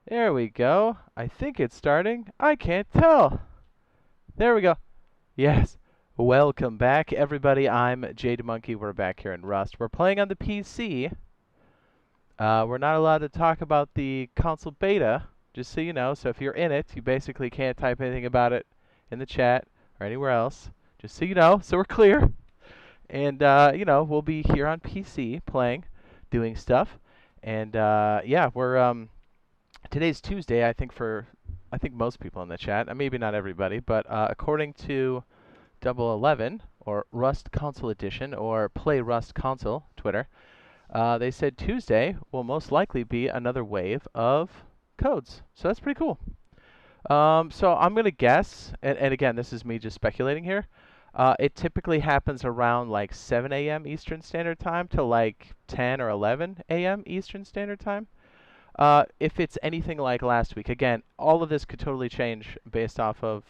There we go. I think it's starting. I can't tell. There we go. Yes. Welcome back, everybody. I'm Jade Monkey. We're back here in Rust. We're playing on the PC. We're not allowed to talk about the console beta, just so you know. So if you're in it, you basically can't type anything about it in the chat or anywhere else. Just so you know, so we're clear. And, we'll be here on PC playing, doing stuff. And, yeah, we're... Today's Tuesday, I think most people in the chat, maybe not everybody, but according to Double 11 or Rust Console Edition or Play Rust Console Twitter, they said Tuesday will most likely be another wave of codes. So that's pretty cool. So I'm gonna guess, and again, this is me just speculating here. It typically happens around like 7 a.m. Eastern Standard Time to like 10 or 11 a.m. Eastern Standard Time. If it's anything like last week, again, all of this could totally change based off of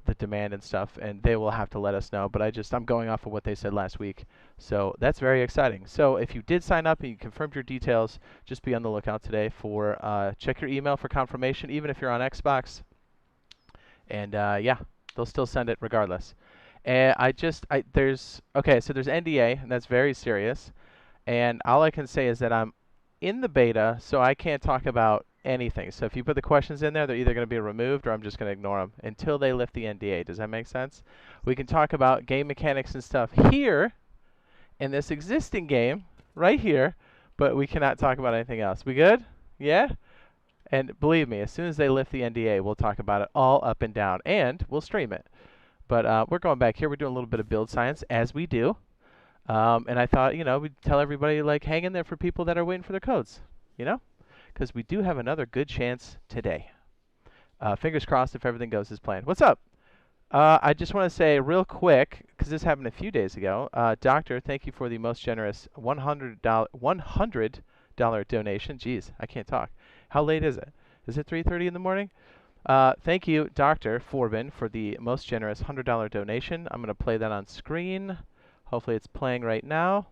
the demand and stuff, and they will have to let us know. But I'm going off of what they said last week, so that's very exciting. So if you did sign up and you confirmed your details, just be on the lookout today for check your email for confirmation, even if you're on Xbox. And yeah, they'll still send it regardless. And there's NDA, and that's very serious. And all I can say is that I'm in the beta, so I can't talk about anything. So if you put the questions in there, they're either going to be removed or I'm just going to ignore them until they lift the NDA. Does that make sense? We can talk about game mechanics and stuff here in this existing game right here, but we cannot talk about anything else. We good? Yeah? And believe me, as soon as they lift the NDA, we'll talk about it all up and down, and we'll stream it. But we're going back here. We're doing a little bit of build science, as we do. And I thought, we'd tell everybody, like, hang in there for people that are waiting for their codes, because we do have another good chance today. Fingers crossed if everything goes as planned. What's up? I just want to say real quick, because this happened a few days ago, Doctor, thank you for the most generous $100 donation. Jeez, I can't talk. How late is it? Is it 3:30 in the morning? Thank you, Dr. Forbin, for the most generous $100 donation. I'm going to play that on screen. Hopefully it's playing right now.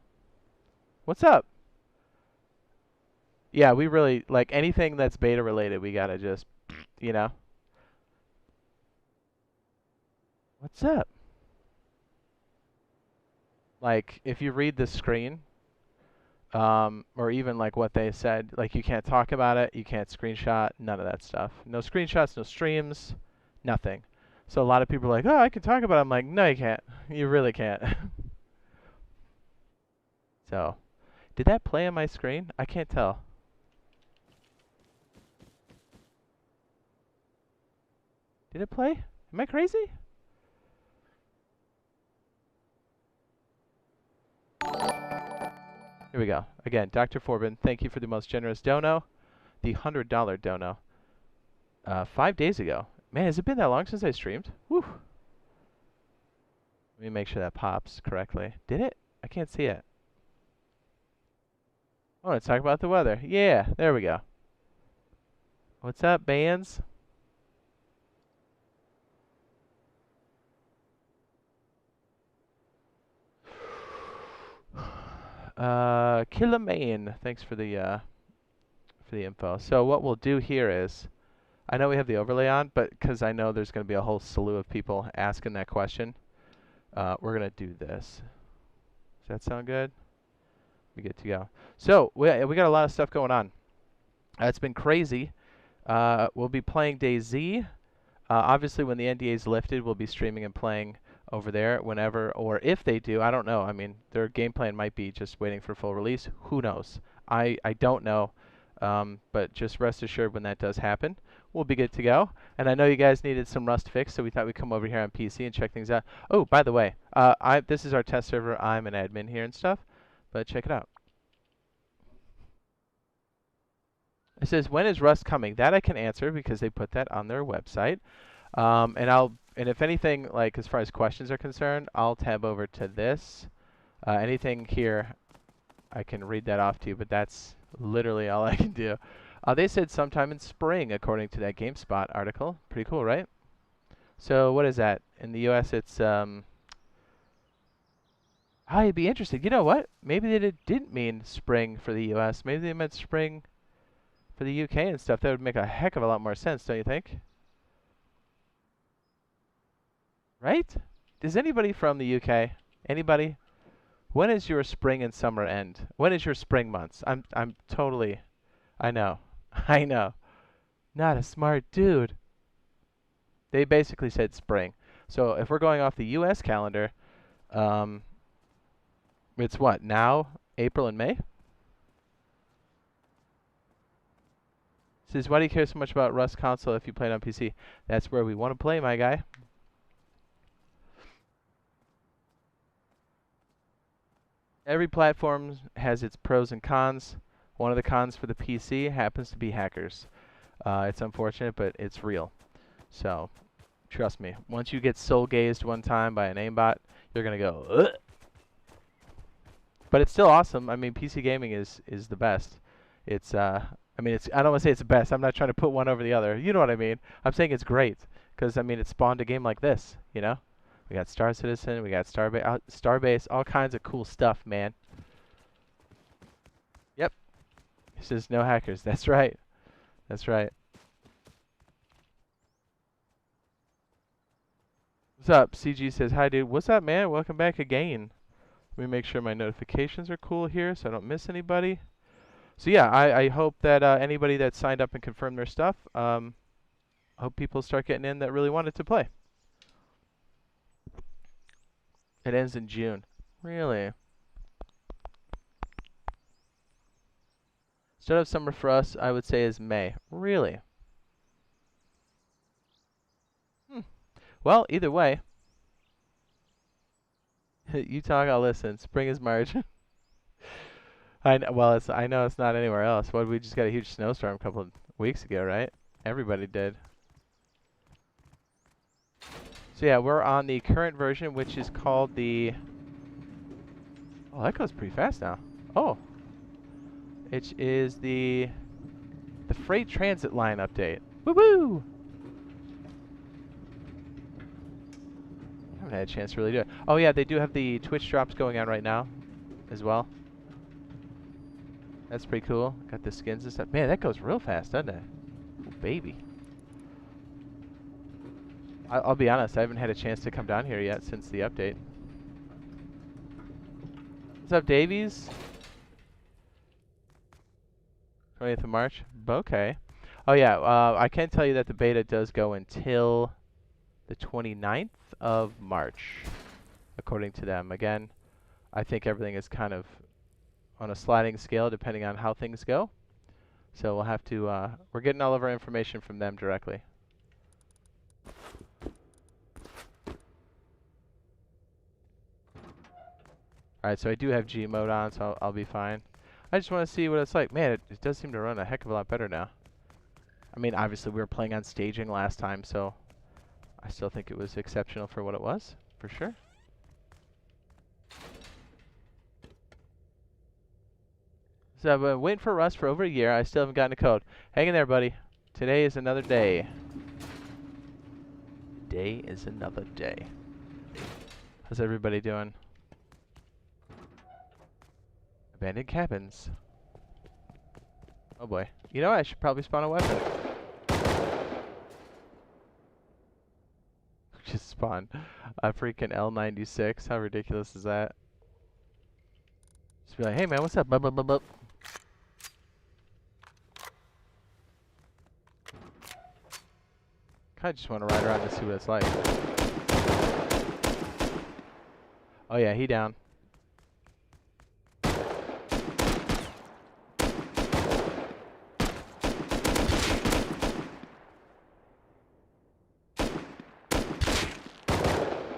What's up? Yeah, we really, like, anything that's beta related, we gotta just, What's up? Like, if you read the screen, or even like what they said, like you can't talk about it, you can't screenshot, none of that stuff. No screenshots, no streams, nothing. So a lot of people are like, oh, I can talk about it. I'm like, no, you can't. You really can't. So, did that play on my screen? I can't tell. Did it play? Am I crazy? Here we go. Again, Dr. Forbin, thank you for the most generous dono. The $100 dono. 5 days ago. Man, has it been that long since I streamed? Whew. Let me make sure that pops correctly. Did it? I can't see it. Oh, let's talk about the weather. Yeah, there we go. What's up, bands? Killer Main, thanks for the info. So what we'll do here is, I know we have the overlay on, but because I know there's going to be a whole slew of people asking that question, we're going to do this. Does that sound good? We get to go. So we got a lot of stuff going on. It's been crazy. We'll be playing DayZ. Obviously, when the NDA is lifted, we'll be streaming and playing over there whenever, or if they do, I don't know. I mean, their game plan might be just waiting for full release. Who knows? I don't know. But just rest assured when that does happen, we'll be good to go. And I know you guys needed some Rust fix, so we thought we'd come over here on PC and check things out. Oh, by the way, this is our test server. I'm an admin here and stuff, but check it out. It says, when is Rust coming? That I can answer because they put that on their website. And if anything, like as far as questions are concerned, I'll tab over to this. Anything here, I can read that off to you, but that's literally all I can do. They said sometime in spring, according to that GameSpot article. Pretty cool, right? So what is that? In the U.S., it's I'd be interested. You know what? Maybe they didn't mean spring for the U.S. Maybe they meant spring for the UK and stuff, that would make a heck of a lot more sense, don't you think? Right? Is anybody from the UK? Anybody? When is your spring and summer end? When is your spring months? I'm totally... I know. I know. Not a smart dude. They basically said spring. So if we're going off the US calendar, it's what, now? April and May? Says, why do you care so much about Rust console if you play it on PC? That's where we want to play, my guy. Every platform has its pros and cons. One of the cons for the PC happens to be hackers. It's unfortunate, but it's real. So, trust me. Once you get soul-gazed one time by an aimbot, you're going to go, ugh! But it's still awesome. I mean, PC gaming is the best. It's, I mean, I don't want to say it's the best. I'm not trying to put one over the other. You know what I mean? I'm saying it's great. Because, I mean, it spawned a game like this, you know? We got Star Citizen, we got Starbase, all kinds of cool stuff, man. Yep. He says no hackers. That's right. That's right. What's up? CG says, hi, dude. What's up, man? Welcome back again. Let me make sure my notifications are cool here so I don't miss anybody. So, yeah, I hope that anybody that signed up and confirmed their stuff, I hope people start getting in that really wanted to play. It ends in June. Really? Start of summer for us, I would say, is May. Really? Well, either way. You talk, I'll listen. Spring is March. I know it's not anywhere else. What, we just got a huge snowstorm a couple of weeks ago, right? Everybody did. So yeah, we're on the current version, which is called the... Oh, that goes pretty fast now. Oh. It is the Freight Transit Line update. Woo-woo! I haven't had a chance to really do it. Oh yeah, they do have the Twitch drops going on right now as well. That's pretty cool. Got the skins and stuff. Man, that goes real fast, doesn't it? Oh, baby. I'll be honest, I haven't had a chance to come down here yet since the update. What's up, Davies? 20th of March? Okay. Oh yeah, I can tell you that the beta does go until the 29th of March, according to them. Again, I think everything is kind of on a sliding scale depending on how things go. So we'll have to, we're getting all of our information from them directly. Alright, so I do have G mode on, so I'll be fine. I just want to see what it's like. Man, it does seem to run a heck of a lot better now. I mean, obviously we were playing on staging last time, so I still think it was exceptional for what it was, for sure. So I've been waiting for Rust for over a year. I still haven't gotten a code. Hang in there, buddy. Today is another day. Today is another day. How's everybody doing? Abandoned cabins. Oh boy. You know what? I should probably spawn a weapon. Just spawn a freaking L96. How ridiculous is that? Just be like, hey man, what's up? Blah, blah, blah, blah. Kinda just want to ride around and see what it's like. Oh yeah, he down.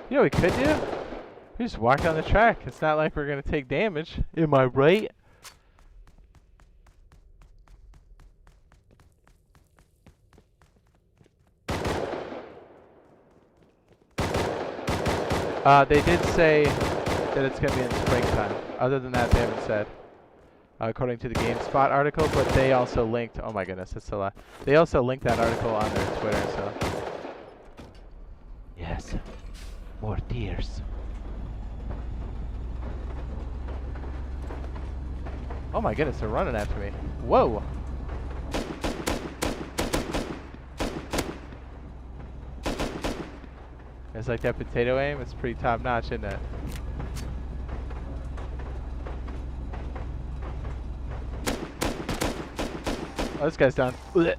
You know what we could do? We just walk down the track. It's not like we're gonna take damage. Am I right? They did say that it's gonna be in springtime. Other than that, they haven't said. According to the GameSpot article, but they also linked. Oh my goodness, that's a lot. They also linked that article on their Twitter. So yes. More tears. Oh my goodness, they're running after me. Whoa! It's like that potato aim. It's pretty top notch, isn't it? Oh, this guy's done. Blech.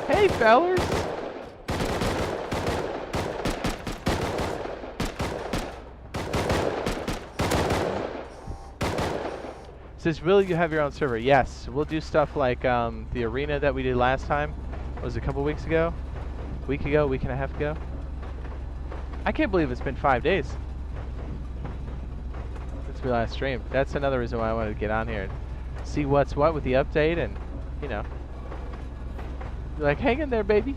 Hey, fellers! Says, will you have your own server? Yes, we'll do stuff like the arena that we did last time. What was it, a couple weeks ago? Week and a half ago? I can't believe it's been 5 days since we last streamed. That's another reason why I wanted to get on here and see what's what with the update and, you know. Be like, hang in there, baby.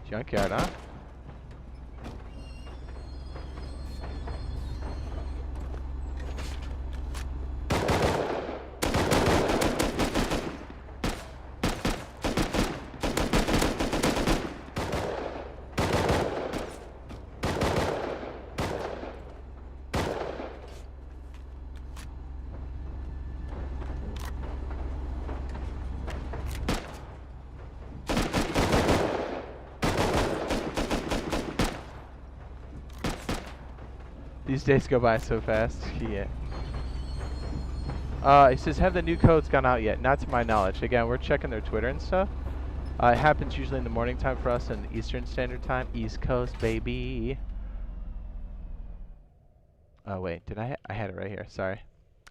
Junkyard, huh? These days go by so fast. Yeah. It says, have the new codes gone out yet? Not to my knowledge. Again, we're checking their Twitter and stuff. It happens usually in the morning time for us in Eastern Standard Time. East Coast, baby. Oh, wait. Did I had it right here. Sorry.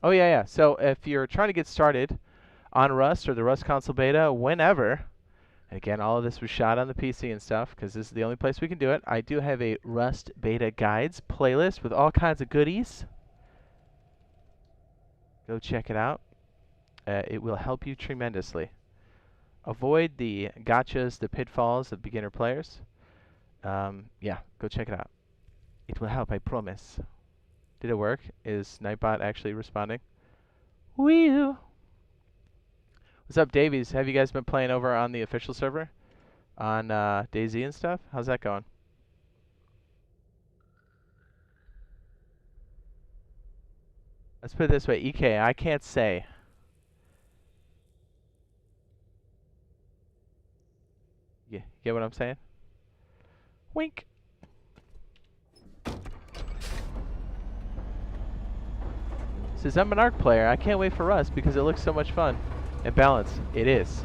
Oh, yeah. So if you're trying to get started on Rust or the Rust console beta, whenever... And again, all of this was shot on the PC and stuff, because this is the only place we can do it. I do have a Rust Beta Guides playlist with all kinds of goodies. Go check it out. It will help you tremendously. Avoid the gotchas, the pitfalls of beginner players. Yeah, go check it out. It will help, I promise. Did it work? Is Nightbot actually responding? Woo! What's up, Davies? Have you guys been playing over on the official server? On DayZ and stuff? How's that going? Let's put it this way. EK, I can't say. Yeah, you get what I'm saying? Wink! Says, I'm an Ark player. I can't wait for Rust because it looks so much fun. And balanced. It is.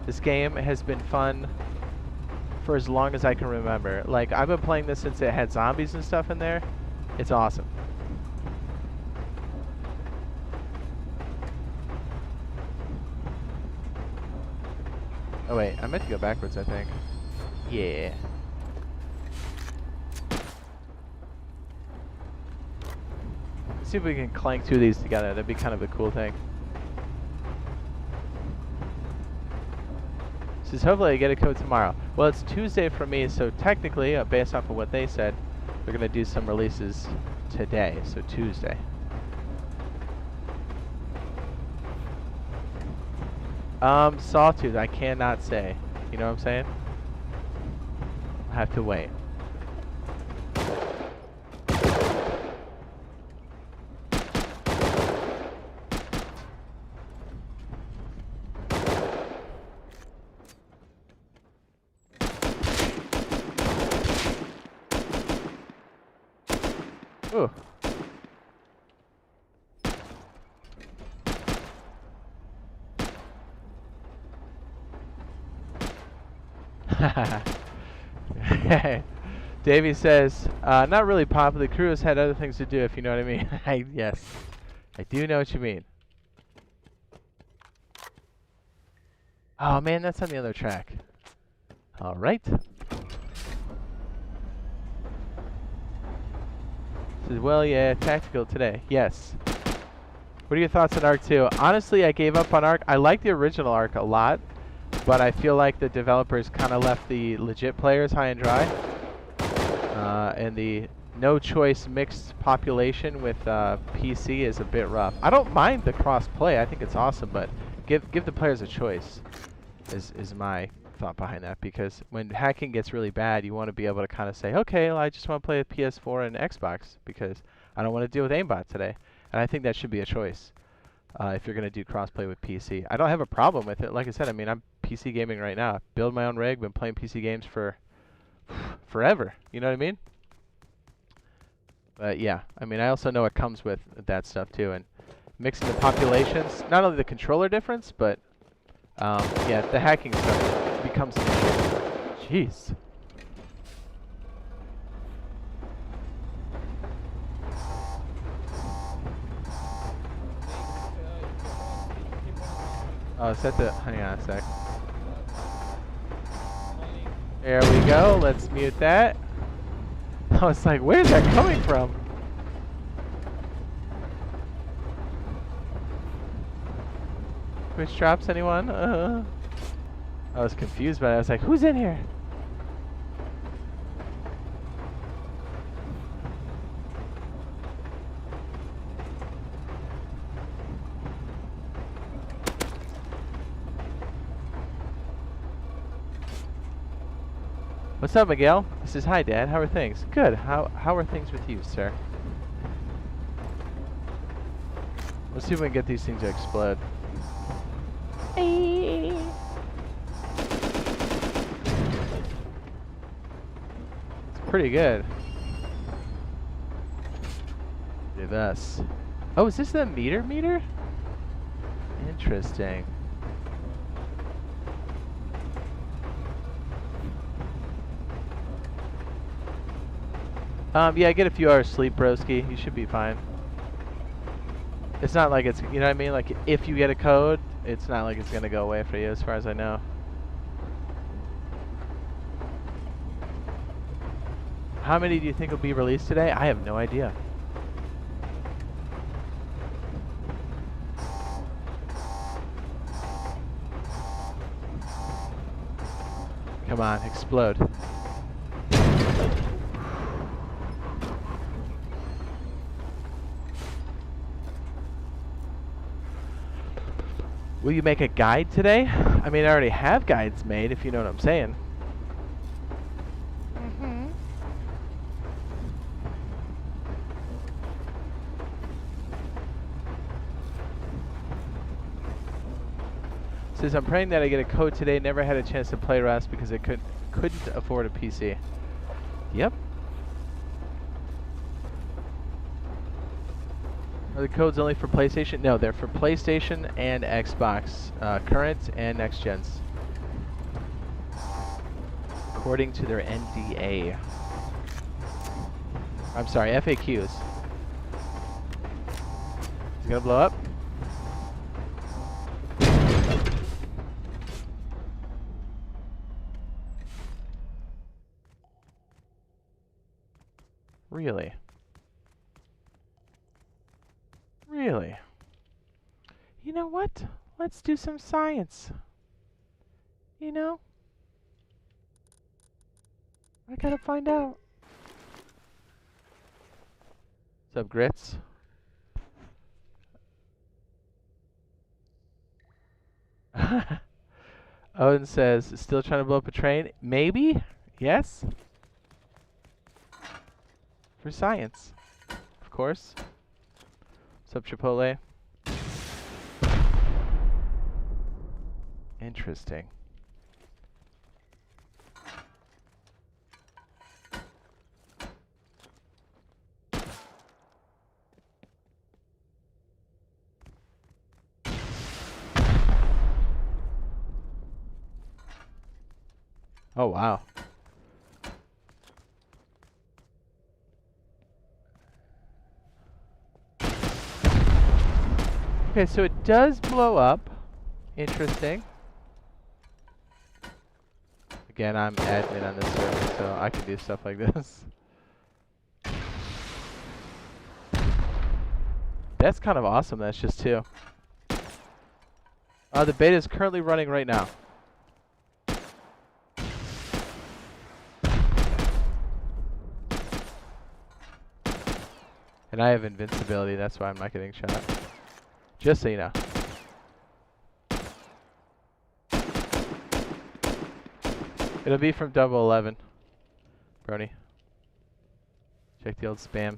This game has been fun for as long as I can remember. Like, I've been playing this since it had zombies and stuff in there. It's awesome. Oh wait, I meant to go backwards, I think. Yeah. Let's see if we can clank two of these together. That'd be kind of a cool thing. Says, hopefully I get a code tomorrow. Well, it's Tuesday for me, so technically, based off of what they said, we're going to do some releases today, so Tuesday. Sawtooth, I cannot say. You know what I'm saying? I'll have to wait. Ooh. Davey says, not really popular. The crew has had other things to do, if you know what I mean. Yes, I do know what you mean. Oh man, that's on the other track. All right. Says, well, yeah, tactical today. Yes. What are your thoughts on Ark 2? Honestly, I gave up on Ark. I like the original Ark a lot, but I feel like the developers kind of left the legit players high and dry. And the no-choice mixed population with PC is a bit rough. I don't mind the cross-play. I think it's awesome, but give the players a choice is my thought behind that. Because when hacking gets really bad, you want to be able to kind of say, okay, well, I just want to play with PS4 and Xbox, because I don't want to deal with aimbot today. And I think that should be a choice if you're going to do crossplay with PC. I don't have a problem with it. Like I said, I mean, I'm PC gaming right now. Build my own rig, been playing PC games for forever. You know what I mean? But yeah, I mean, I also know it comes with that stuff too. And mixing the populations, not only the controller difference, but yeah, the hacking stuff becomes an issue. Jeez. Oh, set the, hang on a sec. There we go, let's mute that. I was like, where's that coming from? Which drops anyone? I was confused by it. I was like, who's in here? What's up, Miguel? He says, hi, Dad. How are things? Good. How are things with you, sir? Let's see if we can get these things to explode. It's pretty good. Do this. Oh, is this the meter? Interesting. Yeah, get a few hours sleep, broski. You should be fine. It's not like it's, you know what I mean? Like, if you get a code, it's not like it's gonna go away for you, as far as I know. How many do you think will be released today? I have no idea. Come on, explode. Will you make a guide today? I mean, I already have guides made, if you know what I'm saying. Mm-hmm. Says, I'm praying that I get a code today. Never had a chance to play Rust because I couldn't afford a PC. Yep. Are the codes only for PlayStation? No, they're for PlayStation and Xbox, current and next gens, according to their NDA. I'm sorry, FAQs. Is it gonna blow up? Really? Really? You know what? Let's do some science. You know? I gotta find out. What's up, Grits? Owen says, still trying to blow up a train? Maybe? Yes? For science. Of course. What's up, Chipotle? Interesting. Oh, wow. Okay, so it does blow up. Interesting. Again, I'm admin on this server, so I can do stuff like this. That's kind of awesome. That's just two. The beta is currently running right now. And I have invincibility, that's why I'm not getting shot. Just so you know. It'll be from 011. Brony. Check the old spam.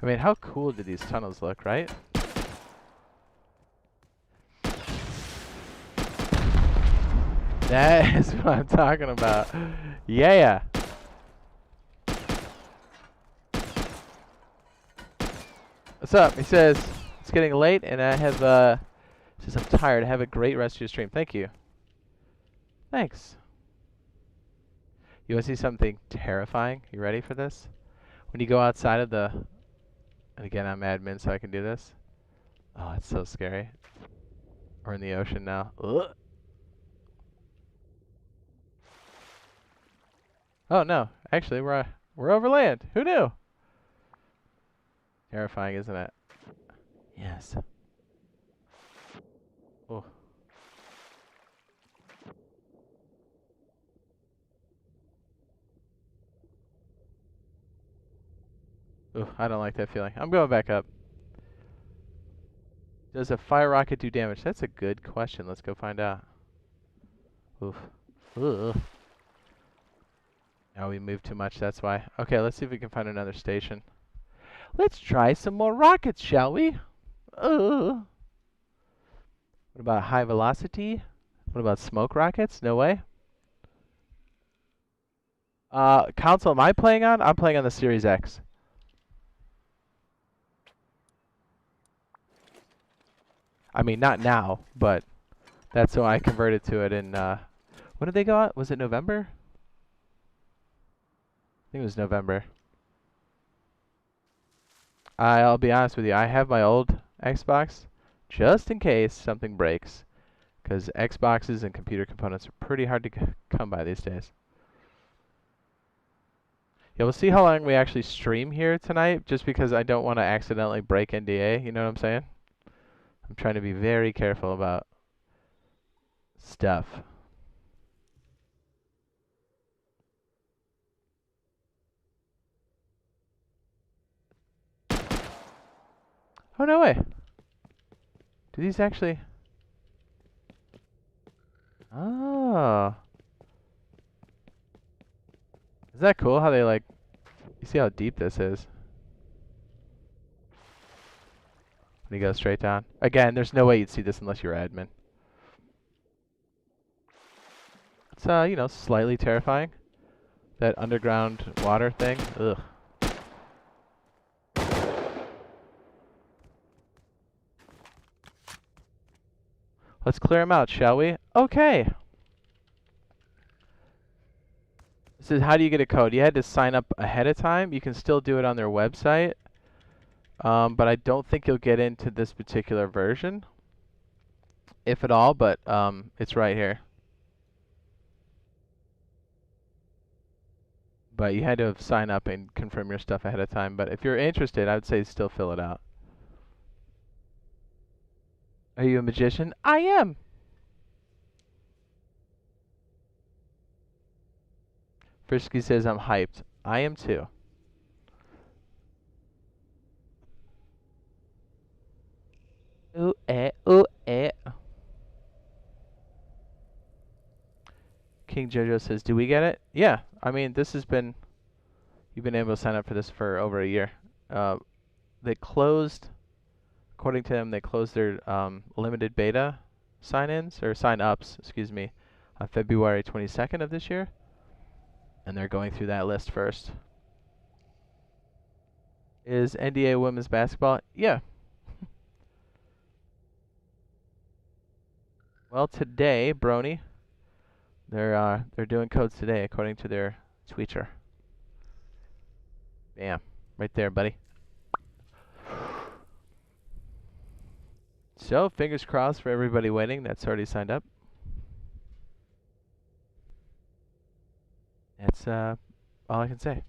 I mean, how cool do these tunnels look, right? That is what I'm talking about. Yeah. What's up? He says, it's getting late and I have, says I'm tired. Have a great rest of your stream. Thank you. Thanks. You want to see something terrifying? You ready for this? When you go outside of the... And again, I'm admin, so I can do this. Oh, it's so scary. We're in the ocean now. Ugh. Oh, no. Actually, we're over land. Who knew? Terrifying, isn't it? Yes. Oh. Ooh, I don't like that feeling. I'm going back up. Does a fire rocket do damage? That's a good question. Let's go find out. Oof. Ugh. Now we moved too much, that's why. Okay, let's see if we can find another station. Let's try some more rockets, shall we? What about high velocity? What about smoke rockets? No way. Console am I playing on? I'm playing on the Series X. I mean, not now, but that's why I converted to it in, when did they go out? Was it November? I think it was November. I'll be honest with you, I have my old Xbox just in case something breaks, because Xboxes and computer components are pretty hard to come by these days. Yeah, we'll see how long we actually stream here tonight, just because I don't want to accidentally break NDA, you know what I'm saying? I'm trying to be very careful about stuff. Oh, no way. Do these actually... Oh. Is that cool how they like... You see how deep this is? When you go straight down. Again, there's no way you'd see this unless you're admin. It's, you know, slightly terrifying. That underground water thing. Ugh. Let's clear them out, shall we? Okay. This is how do you get a code? You had to sign up ahead of time. You can still do it on their website. But I don't think you'll get into this particular version. If at all, but it's right here. But you had to sign up and confirm your stuff ahead of time. But if you're interested, I would say still fill it out. Are you a magician? I am! Frisky says I'm hyped. I am too. Ooh, ooh, King Jojo says, do we get it? Yeah. I mean, this has been... You've been able to sign up for this for over a year. They closed... According to them, they closed their limited beta sign-ins, or sign-ups, excuse me, on February 22nd of this year. And they're going through that list first. Is NDA women's basketball? Yeah. Well, today, Brony, they're doing codes today according to their Twitter. Bam. Right there, buddy. So, fingers crossed for everybody waiting that's already signed up. That's all I can say.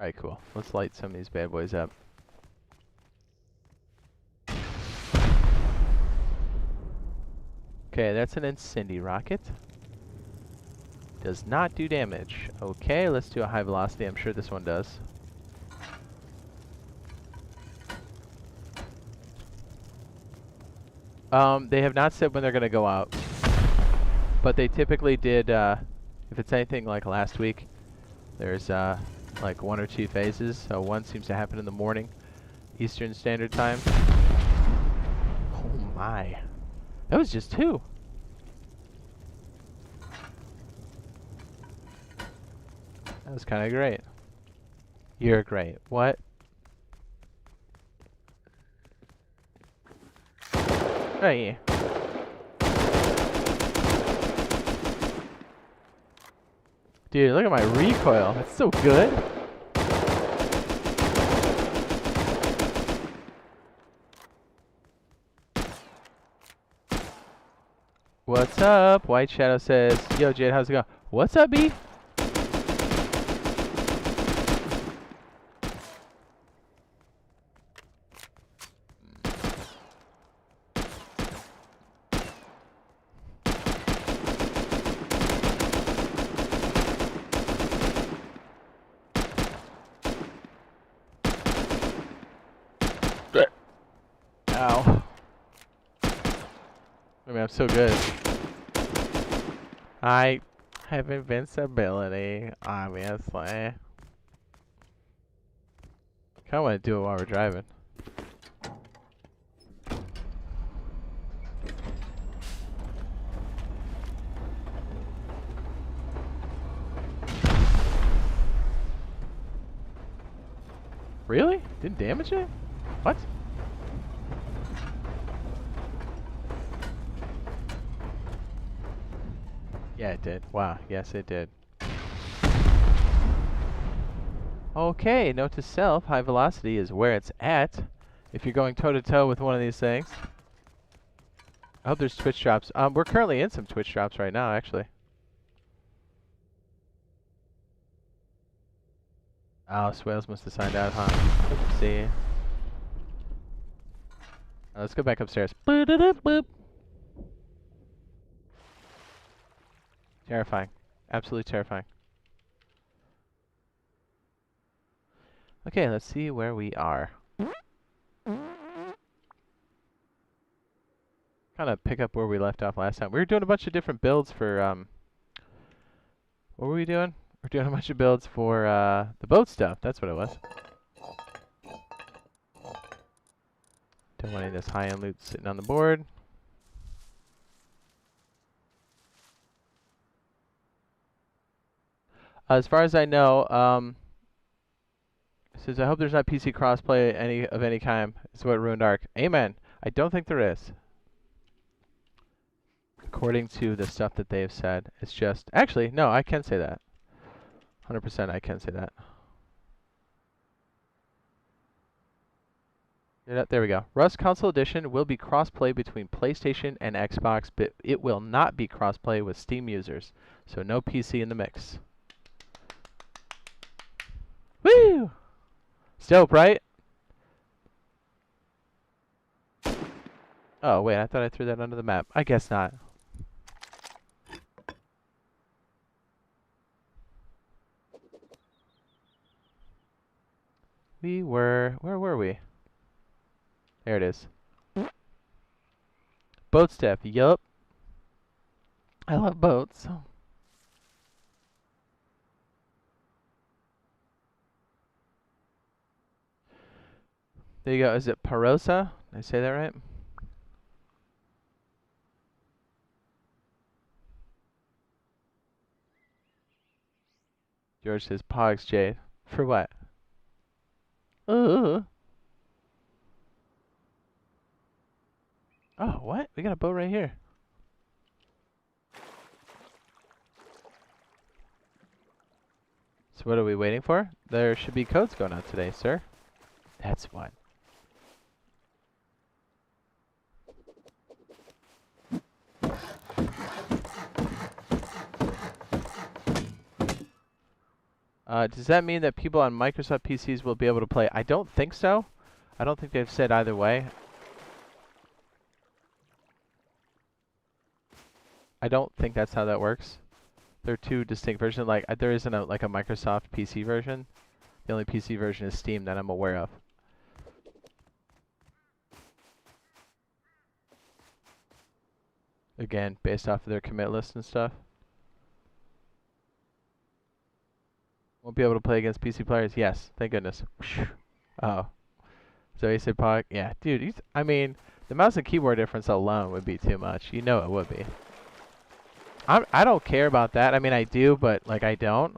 Alright, cool. Let's light some of these bad boys up. Okay, that's an incendy rocket. Does not do damage. Okay, let's do a high velocity. I'm sure this one does. They have not said when they're going to go out. But they typically did, if it's anything like last week, there's like 1 or 2 phases. So one seems to happen in the morning, Eastern Standard Time. Oh my. That was just 2. That was kind of great. You're great. What? Hey. Dude, look at my recoil. That's so good. What's up? White Shadow says, yo, Jade, how's it going? What's up, B? Ow. I mean, I'm so good. I have invincibility, obviously. Kinda wanna do it while we're driving. Really? Didn't damage it? What? Yeah, it did. Wow. Yes, it did. Okay, note to self, high velocity is where it's at. If you're going toe-to-toe with one of these things. I hope there's Twitch drops. We're currently in some Twitch drops right now, actually. Oh, Swales must have signed out, huh? Oopsie. Let's go back upstairs. Boop. Terrifying. Absolutely terrifying. Okay, let's see where we are. Kind of pick up where we left off last time. We were doing a bunch of different builds for, what were we doing? We're doing a bunch of builds for, the boat stuff. That's what it was. Don't want any of this high-end loot sitting on the board. As far as I know, it says, I hope there's not PC crossplay of any kind. It's what ruined Ark. Amen. I don't think there is. According to the stuff that they've said. It's just... Actually, no, I can say that. 100% I can say that. There we go. Rust Console Edition will be crossplay between PlayStation and Xbox, but it will not be crossplay with Steam users. So no PC in the mix. Woo! It's dope, right? Oh, wait, I thought I threw that under the map. I guess not. Where were we? There it is. Boat stuff, yup. I love boats. There you go. Is it Parosa? Did I say that right? George says, Pogs, Jade. For what? Oh, what? We got a boat right here. So what are we waiting for? There should be codes going out today, sir. That's what. Does that mean that people on Microsoft PCs will be able to play? I don't think so. I don't think they've said either way. I don't think that's how that works. They're two distinct versions. Like there isn't a like a Microsoft PC version. The only PC version is Steam that I'm aware of. Again, based off of their commit list and stuff. Won't be able to play against PC players? Yes, thank goodness. Oh. So he said, "Pog, yeah, dude. I mean, the mouse and keyboard difference alone would be too much. You know it would be. I don't care about that. I mean, I do, but like I don't.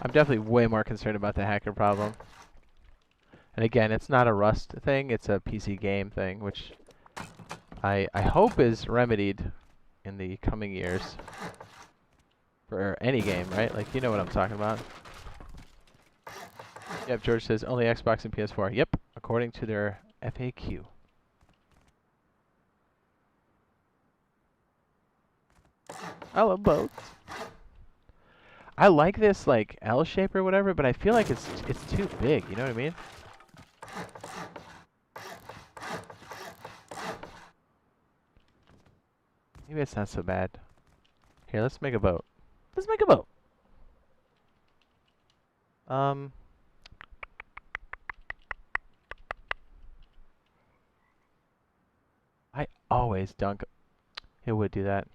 I'm definitely way more concerned about the hacker problem. And again, it's not a Rust thing. It's a PC game thing, which I hope is remedied in the coming years for any game, right? Like, you know what I'm talking about. Yep, George says only Xbox and PS4. Yep, according to their FAQ. I love boats. I like this like L shape or whatever, but I feel like it's too big. You know what I mean? Maybe it's not so bad. Here, let's make a boat. Let's make a boat. I always dunk. It would do that.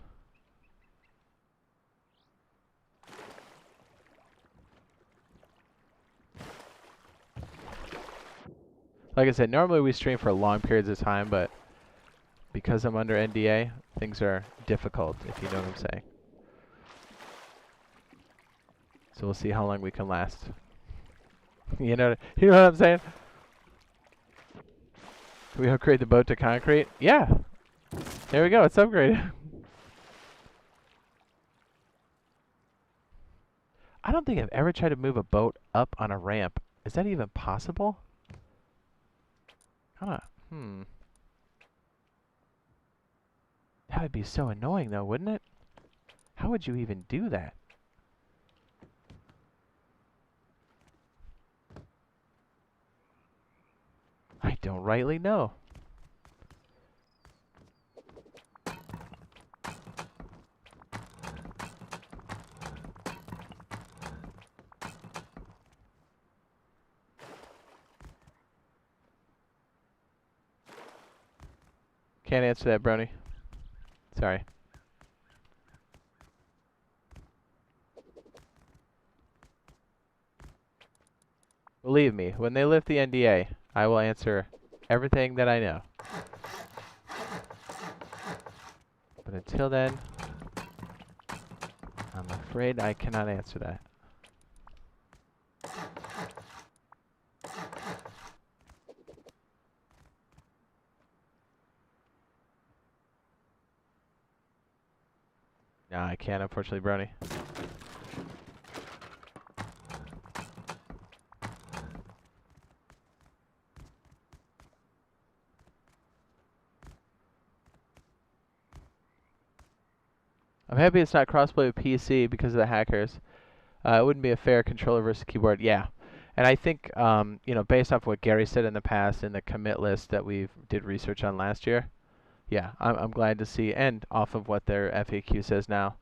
Like I said, normally we stream for long periods of time, but because I'm under NDA, things are difficult, if you know what I'm saying. So we'll see how long we can last. You know what I'm saying? Can we upgrade the boat to concrete? Yeah. There we go. It's upgraded. I don't think I've ever tried to move a boat up on a ramp. Is that even possible? That would be so annoying though, wouldn't it? How would you even do that? I don't rightly know. Can't answer that, Brony. Sorry. Believe me, when they lift the NDA, I will answer everything that I know. But until then, I'm afraid I cannot answer that. No, I can't, unfortunately, Brony. I'm happy it's not crossplay with PC because of the hackers. It wouldn't be a fair controller versus keyboard. Yeah. And I think, you know, based off what Gary said in the past in the commit list that we did research on last year, yeah, I'm glad to see, and off of what their FAQ says now.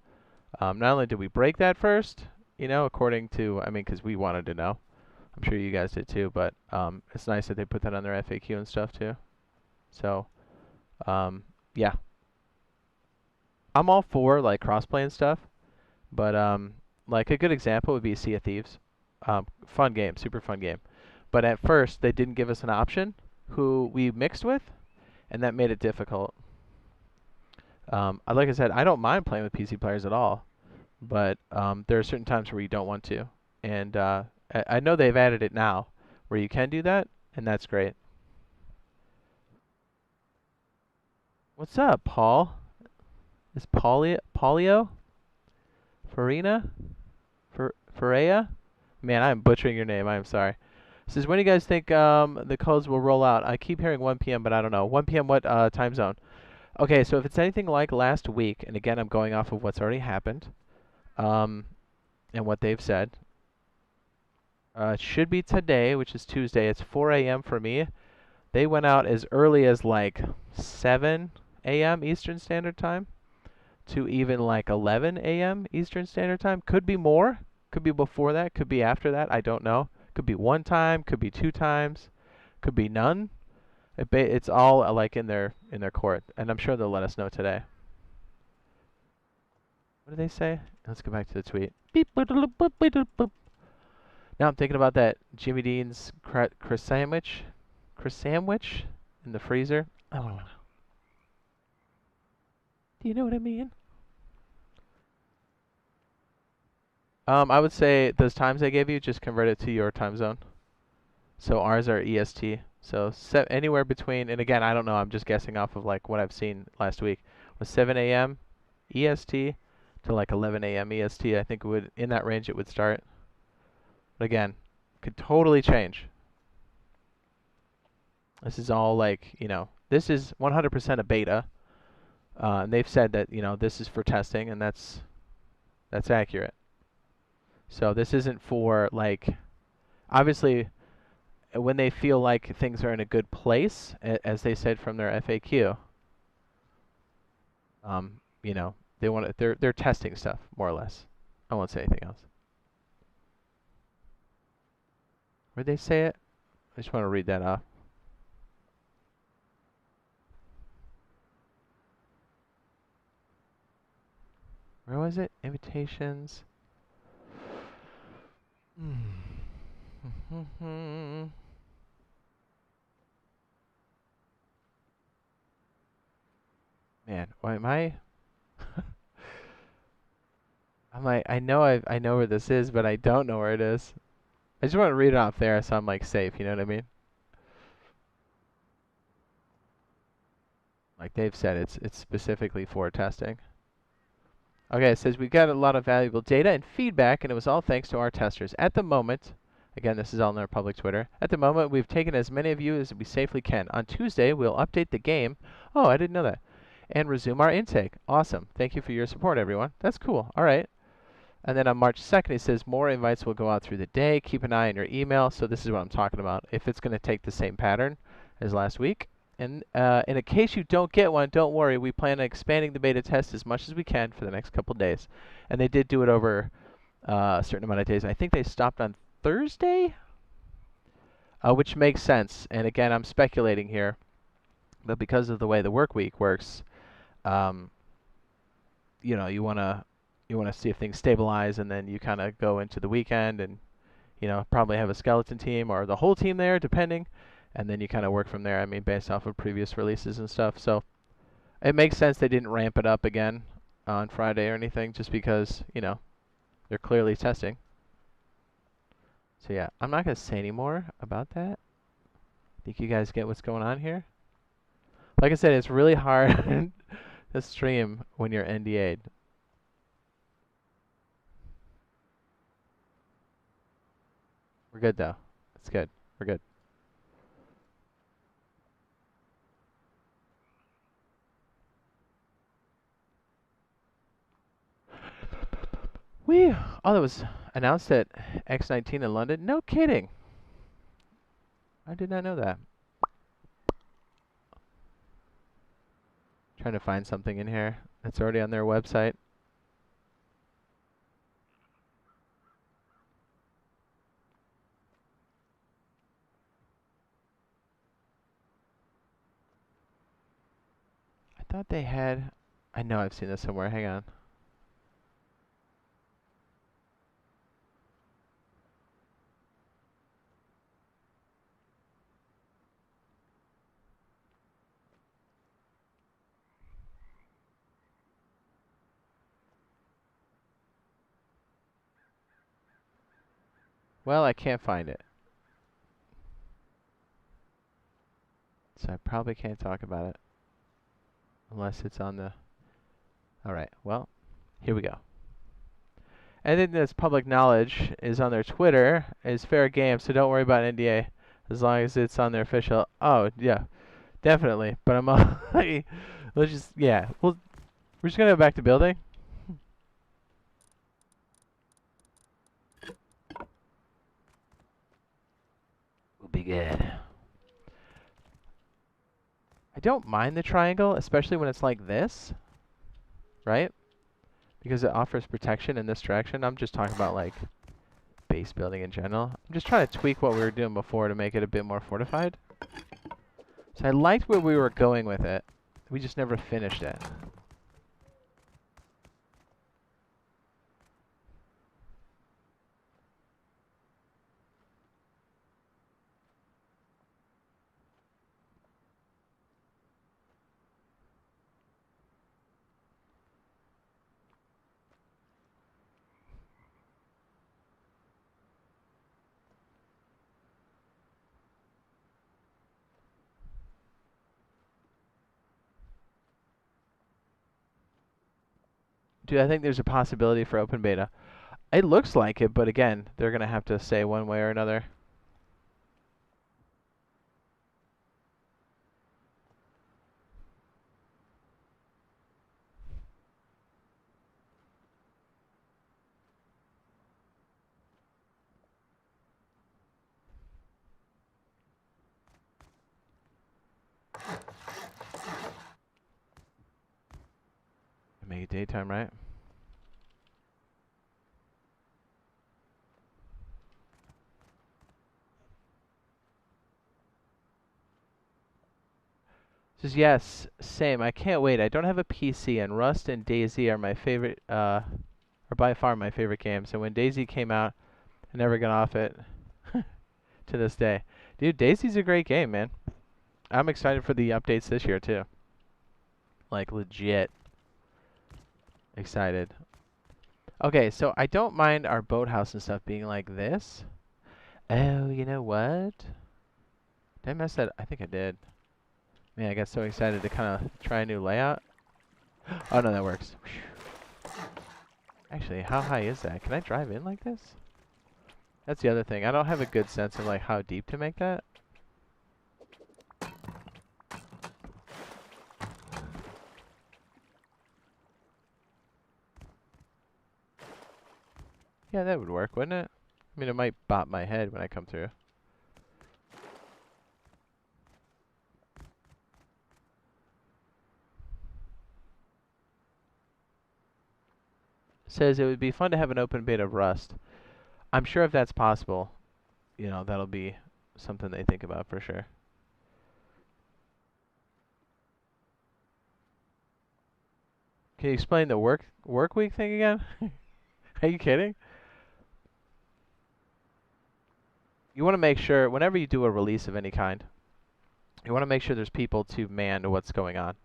Not only did we break that first, you know, according to, I mean, because we wanted to know. I'm sure you guys did too, but it's nice that they put that on their FAQ and stuff too. So, yeah. I'm all for, like, crossplay and stuff, but, like, a good example would be Sea of Thieves. Fun game, super fun game. But at first, they didn't give us an option who we mixed with, and that made it difficult. Like I said, I don't mind playing with PC players at all, but there are certain times where you don't want to. And I know they've added it now, where you can do that, and that's great. What's up, Paul? Is Paulio? Farina? Faria? Man, I'm butchering your name. I'm sorry. It says, when do you guys think the codes will roll out? I keep hearing 1 p.m., but I don't know. 1 p.m. what time zone? Okay, so if it's anything like last week, and again, I'm going off of what's already happened, and what they've said, it should be today, which is Tuesday. It's 4 a.m. for me. They went out as early as like 7 a.m. Eastern Standard Time. to even like 11 a.m. Eastern Standard Time. Could be more. Could be before that. Could be after that. I don't know. Could be one time. Could be two times. Could be none. It's all like in their court, and I'm sure they'll let us know today. What do they say? Let's go back to the tweet. Beep, boop, boop, boop, boop, boop. Now I'm thinking about that Jimmy Dean's Chris sandwich in the freezer. Oh. Do you know what I mean? I would say those times I gave you, just convert it to your time zone. So ours are EST. So anywhere between, and again, I don't know, I'm just guessing off of like what I've seen last week, was 7 a.m. EST to like 11 a.m. EST. I think it would, in that range it would start. But again, could totally change. This is all like, you know, this is 100% a beta. And they've said that, you know, this is for testing, and that's accurate. So this isn't for like, obviously, when they feel like things are in a good place, as they said from their FAQ, you know, they're testing stuff more or less. I won't say anything else. Where'd they say it? I just want to read that off. Where was it? Invitations. Man, why am I? I'm like, I know where this is, but I don't know where it is. I just want to read it off there so I'm like safe, you know what I mean? Like they've said, it's specifically for testing. Okay, it says we got a lot of valuable data and feedback, and it was all thanks to our testers. At the moment, again, this is all on our public Twitter. At the moment, we've taken as many of you as we safely can. On Tuesday, we'll update the game. Oh, I didn't know that. And resume our intake. Awesome. Thank you for your support, everyone. That's cool. All right. And then on March 2nd, he says more invites will go out through the day. Keep an eye on your email. So this is what I'm talking about. If it's going to take the same pattern as last week. And in a case you don't get one, don't worry. We plan on expanding the beta test as much as we can for the next couple days. And they did do it over a certain amount of days. I think they stopped on Thursday, which makes sense. And again, I'm speculating here. But because of the way the work week works, you know, you want to see if things stabilize, and then you kind of go into the weekend and, you know, probably have a skeleton team or the whole team there, depending. And then you kind of work from there, I mean, based off of previous releases and stuff. So it makes sense they didn't ramp it up again on Friday or anything, just because, you know, they're clearly testing. So yeah, I'm not going to say any more about that. I think you guys get what's going on here. Like I said, it's really hard to stream when you're NDA'd. We're good, though. It's good. We're good. Oh, that was announced at X19 in London? No kidding. I did not know that. Trying to find something in here that's already on their website. I thought they had... I know I've seen this somewhere. Hang on. Well, I can't find it. So I probably can't talk about it. Unless it's on the... Alright, well, here we go. Anything that's public knowledge is on their Twitter is fair game, so don't worry about NDA. As long as it's on their official... Oh, yeah. Definitely. But I'm... let's just... Yeah. We're just going to go back to building. We'll be good. I don't mind the triangle, especially when it's like this. right? Because it offers protection in this direction. I'm just talking about like base building in general. I'm just trying to tweak what we were doing before to make it a bit more fortified. So I liked where we were going with it. We just never finished it. Dude, I think there's a possibility for open beta. It looks like it, but again, they're going to have to say one way or another. Make it daytime, right? Says yes, same. I can't wait. I don't have a PC, and Rust and DayZ are my favorite, are by far my favorite games. And when DayZ came out, I never got off it to this day. Dude, DayZ's a great game, man. I'm excited for the updates this year too. Like legit excited. Okay, so I don't mind our boathouse and stuff being like this. Oh, you know what? Did I mess that? I think I did. Man, I got so excited to kind of try a new layout. Oh no, that works. Actually, how high is that? Can I drive in like this? That's the other thing. I don't have a good sense of like how deep to make that. Yeah, that would work, wouldn't it? I mean, it might bop my head when I come through. Says it would be fun to have an open beta of Rust. I'm sure if that's possible, you know, that'll be something they think about for sure. Can you explain the work week thing again? Are you kidding? You want to make sure, whenever you do a release of any kind, you want to make sure there's people to man what's going on.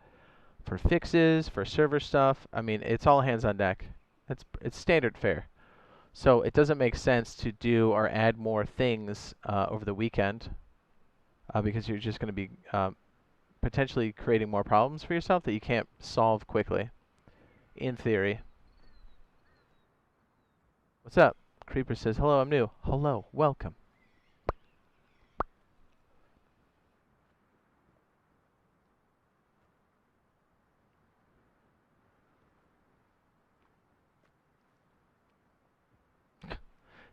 For fixes, for server stuff, I mean, it's all hands on deck. It's standard fare. So it doesn't make sense to do or add more things over the weekend because you're just going to be potentially creating more problems for yourself that you can't solve quickly, in theory. What's up? Creeper says, hello, I'm new. Hello, welcome.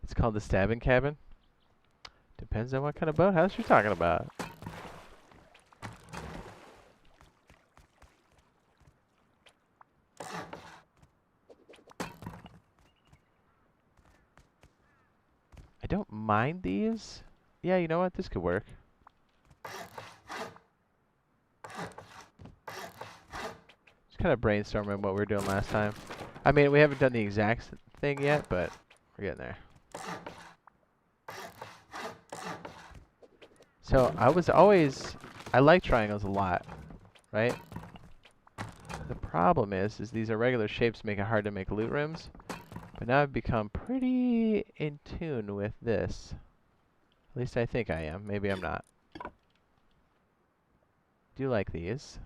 It's called the Stabbing Cabin. Depends on what kind of boathouse you're talking about. I don't mind these. Yeah, you know what? This could work. Just kind of brainstorming what we were doing last time. I mean, we haven't done the exact thing yet, but we're getting there. So I like triangles a lot, right? The problem is these irregular shapes make it hard to make loot rooms. But now I've become pretty in tune with this. At least I think I am. Maybe I'm not. Do you like these?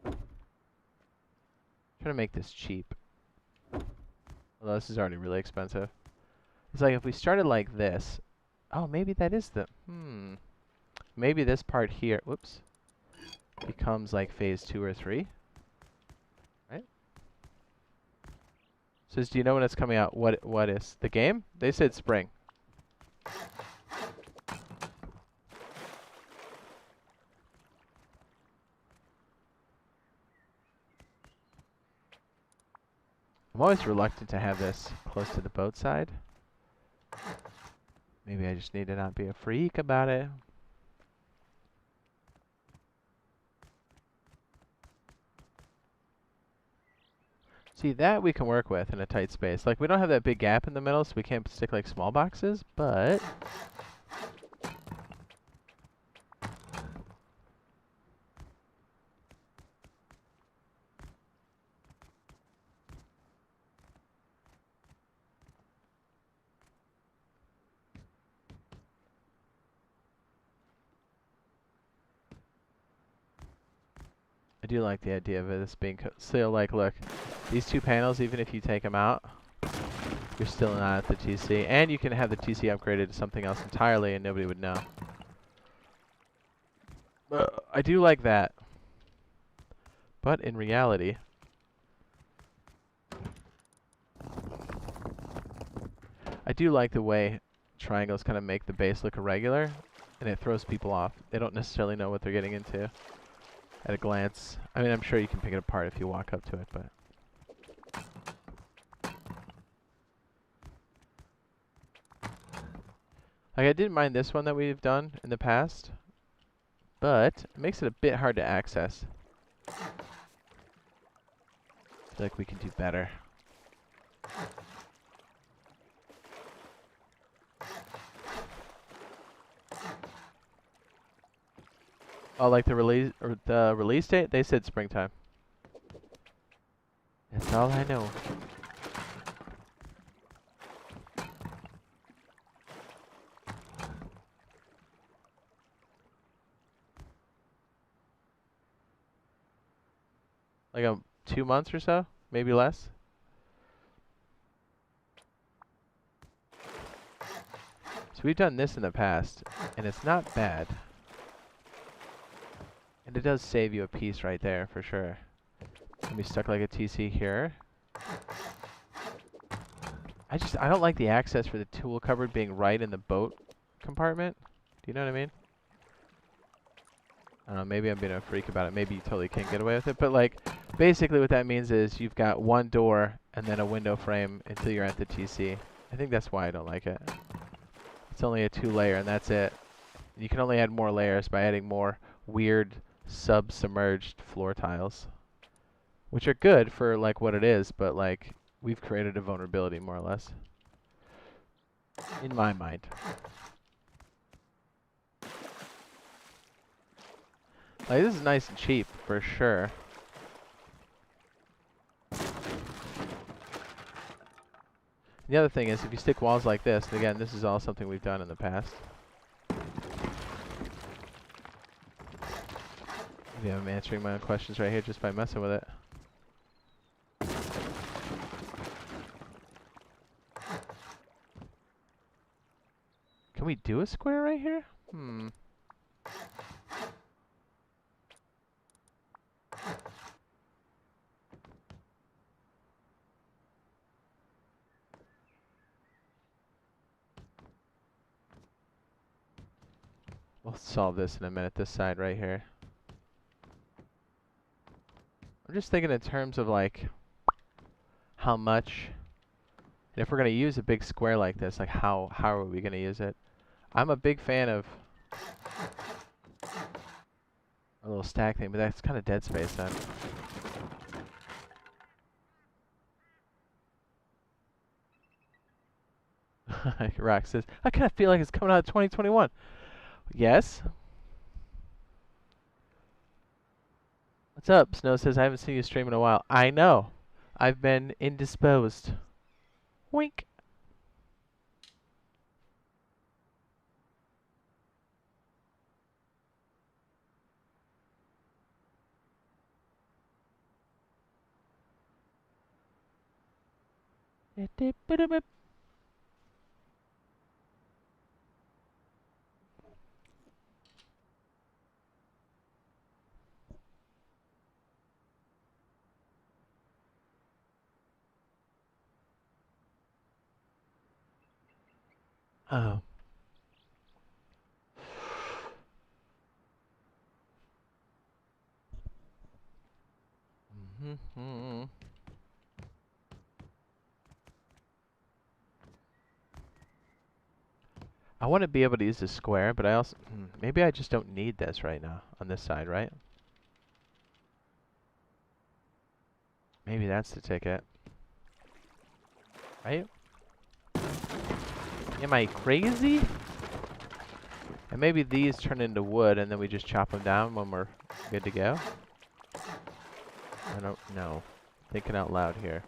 Trying to make this cheap. Although this is already really expensive. It's like if we started like this. Oh, maybe that is the... Maybe this part here... Whoops. Becomes like phase 2 or 3. Right? Says, do you know when it's coming out? What is? The game? They said spring. I'm always reluctant to have this close to the boat side. Maybe I just need to not be a freak about it. See, that we can work with in a tight space. Like, we don't have that big gap in the middle, so we can't stick, like, small boxes, but... I do like the idea of this being still, like, look, these two panels, even if you take them out, you're still not at the TC. And you can have the TC upgraded to something else entirely and nobody would know. I do like that. But in reality, I do like the way triangles kind of make the base look irregular, and it throws people off. They don't necessarily know what they're getting into at a glance. I mean, I'm sure you can pick it apart if you walk up to it, but... Like, I didn't mind this one that we've done in the past, but it makes it a bit hard to access. I feel like we can do better. Oh, like the release date? They said springtime. That's all I know. Like 2 months or so? Maybe less? So we've done this in the past, and it's not bad. And it does save you a piece right there, for sure. And we stuck like a TC here. I don't like the access for the tool cupboard being right in the boat compartment. Do you know what I mean? I don't know, maybe I'm being a freak about it. Maybe you totally can't get away with it. But, like, basically what that means is you've got one door and then a window frame until you're at the TC. I think that's why I don't like it. It's only a 2-layer, and that's it. You can only add more layers by adding more weird submerged floor tiles, which are good for, like, what it is, but, like, we've created a vulnerability, more or less. In my mind. Like, this is nice and cheap, for sure. The other thing is, if you stick walls like this, and again, this is all something we've done in the past. Maybe I'm answering my own questions right here just by messing with it. Can we do a square right here? We'll solve this in a minute, this side right here. I'm just thinking in terms of, like, how much, and if we're going to use a big square like this, like, how are we going to use it? I'm a big fan of a little stack thing, but that's kind of dead space then. Rock says, I kind of feel like it's coming out of 2021. Yes. What's up? Snow says, I haven't seen you stream in a while. I know. I've been indisposed. Wink. Oh. I want to be able to use the square, but I also... maybe I just don't need this right now on this side, right? Maybe that's the ticket. Right? Am I crazy? And maybe these turn into wood and then we just chop them down when we're good to go? I don't know. Thinking out loud here.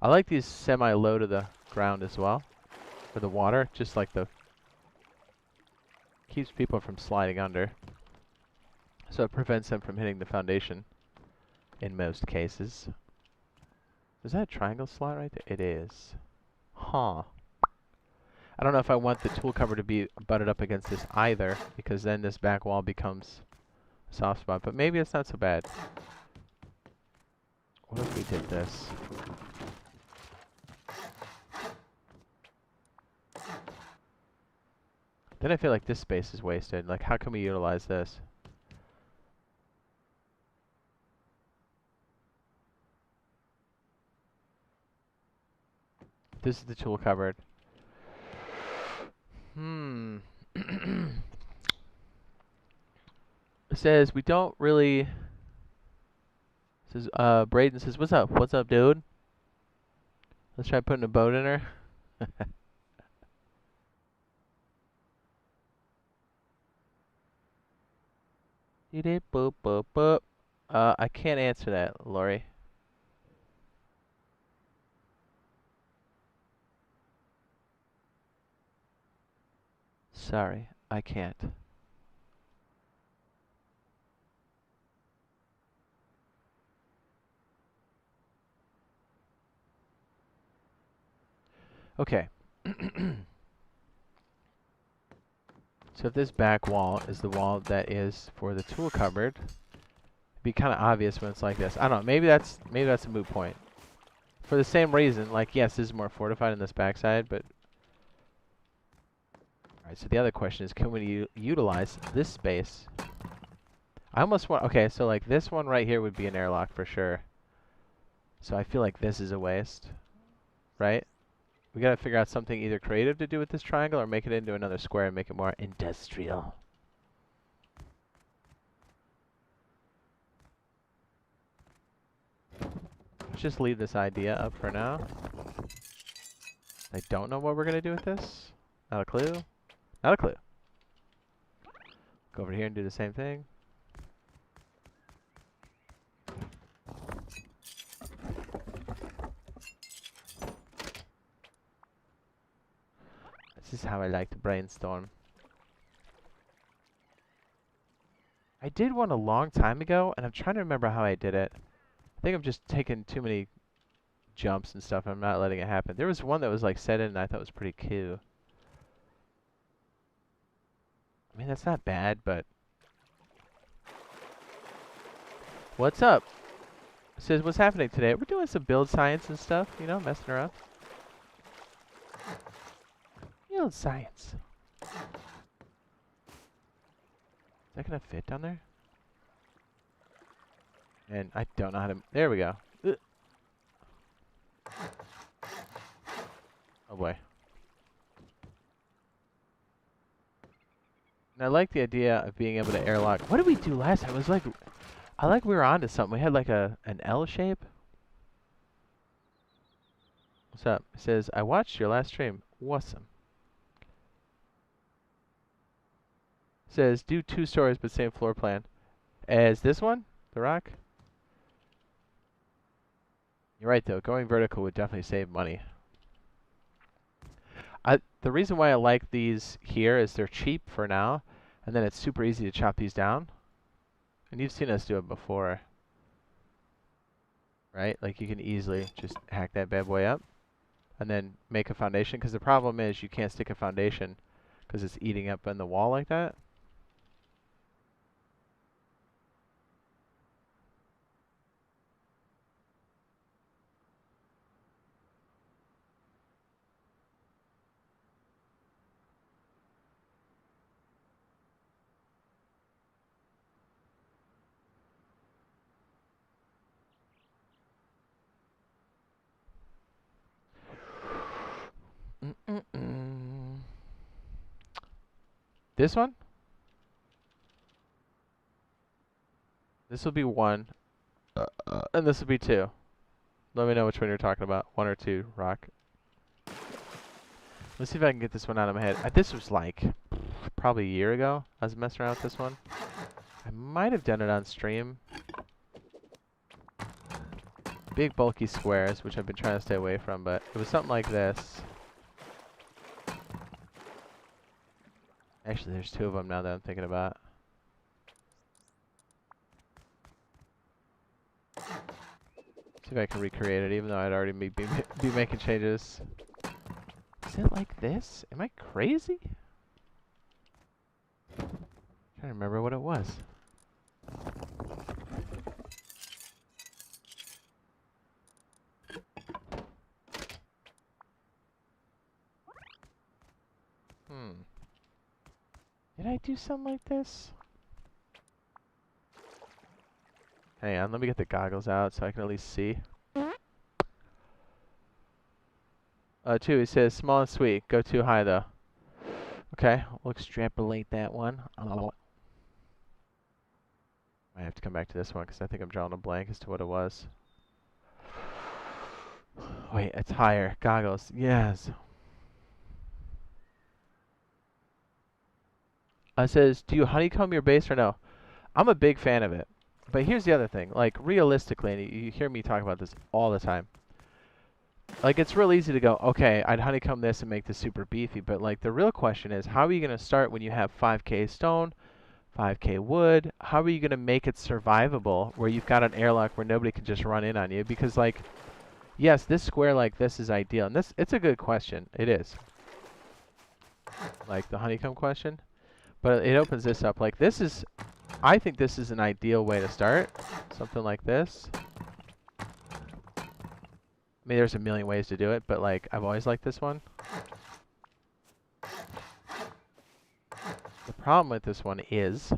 I like these semi-low to the ground as well. For the water, just like the... keeps people from sliding under. So it prevents them from hitting the foundation. In most cases. Is that a triangle slot right there? It is. Huh. I don't know if I want the tool cover to be butted up against this either, because then this back wall becomes a soft spot, but maybe it's not so bad. What if we did this? Then I feel like this space is wasted. Like, how can we utilize this? This is the tool cupboard. It says we don't really... It says, Braden says, what's up? What's up, dude? Let's try putting a boat in her. Boop, boop, boop. I can't answer that, Lori. Sorry, I can't. Okay. So if this back wall is the wall that is for the tool cupboard, it'd be kind of obvious when it's like this. I don't know. Maybe that's a moot point. For the same reason, like yes, this is more fortified on this backside, but all right. So the other question is, can we utilize this space? I almost want. Okay, so like this one right here would be an airlock for sure. So I feel like this is a waste, right? We gotta figure out something either creative to do with this triangle or make it into another square and make it more industrial. Let's just leave this idea up for now. I don't know what we're gonna do with this. Not a clue. Not a clue. Go over here and do the same thing. This is how I like to brainstorm. I did one a long time ago, and I'm trying to remember how I did it. I think I've just taken too many jumps and stuff, and I'm not letting it happen. There was one that was like set in, and I thought was pretty cool. I mean, that's not bad, but... What's up? It says, what's happening today? We're doing some build science and stuff, you know, messing around. Build science. Is that gonna fit down there? And I don't know how to... There we go. Ugh. Oh boy. And I like the idea of being able to airlock. What did we do last time? It was like... I like we were onto something. We had like an L shape. What's up? It says, I watched your last stream. Awesome. It says, do 2 stories but same floor plan. As this one? The rock? You're right though. Going vertical would definitely save money. The reason why I like these here is they're cheap for now. And then it's super easy to chop these down. And you've seen us do it before. Right? Like you can easily just hack that bad boy up. And then make a foundation. Because the problem is you can't stick a foundation because it's eating up in the wall like that. This one? This will be 1. And this will be 2. Let me know which one you're talking about. 1 or 2, Rock. Let's see if I can get this one out of my head. This was like probably a year ago. I was messing around with this one. I might have done it on stream. Big bulky squares, which I've been trying to stay away from, but it was something like this. Actually, there's 2 of them now that I'm thinking about. See if I can recreate it, even though I'd already be making changes. Is it like this? Am I crazy? I'm trying to remember what it was. Did I do something like this? Hang on, let me get the goggles out so I can at least see. 2, he says, small and sweet. Go too high, though. Okay, we'll extrapolate that one. I have to come back to this one because I think I'm drawing a blank as to what it was. Wait, it's higher. Goggles. Yes. It says, do you honeycomb your base or no? I'm a big fan of it. But here's the other thing. Like, realistically, and you hear me talk about this all the time. Like, it's real easy to go, okay, I'd honeycomb this and make this super beefy. But, like, the real question is, how are you going to start when you have 5k stone, 5k wood? How are you going to make it survivable where you've got an airlock where nobody can just run in on you? Because, like, yes, this square like this is ideal. And it's a good question. It is. Like, the honeycomb question. But it opens this up. Like, this is... I think this is an ideal way to start. Something like this. I mean, there's a million ways to do it, but, like, I've always liked this one. The problem with this one is...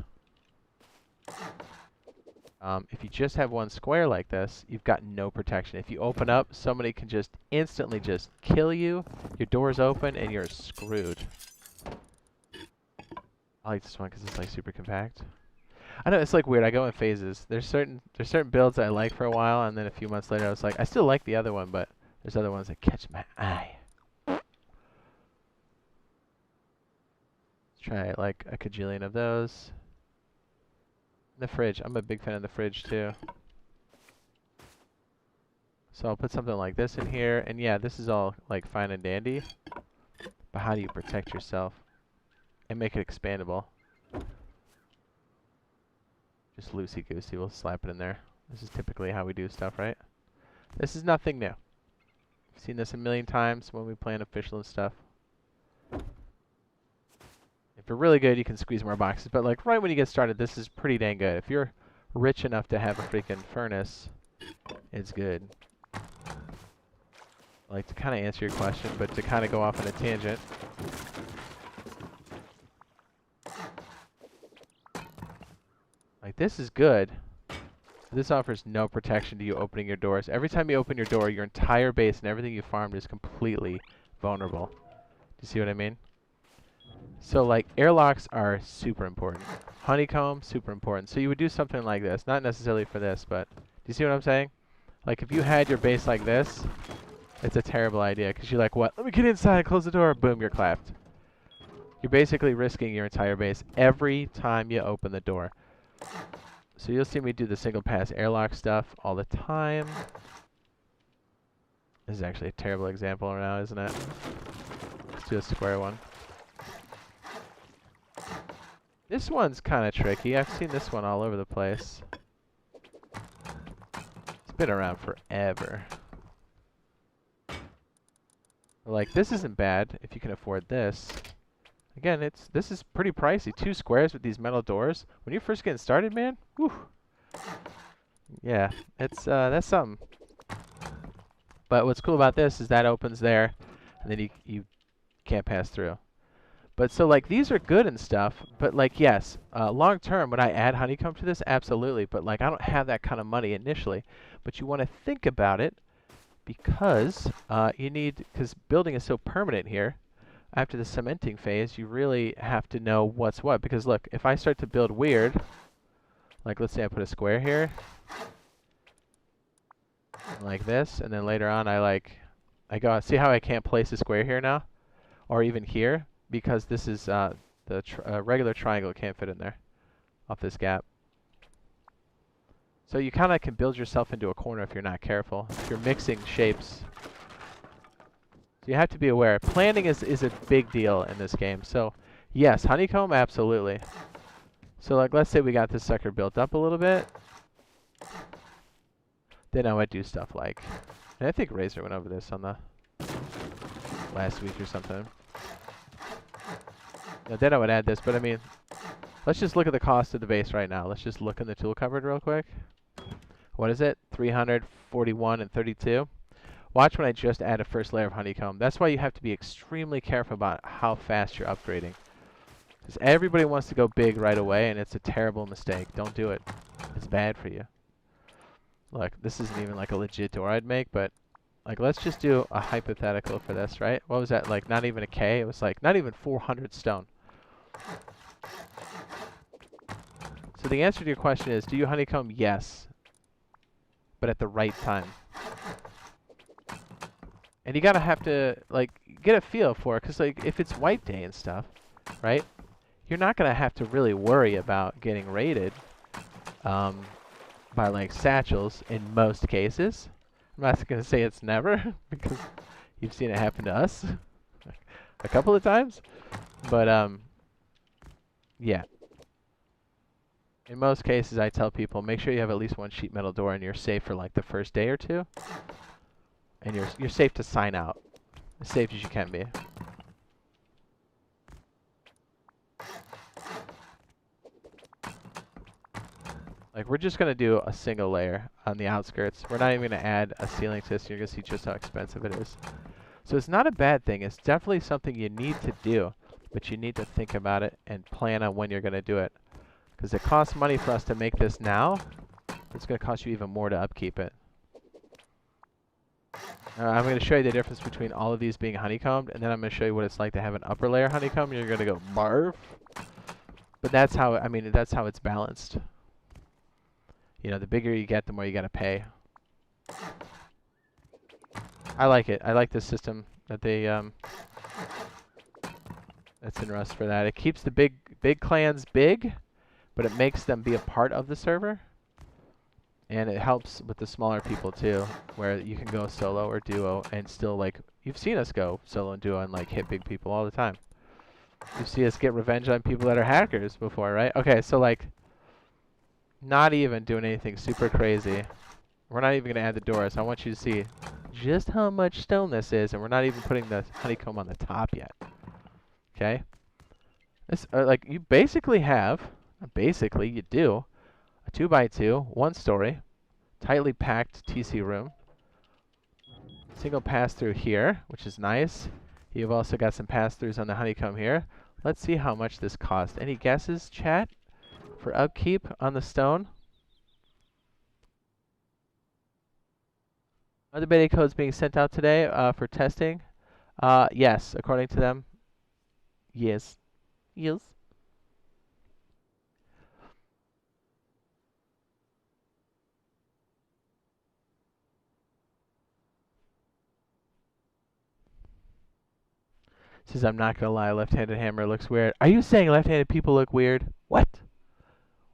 if you just have one square like this, you've got no protection. If you open up, somebody can just instantly just kill you. Your door's open, and you're screwed. I like this one because it's like super compact. I know it's like weird. I go in phases. There's certain builds that I like for a while, and then a few months later, I was like, I still like the other one, but there's other ones that catch my eye. Let's try like a kajillion of those. The fridge. I'm a big fan of the fridge too. So I'll put something like this in here, and yeah, this is all like fine and dandy. But how do you protect yourself and make it expandable? Just loosey-goosey, we'll slap it in there. This is typically how we do stuff, right? This is nothing new. I've seen this a million times when we play unofficial and stuff. If you're really good, you can squeeze more boxes, but like right when you get started, this is pretty dang good. If you're rich enough to have a freaking furnace, it's good. I like to kind of answer your question, but to kind of go off on a tangent. Like, this is good. This offers no protection to you opening your doors. Every time you open your door, your entire base and everything you farmed is completely vulnerable. Do you see what I mean? So, like, airlocks are super important. Honeycomb, super important. So you would do something like this. Not necessarily for this, but do you see what I'm saying? Like, if you had your base like this, it's a terrible idea. Because you're like, what? Let me get inside, close the door. Boom, you're clapped. You're basically risking your entire base every time you open the door. So you'll see me do the single pass airlock stuff all the time. This is actually a terrible example right now, isn't it? Let's do a square one. This one's kind of tricky. I've seen this one all over the place. It's been around forever. Like, this isn't bad if you can afford this. Again, this is pretty pricey. 2 squares with these metal doors. When you're first getting started, man, whew. Yeah, that's something. But what's cool about this is that opens there, and then you can't pass through. But so, like, these are good and stuff, but, like, yes, long term, would I add honeycomb to this? Absolutely, but, like, I don't have that kind of money initially. But you want to think about it because you need, because building is so permanent here, after the cementing phase, you really have to know what's what. Because look, if I start to build weird, like let's say I put a square here, like this, and then later on I go, see how I can't place a square here now? Or even here? Because this is the regular triangle can't fit in there, off this gap. So you kind of can build yourself into a corner if you're not careful, if you're mixing shapes. So you have to be aware. Planning is a big deal in this game. So yes, honeycomb, absolutely. So like let's say we got this sucker built up a little bit. Then I would do stuff like, and I think Razor went over this on the last week or something. Now, then I would add this, but I mean, let's just look at the cost of the base right now. Let's just look in the tool cupboard real quick. What is it? 341 and 32. Watch when I just add a first layer of honeycomb. That's why you have to be extremely careful about how fast you're upgrading. Because everybody wants to go big right away, and it's a terrible mistake. Don't do it. It's bad for you. Look, this isn't even like a legit door I'd make, but like let's just do a hypothetical for this, right? What was that? Like not even a K? It was like not even 400 stone. So the answer to your question is, do you honeycomb? Yes. But at the right time. And you gotta have to like get a feel for it, because like if it's wipe day and stuff, right? You're not gonna have to really worry about getting raided by like satchels in most cases. I'm not gonna say it's never, because you've seen it happen to us a couple of times. But yeah. In most cases, I tell people, make sure you have at least one sheet metal door and you're safe for like the first day or two. And you're safe to sign out. As safe as you can be. Like, we're just going to do a single layer on the outskirts. We're not even going to add a ceiling to this. You're going to see just how expensive it is. So it's not a bad thing. It's definitely something you need to do. But you need to think about it and plan on when you're going to do it. Because it costs money for us to make this now. It's going to cost you even more to upkeep it. I'm going to show you the difference between all of these being honeycombed. And then I'm going to show you what it's like to have an upper layer honeycomb. You're going to go, barf. But that's how, I mean, that's how it's balanced. You know, the bigger you get, the more you got to pay. I like it. I like this system that they, that's in Rust for that. It keeps the big clans big, but it makes them be a part of the server. And it helps with the smaller people too, where you can go solo or duo and still like, you've seen us go solo and duo and like hit big people all the time. You see us get revenge on people that are hackers before, right? Okay, so like, not even doing anything super crazy. We're not even going to add the doors. I want you to see just how much stone this is, and we're not even putting the honeycomb on the top yet. Okay? This, like, you basically have, basically, you do, a 2x2, 1-story, tightly packed TC room. Single pass-through here, which is nice. You've also got some pass-throughs on the honeycomb here. Let's see how much this costs. Any guesses, chat, for upkeep on the stone? Are the beta codes being sent out today for testing? Yes, according to them. Yes. Yes. Says, I'm not gonna lie, left-handed hammer looks weird. Are you saying left-handed people look weird? What?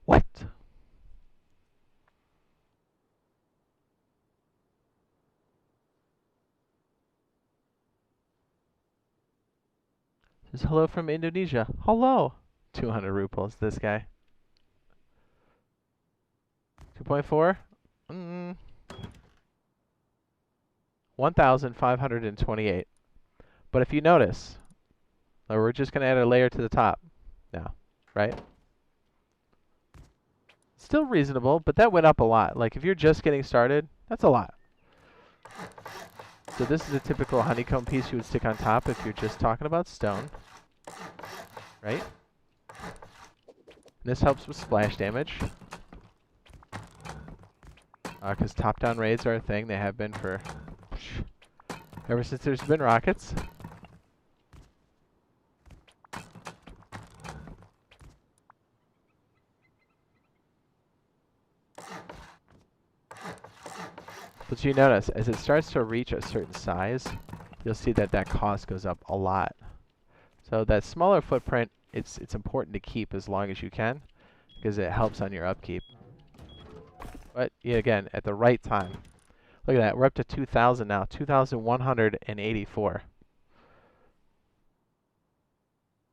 What? Says, hello from Indonesia. Hello. 200 rupees, this guy. 2.4? 1,528. But if you notice, we're just going to add a layer to the top now, right? Still reasonable, but that went up a lot. Like, if you're just getting started, that's a lot. So this is a typical honeycomb piece you would stick on top if you're just talking about stone, right? This helps with splash damage. Because top-down raids are a thing. They have been for ever since there's been rockets. But you notice, as it starts to reach a certain size, you'll see that that cost goes up a lot. So that smaller footprint, it's important to keep as long as you can, because it helps on your upkeep. But yeah, again, at the right time. Look at that, we're up to 2,000 now, 2,184.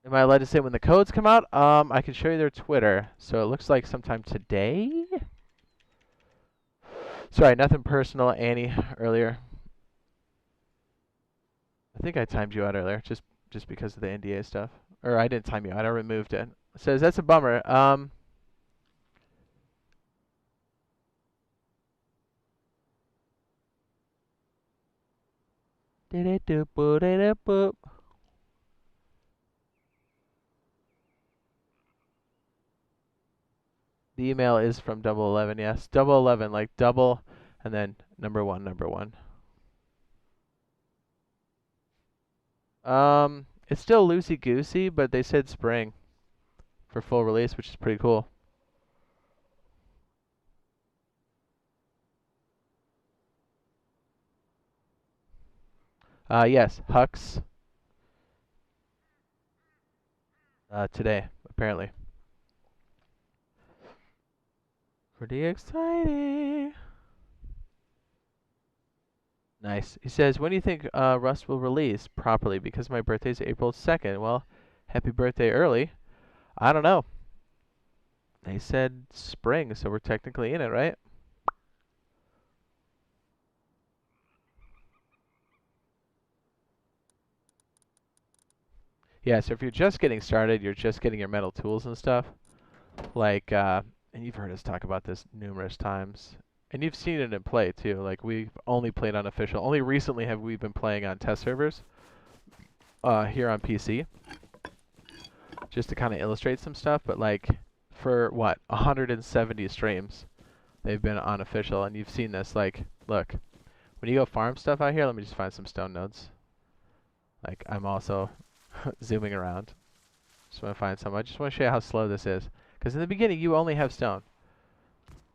Am I allowed to say when the codes come out? I can show you their Twitter. So it looks like sometime today? Sorry, nothing personal, Annie, earlier. I think I timed you out earlier, just because of the NDA stuff. Or I didn't time you out, I removed it. It says, that's a bummer. The email is from 11, yes. 11, like double, and then number one. It's still loosey-goosey, but they said spring for full release, which is pretty cool. Yes, Hux. Today, apparently. Pretty exciting. Nice. He says, when do you think Rust will release properly? Because my birthday's April 2nd. Well, happy birthday early. I don't know. They said spring, so we're technically in it, right? Yeah, so if you're just getting started, you're just getting your metal tools and stuff. Like, and you've heard us talk about this numerous times. And you've seen it in play, too. Like, we've only played on official. Only recently have we been playing on test servers here on PC. Just to kind of illustrate some stuff. But, like, for, what, 170 streams, they've been on official. And you've seen this. Like, look, when you go farm stuff out here, let me just find some stone nodes. Like, I'm also zooming around. Just want to find some. I just want to show you how slow this is. Because in the beginning, you only have stone.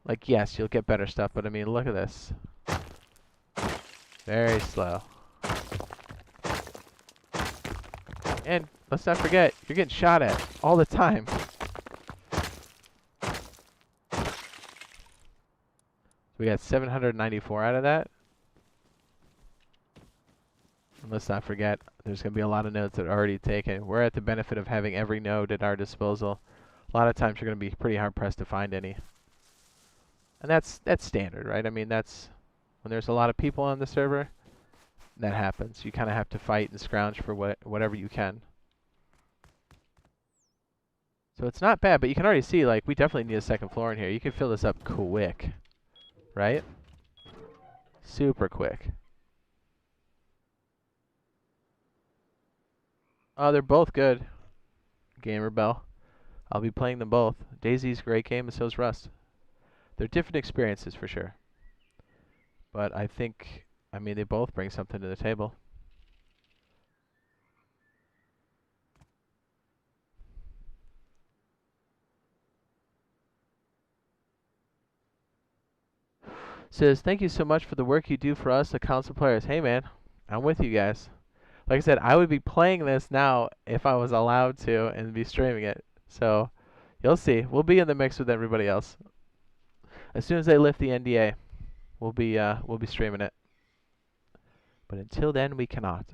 Like, yes, you'll get better stuff, but I mean, look at this. Very slow. And let's not forget, you're getting shot at all the time. We got 794 out of that. And let's not forget, there's going to be a lot of nodes that are already taken. We're at the benefit of having every node at our disposal. A lot of times you're going to be pretty hard-pressed to find any. And that's standard, right? I mean, that's when there's a lot of people on the server, that happens. You kind of have to fight and scrounge for whatever you can. So it's not bad, but you can already see, like, we definitely need a second floor in here. You can fill this up quick, right? Super quick. Oh, they're both good. Gamer Bell. I'll be playing them both. DayZ's a great game, and so's Rust. They're different experiences for sure. But I think, I mean, they both bring something to the table. Says, thank you so much for the work you do for us, the console players. Hey, man, I'm with you guys. Like I said, I would be playing this now if I was allowed to and be streaming it. So, you'll see. We'll be in the mix with everybody else. As soon as they lift the NDA, we'll be streaming it. But until then, we cannot.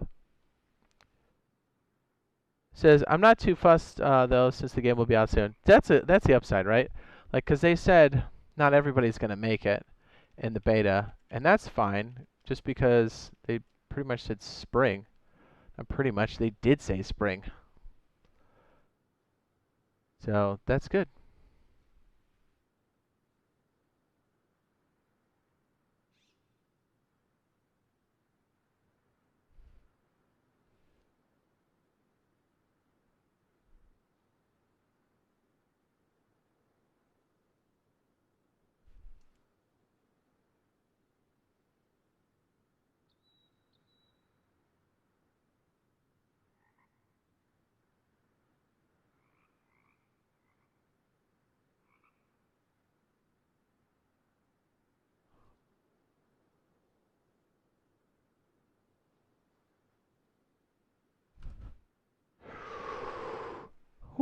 Says, I'm not too fussed though, since the game will be out soon. That's the upside, right? Like, cause they said not everybody's gonna make it in the beta, and that's fine. Just because they pretty much said spring. And pretty much they did say spring. So that's good.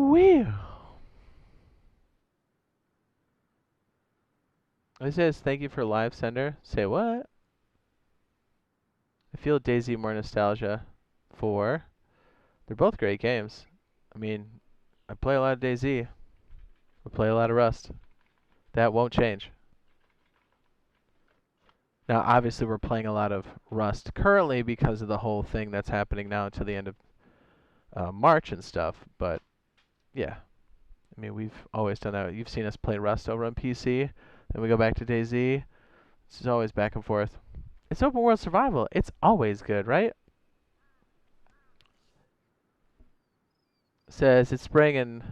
Whew. It says thank you for live sender. Say what? I feel DayZ more nostalgia for. They're both great games. I mean, I play a lot of DayZ. I play a lot of Rust. That won't change. Now, obviously, we're playing a lot of Rust currently because of the whole thing that's happening now until the end of March and stuff. But yeah, I mean, we've always done that. You've seen us play Rust over on PC, then we go back to DayZ. It's always back and forth. It's open world survival. It's always good, right? Says it's spring and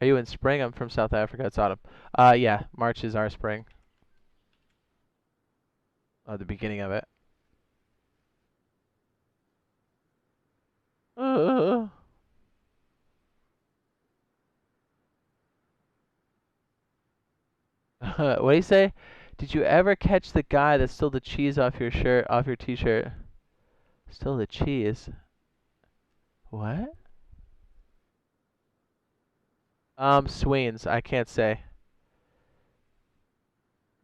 are you in spring? I'm from South Africa. It's autumn. Yeah, March is our spring. The beginning of it. What do you say? Did you ever catch the guy that stole the cheese off your shirt, off your t-shirt? Stole the cheese? What? Sweens. I can't say.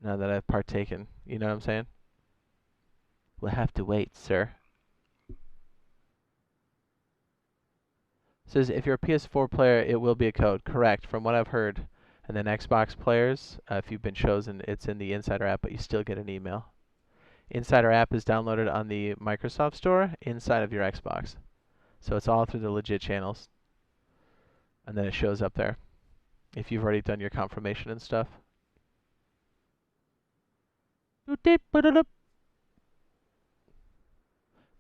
Now that I've partaken. You know what I'm saying? We'll have to wait, sir. Says if you're a PS4 player, it will be a code. Correct, from what I've heard. And then Xbox players, if you've been chosen, it's in the Insider app, but you still get an email. Insider app is downloaded on the Microsoft Store inside of your Xbox. So it's all through the legit channels. And then it shows up there if you've already done your confirmation and stuff.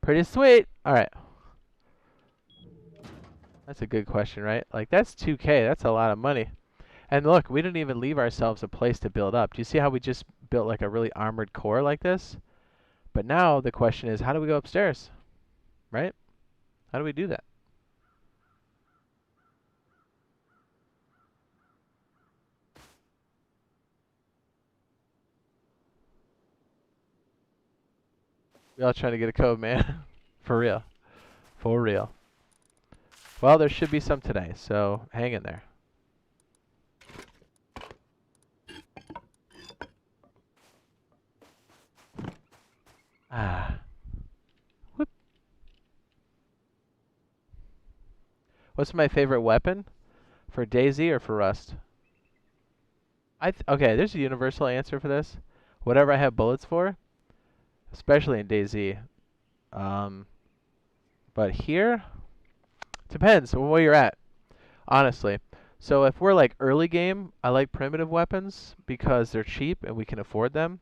Pretty sweet. All right. That's a good question, right? Like, that's 2K. That's a lot of money. And look, we didn't even leave ourselves a place to build up. Do you see how we just built like a really armored core like this? But now the question is, how do we go upstairs? Right? How do we do that? We all trying to get a code, man. For real. For real. Well, there should be some today, so hang in there. Whoop. What's my favorite weapon? For DayZ or for Rust? Okay, there's a universal answer for this. Whatever I have bullets for, especially in DayZ. But here, depends on where you're at, honestly. So if we're like early game, I like primitive weapons because they're cheap and we can afford them.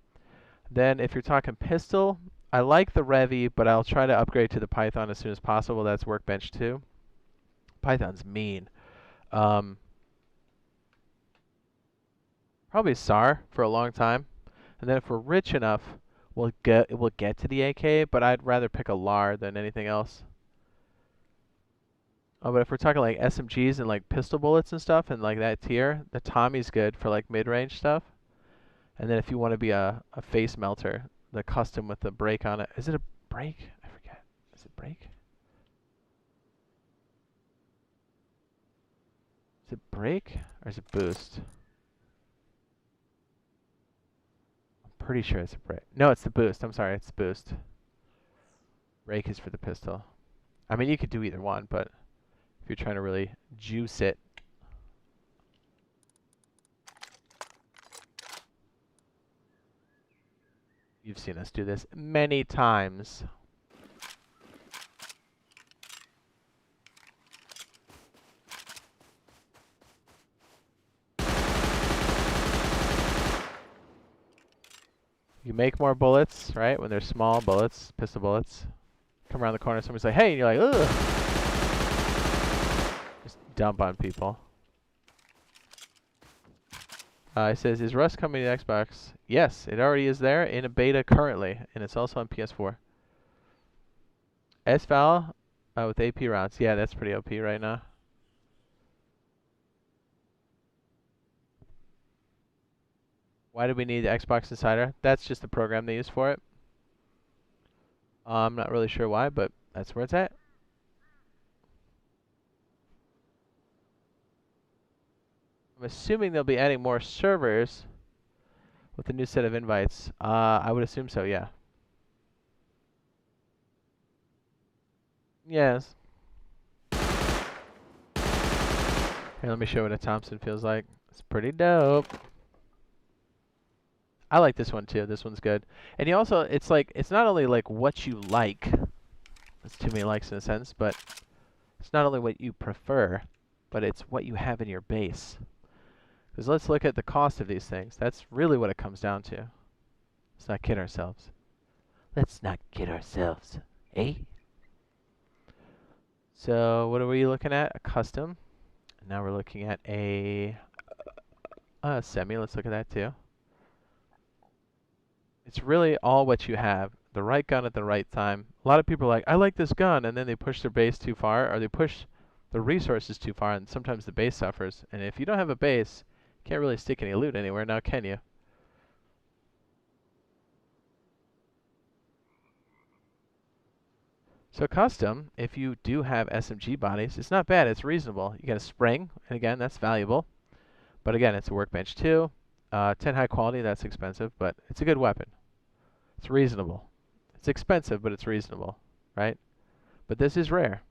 Then if you're talking pistol, I like the Revy, but I'll try to upgrade to the Python as soon as possible. That's Workbench 2. Python's mean. Probably SAR for a long time. And then if we're rich enough, we'll get to the AK, but I'd rather pick a LAR than anything else. Oh, but if we're talking like SMGs and like pistol bullets and stuff and like that tier, the Tommy's good for like mid-range stuff. And then if you want to be a face melter, the custom with the brake on it. Is it a brake? I forget. Is it brake? Is it brake or is it boost? I'm pretty sure it's a brake. No, it's the boost. I'm sorry, it's boost. Brake is for the pistol. I mean, you could do either one, but if you're trying to really juice it. You've seen us do this many times. You make more bullets, right? When they're small bullets, pistol bullets. Come around the corner, somebody's like, hey, and you're like, ugh. Just dump on people. It says, is Rust coming to Xbox? Yes, it already is there in a beta currently, and it's also on PS4. S-Val with AP rounds. Yeah, that's pretty OP right now. Why do we need the Xbox Insider? That's just the program they use for it. I'm not really sure why, but that's where it's at. I'm assuming they'll be adding more servers with the new set of invites. I would assume so, yeah. Yes. Here, let me show you what a Thompson feels like. It's pretty dope. I like this one too. This one's good. And you also, it's not only like what you like. That's too many likes in a sense, but it's not only what you prefer, but it's what you have in your base. Because let's look at the cost of these things. That's really what it comes down to. Let's not kid ourselves. Let's not kid ourselves. Eh? So what are we looking at? A custom. Now we're looking at a semi. Let's look at that too. It's really all what you have. The right gun at the right time. A lot of people are like, I like this gun, and then they push their base too far, or they push the resources too far, and sometimes the base suffers. And if you don't have a base, you can't really stick any loot anywhere now, can you? So custom, if you do have SMG bodies, it's not bad, it's reasonable. You get a spring, and again, that's valuable. But again, it's a workbench too. 10 high quality, that's expensive, but it's a good weapon. It's reasonable. It's expensive, but it's reasonable, right? But this is rare.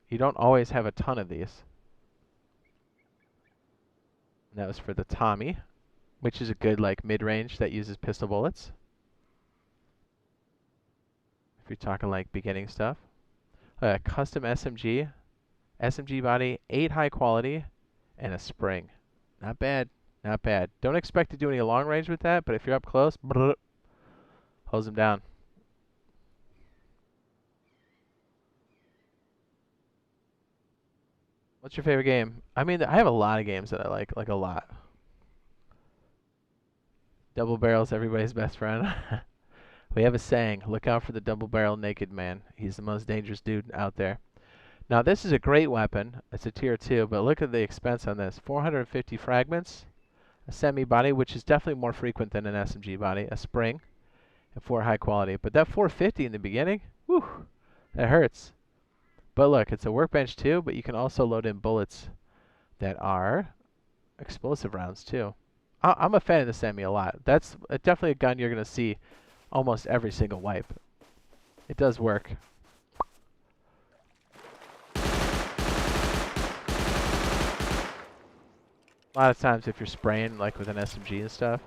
You don't always have a ton of these. And that was for the Tommy, which is a good like mid-range that uses pistol bullets. If you're talking like beginning stuff. Custom SMG. SMG body, 8 high quality, and a spring. Not bad. Not bad. Don't expect to do any long range with that, but if you're up close, hose them down. What's your favorite game? I mean, I have a lot of games that I like a lot. Double barrel's everybody's best friend. We have a saying, look out for the double barrel naked man. He's the most dangerous dude out there. Now this is a great weapon. It's a tier 2, but look at the expense on this. 450 fragments, a semi body, which is definitely more frequent than an SMG body, a spring, and 4 high quality. But that 450 in the beginning, whew, that hurts. But look, it's a workbench too, but you can also load in bullets that are explosive rounds too. I'm a fan of the semi a lot. That's definitely a gun you're going to see almost every single wipe. It does work. A lot of times if you're spraying like with an SMG and stuff,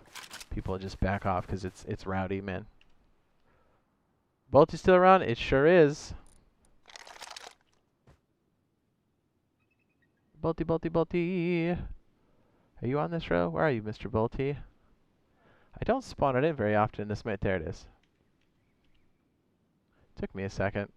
people just back off because it's rowdy, man. Bolty's still around? It sure is. Bolty, Bolty, Bolty. Are you on this row? Where are you, Mr. Bolty? I don't spawn it in very often in this mate. There it is. Took me a second.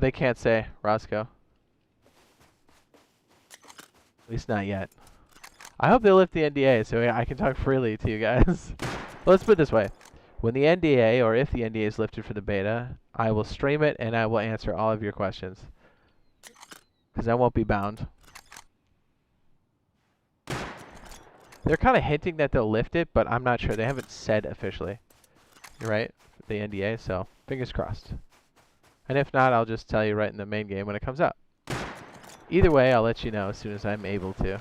They can't say, Roscoe. At least not yet. I hope they lift the NDA so I can talk freely to you guys. Let's put it this way. When the NDA, or if the NDA is lifted for the beta, I will stream it and I will answer all of your questions. Because I won't be bound. They're kind of hinting that they'll lift it, but I'm not sure. They haven't said officially. You're right? The NDA, so fingers crossed. And if not, I'll just tell you right in the main game when it comes out. Either way, I'll let you know as soon as I'm able to.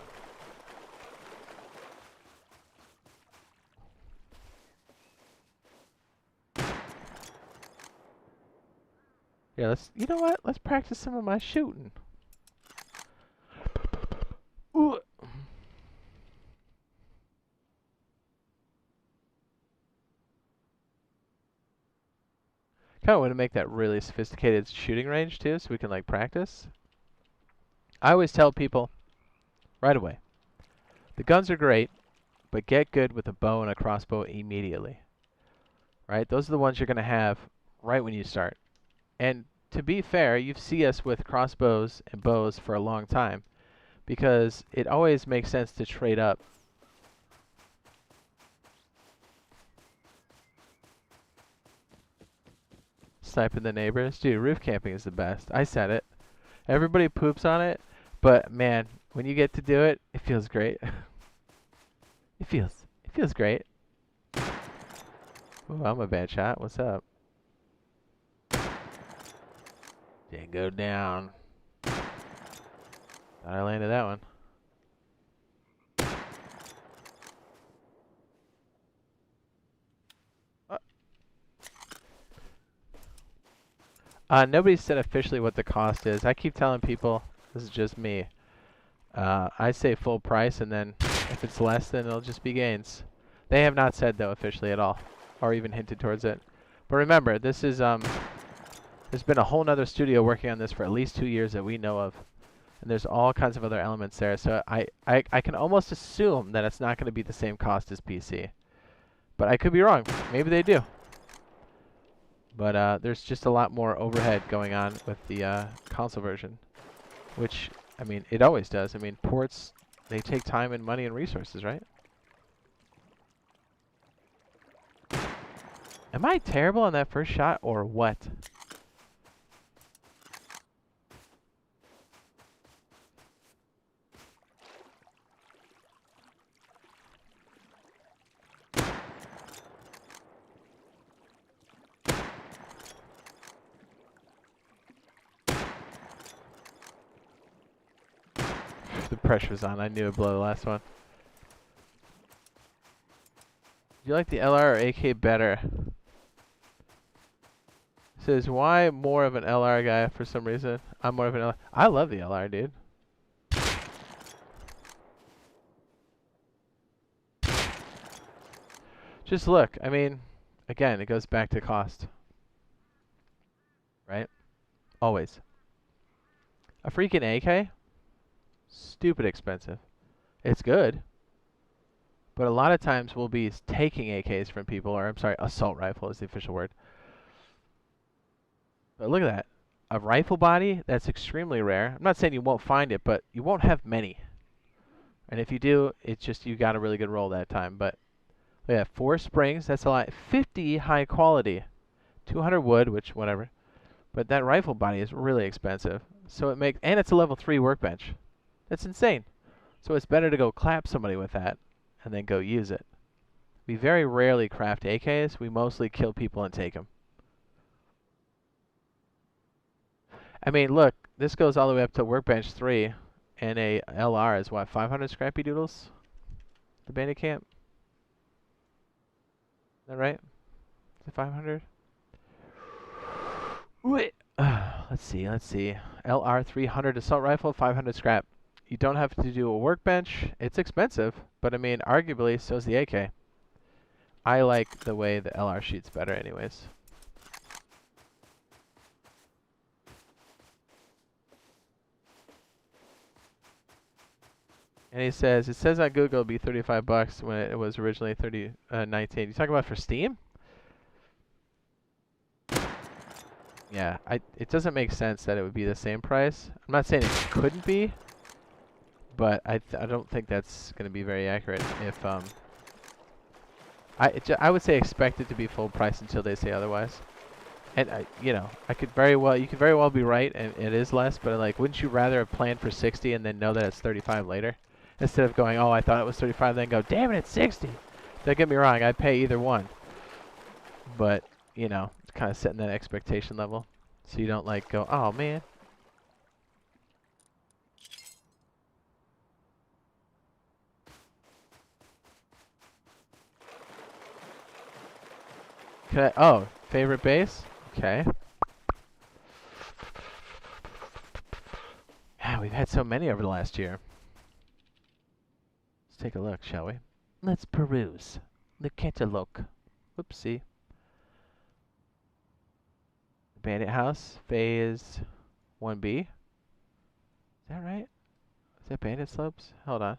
Yeah, you know what? Let's practice some of my shooting. Ooh. Kind of want to make that really sophisticated shooting range too, so we can like practice. I always tell people right away, the guns are great, but get good with a bow and a crossbow immediately. Right? Those are the ones you're going to have right when you start. And to be fair, you see us with crossbows and bows for a long time because it always makes sense to trade up. Sniping the neighbors. Dude, roof camping is the best. I said it. Everybody poops on it, but man, when you get to do it, it feels great. It feels great. Ooh, I'm a bad shot. What's up? Didn't go down. Thought I landed that one. Nobody said officially what the cost is. I keep telling people, this is just me. I say full price, and then if it's less, then it'll just be gains. They have not said, though, officially at all, or even hinted towards it. But remember, this is, there's been a whole nother studio working on this for at least 2 years that we know of. And there's all kinds of other elements there. So I can almost assume that it's not going to be the same cost as PC. But I could be wrong. Maybe they do. But there's just a lot more overhead going on with the console version. Which, I mean, it always does. I mean, ports, they take time and money and resources, right? Am I terrible on that first shot, or what? The pressure's on. I knew it'd blow the last one. Do you like the LR or AK better? Says, why more of an LR guy for some reason? I'm more of an LR. I love the LR, dude. Just look. I mean, again, it goes back to cost. Right? Always. A freaking AK? Stupid expensive. It's good. But a lot of times we'll be taking AKs from people, or I'm sorry, assault rifle is the official word. But look at that. A rifle body, that's extremely rare. I'm not saying you won't find it, but you won't have many. And if you do, it's just you got a really good roll that time. But yeah, 4 springs, that's a lot. 50 high quality. 200 wood, which whatever. But that rifle body is really expensive. So it makes, and it's a level 3 workbench. That's insane. So it's better to go clap somebody with that and then go use it. We very rarely craft AKs. We mostly kill people and take them. I mean, look, this goes all the way up to workbench 3, and a LR is what, 500 scrappy doodles? The bandit camp? Is that right? Is it 500? Let's see. LR 300 assault rifle, 500 scrap. You don't have to do a workbench. It's expensive, but I mean, arguably, so's the AK. I like the way the LR shoots better anyways. And he says, it says on Google it'll be 35 bucks when it was originally 19. You talking about for Steam? Yeah, it doesn't make sense that it would be the same price. I'm not saying it couldn't be, but I don't think that's going to be very accurate. If I would say expect it to be full price until they say otherwise. And you know, you could very well be right, and it is less. But like, wouldn't you rather have planned for 60 and then know that it's 35 later, instead of going, oh, I thought it was 35, then go, damn it, it's 60. Don't get me wrong, I'd pay either one. But you know, it's kind of setting that expectation level, so you don't like go, oh man. Oh, favorite base? Okay. Yeah, we've had so many over the last year. Let's take a look, shall we? Let's peruse. Look at a look. Whoopsie. Bandit House, Phase 1B. Is that right? Is that Bandit Slopes? Hold on.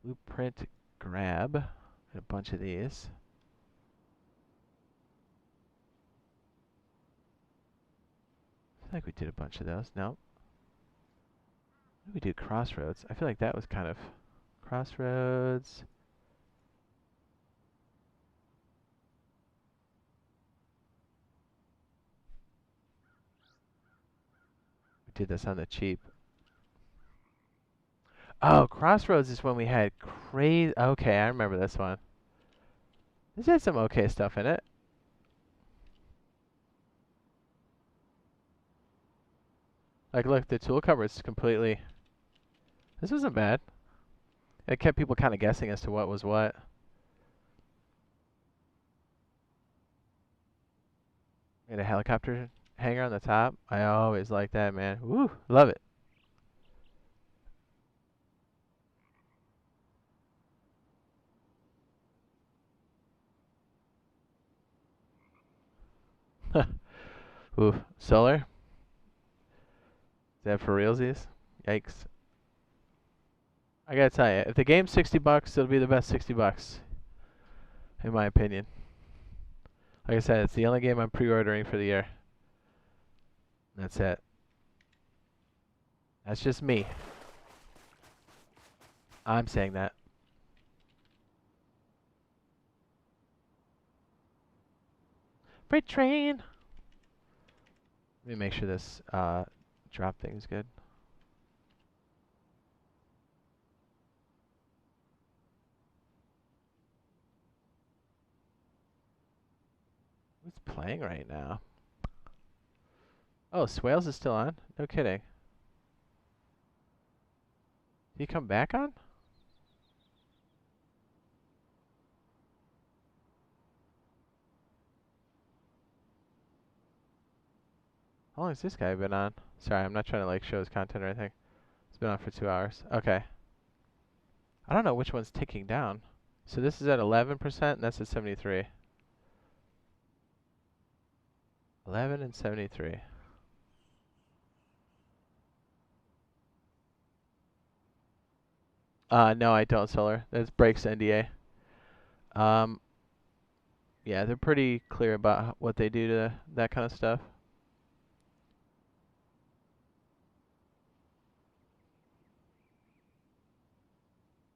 Blueprint grab. And a bunch of these. I feel like we did a bunch of those. No. What did we do? Crossroads. I feel like that was kind of... Crossroads. We did this on the cheap. Oh, Crossroads is when we had crazy... Okay, I remember this one. This had some okay stuff in it. Like, look, the tool cover's completely... This wasn't bad. It kept people kind of guessing as to what was what. Made a helicopter hangar on the top. I always like that, man. Woo, love it. Ooh, solar? Is that for realsies? Yikes. I gotta tell you, if the game's $60, it'll be the best $60, in my opinion. Like I said, it's the only game I'm pre-ordering for the year. That's it. That's just me. I'm saying that. Freight train! Let me make sure this drop thing's good. What's playing right now? Oh, Swales is still on? No kidding. Did he come back on? How long has this guy been on? Sorry, I'm not trying to like show his content or anything. It's been on for 2 hours. Okay. I don't know which one's ticking down. So this is at 11% and that's at 73. 11 and 73. No, I don't, Solar. That breaks NDA. Yeah, they're pretty clear about what they do to that kind of stuff.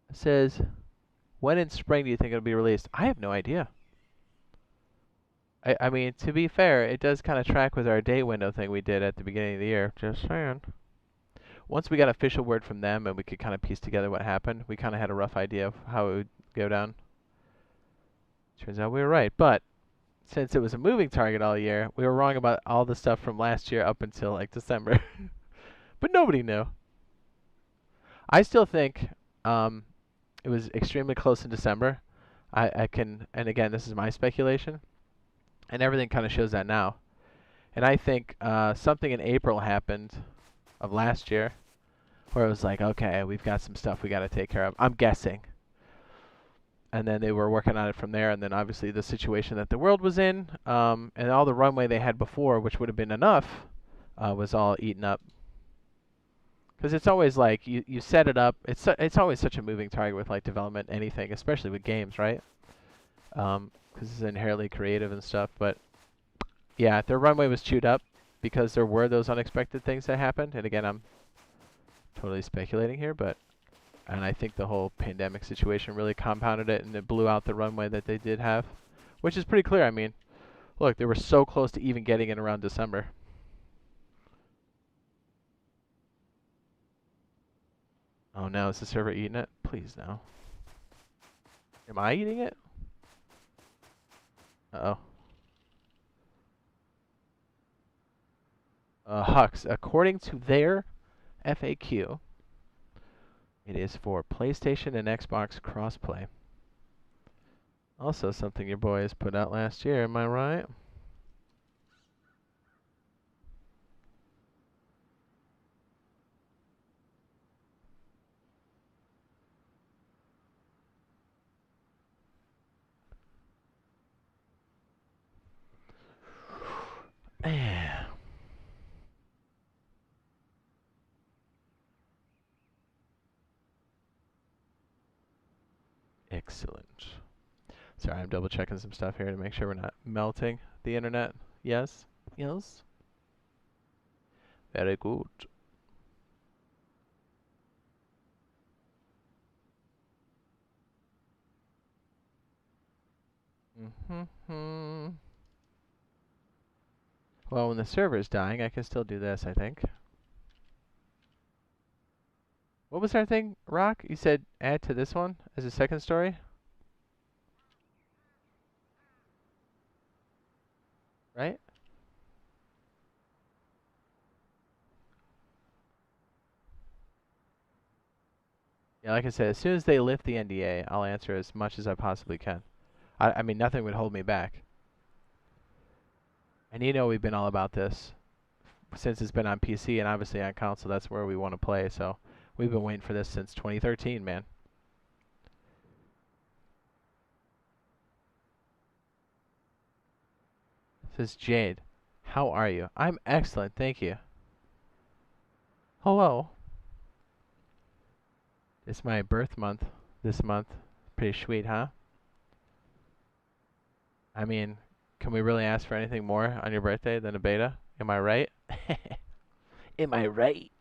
It says, when in spring do you think it'll be released? I have no idea. I mean, to be fair, it does kind of track with our day window thing we did at the beginning of the year. Just saying. Once we got official word from them and we could kind of piece together what happened, we kind of had a rough idea of how it would go down. Turns out we were right. But since it was a moving target all year, we were wrong about all the stuff from last year up until like December. But nobody knew. I still think it was extremely close in December. I can, and again, this is my speculation, and everything kind of shows that now. And I think something in April happened of last year where it was like, okay, we've got some stuff we got to take care of. I'm guessing. And then they were working on it from there, and then obviously the situation that the world was in, and all the runway they had before, which would have been enough, was all eaten up. Because it's always like, you set it up, it's always such a moving target with like development, anything, especially with games, right? Because it's inherently creative and stuff, but yeah, their runway was chewed up because there were those unexpected things that happened, and again, I'm totally speculating here, but and I think the whole pandemic situation really compounded it, and it blew out the runway that they did have, which is pretty clear. I mean, look, they were so close to even getting it around December. Oh no, is the server eating it? Please no. Am I eating it? Uh-oh. Hux, according to their FAQ, it is for PlayStation and Xbox crossplay. Also something your boys put out last year, am I right? Excellent. Sorry, I'm double checking some stuff here to make sure we're not melting the internet. Yes? Yes? Very good. Mm-hmm. Well, when the server's dying, I can still do this, I think. What was our thing, Rock? You said add to this one as a second story? right? Yeah, like I said, as soon as they lift the NDA, I'll answer as much as I possibly can. I mean, nothing would hold me back. And you know we've been all about this since it's been on PC and obviously on console. That's where we want to play. So we've been waiting for this since 2013, man. This is Jade. How are you? I'm excellent, thank you. Hello. It's my birth month this month. Pretty sweet, huh? I mean, can we really ask for anything more on your birthday than a beta? Am I right? Am I right?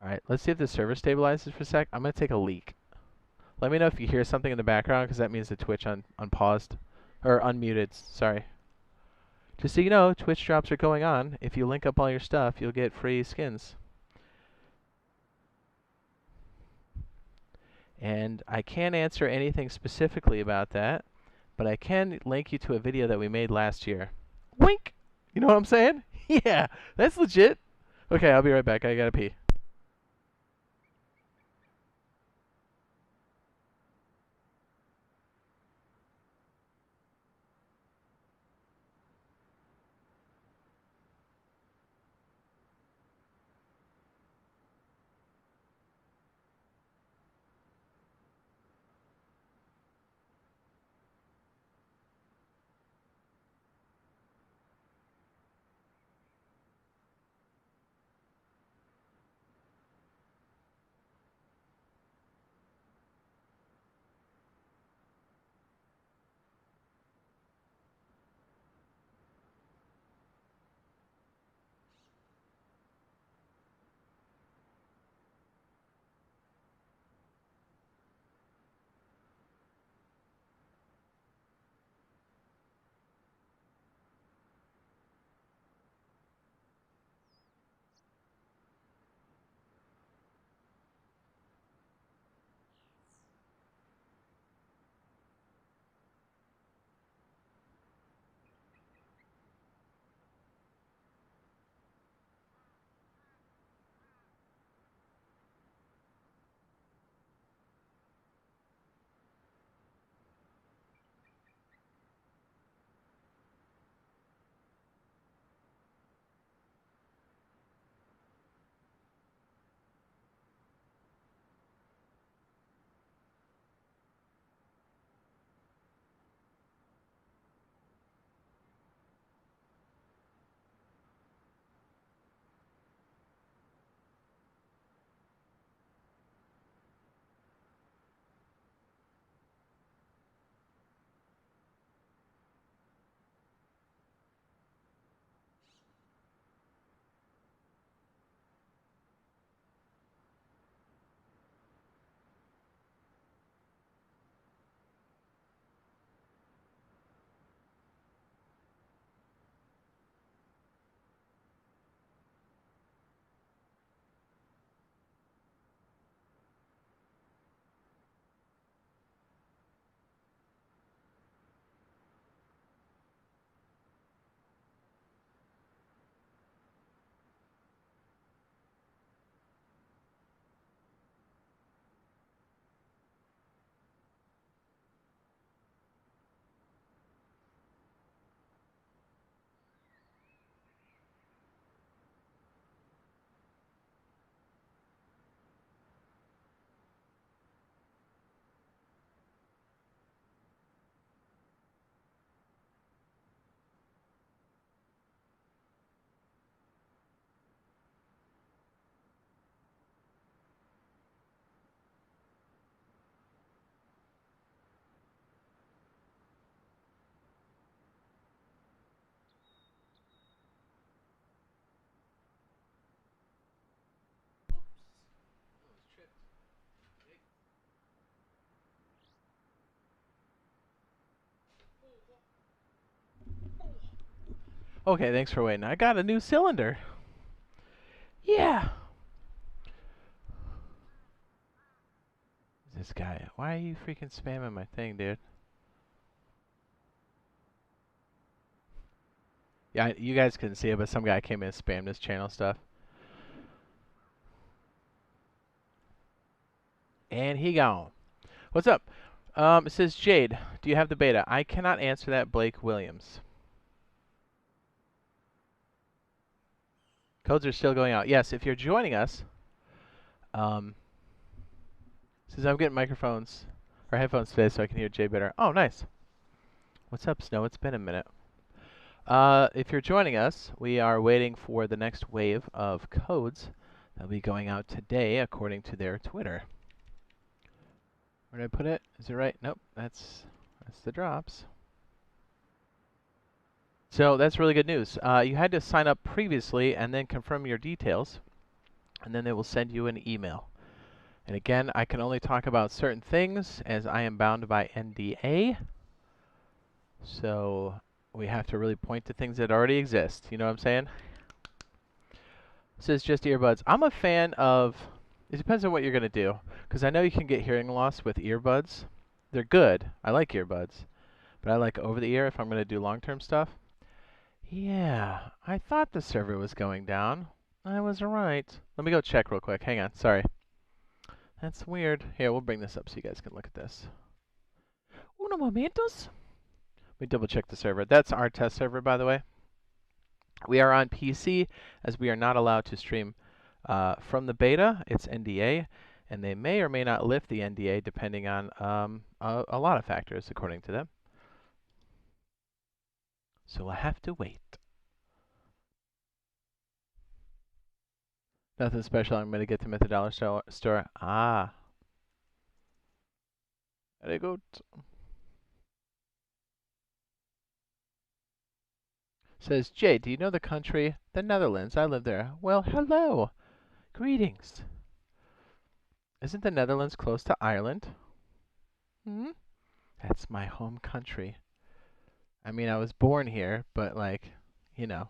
Alright, let's see if the server stabilizes for a sec. I'm going to take a leak. Let me know if you hear something in the background, because that means the Twitch unpaused. Or unmuted, sorry. Just so you know, Twitch drops are going on. If you link up all your stuff, you'll get free skins. And I can't answer anything specifically about that, but I can link you to a video that we made last year. Wink! You know what I'm saying? Yeah, that's legit. Okay, I'll be right back. I gotta pee. Okay, thanks for waiting. I got a new cylinder. Yeah. This guy. Why are you freaking spamming my thing, dude? Yeah, you guys couldn't see it, but some guy came in and spammed his channel stuff. And he gone. What's up? It says, Jade, do you have the beta? I cannot answer that, Blake Williams. Codes are still going out. Yes, if you're joining us, says I'm getting microphones or headphones today so I can hear Jay better. Oh, nice. What's up, Snow? It's been a minute. If you're joining us, we are waiting for the next wave of codes that'll be going out today, according to their Twitter. Where did I put it? Is it right? Nope. That's the drops. So that's really good news. You had to sign up previously and then confirm your details, and then they will send you an email. And again, I can only talk about certain things as I am bound by NDA. So we have to really point to things that already exist. You know what I'm saying? This is just earbuds. I'm a fan of, it depends on what you're going to do, because I know you can get hearing loss with earbuds. They're good. I like earbuds. But I like over the ear if I'm going to do long-term stuff. Yeah, I thought the server was going down. I was right. Let me go check real quick. Hang on. Sorry. That's weird. Here, we'll bring this up so you guys can look at this. Uno momentos. Let me double check the server. That's our test server, by the way. We are on PC, as we are not allowed to stream from the beta. It's NDA, and they may or may not lift the NDA depending on a lot of factors, according to them. So we'll have to wait. Nothing special. I'm going to get them at the dollar store. Ah. Very good. Says, Jay, do you know the country? The Netherlands. I live there. Well, hello. Greetings. Isn't the Netherlands close to Ireland? Hmm? That's my home country. I mean, I was born here, but like, you know,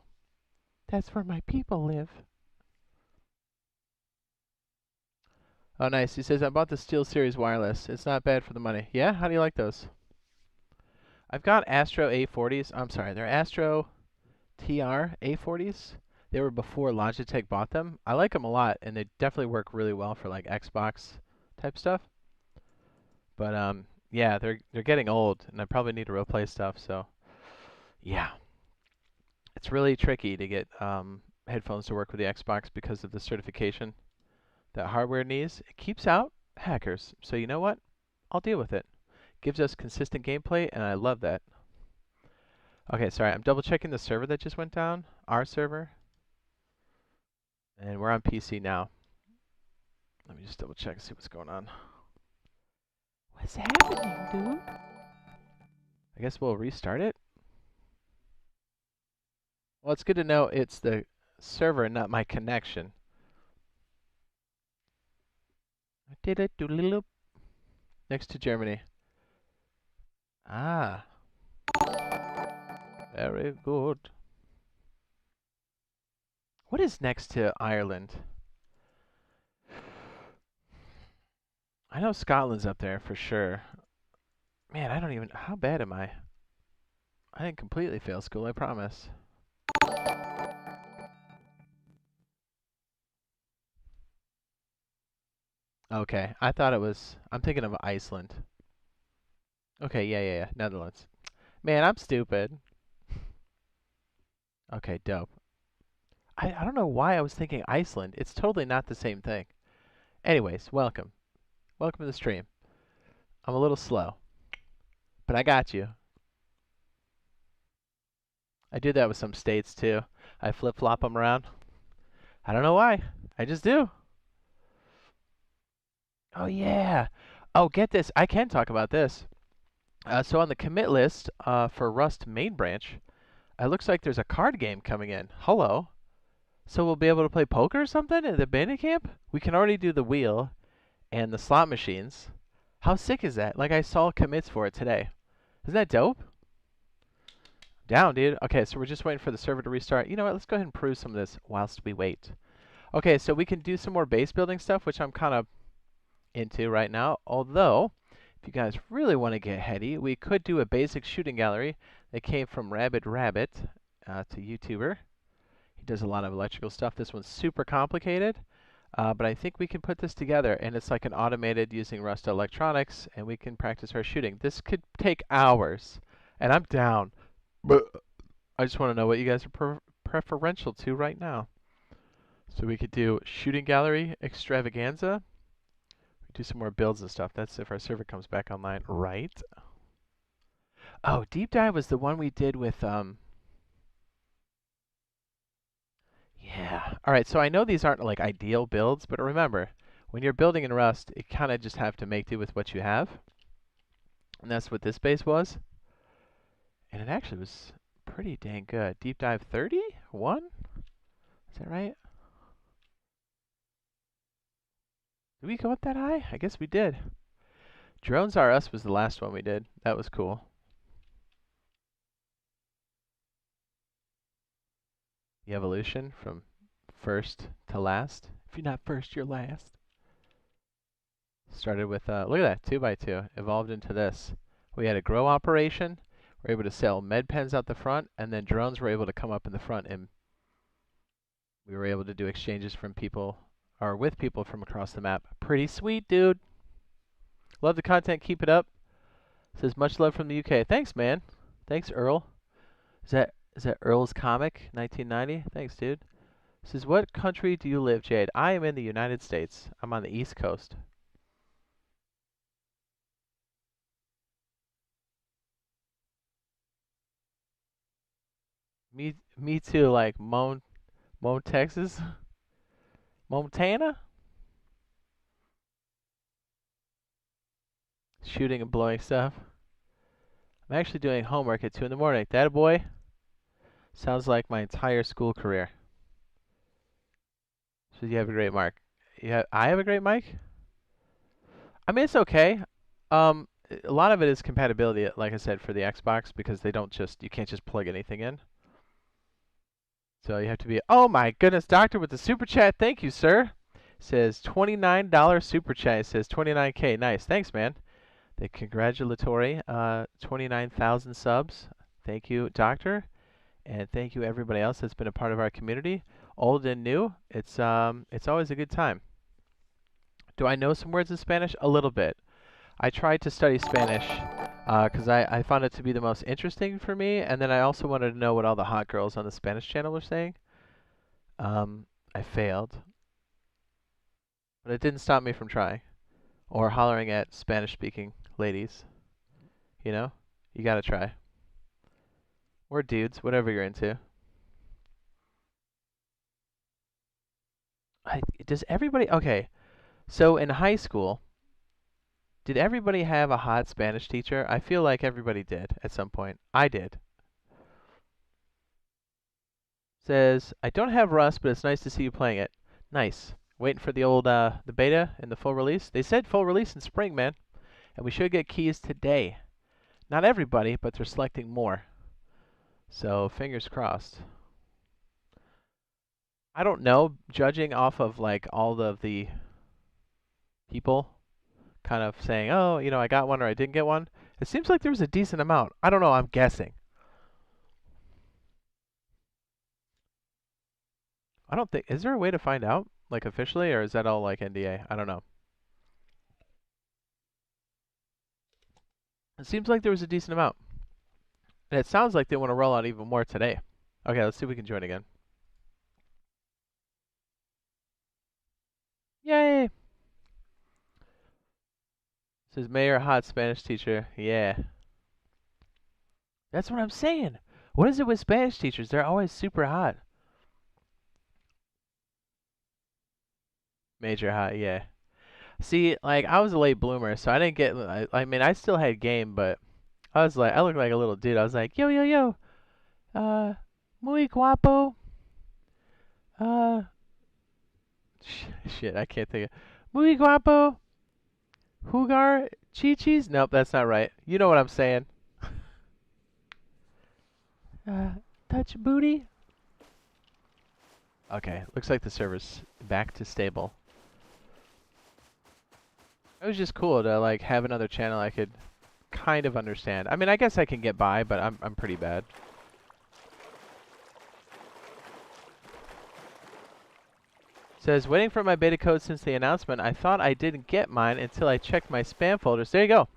that's where my people live. Oh, nice. He says, I bought the SteelSeries wireless. It's not bad for the money. Yeah? How do you like those? I've got Astro A40s. I'm sorry, they're Astro TR A40s. They were before Logitech bought them. I like them a lot, and they definitely work really well for like Xbox type stuff. But yeah, they're getting old, and I probably need to replace stuff. So yeah, it's really tricky to get headphones to work with the Xbox because of the certification that hardware needs. It keeps out hackers. So you know what? I'll deal with it. Gives us consistent gameplay, and I love that. Okay, sorry, I'm double checking the server that just went down, our server. And we're on PC now. Let me just double check and see what's going on. What's happening, dude? I guess we'll restart it. Well, it's good to know it's the server, not my connection. I did it, doodle-loop. Next to Germany. Ah. Very good. What is next to Ireland? I know Scotland's up there for sure. Man, I don't even... How bad am I? I didn't completely fail school, I promise. Okay, I thought it was... I'm thinking of Iceland. Okay, yeah. Netherlands. Man, I'm stupid. Okay, dope. I don't know why I was thinking Iceland. It's totally not the same thing. Anyways, welcome. Welcome to the stream. I'm a little slow, but I got you. I do that with some states too. I flip-flop them around. I don't know why. I just do. Oh, yeah. Oh, get this. I can talk about this. So on the commit list for Rust main branch, it looks like there's a card game coming in. Hello. So we'll be able to play poker or something at the bandit camp? We can already do the wheel and the slot machines. How sick is that? Like, I saw commits for it today. Isn't that dope? Down, dude. Okay, so we're just waiting for the server to restart. You know what? Let's go ahead and prove some of this whilst we wait. Okay, so we can do some more base building stuff, which I'm kind of into right now. Although, if you guys really want to get heady, we could do a basic shooting gallery that came from Rabbit Rabbit. to YouTuber. He does a lot of electrical stuff. This one's super complicated, but I think we can put this together, and it's like an automated using Rust electronics, and we can practice our shooting. This could take hours, and I'm down. But I just want to know what you guys are preferential to right now. So we could do shooting gallery extravaganza. We do some more builds and stuff. That's if our server comes back online, right? Oh, deep dive was the one we did with yeah. All right, so I know these aren't like ideal builds, but remember, when you're building in Rust, you kind of just have to make do with what you have. And that's what this base was. And it actually was pretty dang good. Deep dive 31? Is that right? Did we go up that high? I guess we did. Drones R Us was the last one we did. That was cool. The evolution from first to last. If you're not first, you're last. Started with, look at that, 2x2. Evolved into this. We had a grow operation. We were able to sell med pens out the front, and then drones were able to come up in the front, and we were able to do exchanges from people, or with people from across the map. Pretty sweet, dude. Love the content. Keep it up. Says much love from the UK. Thanks, man. Thanks, Earl. Is that Earl's comic, 1990? Thanks, dude. Says, what country do you live, Jade? I am in the United States. I'm on the East Coast. Me too. Like Texas, Montana. Shooting and blowing stuff. I'm actually doing homework at 2 in the morning. That boy sounds like my entire school career. So you have a great mark. I have a great mic. I mean, it's okay. A lot of it is compatibility, like I said, for the Xbox, because they don't just, you can't just plug anything in. So you have to be, oh my goodness, Doctor with the super chat. Thank you, sir. Says $29 super chat. It says 29K. Nice. Thanks, man. The congratulatory 29,000 subs. Thank you, Doctor. And thank you everybody else that's been a part of our community. Old and new. It's always a good time. Do I know some words in Spanish? A little bit. I tried to study Spanish because I found it to be the most interesting for me, and then I also wanted to know what all the hot girls on the Spanish channel were saying. I failed. But it didn't stop me from trying. Or hollering at Spanish-speaking ladies. You know? You gotta try. Or dudes, whatever you're into. Does everybody... Okay, so in high school, did everybody have a hot Spanish teacher? I feel like everybody did at some point. I did. Says, I don't have Rust, but it's nice to see you playing it. Nice. Waiting for the old, the beta and the full release. They said full release in spring, man. And we should get keys today. Not everybody, but they're selecting more. So, fingers crossed. I don't know, judging off of, like, all of the people kind of saying, oh, you know, I got one or I didn't get one. It seems like there was a decent amount. I don't know, I'm guessing. I don't think, is there a way to find out, like, officially, or is that all, like, NDA? I don't know. It seems like there was a decent amount. And it sounds like they want to roll out even more today. Okay, let's see if we can join again. Yay! Says Mayor hot Spanish teacher. Yeah. That's what I'm saying. What is it with Spanish teachers? They're always super hot. Major hot, yeah. See, like, I was a late bloomer, so I didn't get, I mean, I still had game, but I was like, I looked like a little dude. I was like, yo, yo, yo, muy guapo, uh, shit, I can't think of, muy guapo, jugar chichis? Nope, that's not right. You know what I'm saying. Touch booty? Okay, looks like the server's back to stable. It was just cool to, like, have another channel I could kind of understand. I mean, I guess I can get by, but I'm pretty bad. Says, waiting for my beta code since the announcement. I thought I didn't get mine until I checked my spam folders. There you go.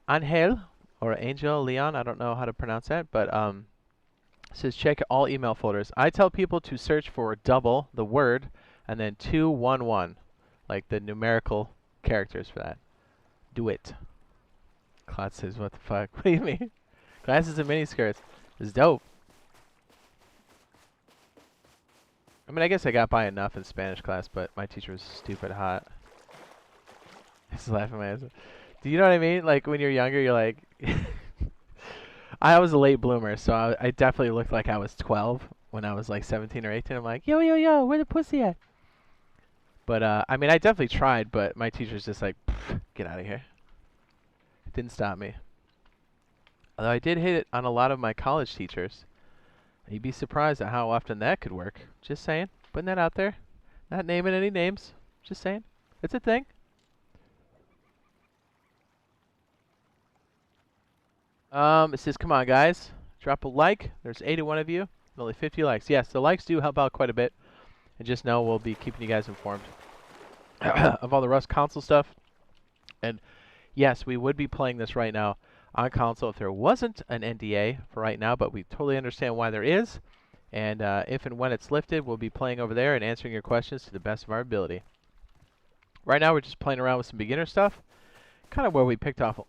Angel, or Angel Leon, I don't know how to pronounce that, but says check all email folders. I tell people to search for double, the word, and then 211, like the numerical characters for that. Do it. Claude says, what the fuck? What do you mean? Glasses and miniskirts. It's dope. I mean, I guess I got by enough in Spanish class, but my teacher was stupid hot. He's laughing my ass off. Do you know what I mean? Like, when you're younger, you're like... I was a late bloomer, so I definitely looked like I was 12 when I was like 17 or 18. I'm like, yo, yo, yo, where the pussy at? But, I mean, I definitely tried, but my teacher's just like, get out of here. It didn't stop me. Although I did hit it on a lot of my college teachers. You'd be surprised at how often that could work. Just saying. Putting that out there. Not naming any names. Just saying. It's a thing. It says, come on, guys. Drop a like. There's 81 of you. And only 50 likes. Yes, the likes do help out quite a bit. And just know we'll be keeping you guys informed of all the Rust console stuff. And yes, we would be playing this right now on console if there wasn't an NDA for right now, but we totally understand why there is. And if and when it's lifted, we'll be playing over there and answering your questions to the best of our ability. Right now, we're just playing around with some beginner stuff. Kind of where we picked up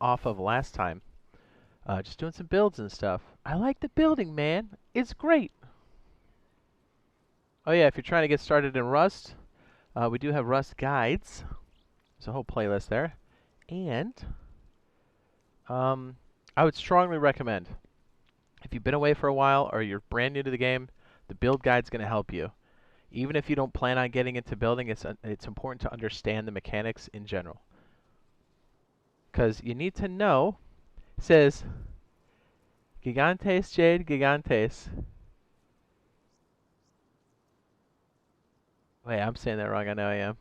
off of last time. Just doing some builds and stuff. I like the building, man. It's great. Oh yeah, if you're trying to get started in Rust, we do have Rust guides. There's a whole playlist there. And I would strongly recommend, if you've been away for a while or you're brand new to the game, the build guide's going to help you. Even if you don't plan on getting into building, it's important to understand the mechanics in general. Because you need to know, it says, Gigantes, Jade, Gigantes. Wait, I'm saying that wrong. I know I am.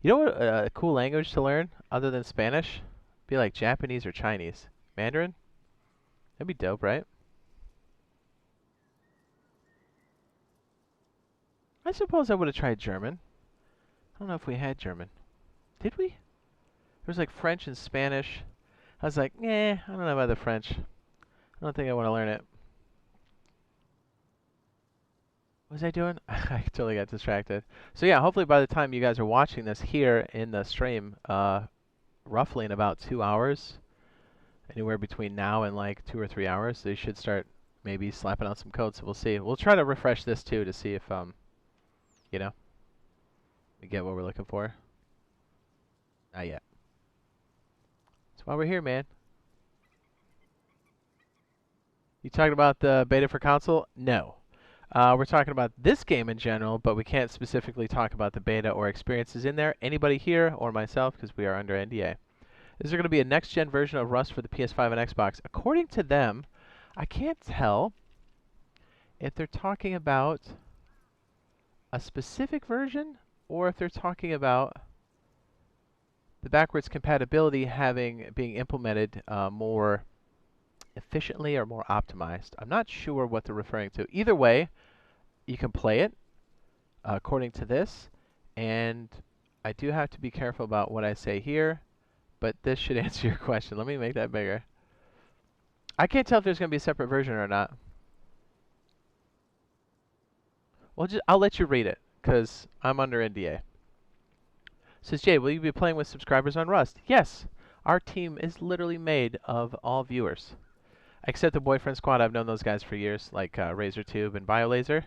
You know what a cool language to learn other than Spanish? Be like Japanese or Chinese. Mandarin? That'd be dope, right? I suppose I would have tried German. I don't know if we had German. Did we? There was like French and Spanish. I was like, I don't know about the French. I don't think I want to learn it. What was I doing? I totally got distracted. So yeah, hopefully by the time you guys are watching this here in the stream, roughly in about 2 hours, anywhere between now and like 2 or 3 hours, they should start maybe slapping out some code. So we'll see. We'll try to refresh this too to see if, you know, we get what we're looking for. Not yet. That's why we're here, man. You talking about the beta for console? No. We're talking about this game in general, but we can't specifically talk about the beta or experiences in there. Anybody here or myself, because we are under NDA. Is there going to be a next-gen version of Rust for the PS5 and Xbox? According to them, I can't tell if they're talking about a specific version or if they're talking about the backwards compatibility being implemented more efficiently or more optimized. I'm not sure what they're referring to. Either way, you can play it according to this, and I do have to be careful about what I say here, but this should answer your question. Let me make that bigger. I can't tell if there's going to be a separate version or not. Well, I'll let you read it, because I'm under NDA. Says Jade, will you be playing with subscribers on Rust? Yes. Our team is literally made of all viewers. Except the BoiFriendSquad, I've known those guys for years, like RazorTube and BioLazer,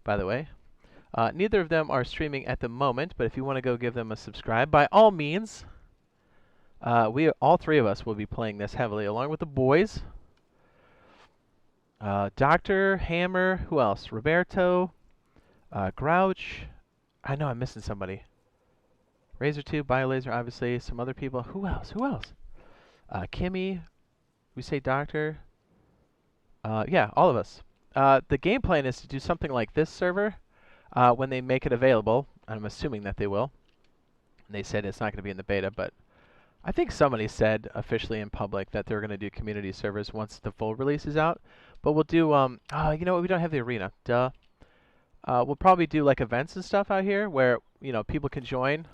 by the way. Neither of them are streaming at the moment, but if you want to go give them a subscribe, by all means, all three of us will be playing this heavily, along with the boys. Dr. Hammer, who else? Roberto, Grouch. I know I'm missing somebody. RazorTube, BioLazer, obviously, some other people. Who else? Who else? Kimmy, we say Doctor. Yeah, all of us. The game plan is to do something like this server when they make it available. I'm assuming that they will. And they said it's not going to be in the beta, but I think somebody said officially in public that they're going to do community servers once the full release is out. But we'll do, you know what, we don't have the arena. Duh. We'll probably do like events and stuff out here where, you know, people can join.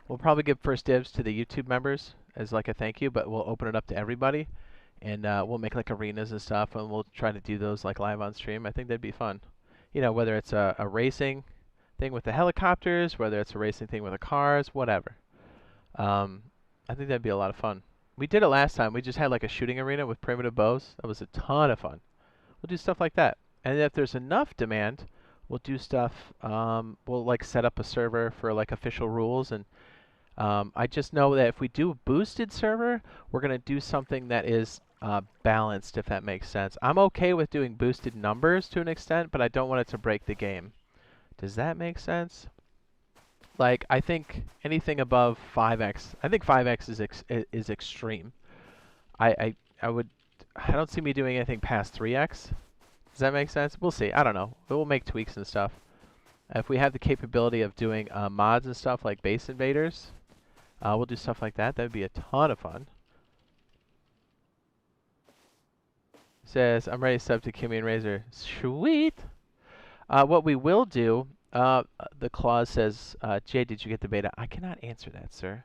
We'll probably give first dibs to the YouTube members as like a thank you, but we'll open it up to everybody. And we'll make like arenas and stuff, and we'll try to do those like live on stream. I think that'd be fun. You know, whether it's a racing thing with the helicopters, whether it's a racing thing with the cars, whatever. I think that'd be a lot of fun. We did it last time. We just had like a shooting arena with primitive bows. That was a ton of fun. We'll do stuff like that. And if there's enough demand, we'll do stuff. We'll like set up a server for like official rules. And I just know that if we do a boosted server, we're going to do something that is balanced, if that makes sense. I'm okay with doing boosted numbers to an extent, but I don't want it to break the game. Does that make sense? Like, I think anything above 5x, I think 5x is extreme. I don't see me doing anything past 3x. Does that make sense? We'll see. I don't know. We'll make tweaks and stuff. If we have the capability of doing mods and stuff like base invaders, we'll do stuff like that. That would be a ton of fun. Says, I'm ready to sub to Kimmy and Razor. Sweet! What we will do, the clause says, Jade, did you get the beta? I cannot answer that, sir.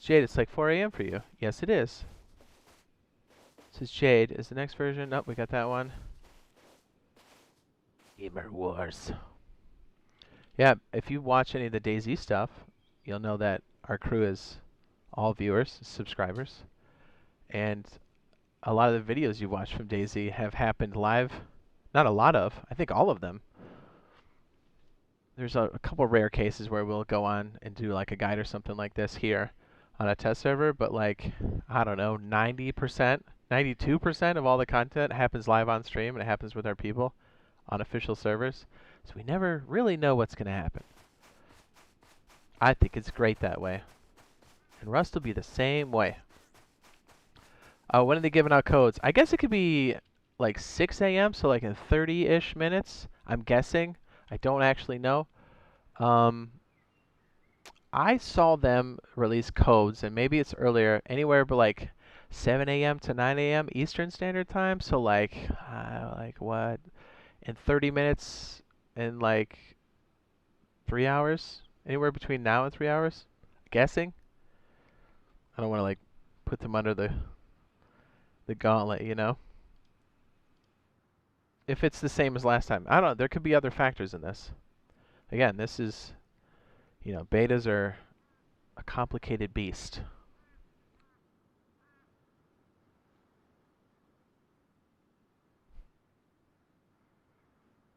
Jade, it's like 4 a.m. for you. Yes, it is. It says Jade, is the next version? Nope, we got that one. Gamer Wars. Yeah, if you watch any of the DayZ stuff, you'll know that our crew is all viewers, subscribers. And a lot of the videos you watch from DayZ have happened live. Not a lot of, I think all of them. There's a couple rare cases where we'll go on and do like a guide or something like this here on a test server, but like, I don't know, 90%, 92% of all the content happens live on stream, and it happens with our people on official servers. So we never really know what's going to happen. I think it's great that way. And Rust will be the same way. When are they giving out codes? I guess it could be like 6 a.m., so like in 30-ish minutes, I'm guessing. I don't actually know. I saw them release codes, and maybe it's earlier, anywhere but like 7 a.m. to 9 a.m. Eastern Standard Time. So like what? In 30 minutes, in like 3 hours? Anywhere between now and 3 hours? Guessing? I don't want to like put them under the gauntlet, you know? If it's the same as last time. I don't know. There could be other factors in this. Again, this is, you know, betas are a complicated beast.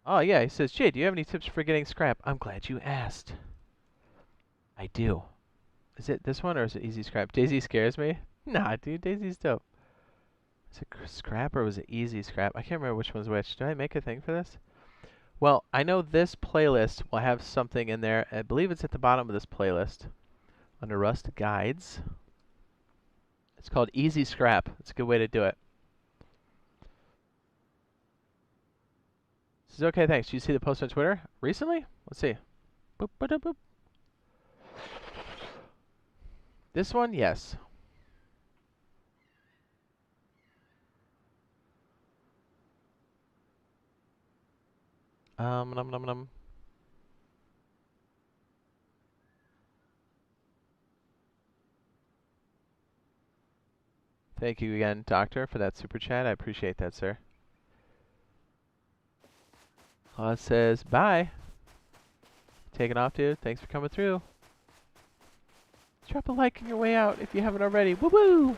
Oh, yeah, he says, Jade, do you have any tips for getting scrap? I'm glad you asked. I do. Is it this one or is it easy scrap? DayZ scares me? Nah, dude, DayZ's dope. Is it scrap or was it easy scrap? I can't remember which one's which. Did I make a thing for this? Well, I know this playlist will have something in there. I believe it's at the bottom of this playlist under Rust Guides. It's called Easy Scrap. It's a good way to do it. This is okay, thanks. Did you see the post on Twitter recently? Let's see. Boop, boop, boop. This one, yes. Num num num. Thank you again, Doctor, for that super chat. I appreciate that, sir. Claus says, bye. Taking off, dude. Thanks for coming through. Drop a like on your way out if you haven't already. Woo-woo!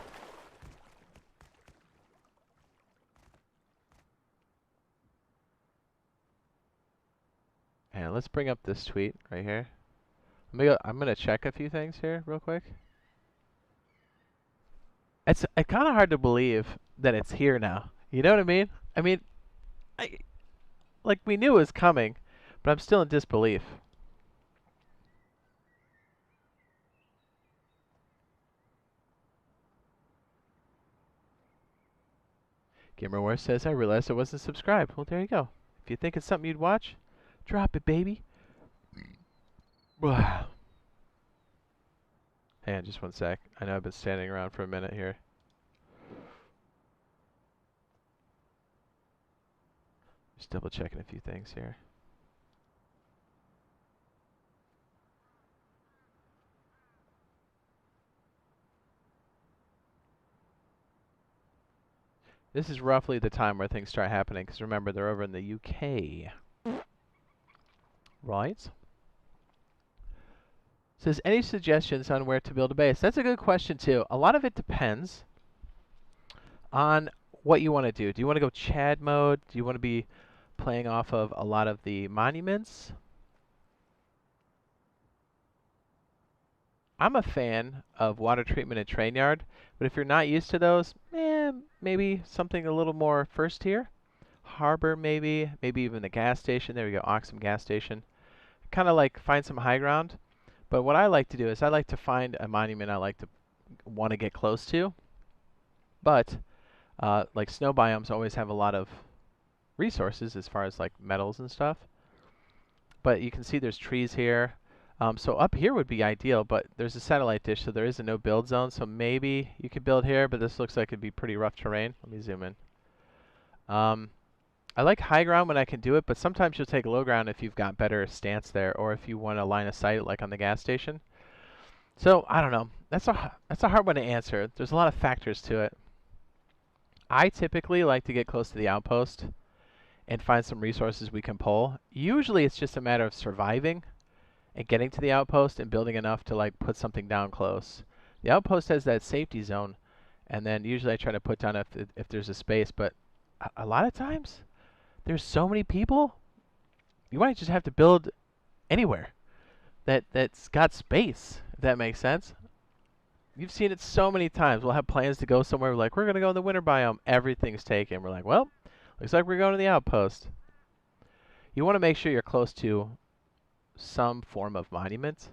And let's bring up this tweet right here. I'm gonna check a few things here real quick. It's kind of hard to believe that it's here now. You know what I mean? I mean, like we knew it was coming, but I'm still in disbelief. GamerWar says, I realized I wasn't subscribed. Well, there you go. If you think it's something you'd watch, drop it, baby. Hang on just one sec. I know I've been standing around for a minute here. Just double checking a few things here. This is roughly the time where things start happening, because remember, they're over in the UK. Right? Says, any suggestions on where to build a base? That's a good question, too. A lot of it depends on what you want to do. Do you want to go Chad mode? Do you want to be playing off of a lot of the monuments? I'm a fan of water treatment and train yard, but if you're not used to those, maybe something a little more first tier. Harbor, maybe even the gas station. There we go, Oxum gas station. Kind of like find some high ground. But what I like to do is I like to find a monument I like to want to get close to. But like snow biomes always have a lot of resources as far as like metals and stuff. But you can see there's trees here. So up here would be ideal, but there's a satellite dish, so there is a no build zone. So maybe you could build here, but this looks like it'd be pretty rough terrain. Let me zoom in. I like high ground when I can do it, but sometimes you'll take low ground if you've got better stance there, or if you want a line of sight like on the gas station. So I don't know. That's a hard one to answer. There's a lot of factors to it. I typically like to get close to the outpost and find some resources we can pull. Usually it's just a matter of surviving and getting to the outpost and building enough to like put something down close. The outpost has that safety zone, and then usually I try to put down if there's a space, but a lot of times there's so many people, you might just have to build anywhere that's got space, if that makes sense. You've seen it so many times. We'll have plans to go somewhere, we're like, we're going to go in the winter biome. Everything's taken. We're like, well, looks like we're going to the outpost. You want to make sure you're close to some form of monument.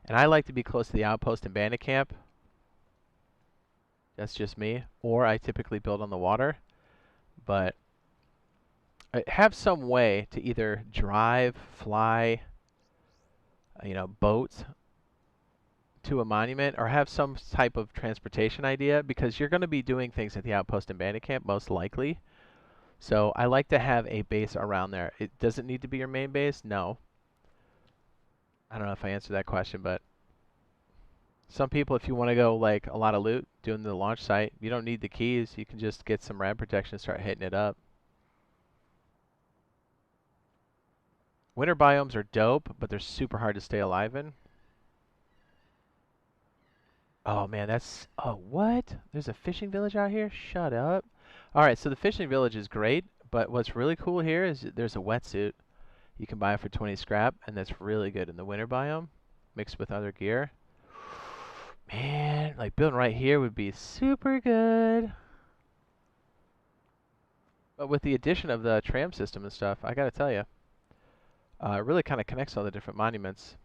And I like to be close to the outpost and bandit camp. That's just me. Or I typically build on the water. But I have some way to either drive, fly, boat to a monument, or have some type of transportation idea, because you're going to be doing things at the outpost and bandit camp most likely. So I like to have a base around there. It doesn't need to be your main base. No. I don't know if I answered that question, but some people, if you want to go like a lot of loot doing the launch site, you don't need the keys. You can just get some rad protection and start hitting it up. Winter biomes are dope, but they're super hard to stay alive in. Oh man, oh what? There's a fishing village out here? Shut up. Alright, so the fishing village is great, but what's really cool here is there's a wetsuit. You can buy it for 20 scrap, and that's really good in the winter biome, mixed with other gear. Man, like building right here would be super good. But with the addition of the tram system and stuff, I gotta tell you, it really kind of connects all the different monuments.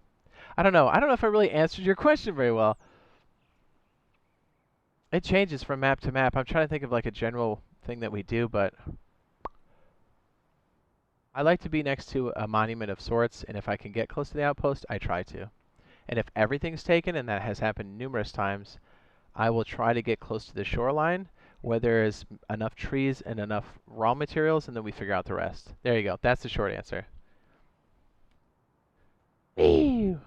I don't know if I really answered your question very well. It changes from map to map. I'm trying to think of like a general thing that we do, but I like to be next to a monument of sorts, and if I can get close to the outpost, I try to. And if everything's taken, and that has happened numerous times, I will try to get close to the shoreline where there is enough trees and enough raw materials, and then we figure out the rest. There you go. That's the short answer. Ew.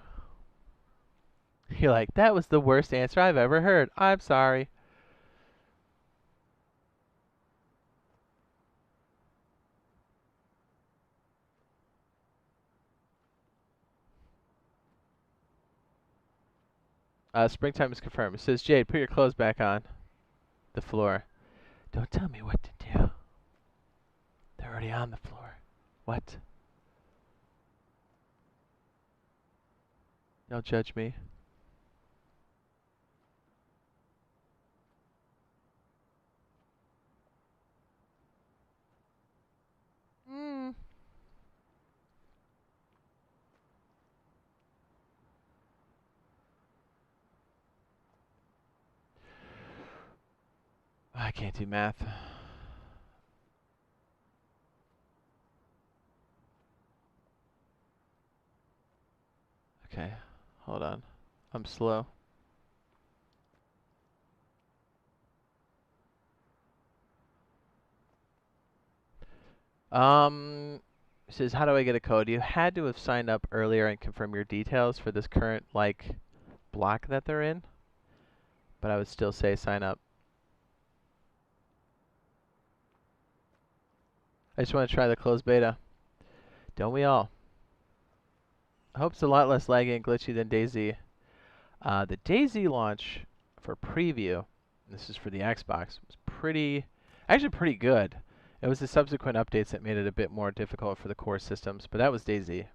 You're like, that was the worst answer I've ever heard. I'm sorry. Springtime is confirmed. It says, Jade, put your clothes back on the floor. Don't tell me what to do. They're already on the floor. What? Don't judge me. I can't do math. Okay, hold on. I'm slow. It says, how do I get a code? You had to have signed up earlier and confirm your details for this current, like, block that they're in. But I would still say sign up. I just want to try the closed beta. Don't we all? I hope it's a lot less laggy and glitchy than DayZ. The DayZ launch for preview, and this is for the Xbox, was actually pretty good. It was the subsequent updates that made it a bit more difficult for the core systems, but that was DayZ.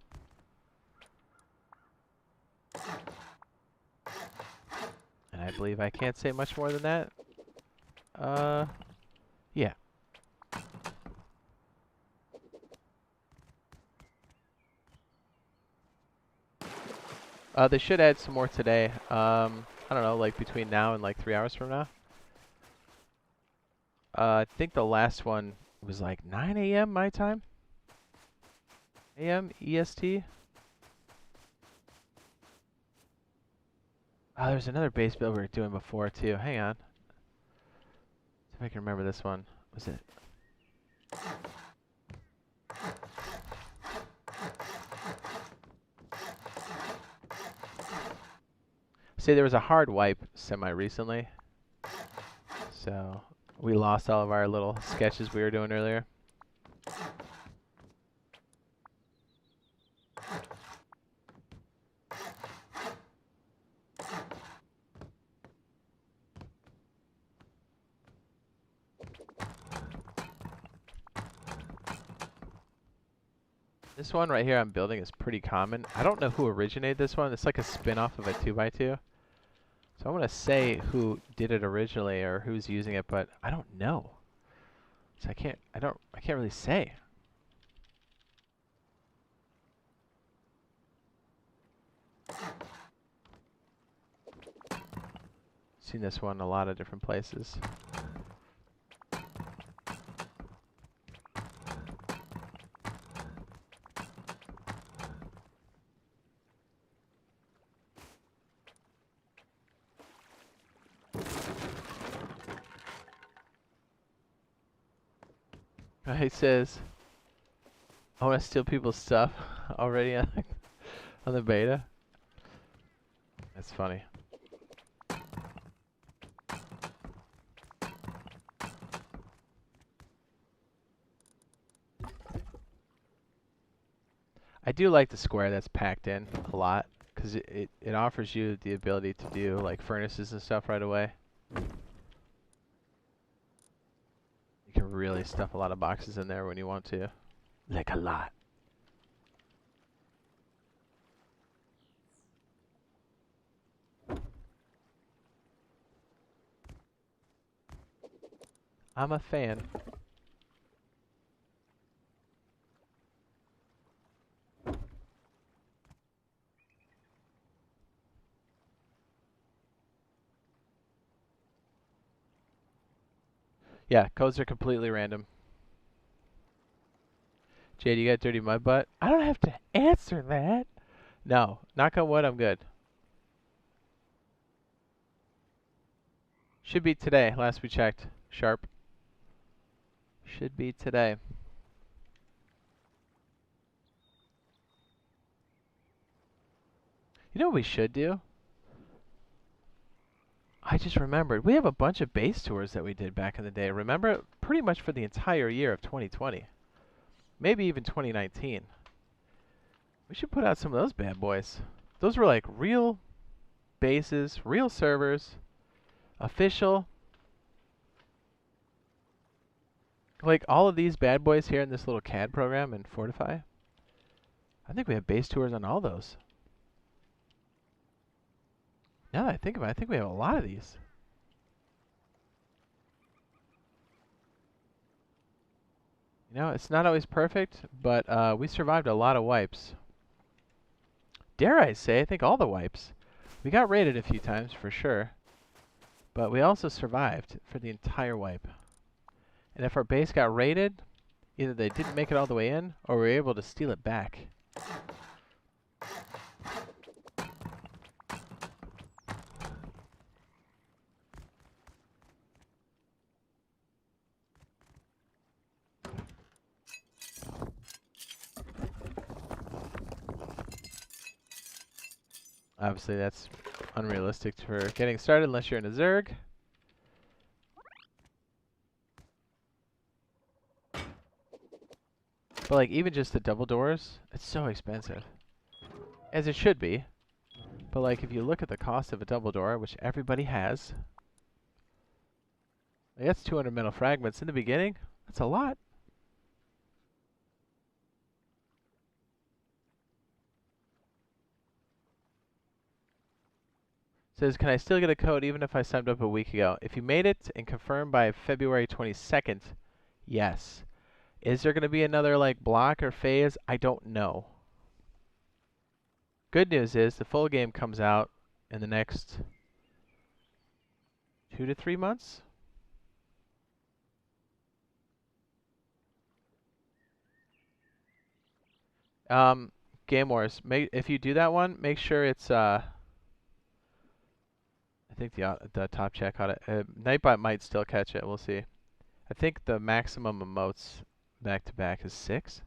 And I believe I can't say much more than that. Yeah. They should add some more today. I don't know, like between now and like 3 hours from now. I think the last one was like 9 a.m. my time. a.m. EST. Oh, there's another base build we were doing before too. Hang on. See if I can remember this one. Was it? See, there was a hard wipe semi-recently. So we lost all of our little sketches we were doing earlier. This one right here I'm building is pretty common. I don't know who originated this one. It's like a spin-off of a 2x2. So I want to say who did it originally or who's using it, but I don't know. So I can't really say. Seen this one a lot of different places. He says, I want to steal people's stuff already on the beta. That's funny. I do like the square that's packed in a lot, because it offers you the ability to do like furnaces and stuff right away. You can really stuff a lot of boxes in there when you want to. Like a lot. I'm a fan. Yeah, codes are completely random. Jade, you got dirty mud butt? I don't have to answer that. No, knock on wood, I'm good. Should be today, last we checked. Sharp. Should be today. You know what we should do? I just remembered. We have a bunch of base tours that we did back in the day. Remember? Pretty much for the entire year of 2020. Maybe even 2019. We should put out some of those bad boys. Those were like real bases, real servers, official. Like all of these bad boys here in this little CAD program in Fortify. I think we have base tours on all those. Now that I think about it, I think we have a lot of these. You know, it's not always perfect, but we survived a lot of wipes. Dare I say, I think all the wipes. We got raided a few times for sure, but we also survived for the entire wipe. And if our base got raided, either they didn't make it all the way in, or we were able to steal it back. Obviously, that's unrealistic for getting started unless you're in a Zerg. But like even just the double doors, it's so expensive. As it should be. But like if you look at the cost of a double door, which everybody has, like that's 200 metal fragments in the beginning. That's a lot. Says, can I still get a code even if I signed up a week ago? If you made it and confirmed by February 22nd, yes. Is there going to be another like block or phase? I don't know. Good news is the full game comes out in the next 2 to 3 months. Game Wars. If you do that one, make sure it's I think the top chat caught it. Nightbot might still catch it. We'll see. I think the maximum emotes back to back is 6.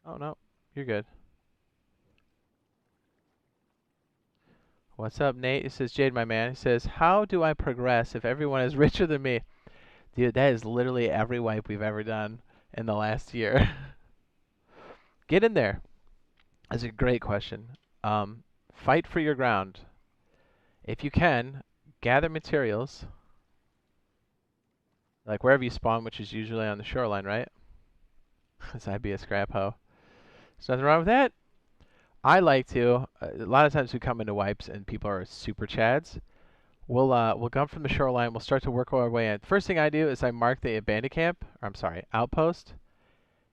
Oh no, you're good. What's up, Nate? He says, Jade, my man. He says, how do I progress if everyone is richer than me? Dude, that is literally every wipe we've ever done in the last year. Get in there. That's a great question. Fight for your ground. If you can, gather materials. Like wherever you spawn, which is usually on the shoreline, right? Because I'd be a scrap hoe. There's nothing wrong with that. I like to. A lot of times we come into wipes and people are super chads. We'll come from the shoreline. We'll start to work our way in. First thing I do is I mark the abandoned camp. Or I'm sorry, outpost.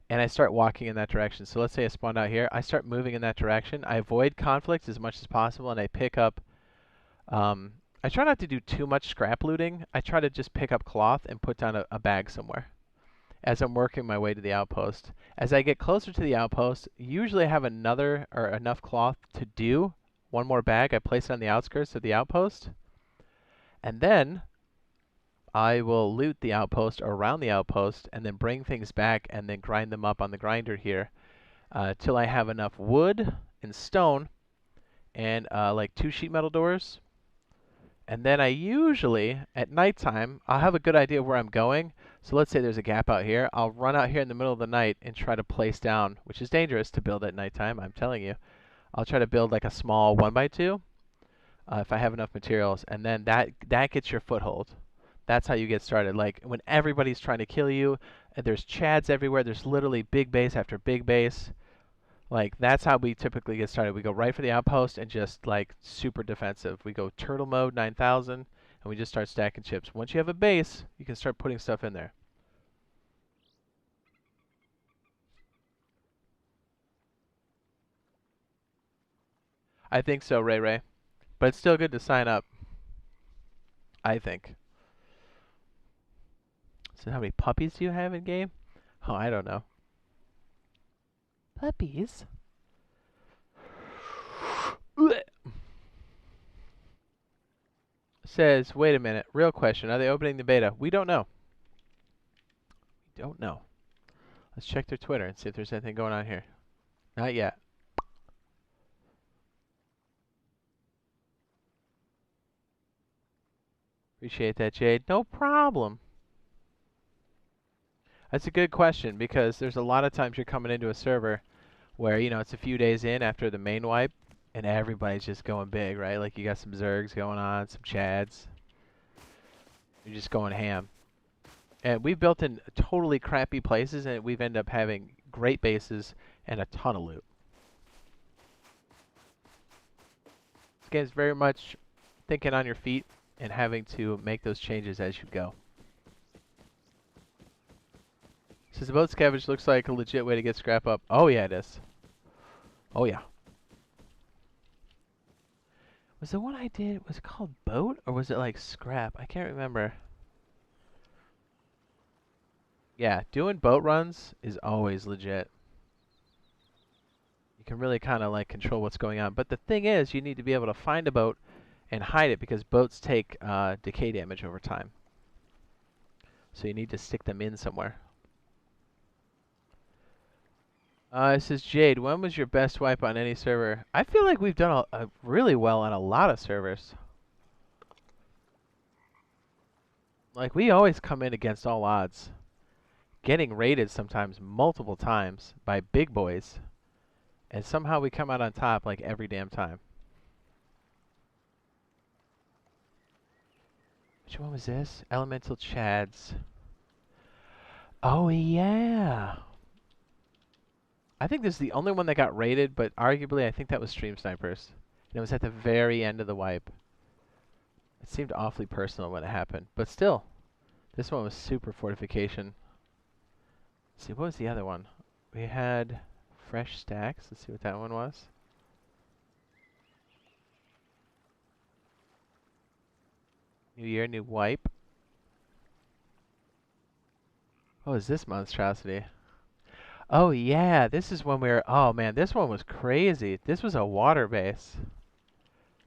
And I start walking in that direction. So let's say I spawned out here. I start moving in that direction. I avoid conflict as much as possible, and I pick up. I try not to do too much scrap looting. I try to just pick up cloth and put down a bag somewhere as I'm working my way to the outpost. As I get closer to the outpost, usually I have enough cloth to do one more bag. I place it on the outskirts of the outpost, and then I will loot the outpost or around the outpost and then bring things back and then grind them up on the grinder here till I have enough wood and stone and like 2 sheet metal doors. And then I usually, at nighttime, I'll have a good idea of where I'm going. So let's say there's a gap out here. I'll run out here in the middle of the night and try to place down, which is dangerous to build at nighttime, I'm telling you. I'll try to build like a small 1x2 if I have enough materials. And then that gets your foothold. That's how you get started. Like when everybody's trying to kill you, and there's chads everywhere. There's literally big base after big base. Like that's how we typically get started. We go right for the outpost and just like super defensive. We go turtle mode 9,000 and we just start stacking chips. Once you have a base, you can start putting stuff in there. I think so, Ray Ray. But it's still good to sign up. I think. So how many puppies do you have in game? Oh, I don't know. Puppies? Says, wait a minute. Real question. Are they opening the beta? We don't know. We don't know. Let's check their Twitter and see if there's anything going on here. Not yet. Appreciate that, Jade. No problem. That's a good question because there's a lot of times you're coming into a server where, you know, it's a few days in after the main wipe and everybody's just going big, right? Like you got some Zergs going on, some Chads. You're just going ham. And we've built in totally crappy places and we've ended up having great bases and a ton of loot. This game's very much thinking on your feet and having to make those changes as you go. Says the boat scavenge looks like a legit way to get scrap up. Oh yeah, it is. Oh yeah. Was the one I did, was it called boat or was it like scrap? I can't remember. Yeah, doing boat runs is always legit. You can really kind of like control what's going on. But the thing is, you need to be able to find a boat and hide it because boats take decay damage over time. So you need to stick them in somewhere. This is Jade. When was your best wipe on any server? I feel like we've done really well on a lot of servers. Like, we always come in against all odds. Getting raided sometimes multiple times by big boys. And somehow we come out on top like every damn time. Which one was this? Elemental Chads. Oh, yeah. I think this is the only one that got raided, but arguably I think that was Stream Snipers. And it was at the very end of the wipe. It seemed awfully personal when it happened. But still, this one was super fortification. Let's see, what was the other one? We had fresh stacks. Let's see what that one was. New year, new wipe. What was this monstrosity? Oh yeah, this is when we were... Oh man, this one was crazy. This was a water base.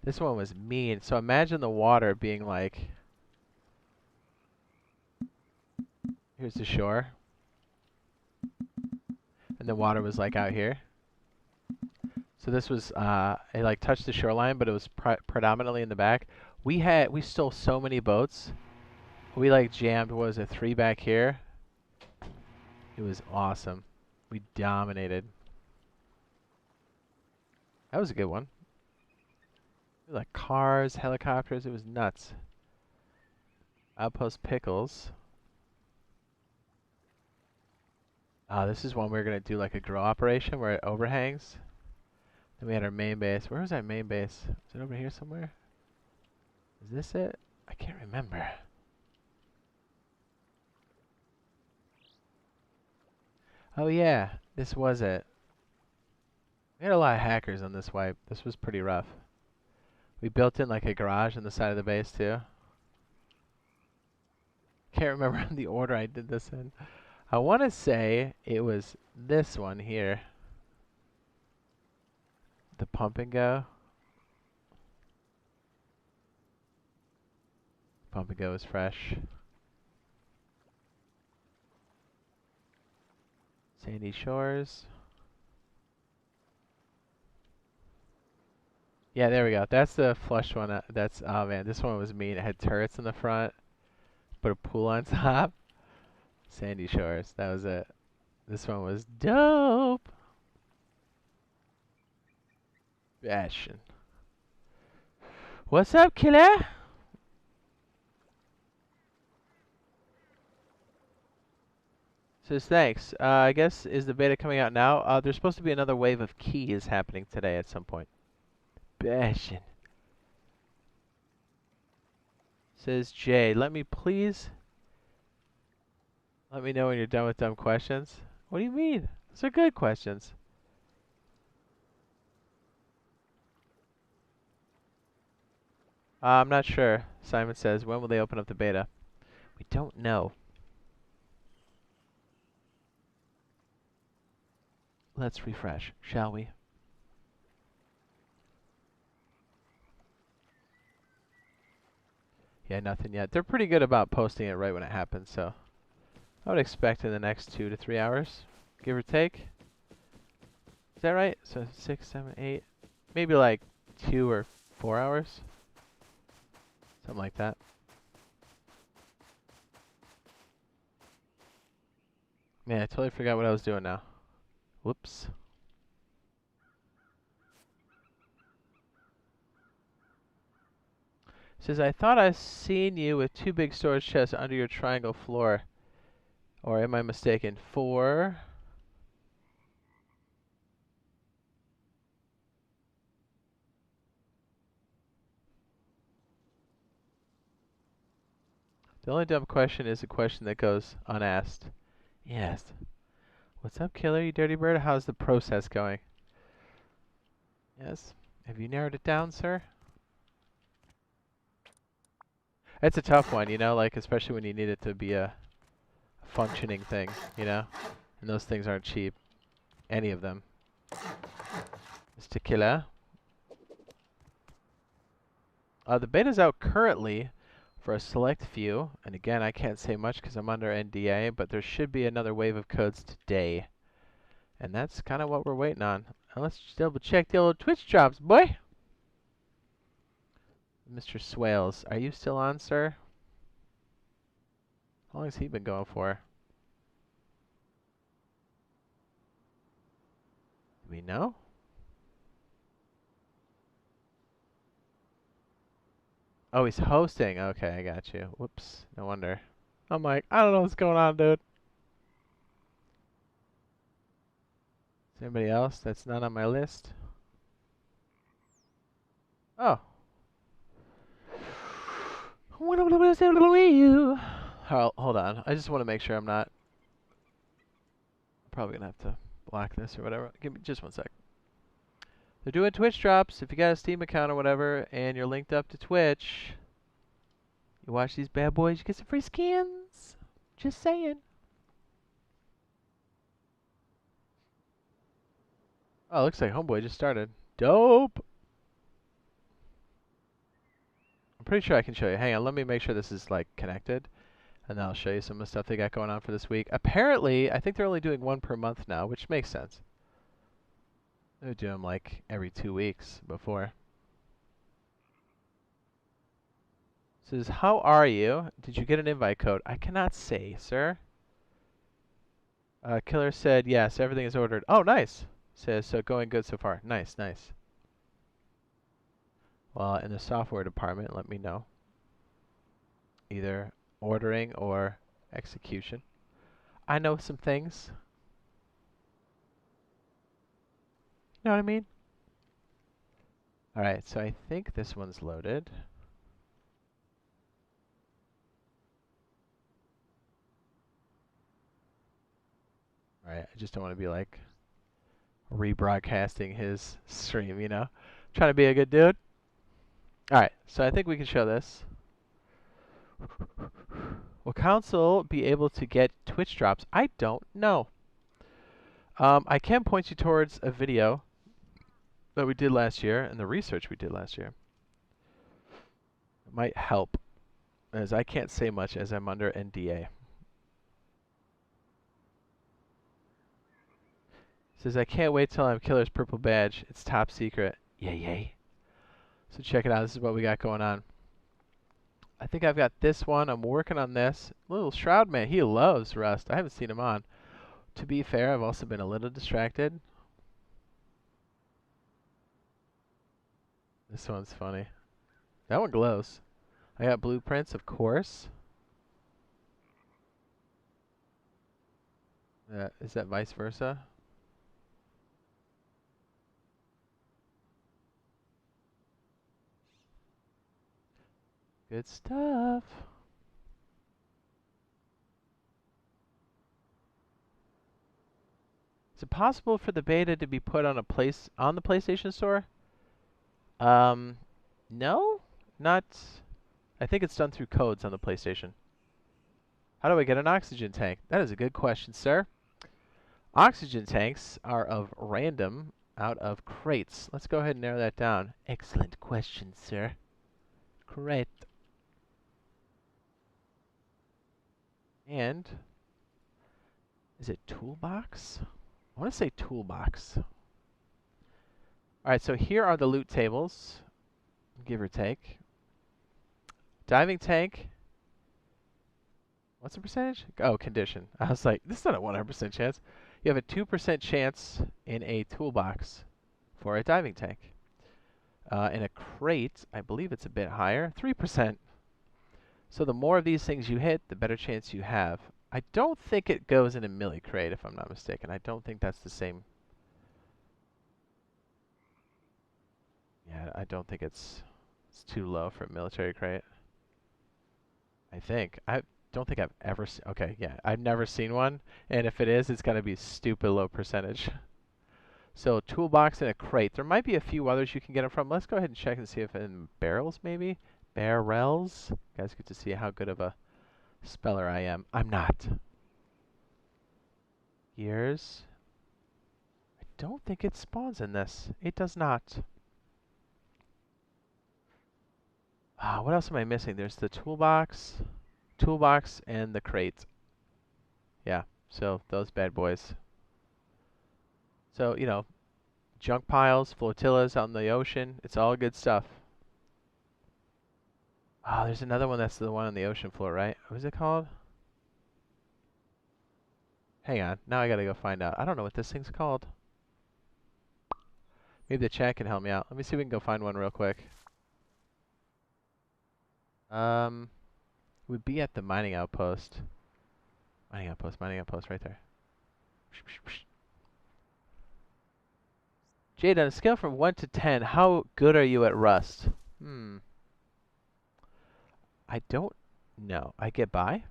This one was mean. So imagine the water being like... Here's the shore. And the water was like out here. So this was... it like touched the shoreline, but it was predominantly in the back. We stole so many boats. We like jammed, what was it, 3 back here? It was awesome. We dominated. That was a good one. Like cars, helicopters, it was nuts. Outpost Pickles. This is one we're going to do like a grow operation where it overhangs. Then we had our main base. Where was our main base? Is it over here somewhere? Is this it? I can't remember. Oh yeah, this was it. We had a lot of hackers on this wipe. This was pretty rough. We built in like a garage on the side of the base too. Can't remember the order I did this in. I want to say it was this one here. The pump and go. Pump and go is fresh. Sandy Shores. Yeah, there we go. That's the flush one. That's, oh man, this one was mean. It had turrets in the front. Put a pool on top. Sandy Shores. That was it. This one was dope. Bastion. What's up, killer? Says thanks. I guess, is the beta coming out now? There's supposed to be another wave of keys happening today at some point. Bastion. Says Jade, let me know when you're done with dumb questions. What do you mean? Those are good questions. I'm not sure. Simon says, when will they open up the beta? We don't know. Let's refresh, shall we? Yeah, nothing yet. They're pretty good about posting it right when it happens, so I would expect in the next 2 to 3 hours, give or take. Is that right? So 6, 7, 8, maybe like 2 or 4 hours, something like that. Man, I totally forgot what I was doing now. Whoops. Says, I thought I seen you with 2 big storage chests under your triangle floor. Or am I mistaken? 4. The only dumb question is a question that goes unasked. Yes. What's up, killer, you dirty bird? How's the process going? Yes. Have you narrowed it down, sir? It's a tough one, you know, like, especially when you need it to be a functioning thing, you know? And those things aren't cheap. Any of them. Mr. Killer. The beta's out currently for a select few. And again, I can't say much because I'm under NDA, but there should be another wave of codes today. And that's kind of what we're waiting on. Now let's double check the old Twitch drops, boy. Mr. Swales, are you still on, sir? How long has he been going for? Do we know? Oh, he's hosting. Okay, I got you. Whoops. No wonder. I'm like, I don't know what's going on, dude. Is there anybody else that's not on my list? Oh. Hold on. I just want to make sure I'm not. Probably going to have to block this or whatever. Give me just one sec. They're doing Twitch drops. If you got a Steam account or whatever and you're linked up to Twitch, you watch these bad boys, you get some free skins. Just saying. Oh, looks like Homeboy just started. Dope. I'm pretty sure I can show you. Hang on, let me make sure this is like connected, and then I'll show you some of the stuff they got going on for this week. Apparently, I think they're only doing one per month now, which makes sense. They would do them like every 2 weeks before. It says, how are you? Did you get an invite code? I cannot say, sir. Killer said, yes, everything is ordered. Oh, nice. Says, so going good so far. Nice, nice. Well, in the software department, let me know. Either ordering or execution. I know some things. You know what I mean? Alright, so I think this one's loaded. Alright, I just don't want to be like rebroadcasting his stream, you know? Trying to be a good dude. Alright, so I think we can show this. Will council be able to get Twitch drops? I don't know. I can point you towards a video that we did last year and the research we did last year. It might help, as I can't say much as I'm under NDA. Says, I can't wait till I'm Killer's purple badge. It's top secret. Yay, yay. So check it out. This is what we got going on. I think I've got this one. I'm working on this. Little Shroud Man. He loves Rust. I haven't seen him on. To be fair, I've also been a little distracted. This one's funny. That one glows. I got blueprints, of course. Is that vice versa? Good stuff. Is it possible for the beta to be put on the PlayStation Store? No, not. I think it's done through codes on the PlayStation. How do I get an oxygen tank? That is a good question, sir. Oxygen tanks are of random out of crates. Let's go ahead and narrow that down. Excellent question, sir. Crate. And is it toolbox? I want to say toolbox. Alright, so here are the loot tables, give or take. Diving tank. What's the percentage? Oh, condition. I was like, this is not a 100% chance. You have a 2% chance in a toolbox for a diving tank. In a crate, I believe it's a bit higher, 3%. So the more of these things you hit, the better chance you have. I don't think it goes in a milli crate, if I'm not mistaken. I don't think that's the same. Yeah, I don't think it's too low for a military crate. I think. I don't think I've ever seen. Okay, yeah, I've never seen one, and if it is, it's gotta be stupid low percentage. So toolbox and a crate. There might be a few others you can get them from. Let's go ahead and check and see if in barrels maybe. Barrels. You guys get to see how good of a speller I am. I'm not. Gears. I don't think it spawns in this. It does not. What else am I missing? There's the toolbox, and the crate. Yeah, so those bad boys. So, you know, junk piles, flotillas on the ocean. It's all good stuff. Oh, there's another one that's the one on the ocean floor, right? What is it called? Hang on. Now I gotta go find out. I don't know what this thing's called. Maybe the chat can help me out. Let me see if we can go find one real quick. Would be at the mining outpost. Mining outpost right there. Jade, on a scale from 1 to 10, how good are you at Rust? I don't know. I get by? It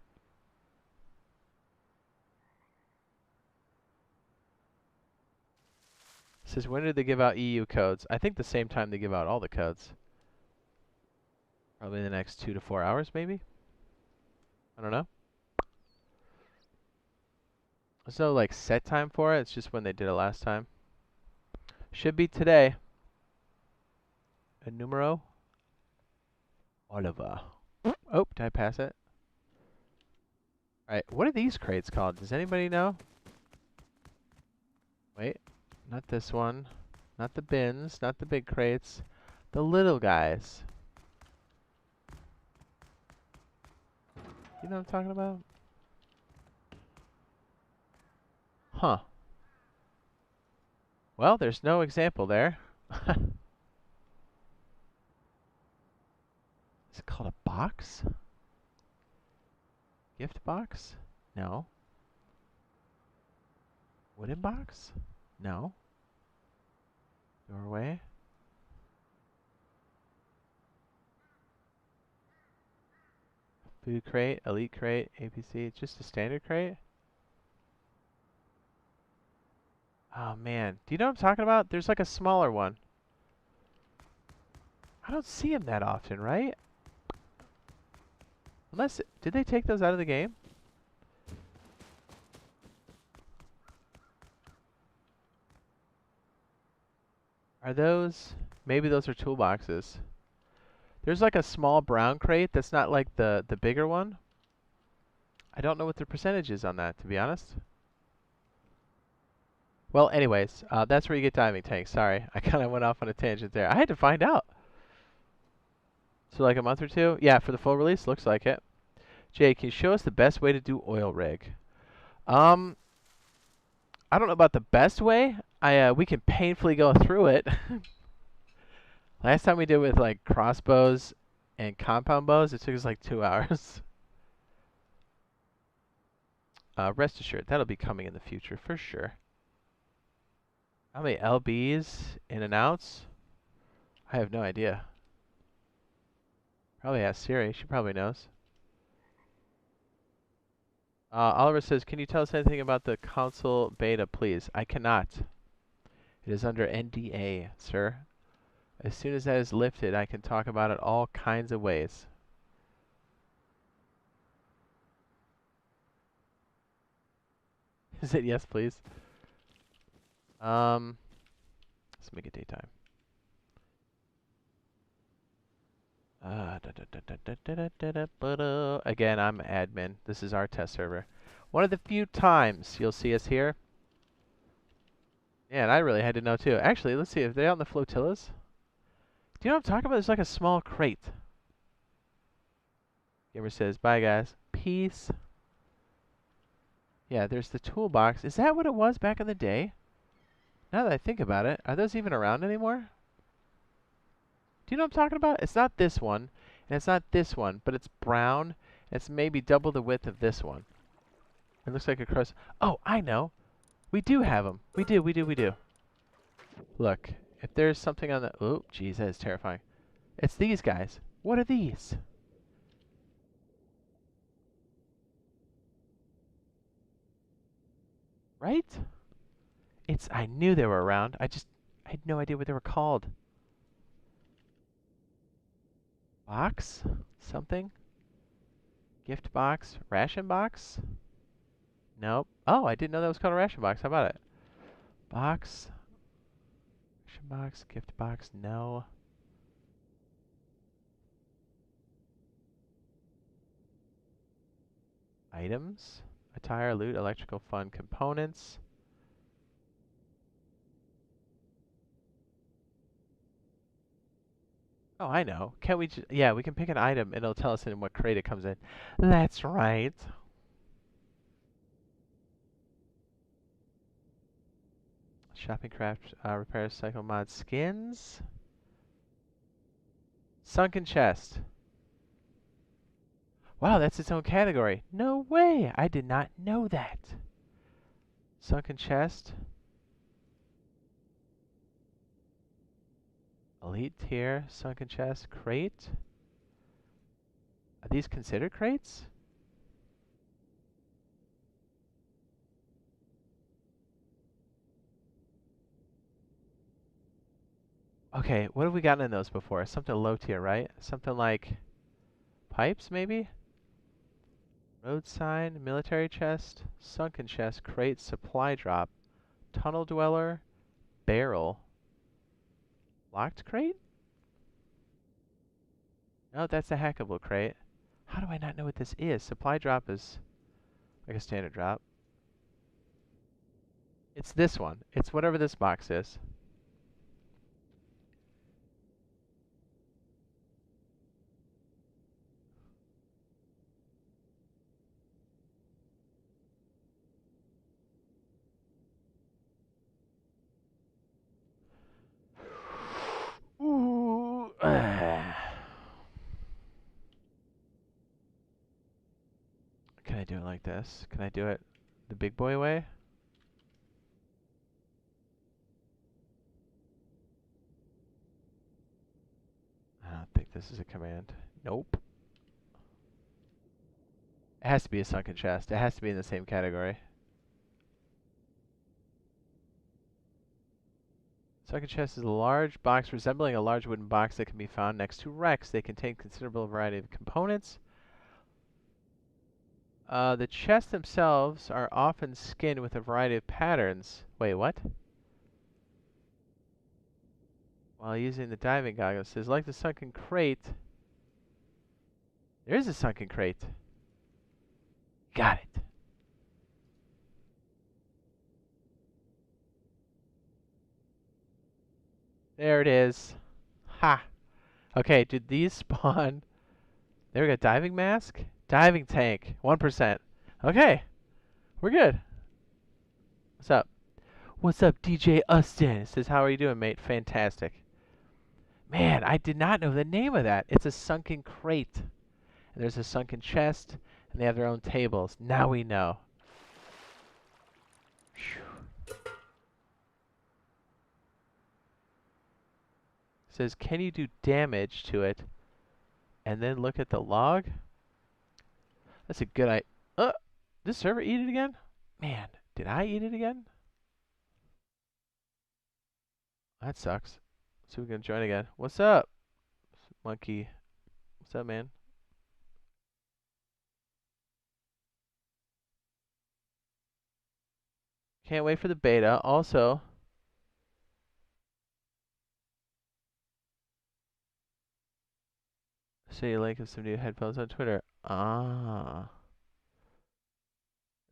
says, when did they give out EU codes? I think the same time they give out all the codes. Probably in the next 2 to 4 hours, maybe? I don't know. There's no, like, set time for it. It's just when they did it last time. Should be today. A numero. Oliver. Oh, did I pass it? Alright, what are these crates called? Does anybody know? Wait, not this one. Not the bins, not the big crates. The little guys. You know what I'm talking about? Huh. Well, there's no example there. Is it called a box? Gift box? No. Wooden box? No. Doorway? Food crate, elite crate, APC. It's just a standard crate? Oh man, do you know what I'm talking about? There's like a smaller one. I don't see them that often, right? Unless, did they take those out of the game? Are those, maybe those are toolboxes. There's like a small brown crate that's not like the bigger one. I don't know what the percentage is on that, to be honest. Well, anyways, that's where you get diving tanks. Sorry, I kind of went off on a tangent there. I had to find out. So like a month or two? Yeah, for the full release, looks like it. Jay, can you show us the best way to do oil rig? I don't know about the best way. We can painfully go through it. Last time we did with like crossbows and compound bows, it took us like 2 hours. Rest assured, that'll be coming in the future for sure. How many LBs in and outs? I have no idea. Probably ask Siri. She probably knows. Oliver says, can you tell us anything about the console beta, please? I cannot. It is under NDA, sir. As soon as that is lifted, I can talk about it all kinds of ways. Is it yes, please? Let's make it daytime. Again, I'm admin. This is our test server. One of the few times you'll see us here. Yeah, and I really had to know too. Actually, let's see if they're out in the flotillas. Do you know what I'm talking about? There's like a small crate. Gamer says, bye guys. Peace. Yeah, there's the toolbox. Is that what it was back in the day? Now that I think about it, are those even around anymore? Do you know what I'm talking about? It's not this one, and it's not this one, but it's brown. It's maybe double the width of this one. It looks like a cross. Oh, I know. We do have them. We do. Look, if there's something on the... Oh, geez, that is terrifying. It's these guys. What are these? Right? I knew they were around. I had no idea what they were called. Box? Something? Gift box? Ration box? Nope. Oh, I didn't know that was called a ration box. How about it? Box? Ration box? Gift box? No. Items? Attire, loot, electrical, fun, components. Oh, I know. Can't we just... Yeah, we can pick an item and it'll tell us in what crate it comes in. That's right. Shopping craft, repair, cycle mod, skins. Sunken chest. Wow, that's its own category. No way! I did not know that. Sunken chest. Elite tier, sunken chest, crate. Are these considered crates? Okay, what have we gotten in those before? Something low tier, right? Something like pipes, maybe? Road sign, military chest, sunken chest, crate, supply drop, tunnel dweller, barrel. Locked crate? No, that's a hackable crate. How do I not know what this is? Supply drop is like a standard drop. It's this one. It's whatever this box is. Ooh. Can I do it like this? Can I do it the big boy way? I don't think this is a command. Nope. It has to be a sunken chest. It has to be in the same category. Sunken chest is a large box resembling a large wooden box that can be found next to wrecks. They contain considerable variety of components. The chests themselves are often skinned with a variety of patterns. Wait, what? While using the diving goggles, it says like the sunken crate. There is a sunken crate. Got it. There it is. Ha. Okay, did these spawn? There we go. Diving mask? Diving tank. 1%. Okay. We're good. What's up? What's up, DJ Austin? It says, how are you doing, mate? Fantastic. Man, I did not know the name of that. It's a sunken crate. And there's a sunken chest, and they have their own tables. Now we know. It says, can you do damage to it and then look at the log? That's a good idea. Did this server eat it again? Man, did I eat it again? That sucks. So we're gonna join again. What's up, monkey? What's up, man? Can't wait for the beta. Also, see a link of some new headphones on Twitter. Ah.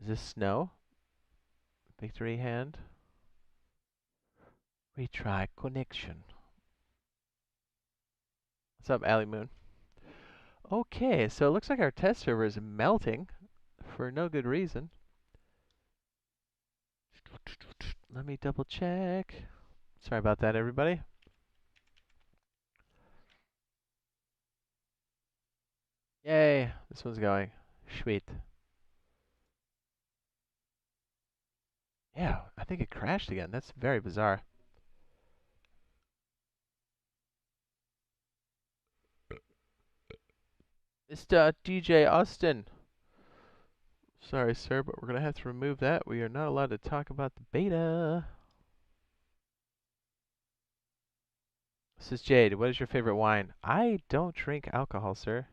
Is this snow? Victory hand. Retry connection. What's up, Alley Moon? Okay, so it looks like our test server is melting for no good reason. Let me double check. Sorry about that, everybody. Yay, this one's going. Sweet. Yeah, I think it crashed again. That's very bizarre. Mr. DJ Austin. Sorry, sir, but we're going to have to remove that. We are not allowed to talk about the beta. This is Jade. What is your favorite wine? I don't drink alcohol, sir.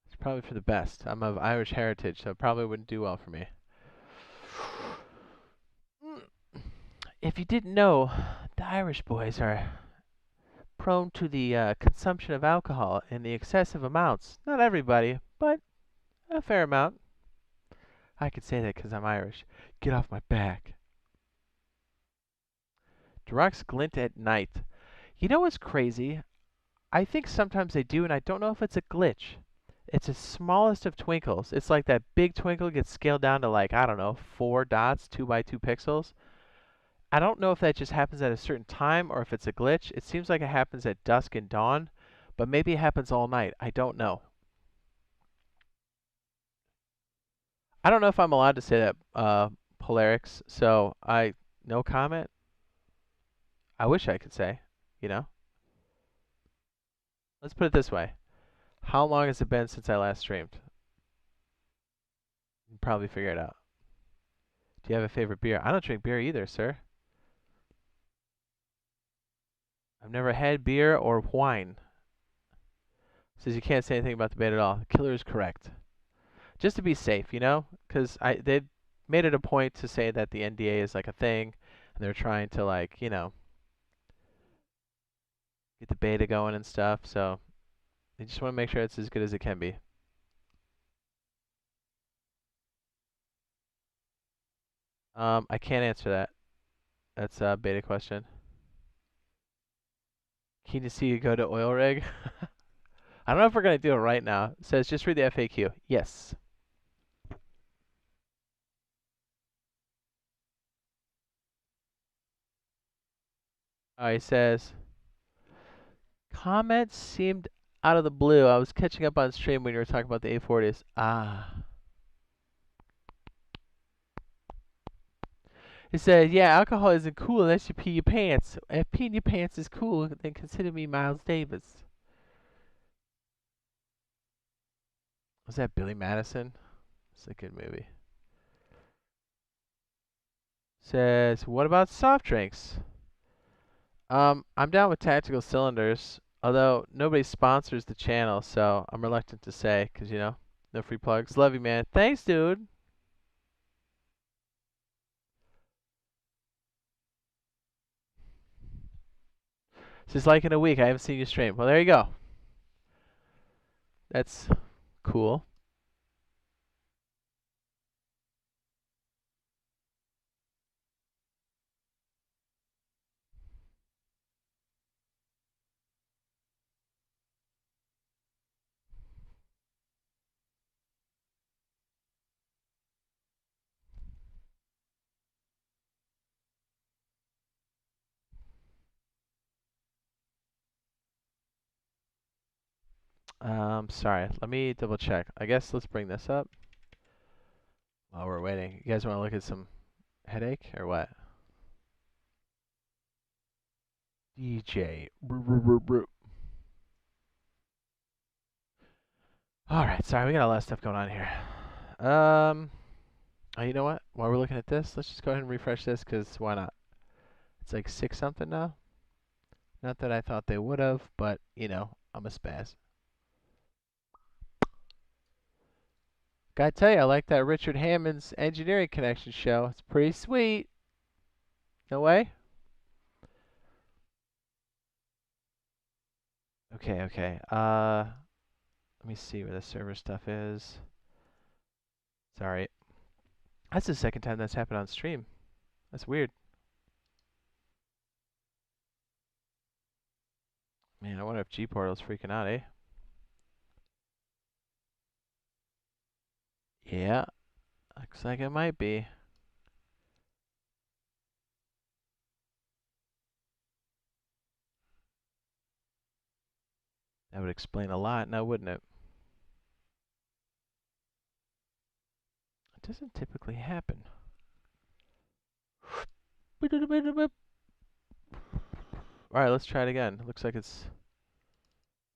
It's probably for the best. I'm of Irish heritage, so it probably wouldn't do well for me. If you didn't know, the Irish boys are prone to the consumption of alcohol in the excessive amounts. Not everybody, but A fair amount. I could say that because I'm Irish. Get off my back. Do rocks glint at night? You know what's crazy? I think sometimes they do, and I don't know if it's a glitch. It's the smallest of twinkles. It's like that big twinkle gets scaled down to like, I don't know, 4 dots, 2 by 2 pixels. I don't know if that just happens at a certain time or if it's a glitch. It seems like it happens at dusk and dawn, but maybe it happens all night. I don't know. I don't know if I'm allowed to say that, Polarix, so no comment. I wish I could say, you know? Let's put it this way. How long has it been since I last streamed? You can probably figure it out. Do you have a favorite beer? I don't drink beer either, sir. I've never had beer or wine. Says you can't say anything about the bait at all. The killer is correct. Just to be safe, you know? Because they made it a point to say that the NDA is like a thing, and they're trying to like, you know, get the beta going and stuff. So they just want to make sure it's as good as it can be. I can't answer that. That's a beta question. Keen to see you go to oil rig. I don't know if we're gonna do it right now. It says just read the FAQ. Yes. It says comments seemed out of the blue. I was catching up on stream when you were talking about the A40s. Ah. It says, yeah, alcohol isn't cool unless you pee your pants. If peeing your pants is cool, then consider me Miles Davis. Was that Billy Madison? It's a good movie. Says, what about soft drinks? I'm down with tactical cylinders, although nobody sponsors the channel, so I'm reluctant to say, because, you know, no free plugs. Love you, man. Thanks, dude. Just like in a week, I haven't seen you stream. Well, there you go. That's cool. Sorry. Let me double check. I guess let's bring this up while we're waiting. You guys want to look at some headache or what? DJ. Alright, sorry, we got a lot of stuff going on here. Oh, you know what? While we're looking at this, let's just go ahead and refresh this, because why not? It's like 6 something now. Not that I thought they would have, but, you know, I'm a spaz. Gotta tell you, I like that Richard Hammond's Engineering Connection show. It's pretty sweet. No way? Okay, okay. Let me see where the server stuff is. Sorry. That's the second time that's happened on stream. That's weird. Man, I wonder if G-Portal's freaking out, eh? Yeah, looks like it might be. That would explain a lot now, wouldn't it? It doesn't typically happen. Alright, let's try it again. Looks like it's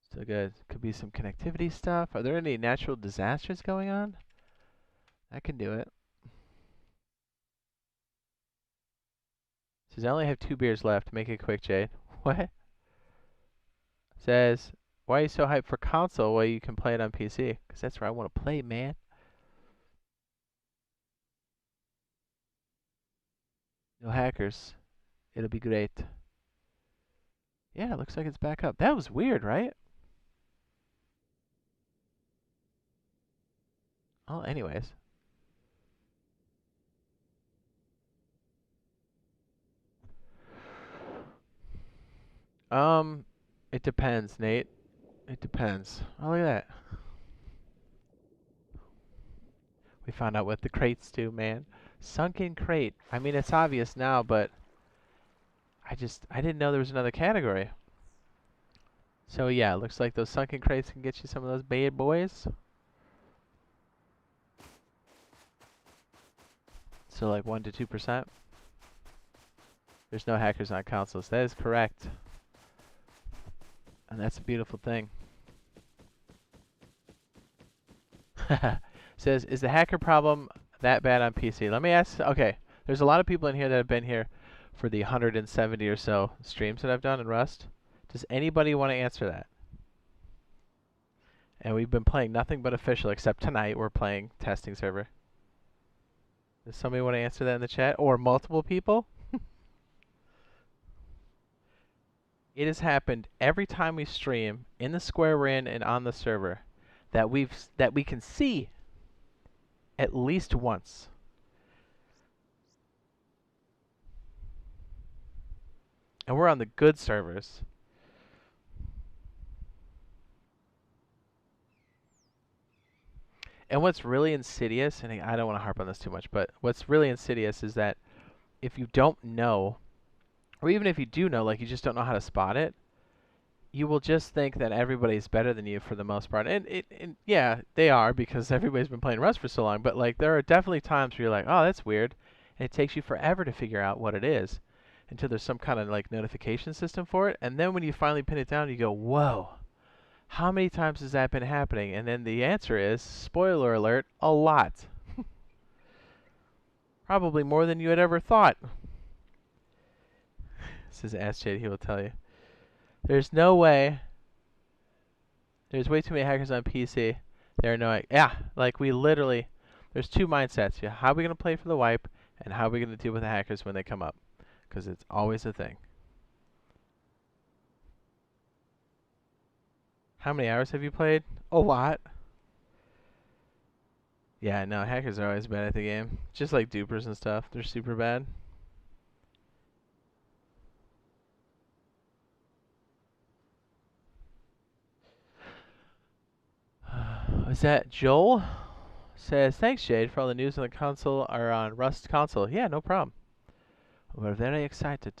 still good. Could be some connectivity stuff. Are there any natural disasters going on? I can do it. Says I only have 2 beers left. Make it quick, Jade. What? Says, why are you so hyped for console while you can play it on PC? Because that's where I want to play, man. No hackers. It'll be great. Yeah, it looks like it's back up. That was weird, right? Well, anyways. It depends, Nate. It depends. Oh, look at that. We found out what the crates do, man. Sunken crate. I mean, it's obvious now, but I didn't know there was another category. So yeah, it looks like those sunken crates can get you some of those bad boys. So like 1 to 2%. There's no hackers on consoles. That is correct. And that's a beautiful thing. Says, is the hacker problem that bad on PC? Let me ask. Okay, there's a lot of people in here that have been here for the 170 or so streams that I've done in Rust. Does anybody want to answer that? And we've been playing nothing but official, except tonight we're playing testing server. Does somebody want to answer that in the chat? Or multiple people? It has happened every time we stream in the square we're in and on the server that we can see at least once. And we're on the good servers. And what's really insidious, and I don't want to harp on this too much, but what's really insidious is that if you don't know, or even if you do know, like you just don't know how to spot it, you will just think that everybody's better than you for the most part. And yeah, they are, because everybody's been playing Rust for so long, but like there are definitely times where you're like, oh, that's weird. And it takes you forever to figure out what it is until there's some kind of like notification system for it. And then when you finally pin it down, you go, whoa, how many times has that been happening? And then the answer is, spoiler alert, a lot. Probably more than you had ever thought. This is Ask Jade, he will tell you. There's no way. There's way too many hackers on PC. There are no... Yeah, like we literally... There's two mindsets. Yeah, how are we going to play for the wipe, and how are we going to deal with the hackers when they come up? Because it's always a thing. How many hours have you played? A lot. Yeah, no, hackers are always bad at the game. Just like dupers and stuff. They're super bad. Was that Joel? Says, thanks, Jade, for all the news on the console, or on Rust console. Yeah, no problem. We're very excited.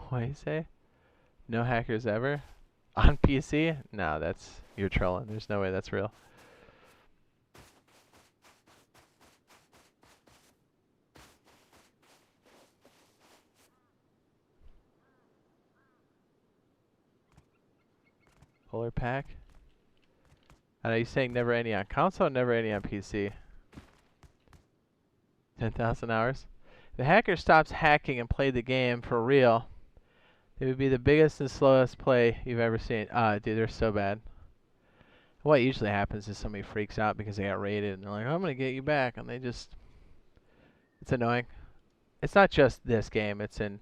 What do you say? No hackers ever? On PC? No, you're trolling. There's no way that's real. Polar pack? Are you saying never any on console or never any on PC? 10,000 hours? If the hacker stops hacking and played the game for real, it would be the biggest and slowest play you've ever seen. Dude, they're so bad. What usually happens is somebody freaks out because they got raided and they're like, oh, I'm going to get you back. And they just... It's annoying. It's not just this game. It's in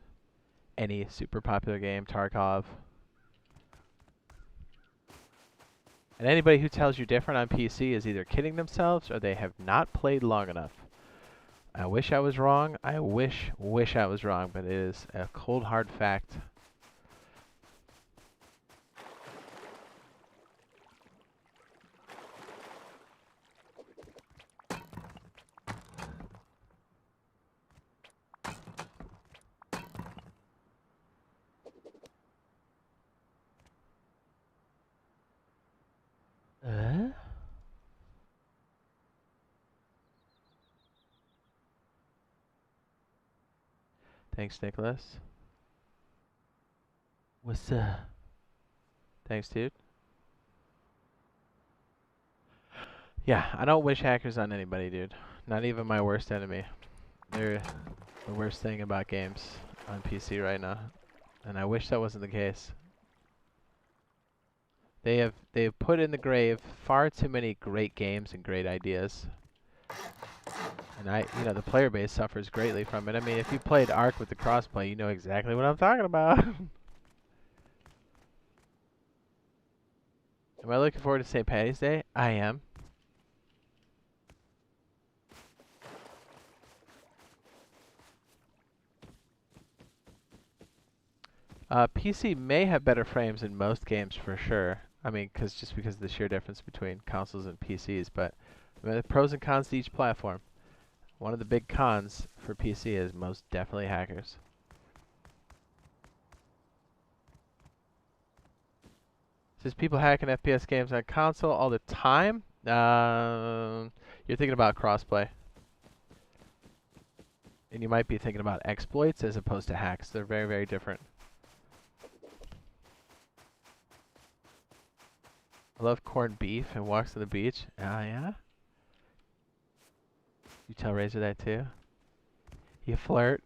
any super popular game, Tarkov. And anybody who tells you different on PC is either kidding themselves or they have not played long enough. I wish I was wrong. I wish I was wrong, but it is a cold, hard fact. Thanks, Nicholas. What's up? Thanks, dude. Yeah, I don't wish hackers on anybody, dude. Not even my worst enemy. They're the worst thing about games on PC right now. And I wish that wasn't the case. They have put in the grave far too many great games and great ideas. And the player base suffers greatly from it. I mean, if you played Ark with the crossplay, you know exactly what I'm talking about. Am I looking forward to St. Patty's Day? I am. PC may have better frames in most games for sure. I mean, just because of the sheer difference between consoles and PCs. But I mean, the pros and cons to each platform. One of the big cons for PC is most definitely hackers. Says people hacking FPS games on console all the time. You're thinking about crossplay. And you might be thinking about exploits as opposed to hacks. They're very, very different. I love corned beef and walks on the beach. Ah, yeah? You tell Razor that too? You flirt?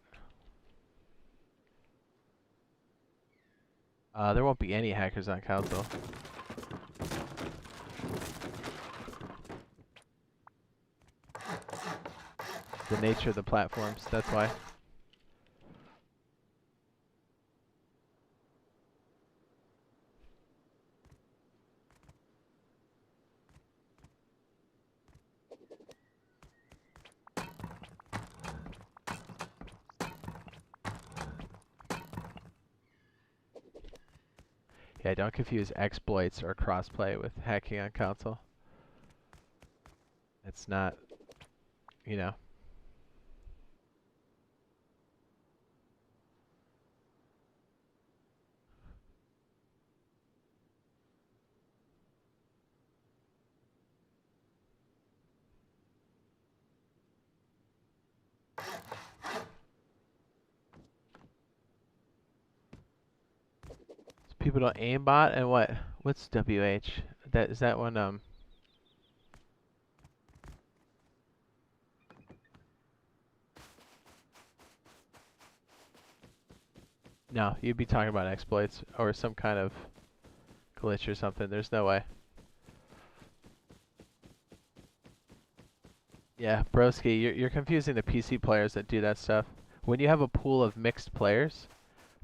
There won't be any hackers on console. The nature of the platforms, that's why. Yeah, don't confuse exploits or crossplay with hacking on console. It's not, you know. People don't aimbot and what? What's WH? Is that one No, you'd be talking about exploits or some kind of glitch or something. There's no way. Yeah, broski, you're confusing the PC players that do that stuff. When you have a pool of mixed players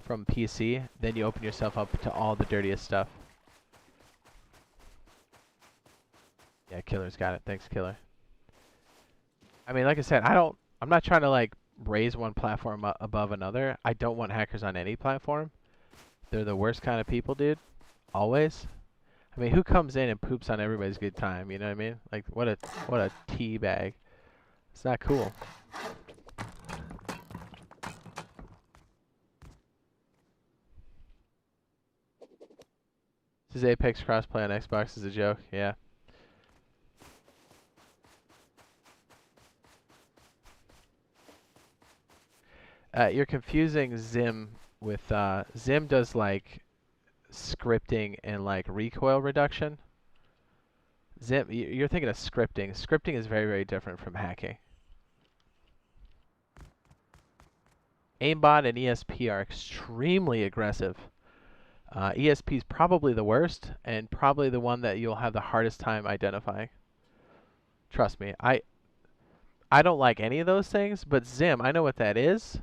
from PC, then you open yourself up to all the dirtiest stuff. Yeah, Killer's got it. Thanks, Killer. I mean, like I said, I'm not trying to like raise one platform above another. I don't want hackers on any platform. They're the worst kind of people, dude. Always. I mean, who comes in and poops on everybody's good time? You know what I mean? Like, what a tea bag. It's not cool. This is Apex crossplay on Xbox is a joke. Yeah. You're confusing Zim with Zim does like scripting and like recoil reduction. You're thinking of scripting. Scripting is very, very different from hacking. Aimbot and ESP are extremely aggressive. ESP is probably the worst and probably the one that you'll have the hardest time identifying. Trust me, I don't like any of those things, but Zim, I know what that is,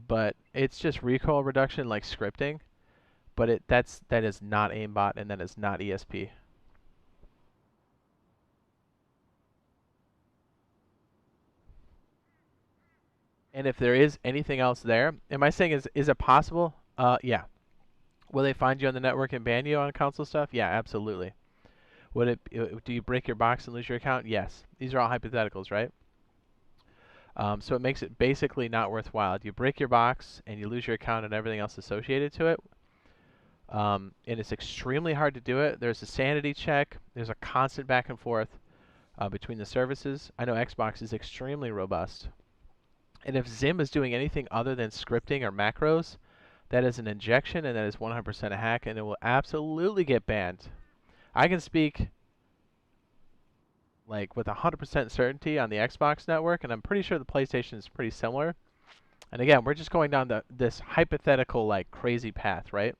but it's just recoil reduction like scripting, but that is not aimbot and that is not ESP. And if there is anything else there, am I saying is it possible? Yeah. Will they find you on the network and ban you on console stuff? Yeah, absolutely. Do you break your box and lose your account? Yes. These are all hypotheticals, right? So it makes it basically not worthwhile. You break your box and you lose your account and everything else associated to it. And it's extremely hard to do it. There's a sanity check. There's a constant back and forth between the services. I know Xbox is extremely robust. And if Zim is doing anything other than scripting or macros, that is an injection and that is 100% a hack, and it will absolutely get banned. I can speak like with 100% certainty on the Xbox network, and I'm pretty sure the PlayStation is pretty similar. And again, we're just going down this hypothetical like crazy path, right?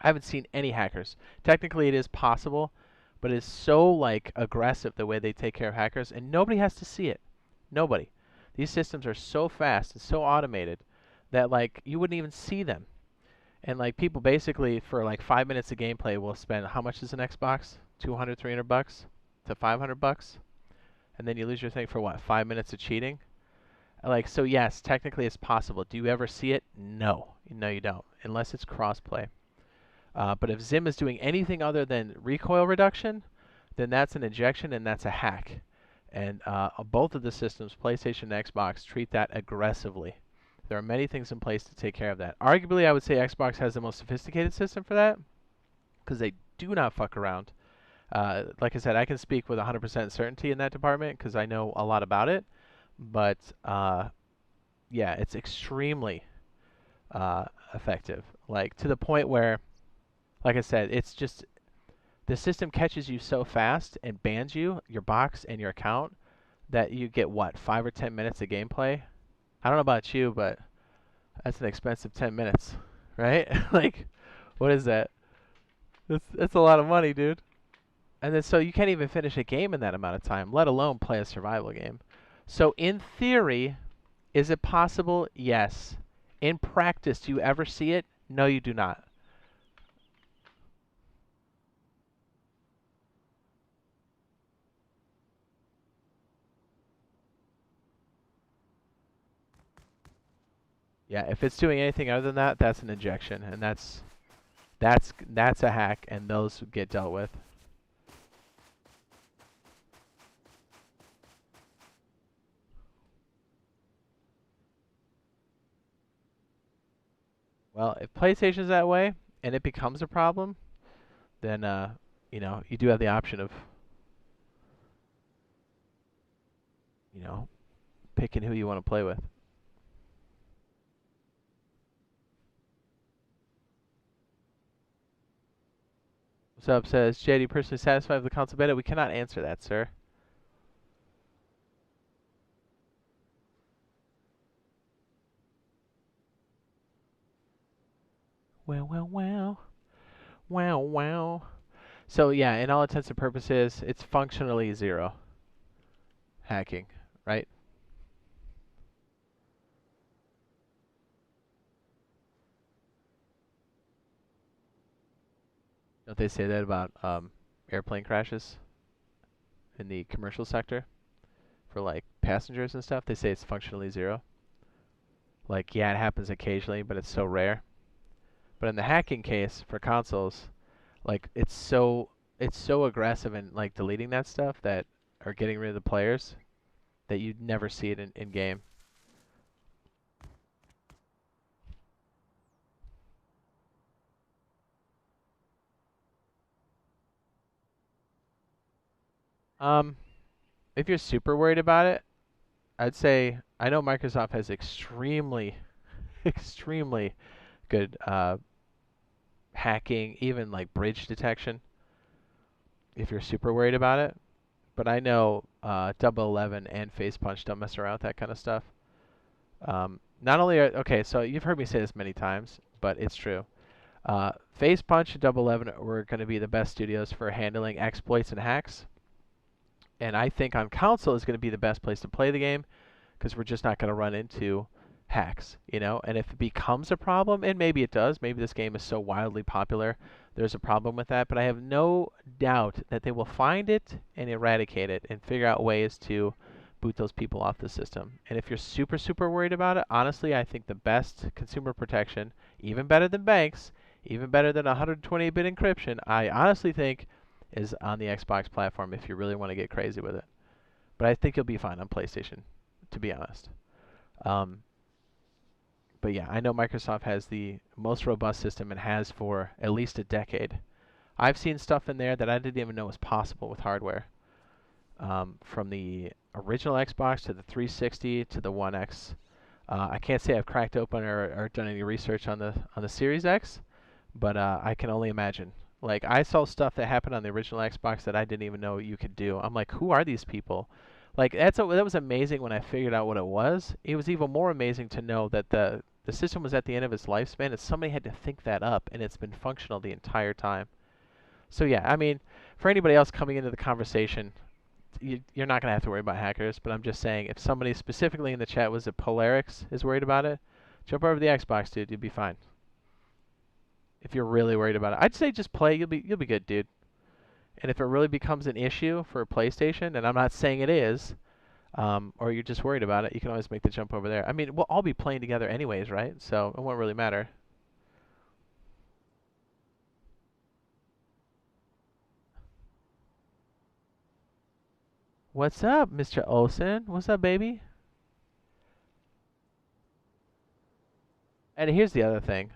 I haven't seen any hackers. Technically, it is possible, but it's so like aggressive the way they take care of hackers, and nobody has to see it. Nobody. These systems are so fast and so automated that like you wouldn't even see them. And like people basically for like 5 minutes of gameplay will spend, how much is an Xbox? 200, $300 to $500, and then you lose your thing for what? 5 minutes of cheating. Like, so yes, technically it's possible. Do you ever see it? No, no, you don't, unless it's crossplay. But if Zim is doing anything other than recoil reduction, then that's an injection and that's a hack. And both of the systems, PlayStation and Xbox, treat that aggressively. There are many things in place to take care of that. Arguably, I would say Xbox has the most sophisticated system for that because they do not fuck around. Like I said, I can speak with 100% certainty in that department because I know a lot about it. But yeah, it's extremely effective. Like to the point where, like I said, it's just the system catches you so fast and bans you, your box and your account, that you get what, 5 or 10 minutes of gameplay. I don't know about you, but that's an expensive 10 minutes, right? Like, what is that? That's a lot of money, dude. And then so you can't even finish a game in that amount of time, let alone play a survival game. So in theory, is it possible? Yes. In practice, do you ever see it? No, you do not. Yeah, if it's doing anything other than that, that's an injection, and that's a hack, and those get dealt with. Well, if PlayStation's that way and it becomes a problem, then you know, you do have the option of, you know, picking who you want to play with. What's up? Says Jade, personally satisfied with the console beta? We cannot answer that, sir. Wow, wow, wow. Wow, wow. So yeah, in all intents and purposes, it's functionally zero hacking, right? Don't they say that about airplane crashes in the commercial sector for like passengers and stuff? They say it's functionally zero. Like, yeah, it happens occasionally, but it's so rare. But in the hacking case for consoles, like it's so aggressive in like deleting that stuff that or getting rid of the players that you'd never see it in game. If you're super worried about it, I'd say I know Microsoft has extremely extremely good hacking, even like bridge detection. If you're super worried about it, but I know Double 11 and Face Punch don't mess around with that kind of stuff. Not only are okay, so you've heard me say this many times, but it's true. Face Punch and Double 11 were going to be the best studios for handling exploits and hacks, and I think on console is going to be the best place to play the game because we're just not going to run into hacks, you know. And if it becomes a problem, and maybe it does, maybe this game is so wildly popular, there's a problem with that. But I have no doubt that they will find it and eradicate it and figure out ways to boot those people off the system. And if you're super, super worried about it, honestly, I think the best consumer protection, even better than banks, even better than 128-bit encryption, I honestly think is on the Xbox platform if you really want to get crazy with it. But I think you'll be fine on PlayStation, to be honest. But yeah, I know Microsoft has the most robust system and has for at least a decade. I've seen stuff in there that I didn't even know was possible with hardware. From the original Xbox to the 360 to the One X. I can't say I've cracked open or done any research on the Series X, but I can only imagine. Like, I saw stuff that happened on the original Xbox that I didn't even know you could do. I'm like, who are these people? Like, that was amazing when I figured out what it was. It was even more amazing to know that the system was at the end of its lifespan and somebody had to think that up, and it's been functional the entire time. So yeah, I mean, for anybody else coming into the conversation, you're not gonna have to worry about hackers. But I'm just saying, if somebody specifically in the chat was it Polarix is worried about it, jump over to the Xbox, dude. You'll be fine. If you're really worried about it, I'd say just play. You'll be good, dude. And if it really becomes an issue for a PlayStation, and I'm not saying it is, or you're just worried about it, you can always make the jump over there. I mean, we'll all be playing together anyways, right? So it won't really matter. What's up, Mr. Olsen? What's up, baby? And here's the other thing.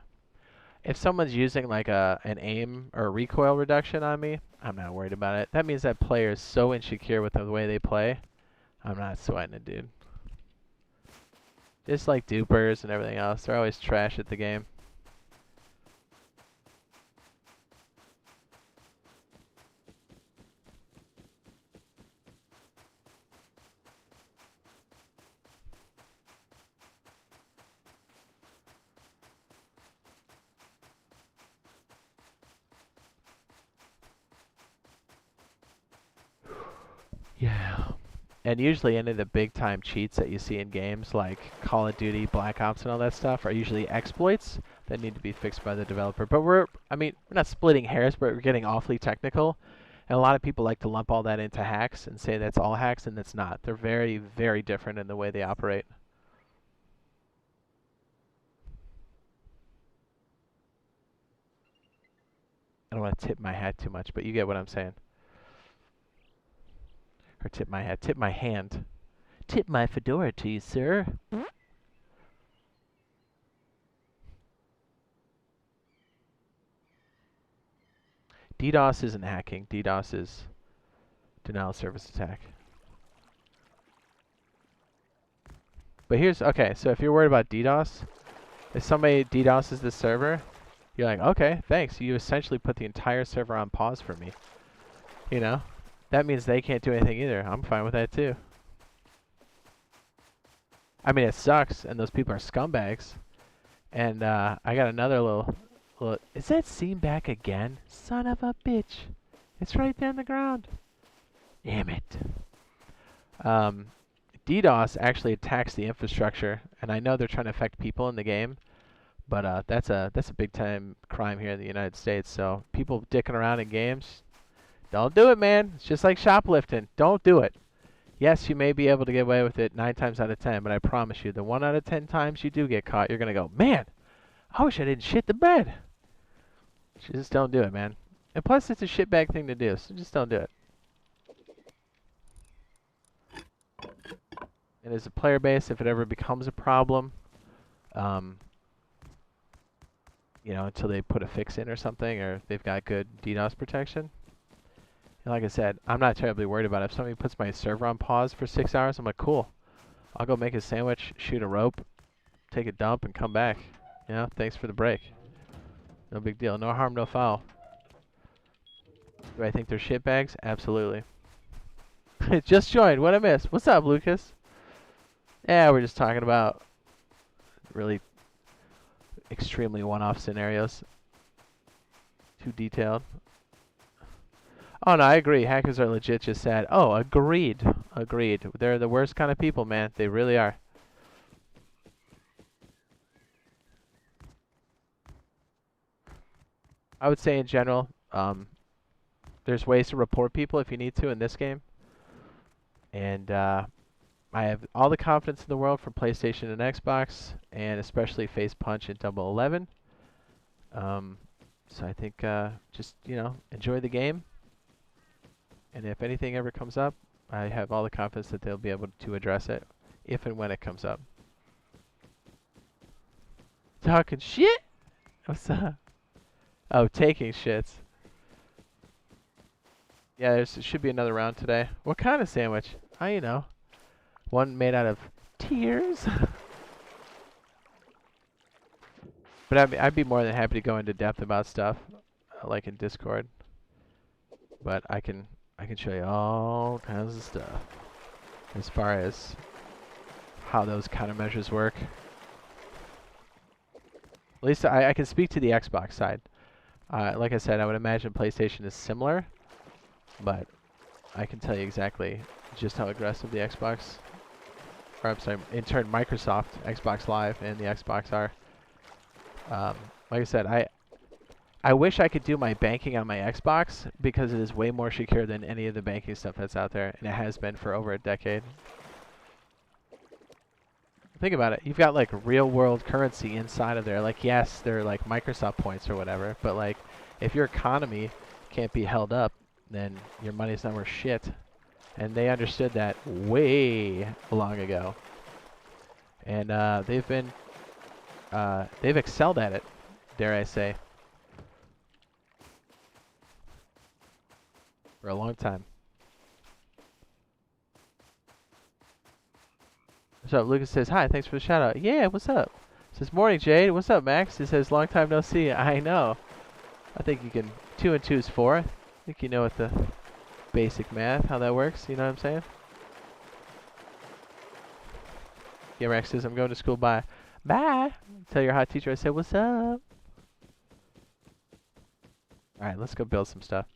If someone's using like an aim or recoil reduction on me, I'm not worried about it. That means that player is so insecure with the way they play. I'm not sweating it, dude. Just like dupers and everything else, they're always trash at the game. Yeah. And usually any of the big time cheats that you see in games like Call of Duty, Black Ops and all that stuff are usually exploits that need to be fixed by the developer. But we're not splitting hairs, but we're getting awfully technical. And a lot of people like to lump all that into hacks and say that's all hacks, and that's not. They're very, very different in the way they operate. I don't want to tip my hat too much, but you get what I'm saying. Or tip my hat, tip my hand. Tip my fedora to you, sir. DDoS isn't hacking. DDoS is denial of service attack. But here's, okay, so if you're worried about DDoS, if somebody DDoSes the server, you're like, okay, thanks. You essentially put the entire server on pause for me. You know? That means they can't do anything either. I'm fine with that too. I mean, it sucks, and those people are scumbags. And I got another little... Is that scene back again? Son of a bitch. It's right there on the ground. Damn it. DDoS actually attacks the infrastructure, and I know they're trying to affect people in the game, but that's a big time crime here in the United States. So people dicking around in games, don't do it, man. It's just like shoplifting. Don't do it. Yes, you may be able to get away with it 9 times out of 10, but I promise you, the 1 out of 10 times you do get caught, you're gonna go, man, I wish I didn't shit the bed. Just don't do it, man. And plus, it's a shitbag thing to do, so just don't do it. And as a player base, if it ever becomes a problem, you know, until they put a fix in or something, or they've got good DDoS protection. And like I said, I'm not terribly worried about it. If somebody puts my server on pause for 6 hours, I'm like, cool. I'll go make a sandwich, shoot a rope, take a dump, and come back. You know, thanks for the break. No big deal. No harm, no foul. Do I think they're shitbags? Absolutely. Just joined. What I missed? What's up, Lucas? Yeah, we're just talking about really extremely one-off scenarios. Too detailed. Oh, no, I agree. Hackers are legit just sad. Oh, agreed. Agreed. They're the worst kind of people, man. They really are. I would say in general, there's ways to report people if you need to in this game. And I have all the confidence in the world for PlayStation and Xbox, and especially Face Punch and Double 11. So I think just, you know, enjoy the game. And if anything ever comes up, I have all the confidence that they'll be able to address it if and when it comes up. Talking shit? What's up? Oh, taking shits. Yeah, there should be another round today. What kind of sandwich? Oh, you know. One made out of tears. But I'd be more than happy to go into depth about stuff, like in Discord. But I can show you all kinds of stuff as far as how those countermeasures work. At least I can speak to the Xbox side. Like I said, I would imagine PlayStation is similar, but I can tell you exactly just how aggressive the Xbox, or I'm sorry, in turn Microsoft, Xbox Live, and the Xbox are. Like I said, I wish I could do my banking on my Xbox because it is way more secure than any of the banking stuff that's out there, and it has been for over a decade. Think about it. You've got like real world currency inside of there. Like, yes, they're like Microsoft points or whatever, but like if your economy can't be held up, then your money's not worth shit. And they understood that way long ago. And they've excelled at it, dare I say, for a long time. What's up? Lucas says, hi, thanks for the shout out. Yeah, what's up? Says, morning, Jade. What's up, Max? He says, long time no see. I know. I think you can, 2 and 2 is 4. I think you know what the basic math, how that works. You know what I'm saying? Yeah, Max says, I'm going to school. Bye. Bye. Tell your hot teacher I said, what's up? All right, let's go build some stuff.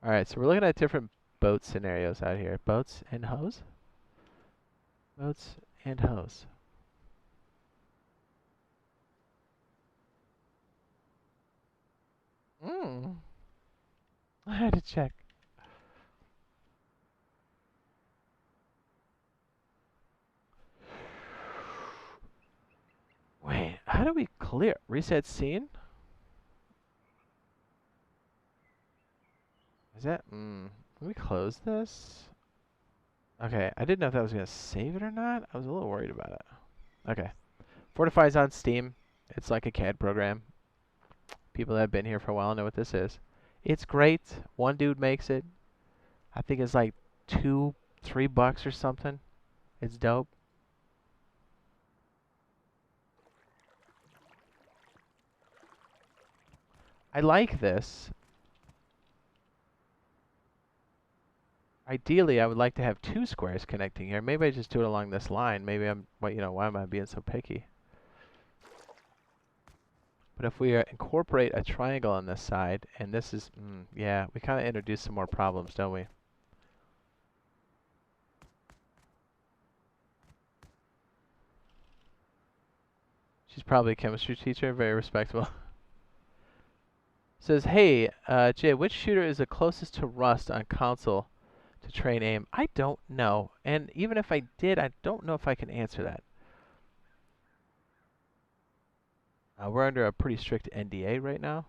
All right, so we're looking at different boat scenarios out here. Boats and hoes? Boats and hoes. I had to check. Wait, how do we clear? Reset scene? Is that, let me close this. Okay, I didn't know if that was going to save it or not. I was a little worried about it. Okay. Fortify's on Steam. It's like a CAD program. People that have been here for a while know what this is. It's great. One dude makes it. I think it's like $2-3 or something. It's dope. I like this. Ideally, I would like to have 2 squares connecting here. Maybe I just do it along this line. Maybe why am I being so picky? But if we incorporate a triangle on this side, and this is, yeah, we kind of introduce some more problems, don't we? She's probably a chemistry teacher, very respectable. Says, hey, Jay, which shooter is the closest to Rust on console to train aim? I don't know. And even if I did, I don't know if I can answer that. We're under a pretty strict NDA right now.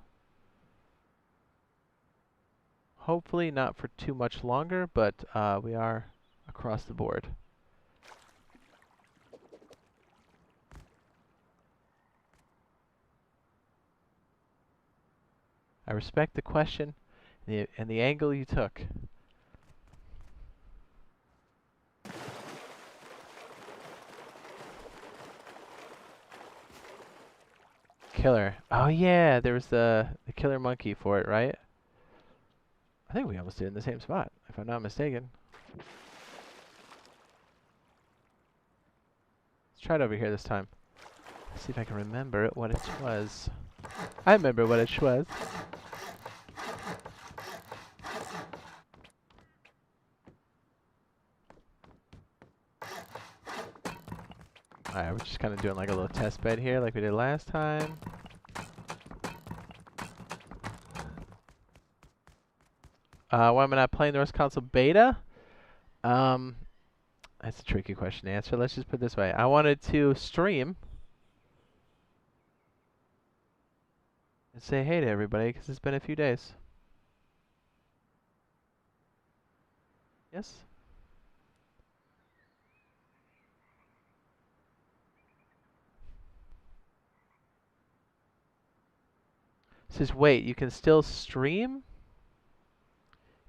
Hopefully not for too much longer, but we are across the board. I respect the question and the angle you took. Killer. Oh yeah, there was the killer monkey for it, right? I think we almost did it in the same spot, if I'm not mistaken. Let's try it over here this time. Let's see if I can remember what it was. I remember what it was. Alright, we're just kind of doing like a little test bed here like we did last time. Why am I not playing the Rust console beta? That's a tricky question to answer. Let's just put it this way. I wanted to stream and say hey to everybody because it's been a few days. Yes? It says, wait, you can still stream?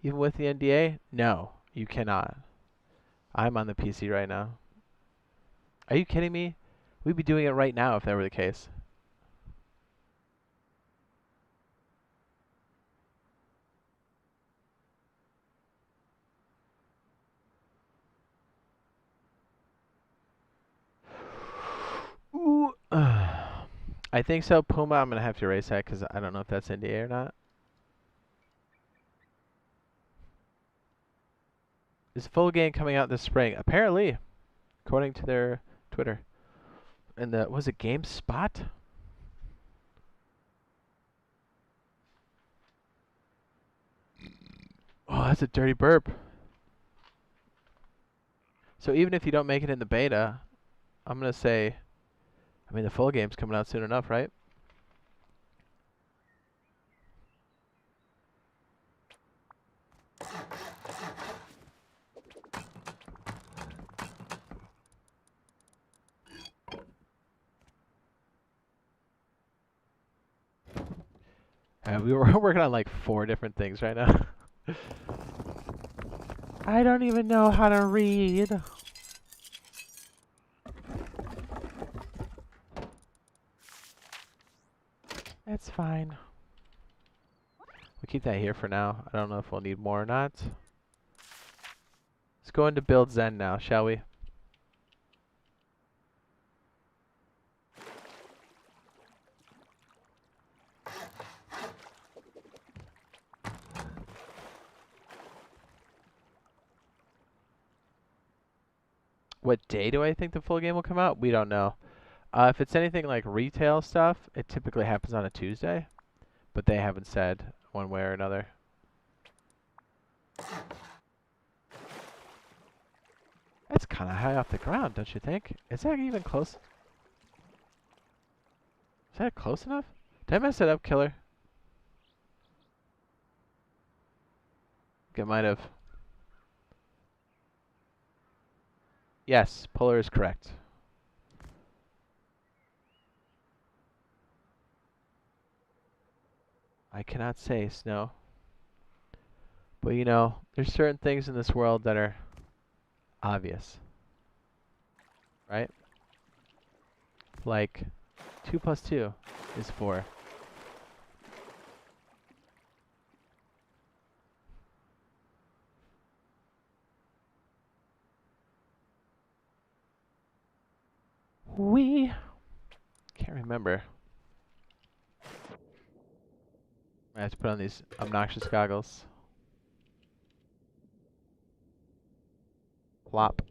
Even with the NDA? No, you cannot. I'm on the PC right now. Are you kidding me? We'd be doing it right now if that were the case. Ooh. I think so. Puma, I'm going to have to erase that because I don't know if that's NDA or not. Is full game coming out this spring? Apparently, according to their Twitter. And was it GameSpot? Oh, that's a dirty burp. So even if you don't make it in the beta, I'm going to say, I mean, the full game's coming out soon enough, right? We were working on like 4 different things right now. I don't even know how to read. That's fine. We'll keep that here for now. I don't know if we'll need more or not. Let's go into build Zen now, shall we? What day do I think the full game will come out? We don't know. If it's anything like retail stuff, it typically happens on a Tuesday, but they haven't said one way or another. That's kind of high off the ground, don't you think? Is that even close? Is that close enough? Did I mess it up, killer? I think I might have. Yes, Polar is correct. I cannot say snow. But you know, there's certain things in this world that are obvious. Right? Like 2 plus 2 is 4. We can't remember. I have to put on these obnoxious goggles. Plop.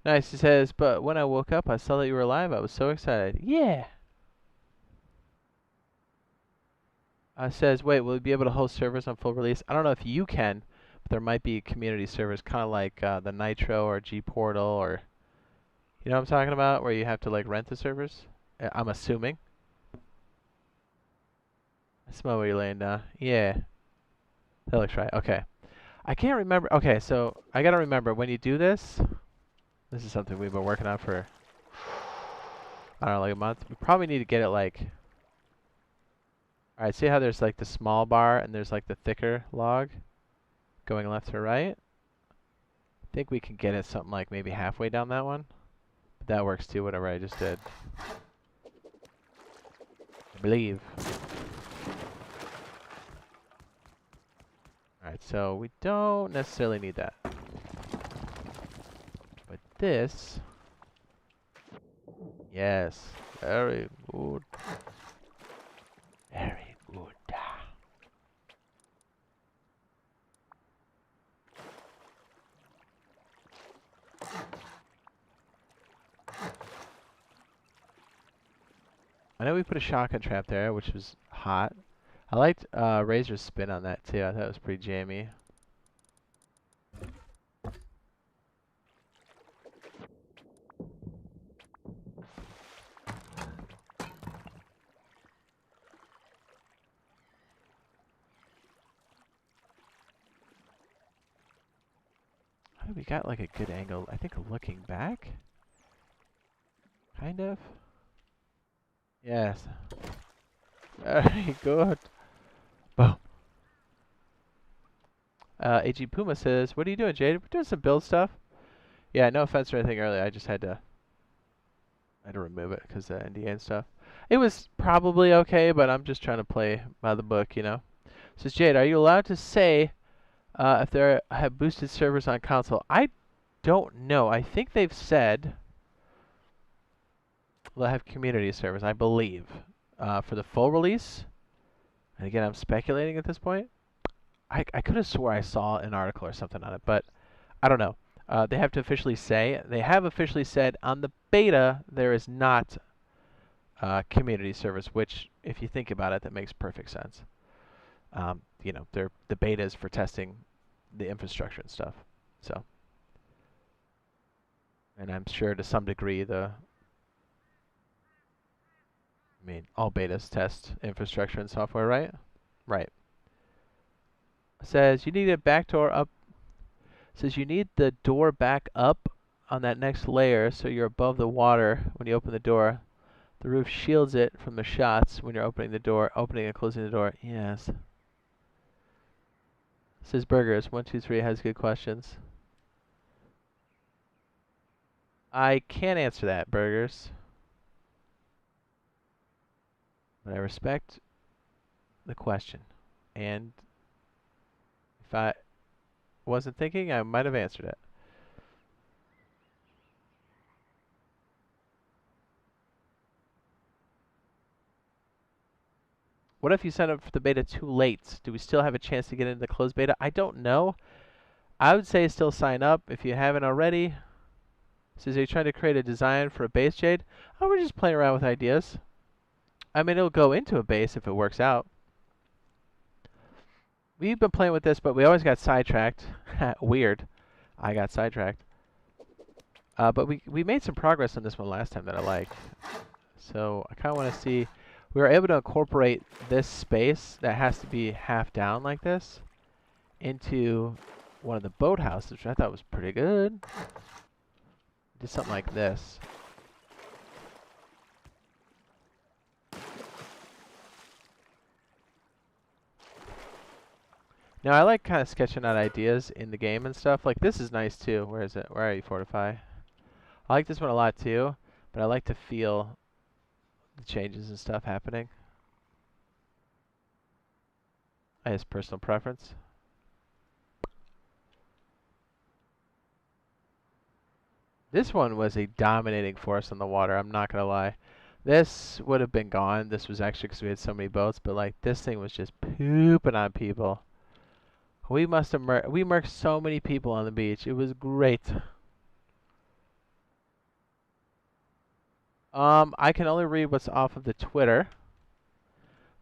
Nice, he says, but when I woke up, I saw that you were alive. I was so excited. Yeah. Says, wait, will we be able to host servers on full release? I don't know if you can, but there might be community servers, kind of like the Nitro or G Portal, or you know what I'm talking about, where you have to like rent the servers. I'm assuming. I smell where you're laying down. Yeah, that looks right. Okay, I can't remember. Okay, so I gotta remember when you do this. This is something we've been working on for I don't know, like a month. We probably need to get it like. Alright, see how there's like the small bar and there's like the thicker log going left to right? I think we can get it something like maybe halfway down that one. But that works too, whatever I just did. I believe. Alright, so we don't necessarily need that. But this... Yes, very good. Very good. I know we put a shotgun trap there, which was hot. I liked Razor's spin on that too. I thought it was pretty jammy. We got like a good angle. I think looking back. Kind of. Yes. Very good. Boom. AG Puma says, what are you doing, Jade? We're doing some build stuff. Yeah, no offense or anything earlier. I just had to remove it because of NDA and stuff. It was probably okay, but I'm just trying to play by the book, you know. Says Jade, are you allowed to say if they have boosted servers on console? I don't know. I think they've said they'll have community servers, I believe, for the full release. And again, I'm speculating at this point. I could have swore I saw an article or something on it, but I don't know. They have to officially say. They have officially said on the beta there is not community servers, which, if you think about it, that makes perfect sense. You know, the beta is for testing the infrastructure and stuff. So, and I'm sure to some degree all betas test infrastructure and software, right? Right. Says you need a back door up. Says you need the door back up on that next layer so you're above the water when you open the door. The roof shields it from the shots when you're opening and closing the door. Yes. Says Burgers 123 has good questions. I can't answer that, Burgers. But I respect the question. And if I wasn't thinking, I might have answered it. What if you sign up for the beta too late? Do we still have a chance to get into the closed beta? I don't know. I would say still sign up if you haven't already. Says you're trying to create a design for a base, Jade. Oh, we're just playing around with ideas. I mean, it'll go into a base if it works out. We've been playing with this, but we always got sidetracked. Weird. I got sidetracked. But we made some progress on this one last time that I liked. So I kind of want to see. We were able to incorporate this space that has to be half down like this into one of the boathouses, which I thought was pretty good. Did something like this. Now I like kind of sketching out ideas in the game and stuff. Like this is nice too. Where is it? Where are you, Fortify? I like this one a lot too, but I like to feel the changes and stuff happening. I have personal preference. This one was a dominating force on the water, I'm not gonna lie. This would have been gone. This was actually because we had so many boats, but like this thing was just pooping on people. We must have we murked so many people on the beach. It was great. I can only read what's off of the Twitter,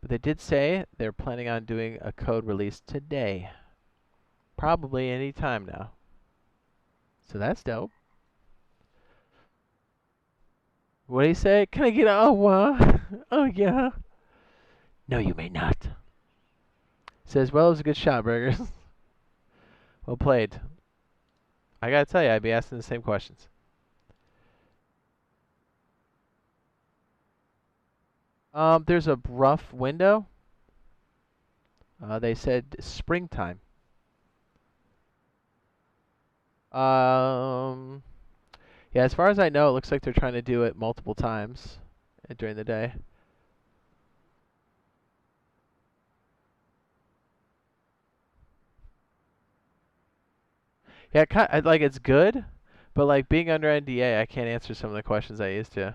but they did say they're planning on doing a code release today. Probably any time now. So that's dope. What do you say? Can I get a oh yeah. No, you may not. Says, well, it was a good shot, Burgers. Well played. I gotta tell you, I'd be asking the same questions. There's a rough window. They said springtime. Yeah, as far as I know, it looks like they're trying to do it multiple times during the day. Yeah, like it's good, but like being under NDA, I can't answer some of the questions I used to.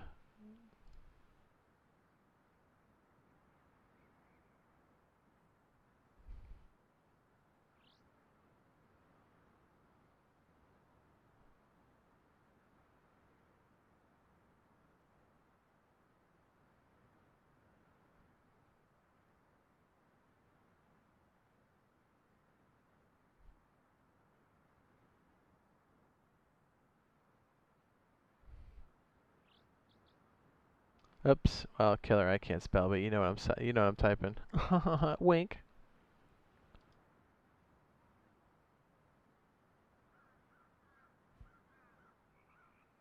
Oops. Well, killer, I can't spell, but you know what I'm typing. Wink.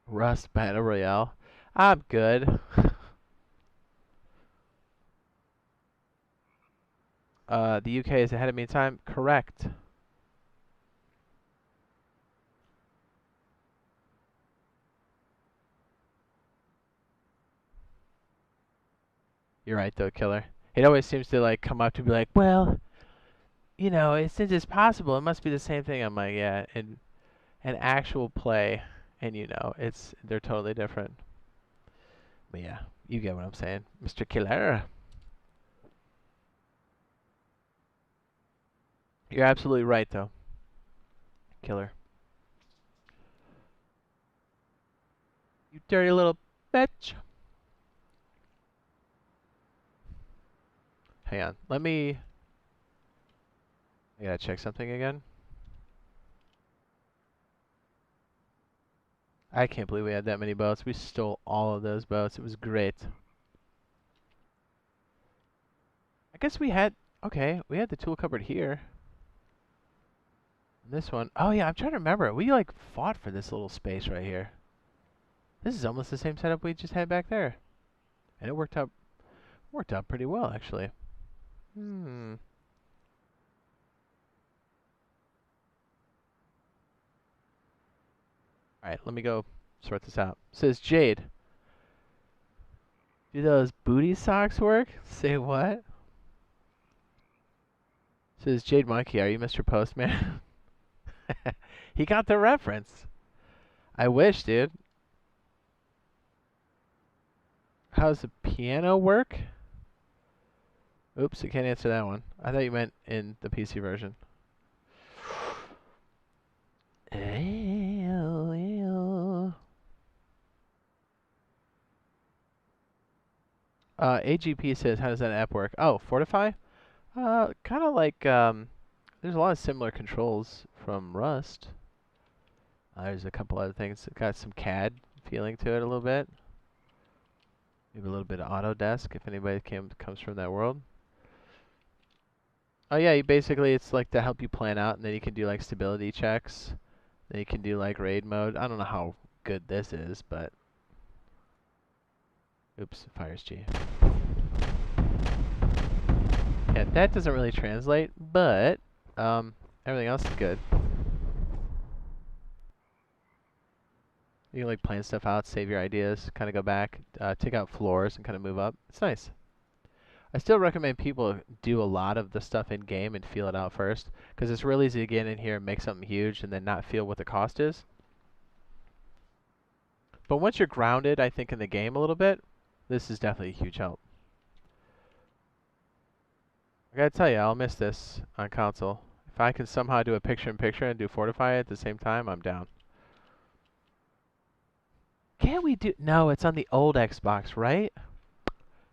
Rust Battle Royale. I'm good. The UK is ahead of me in time. Correct. You're right, though, Killer. It always seems to, like, come up to be like, well, you know, since it's possible, it must be the same thing. I'm like, yeah, in an actual play, and, you know, they're totally different. But, yeah, you get what I'm saying. Mr. Killer. You're absolutely right, though. Killer. You dirty little bitch. Hang on. I gotta check something again. I can't believe we had that many boats. We stole all of those boats. It was great. I guess we had... Okay, we had the tool cupboard here. This one... Oh, yeah, I'm trying to remember. We, like, fought for this little space right here. This is almost the same setup we just had back there. And it worked out pretty well, actually. Hmm. Alright, let me go sort this out. It says Jade. Do those booty socks work? Say what? It says Jade Monkey, are you Mr. Postman? He got the reference. I wish, dude. How's the piano work? Oops, I can't answer that one. I thought you meant in the PC version. AGP says, how does that app work? Oh, Fortify? Kind of like, there's a lot of similar controls from Rust. There's a couple other things. It's got some CAD feeling to it a little bit. Maybe a little bit of Autodesk if anybody comes from that world. Oh yeah, it's like to help you plan out, and then you can do like stability checks. Then you can do like raid mode. I don't know how good this is, but... Oops, fires G. Yeah, that doesn't really translate, but everything else is good. You can like plan stuff out, save your ideas, kind of go back, take out floors, and kind of move up. It's nice. I still recommend people do a lot of the stuff in game and feel it out first, because it's real easy to get in here and make something huge and then not feel what the cost is. But once you're grounded, I think, in the game a little bit, this is definitely a huge help. I gotta tell you, I'll miss this on console. If I can somehow do a picture-in-picture and do Fortify at the same time, I'm down. Can't we do... No, it's on the old Xbox, right?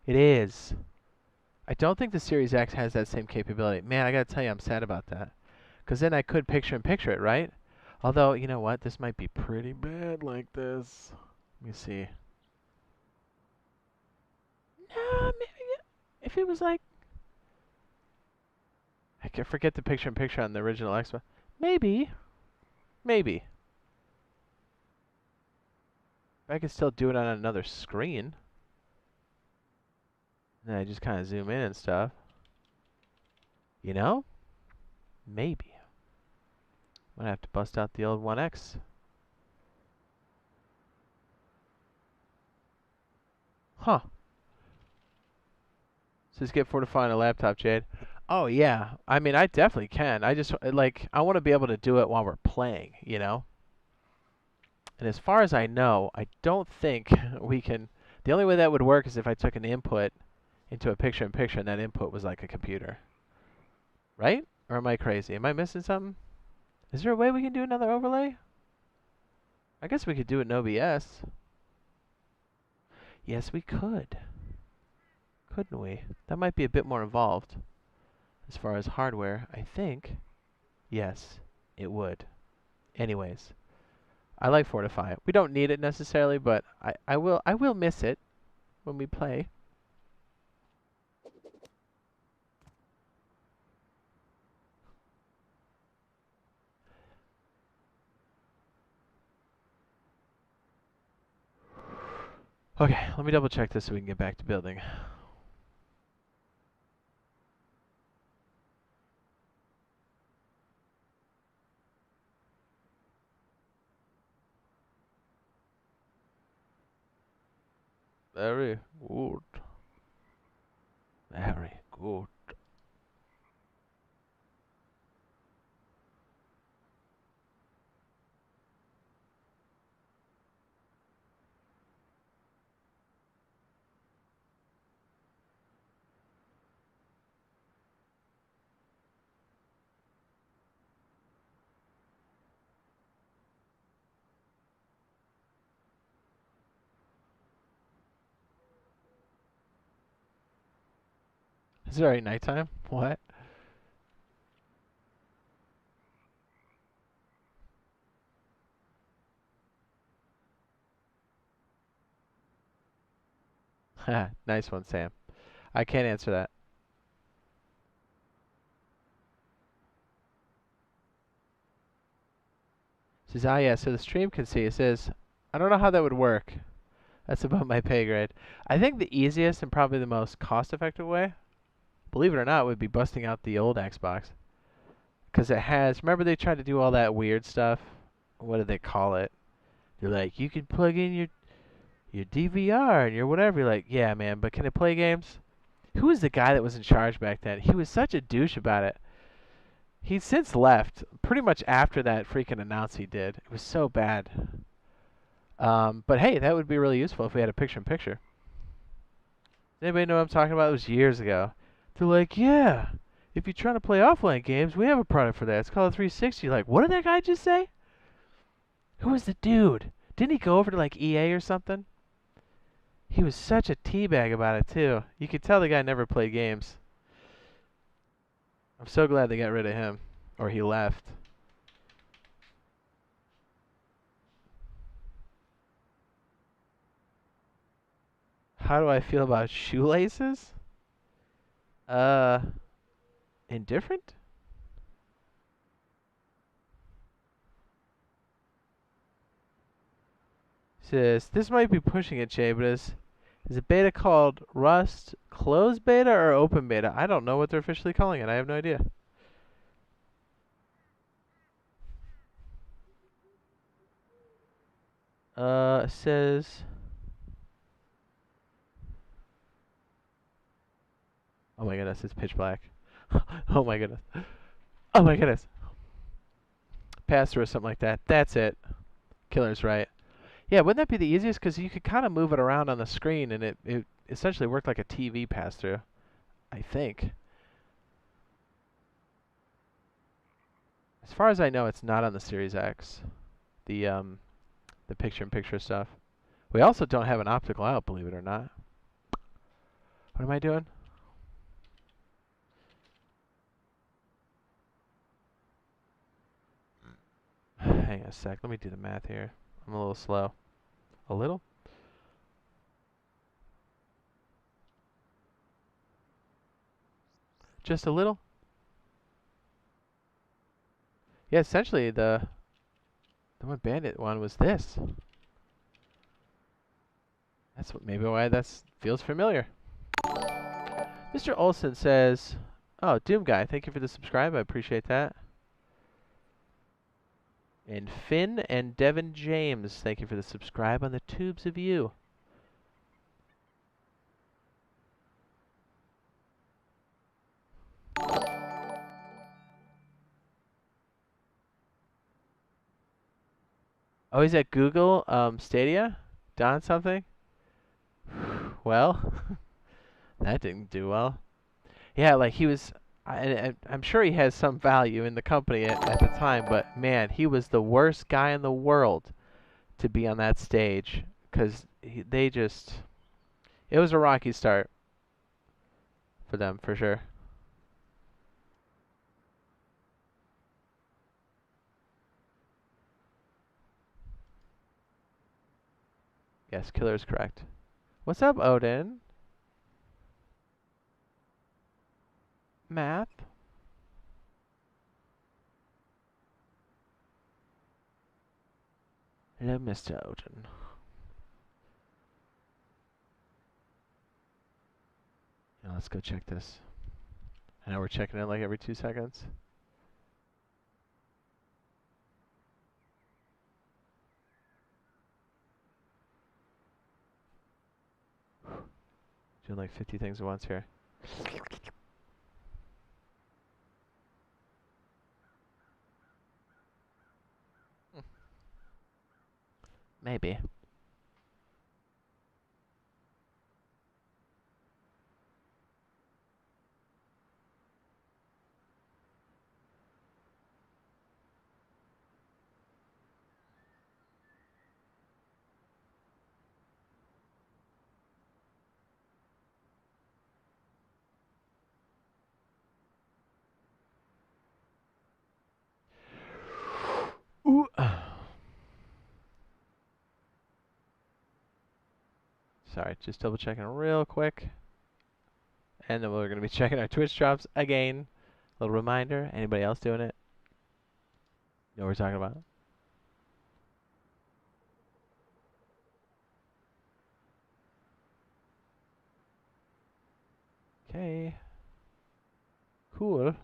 It is. I don't think the Series X has that same capability. Man, I gotta tell you, I'm sad about that. Because then I could picture-in-picture it, right? Although, you know what? This might be pretty bad like this. Let me see. No, maybe if it was like... I can forget the picture-in-picture on the original Xbox. Maybe. Maybe. I could still do it on another screen. Then I just kind of zoom in and stuff. You know? Maybe. I'm gonna have to bust out the old 1X. Huh. Says get Fortify on a laptop, Jade. Oh, yeah. I mean, I definitely can. I just, like, I want to be able to do it while we're playing, you know? And as far as I know, I don't think we can... The only way that would work is if I took an input into a picture-in-picture and that input was like a computer. Right? Or am I crazy? Am I missing something? Is there a way we can do another overlay? I guess we could do it in OBS. Yes, we could. Couldn't we? That might be a bit more involved. As far as hardware, I think, yes, it would. Anyways, I like Fortify. We don't need it necessarily, but I will miss it when we play. Okay, let me double check this so we can get back to building. Very good. Very good. Is it already nighttime? What? Nice one, Sam. I can't answer that. It says, ah, yeah, so the stream can see. It says, I don't know how that would work. That's about my pay grade. I think the easiest and probably the most cost-effective way, believe it or not, would be busting out the old Xbox. Because it has, remember they tried to do all that weird stuff? What did they call it? They're like, you can plug in your DVR and your whatever. You're like, yeah, man, but can it play games? Who was the guy that was in charge back then? He was such a douche about it. He's since left, pretty much after that freaking announce he did. It was so bad. But hey, that would be really useful if we had a picture-in-picture. Does anybody know what I'm talking about? It was years ago. They're like, yeah, if you're trying to play offline games, we have a product for that. It's called a 360. You're like, what did that guy just say? Who was the dude? Didn't he go over to like EA or something? He was such a teabag about it too. You could tell the guy never played games. I'm so glad they got rid of him. Or he left. How do I feel about shoelaces? Indifferent? Says, this might be pushing it, Jay, but is a beta called Rust closed beta or open beta? I don't know what they're officially calling it. I have no idea. Says... Oh my goodness, it's pitch black. Oh my goodness. Oh my goodness. Pass through or something like that. That's it. Killer's right. Yeah, wouldn't that be the easiest? Because you could kind of move it around on the screen and it essentially worked like a TV pass through. I think. As far as I know, it's not on the Series X. The picture-in-picture stuff. We also don't have an optical out, believe it or not. What am I doing? Hang on a sec. Let me do the math here. I'm a little slow. A little? Just a little? Yeah, essentially the one Bandit one was this. That's what, maybe why that feels familiar. Mr. Olson says, oh, Doom Guy, thank you for the subscribe. I appreciate that. And Finn and Devin James, thank you for the subscribe on the tubes of you. Oh, he's at Google Stadia? Don something? Well, that didn't do well. Yeah, like he was, I'm sure he has some value in the company at the time, but man, he was the worst guy in the world to be on that stage because they just, it was a rocky start for them for sure. Yes, Killer is correct. What's up, Odin? Math? Hello, Mr. Odin. Now let's go check this. I know we're checking it like every 2 seconds. Doing like 50 things at once here. Maybe. Ooh. Sorry, just double checking real quick. And then we're going to be checking our Twitch drops again. Little reminder, anybody else doing it? You know what we're talking about? Okay. Cool.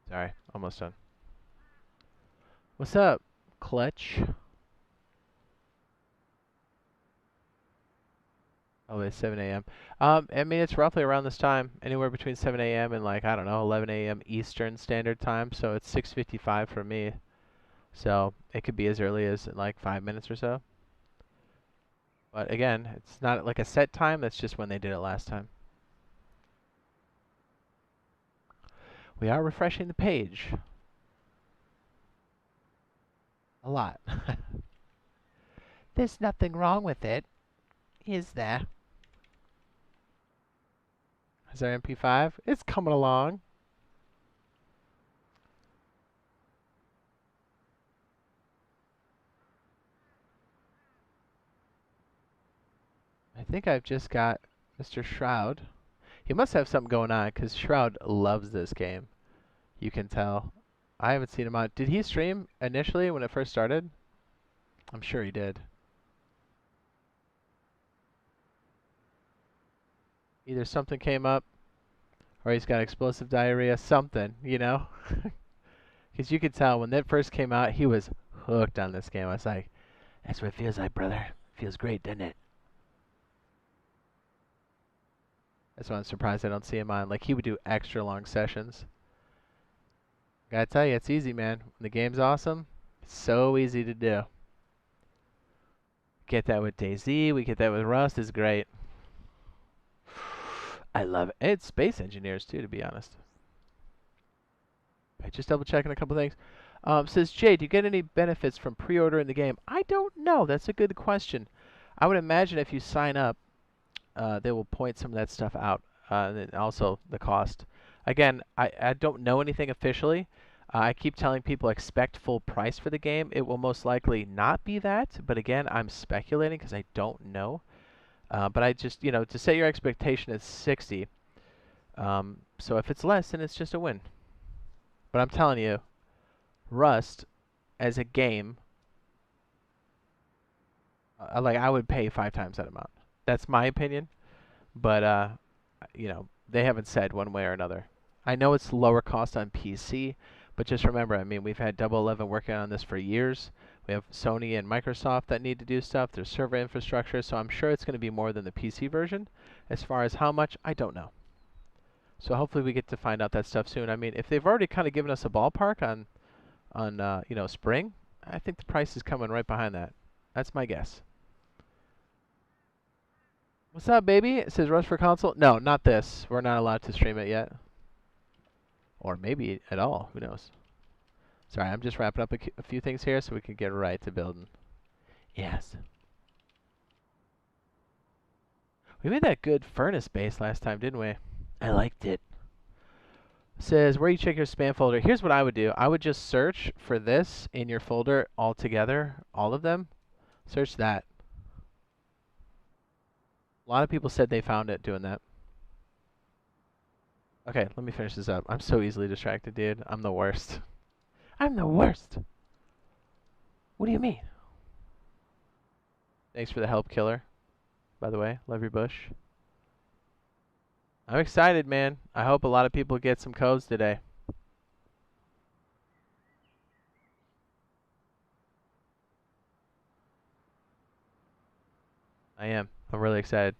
Sorry, almost done. What's up, Clutch? Oh, it's 7 a.m. I mean, it's roughly around this time, anywhere between 7 a.m. and like, I don't know, 11 a.m. Eastern Standard Time, so it's 6:55 for me. So it could be as early as like 5 minutes or so. But again, it's not like a set time, that's just when they did it last time. We are refreshing the page. A lot. There's nothing wrong with it, is there? Is our MP5? It's coming along. I think I've just got Mr. Shroud. He must have something going on, because Shroud loves this game. You can tell. I haven't seen him on. Did he stream initially when it first started? I'm sure he did. Either something came up, or he's got explosive diarrhea, something, you know? Because you could tell when that first came out, he was hooked on this game. I was like, that's what it feels like, brother. Feels great, doesn't it? That's why I'm surprised I don't see him on. Like, he would do extra long sessions. Gotta tell you, it's easy, man. When the game's awesome, it's so easy to do. Get that with DayZ, we get that with Rust, it's great. I love it. It's space engineers, too, to be honest. Okay, just double checking a couple things. Says, Jade, do you get any benefits from pre-ordering the game? I don't know. That's a good question. I would imagine if you sign up, they will point some of that stuff out, and also the cost. Again, I don't know anything officially. I keep telling people expect full price for the game. It will most likely not be that, but again, I'm speculating because I don't know. But I just, to set your expectation is 60. So if it's less, then it's just a win. But I'm telling you, Rust as a game, I would pay 5 times that amount. That's my opinion, but they haven't said one way or another. I know it's lower cost on PC, but just remember, I mean, we've had Double 11 working on this for years. We have Sony and Microsoft that need to do stuff. There's server infrastructure, so I'm sure it's going to be more than the PC version. As far as how much, I don't know. So hopefully we get to find out that stuff soon. I mean, if they've already kind of given us a ballpark on spring, I think the price is coming right behind that. That's my guess. What's up, baby? It says Rust for console. No, not this. We're not allowed to stream it yet. Or maybe at all. Who knows? Sorry, I'm just wrapping up a few things here so we can get right to building. Yes. We made that good furnace base last time, didn't we? I liked it. Says, where you check your spam folder. Here's what I would do. I would just search for this in your folder all together. All of them. Search that. A lot of people said they found it doing that. Okay, let me finish this up. I'm so easily distracted, dude. I'm the worst. I'm the worst. What do you mean? Thanks for the help, killer. by the way. Love your bush. I'm excited, man. I hope a lot of people get some codes today. I am. I'm really excited.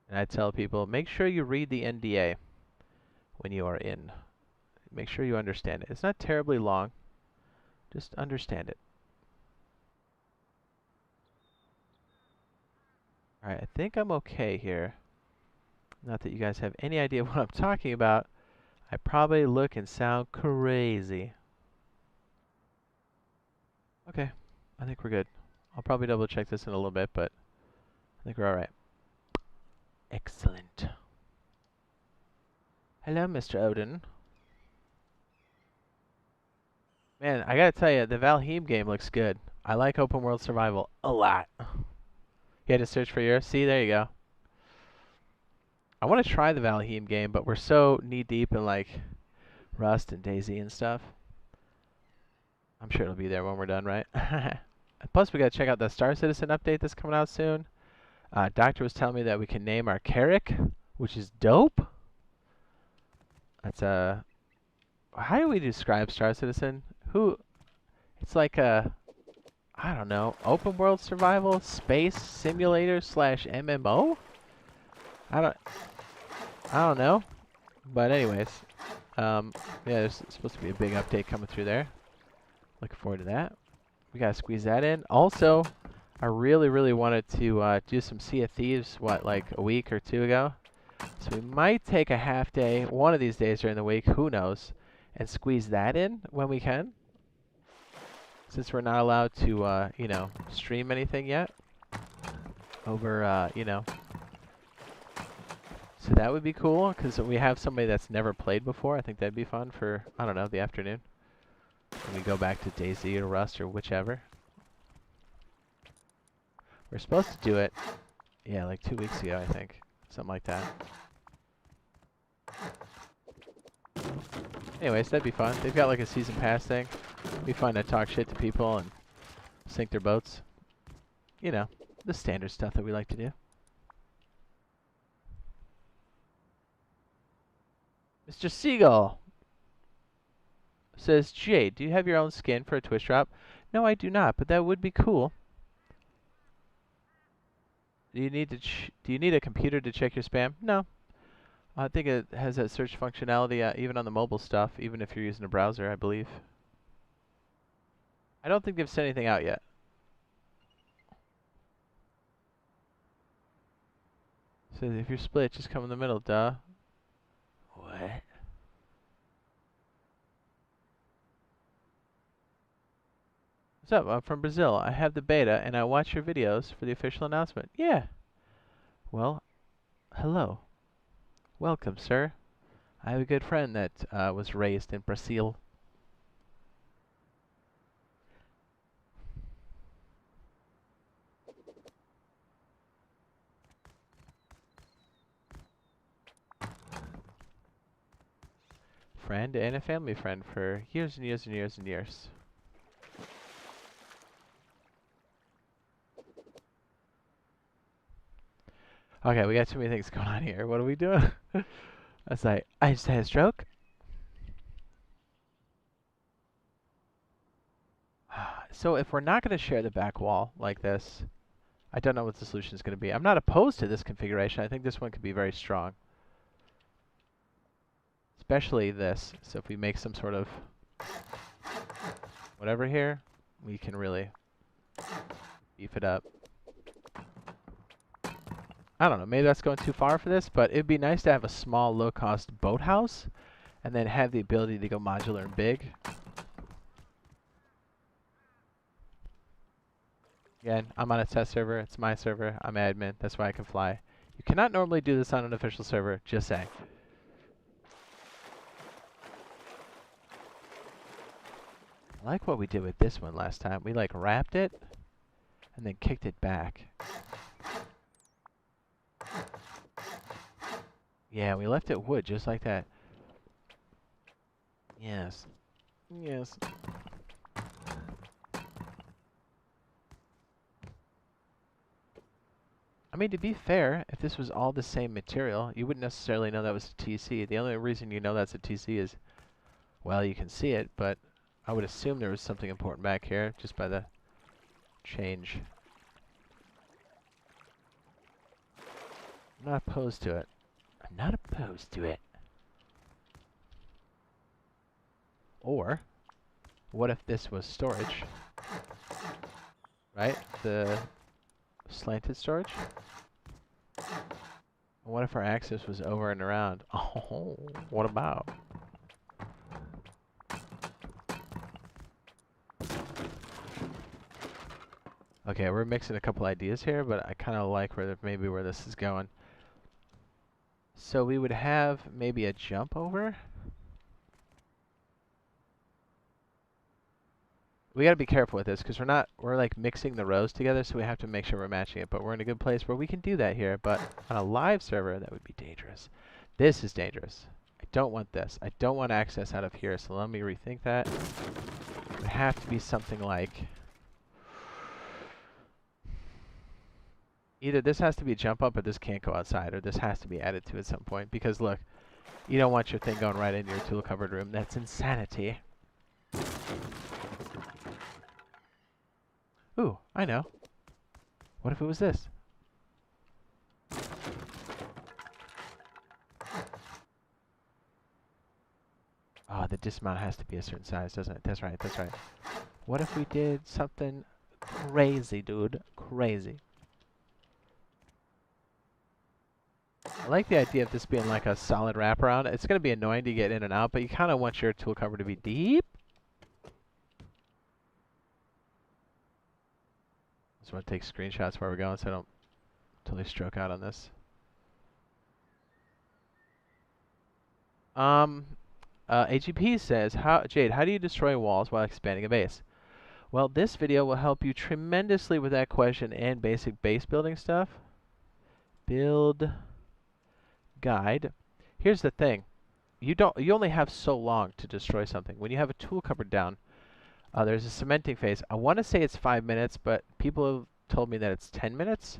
And I tell people, make sure you read the NDA when you are in. Make sure you understand it. It's not terribly long. Just understand it. Alright, I think I'm okay here. Not that you guys have any idea what I'm talking about. I probably look and sound crazy. Okay, I think we're good. I'll probably double check this in a little bit, but I think we're alright. Excellent. Hello, Mr. Odin. Man, I gotta tell you, the Valheim game looks good. I like open world survival a lot. You had to search for yours? See, there you go. I want to try the Valheim game, but we're so knee-deep in, like, Rust and DayZ and stuff. I'm sure it'll be there when we're done, right? Plus, we gotta check out the Star Citizen update that's coming out soon. Doctor was telling me that we can name our Carrick, which is dope. That's how do we describe Star Citizen? It's like a, I don't know, open world survival space simulator / MMO? I don't know. But anyways, yeah, there's supposed to be a big update coming through there. Looking forward to that. We gotta squeeze that in. Also, I really wanted to do some Sea of Thieves, like a week or two ago. So we might take a half day, one of these days during the week, who knows, and squeeze that in when we can. Since we're not allowed to, you know, stream anything yet over, you know. So that would be cool, because we have somebody that's never played before. I think that'd be fun for, I don't know, the afternoon. When we go back to DayZ or Rust or whichever. We're supposed to do it, yeah, like 2 weeks ago, I think. Something like that. Anyways, that'd be fun. They've got like a season pass thing. It'd be fun to talk shit to people and sink their boats. You know, the standard stuff that we like to do. Mr. Seagull says, Jade, do you have your own skin for a Twitch drop? No, I do not, but that would be cool. Do you need a computer to check your spam? No. I think it has that search functionality even on the mobile stuff, even if you're using a browser, I believe. I don't think they've sent anything out yet. So if you're split, just come in the middle, duh. What? What's up? I'm from Brazil. I have the beta, and I watch your videos for the official announcement. Yeah. Well, hello. Welcome, sir. I have a good friend that was raised in Brazil. Friend and a family friend for years and years and years and years. Okay, we got too many things going on here. What are we doing? I was like, I just had a stroke. So if we're not going to share the back wall like this, I don't know what the solution is going to be. I'm not opposed to this configuration. I think this one could be very strong. Especially this. So if we make some sort of whatever here, we can really beef it up. I don't know, maybe that's going too far for this, but it'd be nice to have a small, low-cost boathouse, and then have the ability to go modular and big. Again, I'm on a test server, it's my server, I'm admin, that's why I can fly. You cannot normally do this on an official server, just saying. I like what we did with this one last time. We like wrapped it, and then kicked it back. Yeah, we left it wood, just like that. Yes. Yes. I mean, to be fair, if this was all the same material, you wouldn't necessarily know that was a TC. The only reason you know that's a TC is, well, you can see it, but I would assume there was something important back here just by the change. I'm not opposed to it. I'm not opposed to it. Or, what if this was storage? Right? The slanted storage? What if our axis was over and around? Oh, what about? Okay, we're mixing a couple ideas here, but I kind of like maybe where this is going. So we would have maybe a jump over. We got to be careful with this because we're like mixing the rows together, so we have to make sure we're matching it. But we're in a good place where we can do that here. But on a live server, that would be dangerous. This is dangerous. I don't want this. I don't want access out of here. So let me rethink that. It would have to be something like either this has to be a jump up, or this can't go outside, or this has to be added to at some point. Because look, you don't want your thing going right into your tool covered room. That's insanity. Ooh, I know. What if it was this? Oh, the dismount has to be a certain size, doesn't it? That's right, that's right. What if we did something crazy, dude? Crazy. I like the idea of this being like a solid wraparound. It's going to be annoying to get in and out, but you kind of want your tool cover to be deep. Just want to take screenshots where we're going so I don't totally stroke out on this. AGP says, Jade, how do you destroy walls while expanding a base? Well, this video will help you tremendously with that question and basic base building stuff. Build guide. Here's the thing. You only have so long to destroy something. When you have a tool cupboard down, there's a cementing phase. I want to say it's 5 minutes, but people have told me that it's 10 minutes.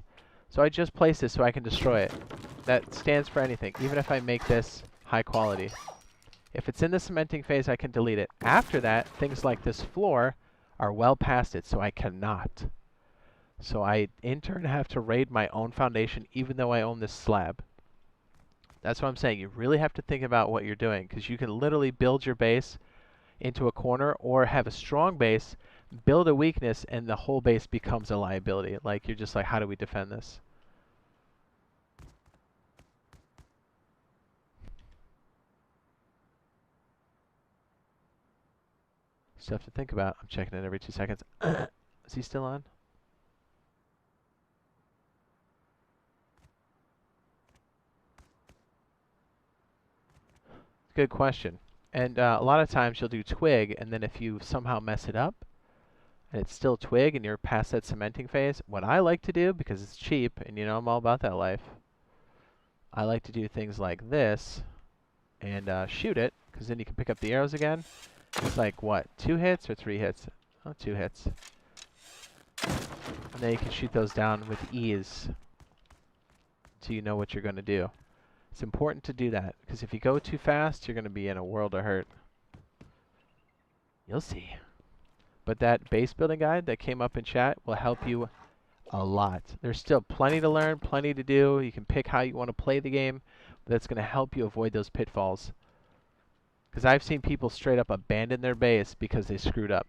So I just placed this so I can destroy it. That stands for anything, even if I make this high quality. If it's in the cementing phase, I can delete it. After that, things like this floor are well past it, so I cannot. So I, in turn, have to raid my own foundation, even though I own this slab. That's what I'm saying. You really have to think about what you're doing, because you can literally build your base into a corner, or have a strong base, build a weakness, and the whole base becomes a liability. Like, you're just like, how do we defend this? Stuff to think about. I'm checking it every 2 seconds. Is he still on? Good question. And a lot of times you'll do twig, and then if you somehow mess it up, and it's still twig, and you're past that cementing phase, what I like to do, because it's cheap, and you know I'm all about that life, I like to do things like this, and shoot it, because then you can pick up the arrows again. It's like, what, 2 hits or 3 hits? Oh, 2 hits. And then you can shoot those down with ease, so you know what you're going to do. It's important to do that, because if you go too fast, you're going to be in a world of hurt. You'll see. But that base building guide that came up in chat will help you a lot. There's still plenty to learn, plenty to do. You can pick how you want to play the game, but that's going to help you avoid those pitfalls. Because I've seen people straight up abandon their base because they screwed up.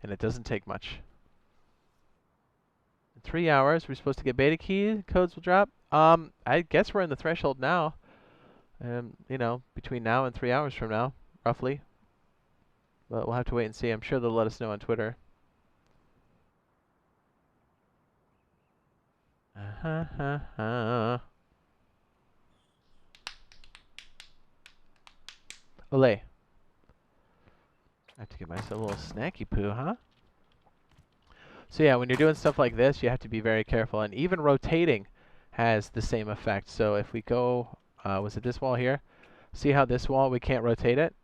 And it doesn't take much. In 3 hours, we're supposed to get beta key. Codes will drop. I guess we're in the threshold now. You know, between now and 3 hours from now, roughly. But we'll have to wait and see. I'm sure they'll let us know on Twitter. Olay. I have to get myself a little snacky poo, huh? So yeah, when you're doing stuff like this, you have to be very careful. And even rotating has the same effect. So if we go, was it this wall here? See how this wall, we can't rotate it?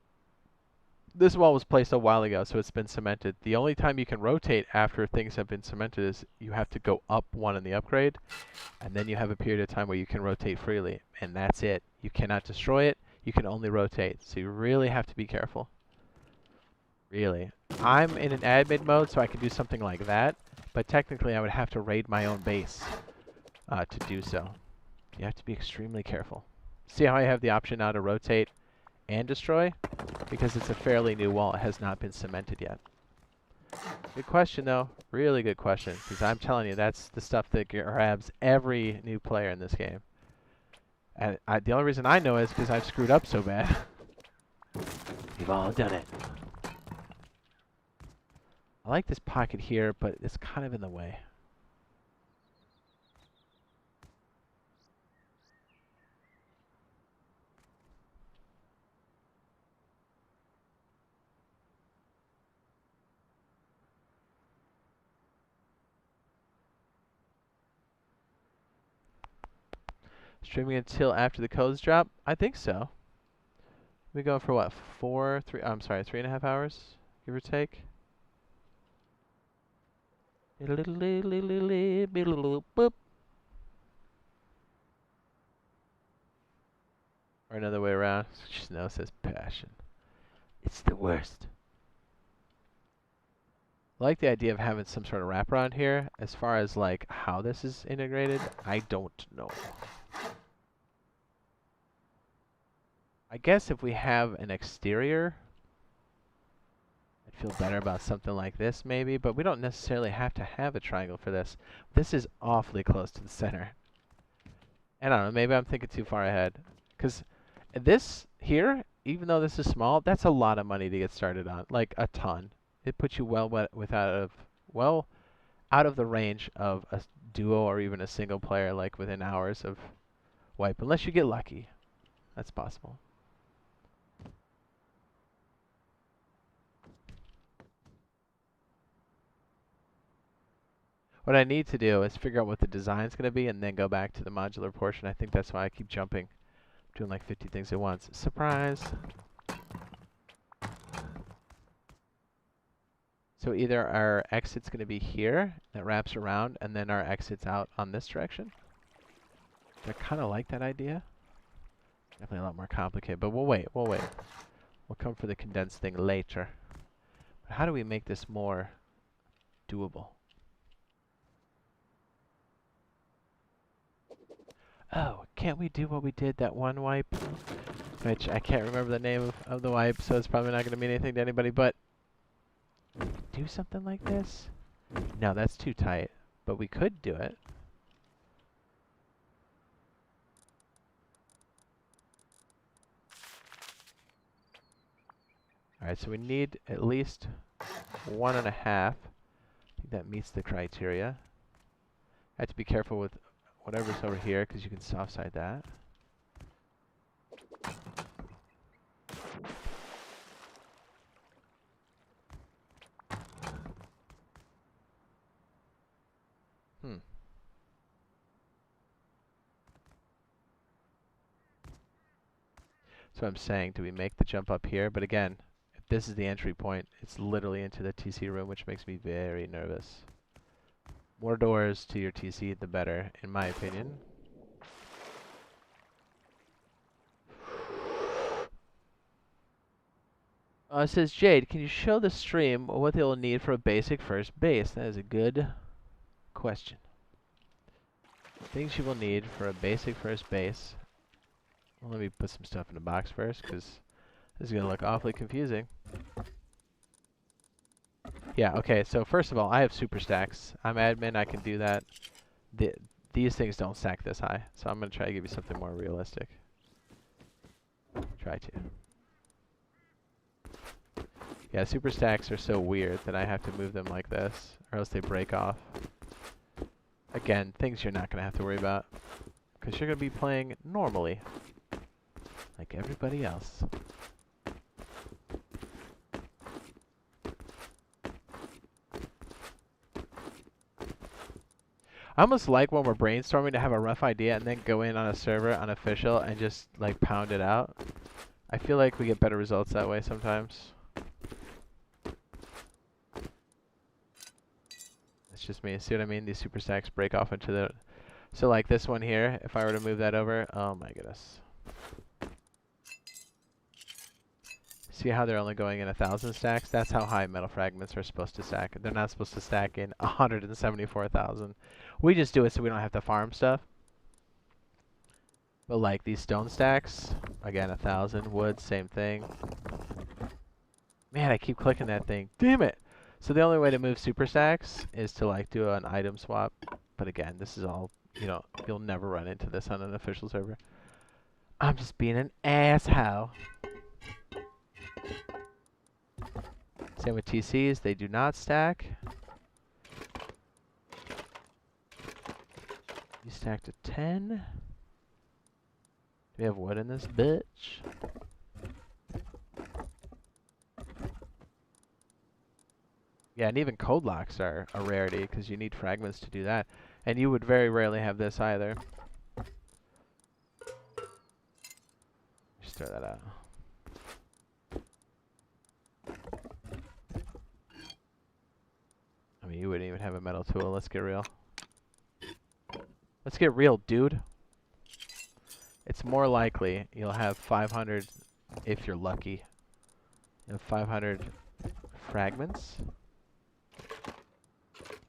This wall was placed a while ago, so it's been cemented. The only time you can rotate after things have been cemented is you have to go up one in the upgrade, and then you have a period of time where you can rotate freely, and that's it. You cannot destroy it. You can only rotate, so you really have to be careful. Really. I'm in an admin mode, so I can do something like that, but technically I would have to raid my own base to do so. You have to be extremely careful. See how I have the option now to rotate and destroy? Because it's a fairly new wall. It has not been cemented yet. Good question, though. Really good question, because I'm telling you, that's the stuff that grabs every new player in this game. And the only reason I know is because I've screwed up so bad. We've all done it. I like this pocket here, but it's kind of in the way. Streaming until after the codes drop? I think so. We go for what? 3.5 hours, give or take. Boop. Or another way around. Snow says passion. It's the worst. I like the idea of having some sort of wraparound here. As far as like how this is integrated, I don't know. I guess if we have an exterior, I'd feel better about something like this maybe, but we don't necessarily have to have a triangle for this. This is awfully close to the center. And I don't know, maybe I'm thinking too far ahead. Because this here, even though this is small, that's a lot of money to get started on. Like a ton. It puts you well out of the range of a duo or even a single player, like within hours of wipe. Unless you get lucky. That's possible. What I need to do is figure out what the design's going to be and then go back to the modular portion. I think that's why I keep jumping. Doing like 50 things at once. Surprise! So either our exit's going to be here, that wraps around, and then our exit's out on this direction. I kind of like that idea. Definitely a lot more complicated, but we'll wait. We'll come for the condensed thing later. But how do we make this more doable? Oh, can't we do what we did that one wipe? Which I can't remember the name of the wipe, so it's probably not going to mean anything to anybody, but do something like this? No, that's too tight, but we could do it. Alright, so we need at least 1.5. I think that meets the criteria. I have to be careful with whatever's over here, because you can soft side that. So I'm saying, do we make the jump up here? But again, if this is the entry point, it's literally into the TC room, which makes me very nervous. More doors to your TC, the better, in my opinion. It says, Jade, can you show the stream what they'll need for a basic first base? That is a good question. Things you will need for a basic first base. Well, let me put some stuff in the box first, because this is going to look awfully confusing. Yeah, okay, so first of all, I have super stacks. I'm admin, I can do that. These things don't stack this high, so I'm going to try to give you something more realistic. Try to. Yeah, super stacks are so weird that I have to move them like this, or else they break off. Again, things you're not going to have to worry about, because you're going to be playing normally, like everybody else. I almost like when we're brainstorming to have a rough idea and then go in on a server unofficial and just like pound it out. I feel like we get better results that way sometimes. that's just me. See what I mean? These super stacks break off into the... So like this one here, if I were to move that over, oh my goodness. See how they're only going in 1,000 stacks? That's how high metal fragments are supposed to stack. They're not supposed to stack in 174,000. We just do it so we don't have to farm stuff. But like these stone stacks, again 1,000. Wood, same thing. Man, I keep clicking that thing. Damn it! So the only way to move super stacks is to like do an item swap. But again, this is all, you know, you'll never run into this on an official server. I'm just being an asshole. Same with TCs, they do not stack. You stacked a 10. Do we have wood in this bitch? Yeah, and even code locks are a rarity because you need fragments to do that. And you would very rarely have this either. Just throw that out. I mean, you wouldn't even have a metal tool. Let's get real. Let's get real, dude. It's more likely you'll have 500 if you're lucky. You have 500 fragments.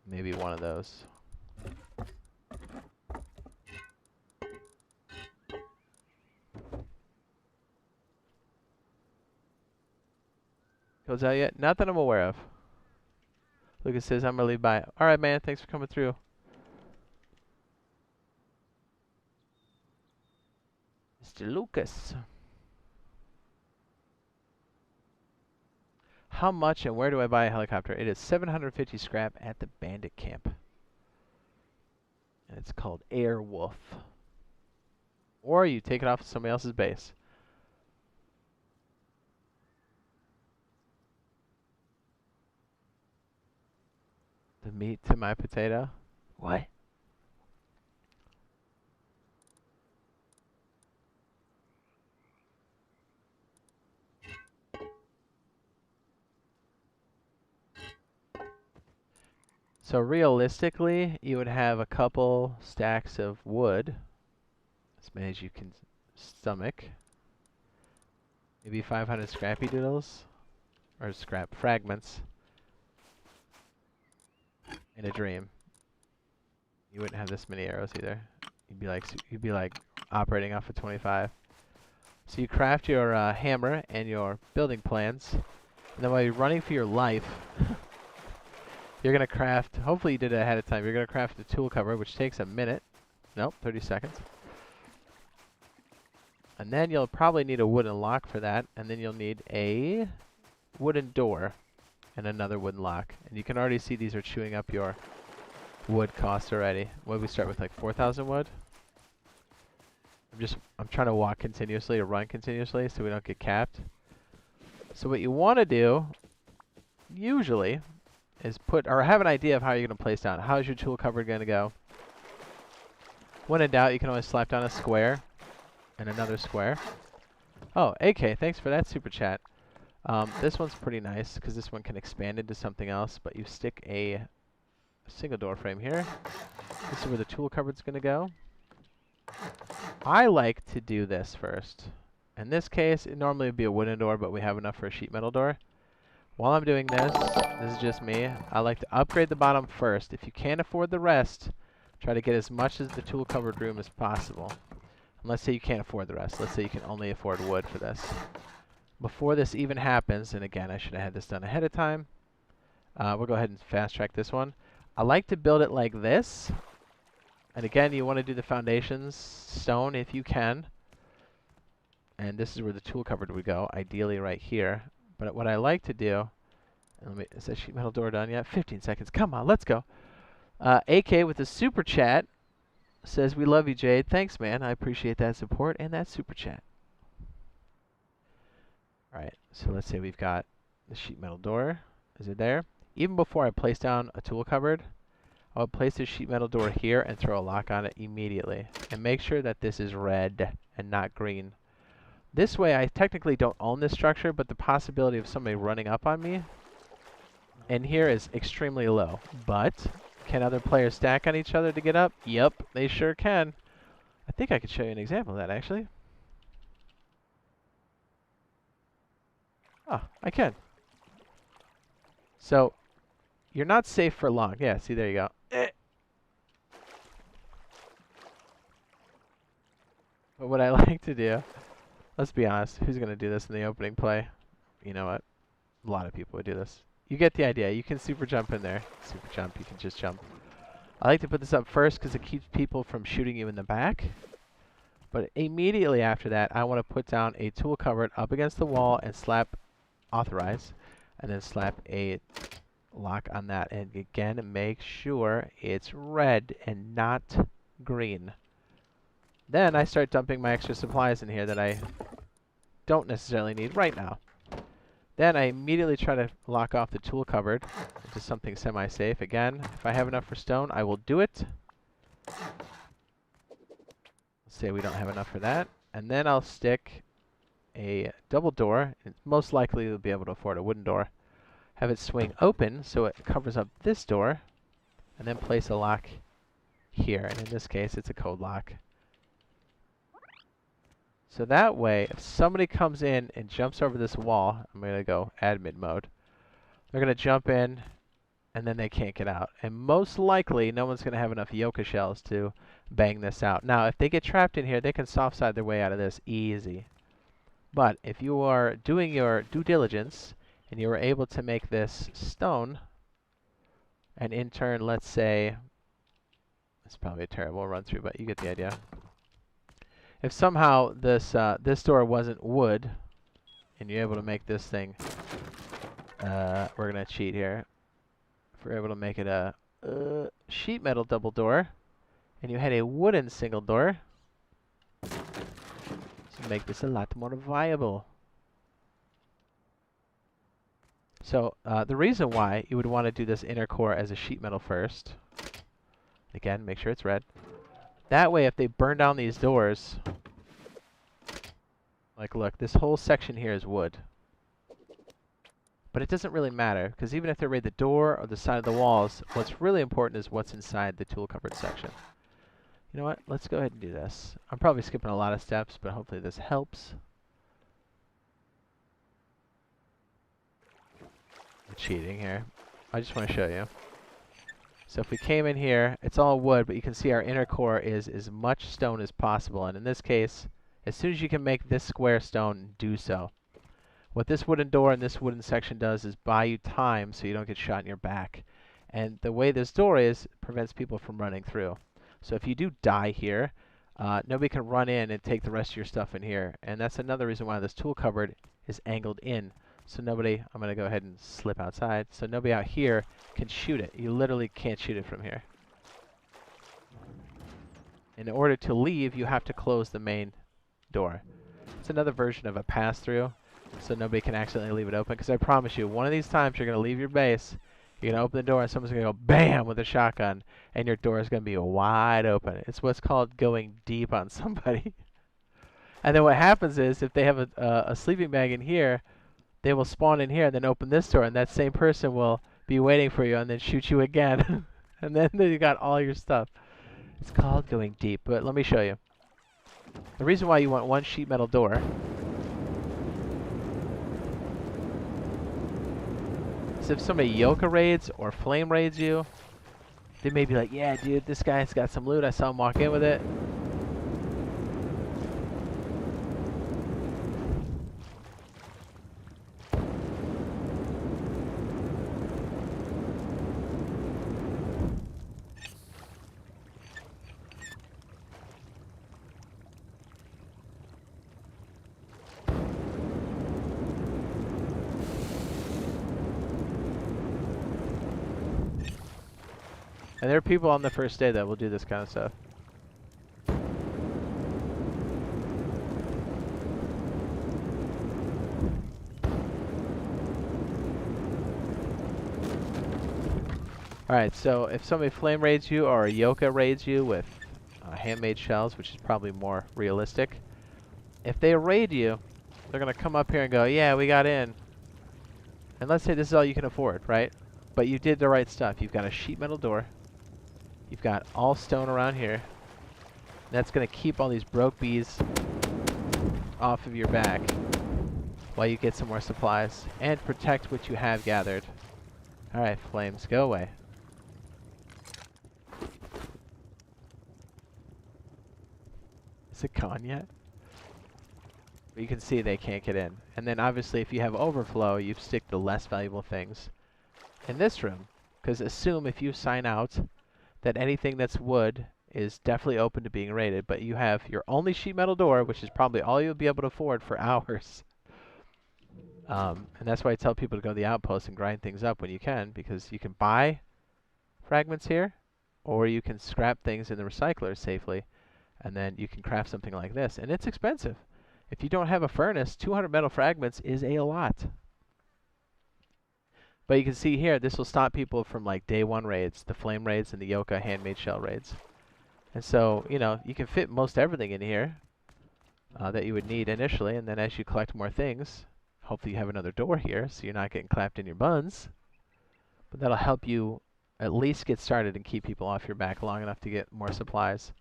Maybe one of those. Goes out yet? Not that I'm aware of. Lucas says, I'm going to leave by. Alright, man. Thanks for coming through. Mr. Lucas. How much and where do I buy a helicopter? It is 750 scrap at the bandit camp. And it's called Airwolf. Or you take it off of somebody else's base. The meat to my potato? What? So realistically, you would have a couple stacks of wood, as many as you can stomach. Maybe 500 scrappy doodles, or scrap fragments. In a dream, you wouldn't have this many arrows either. You'd be like operating off of 25. So you craft your hammer and your building plans, and then while you're running for your life. You're going to craft, hopefully you did it ahead of time, you're going to craft the tool cover, which takes a minute. Nope, 30 seconds. And then you'll probably need a wooden lock for that, and then you'll need a wooden door and another wooden lock. And you can already see these are chewing up your wood costs already. What did we start with, like 4,000 wood? I'm trying to walk continuously or run continuously so we don't get capped. So what you want to do, usually, is have an idea of how you're going to place down. How is your tool cover going to go? When in doubt, you can always slap down a square and another square. Oh, AK, thanks for that super chat. This one's pretty nice because this one can expand into something else, but you stick a single door frame here. This is where the tool cupboard's going to go. I like to do this first. In this case, it normally would be a wooden door, but we have enough for a sheet metal door. While I'm doing this is just me, I like to upgrade the bottom first. If you can't afford the rest, try to get as much as the tool covered room as possible. And let's say you can't afford the rest. Let's say you can only afford wood for this. Before this even happens, and again, I should have had this done ahead of time. We'll go ahead and fast track this one. I like to build it like this. And again, you want to do the foundations stone if you can. And this is where the tool cupboard would go, ideally right here. But what I like to do, and is that sheet metal door done yet? 15 seconds. Come on, let's go. AK with a super chat says, we love you, Jade. Thanks, man. I appreciate that support and that super chat. All right, so let's say we've got the sheet metal door. Is it there? Even before I place down a tool cupboard, I would place the sheet metal door here and throw a lock on it immediately. And make sure that this is red and not green. This way, I technically don't own this structure, but the possibility of somebody running up on me in here is extremely low. But Can other players stack on each other to get up? Yep, they sure can. I think I could show you an example of that, actually. Oh, I can. So, you're not safe for long. Yeah, see, there you go. But what I like to do, let's be honest, who's going to do this in the opening play? You know what? A lot of people would do this. You get the idea. You can super jump in there. Super jump, you can just jump. I like to put this up first because it keeps people from shooting you in the back. But immediately after that, I want to put down a tool cupboard up against the wall and slap authorize, and then slap a lock on that. And again, make sure it's red and not green. Then I start dumping my extra supplies in here that I don't necessarily need right now. Then I immediately try to lock off the tool cupboard into something semi-safe. Again, if I have enough for stone, I will do it. Let's say we don't have enough for that. And then I'll stick a double door. And most likely you'll be able to afford a wooden door. Have it swing open so it covers up this door. And then place a lock here. And in this case, it's a code lock. So that way, if somebody comes in and jumps over this wall, I'm going to go admin mode. They're going to jump in, and then they can't get out. And most likely, no one's going to have enough Yoka shells to bang this out. Now, if they get trapped in here, they can soft side their way out of this easy. But if you are doing your due diligence, and you were able to make this stone, and in turn, let's say, it's probably a terrible run through, but you get the idea. If somehow this this door wasn't wood, and you're able to make this thing, we're gonna cheat here. If we're able to make it a sheet metal double door, and you had a wooden single door, to make this a lot more viable. So the reason why you would want to do this inner core as a sheet metal first, again, make sure it's red. That way, if they burn down these doors, like look, this whole section here is wood. But it doesn't really matter, because even if they raid the door or the side of the walls, what's really important is what's inside the tool cupboard section. You know what? Let's go ahead and do this. I'm probably skipping a lot of steps, but hopefully this helps. I'm cheating here. I just want to show you. So if we came in here, it's all wood, but you can see our inner core is as much stone as possible. And in this case, as soon as you can make this square stone, do so. What this wooden door and this wooden section does is buy you time so you don't get shot in your back. And the way this door is, prevents people from running through. So if you do die here, nobody can run in and take the rest of your stuff in here. And that's another reason why this tool cupboard is angled in. So nobody, I'm going to go ahead and slip outside, so nobody out here can shoot it. You literally can't shoot it from here. In order to leave, you have to close the main door. It's another version of a pass-through, so nobody can accidentally leave it open. Because I promise you, one of these times you're going to leave your base, you're going to open the door, and someone's going to go BAM with a shotgun, and your door is going to be wide open. It's what's called going deep on somebody. And then what happens is, if they have a sleeping bag in here, they will spawn in here and then open this door, and that same person will be waiting for you and then shoot you again. And then you got all your stuff. It's called going deep, but let me show you. The reason why you want one sheet metal door is if somebody Yoka raids or flame raids you, they may be like, yeah, dude, this guy's got some loot. I saw him walk in with it. And there are people on the first day that will do this kind of stuff. Alright, so if somebody flame raids you or a Yoka raids you with handmade shells, which is probably more realistic, if they raid you, they're going to come up here and go, yeah, we got in. And let's say this is all you can afford, right? But you did the right stuff. You've got a sheet metal door. You've got all stone around here. That's going to keep all these broke bees off of your back while you get some more supplies and protect what you have gathered. Alright, flames, go away. Is it gone yet? But you can see they can't get in. And then obviously if you have overflow, you stick the less valuable things in this room. Because assume if you sign out that anything that's wood is definitely open to being raided, but you have your only sheet metal door, which is probably all you'll be able to afford for hours. And that's why I tell people to go to the outpost and grind things up when you can, because you can buy fragments here, or you can scrap things in the recycler safely, and then you can craft something like this. And it's expensive. If you don't have a furnace, 200 metal fragments is a lot. But you can see here, this will stop people from like day 1 raids, the flame raids and the Yoka handmade shell raids. And so, you know, you can fit most everything in here that you would need initially, and then as you collect more things, hopefully you have another door here so you're not getting clapped in your buns. But that'll help you at least get started and keep people off your back long enough to get more supplies.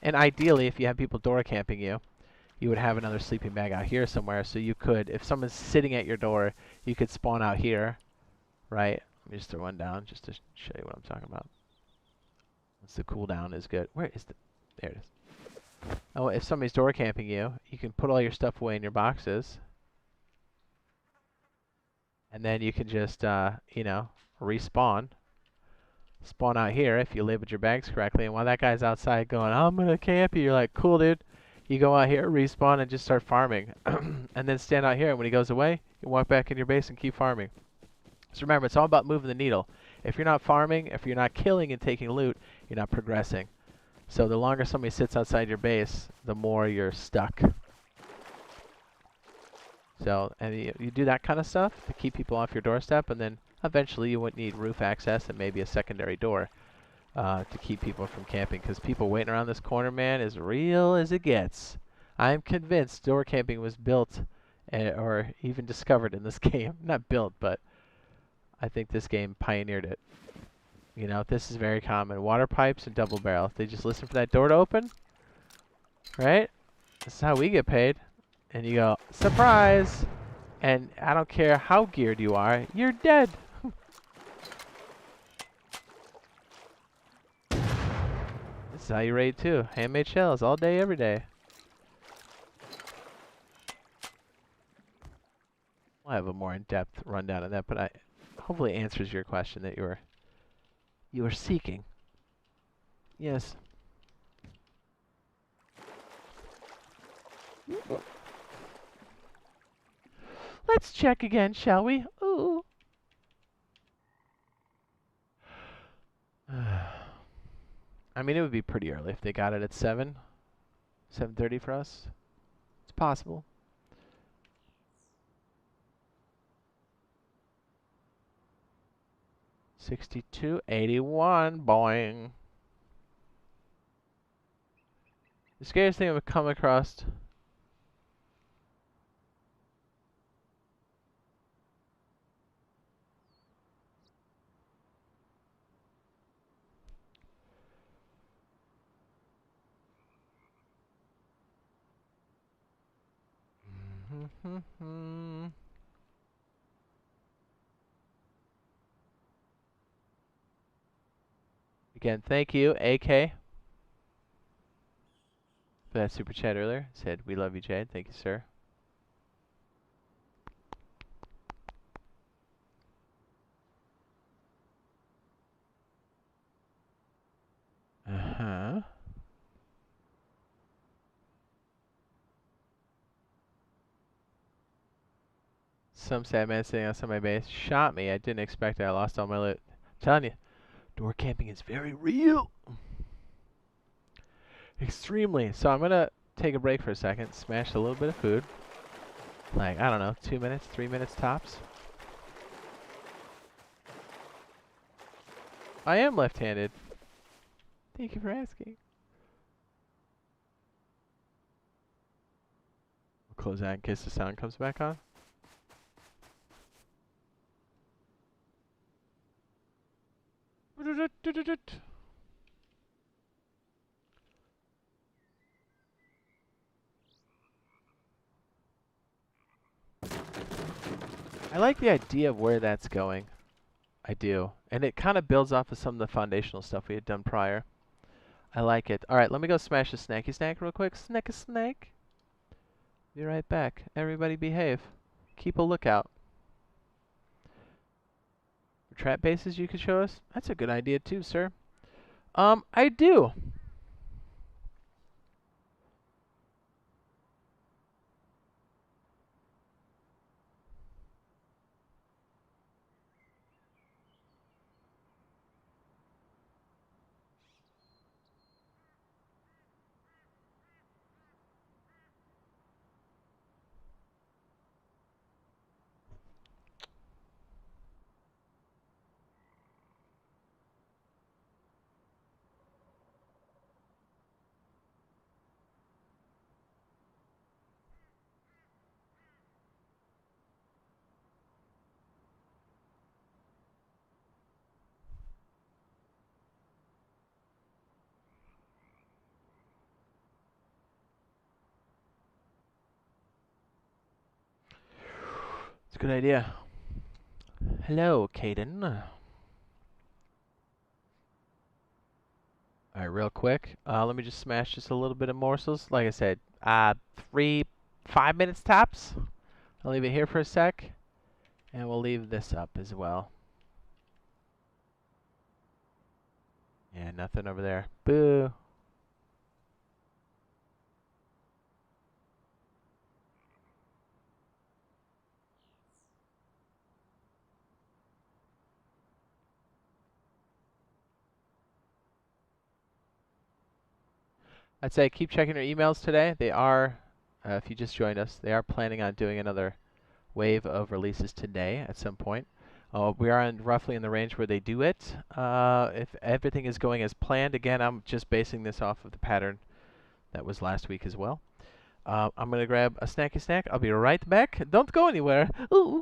And ideally, if you have people door camping you, you would have another sleeping bag out here somewhere, so you could, if someone's sitting at your door, you could spawn out here, right? Let me just throw one down just to show you what I'm talking about. Once the cooldown is good. Where is the... There it is. Oh, if somebody's door camping you, you can put all your stuff away in your boxes. And then you can just, you know, respawn. Spawn out here if you labeled your bags correctly. And while that guy's outside going, I'm going to camp you, you're like, cool, dude. You go out here, respawn, and just start farming. And then stand out here, and when he goes away, you walk back in your base and keep farming. So remember, it's all about moving the needle. If you're not farming, if you're not killing and taking loot, you're not progressing. So the longer somebody sits outside your base, the more you're stuck. So, and you do that kind of stuff to keep people off your doorstep, and then eventually you would need roof access and maybe a secondary door to keep people from camping. Because people waiting around this corner, man, is real as it gets. I'm convinced door camping was built or even discovered in this game. Not built, but I think this game pioneered it. You know, this is very common. Water pipes and double barrel. They just listen for that door to open, right? This is how we get paid. And you go, surprise! And I don't care how geared you are, you're dead. This is how you raid too. Handmade shells all day, every day. I'll have a more in-depth rundown of that, but I hopefully answers your question that you were seeking. Yes. Let's check again, shall we? Ooh. I mean, it would be pretty early if they got it at 7:30 for us. It's possible. $62.81, boing. The scariest thing I've come across. Again, thank you, AK, for that super chat earlier. Said, we love you, Jade. Thank you, sir. Uh-huh. Some sad man sitting outside my base shot me. I didn't expect it. I lost all my loot. I'm telling you, door camping is very real. Extremely. So I'm going to take a break for a second, smash a little bit of food. Like, I don't know, 2 minutes, 3 minutes tops. I am left-handed. Thank you for asking. We'll close that in case the sound comes back on. I like the idea of where that's going. I do. And it kind of builds off of some of the foundational stuff we had done prior. I like it. Alright, let me go smash the snacky snack real quick. Snack a snack. Be right back. Everybody behave. Keep a lookout. Trap bases you could show us? That's a good idea too, sir. I do. It's a good idea. Hello, Caden. Alright, real quick. Let me just smash just a little bit of morsels. Like I said, 5 minutes tops. I'll leave it here for a sec. And we'll leave this up as well. Yeah, nothing over there. Boo. I'd say keep checking your emails today. They are, if you just joined us, they are planning on doing another wave of releases today at some point. We are roughly in the range where they do it. If everything is going as planned, again, I'm just basing this off of the pattern that was last week as well. I'm going to grab a snacky snack. I'll be right back. Don't go anywhere. Ooh.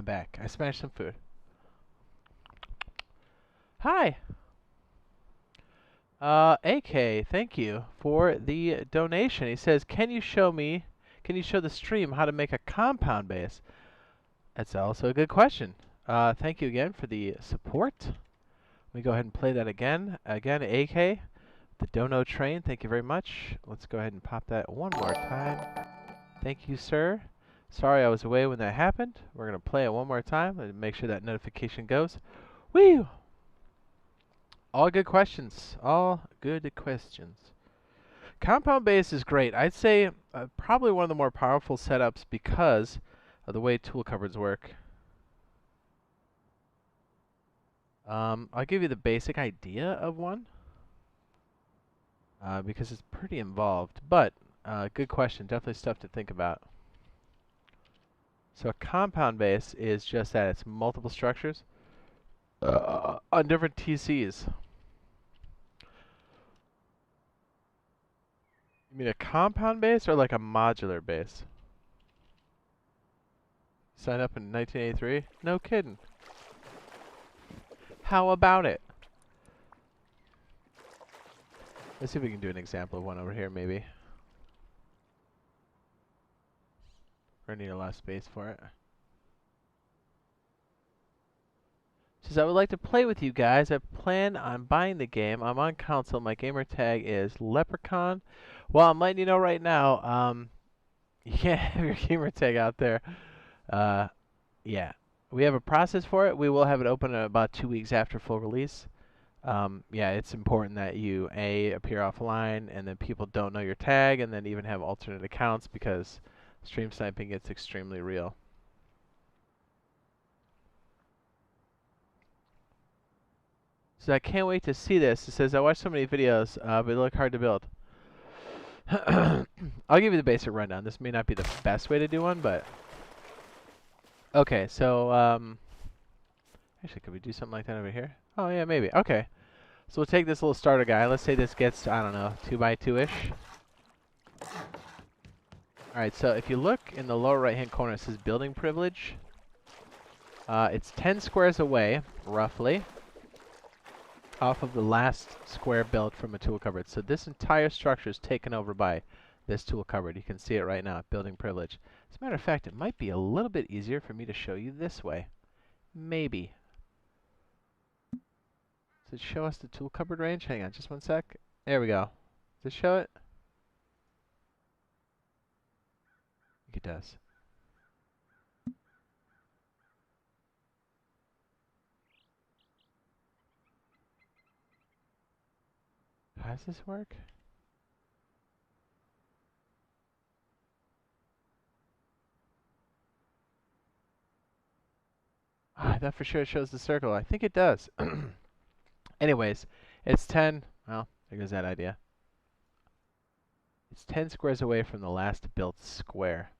I'm back. I smashed some food. Hi. AK, thank you for the donation. He says, can you show the stream how to make a compound base? That's also a good question. Thank you again for the support. Let me go ahead and play that again. Again, AK, the dono train, thank you very much. Let's go ahead and pop that one more time. Thank you, sir. Sorry I was away when that happened. We're going to play it one more time and make sure that notification goes. Woo! All good questions. All good questions. Compound base is great. I'd say probably one of the more powerful setups because of the way tool cupboards work. I'll give you the basic idea of one because it's pretty involved. But good question. Definitely stuff to think about. So a compound base is just that. It's multiple structures on different TCs. You mean a compound base or like a modular base? Signed up in 1983? No kidding. How about it? Let's see if we can do an example of one over here, maybe. We're gonna need a lot of space for it. Says, I would like to play with you guys. I plan on buying the game. I'm on console. My gamer tag is Leprechaun. Well, I'm letting you know right now. You can't have your gamer tag out there. Yeah. We have a process for it. We will have it open about 2 weeks after full release. Yeah, it's important that you, A, appear offline, and then people don't know your tag, and then even have alternate accounts because stream sniping gets extremely real. So I can't wait to see this. It says, I watched so many videos, but they look hard to build. I'll give you the basic rundown. This may not be the best way to do one, but... Okay, so, actually, could we do something like that over here? Oh, yeah, maybe. Okay. So we'll take this little starter guy. Let's say this gets, I don't know, 2x2-ish. Alright, so if you look in the lower right-hand corner, it says Building Privilege. It's 10 squares away, roughly, off of the last square built from a tool cupboard. So this entire structure is taken over by this tool cupboard. You can see it right now, Building Privilege. As a matter of fact, it might be a little bit easier for me to show you this way. Maybe. Does it show us the tool cupboard range? Hang on, just one sec. There we go. Does it show it? I think it does. How does this work? I thought for sure it shows the circle. I think it does. Anyways, it's 10. Well, there goes that idea. It's 10 squares away from the last built square.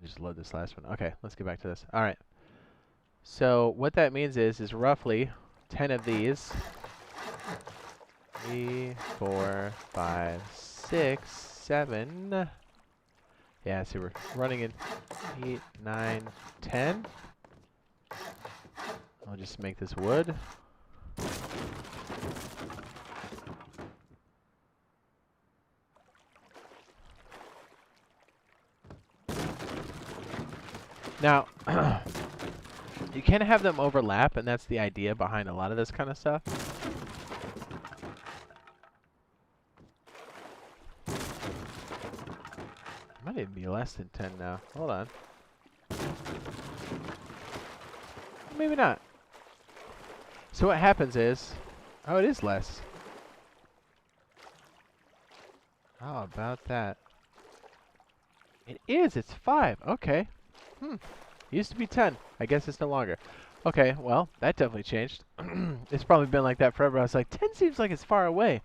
Just load this last one. Okay, let's get back to this. All right. So what that means is roughly 10 of these. 3, 4, 5, 6, 7. Yeah, see, we're running in 8, 9, 10. I'll just make this wood. Now, you can have them overlap, and that's the idea behind a lot of this kind of stuff. Might even be less than 10 now. Hold on. Maybe not. So what happens is... Oh, it is less. How about that? It is! It's 5! Okay. Used to be 10. I guess it's no longer. Okay, well, that definitely changed. It's probably been like that forever. I was like, 10 seems like it's far away.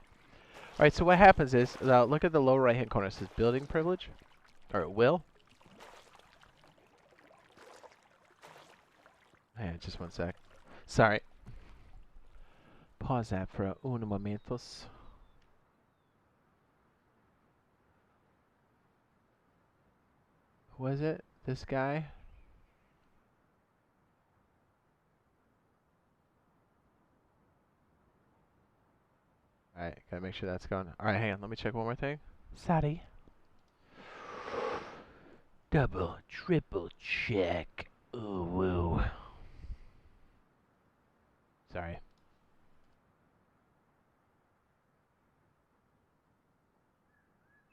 Alright, so what happens is... Now, look at the lower right-hand corner. It says Building Privilege. Or it will. Hey, just one sec. Sorry. Pause that for unos momentos. Who was it? This guy? Alright, gotta make sure that's going. Alright, hang on. Let me check one more thing. Sorry. Double, triple check. Ooh, woo. Sorry.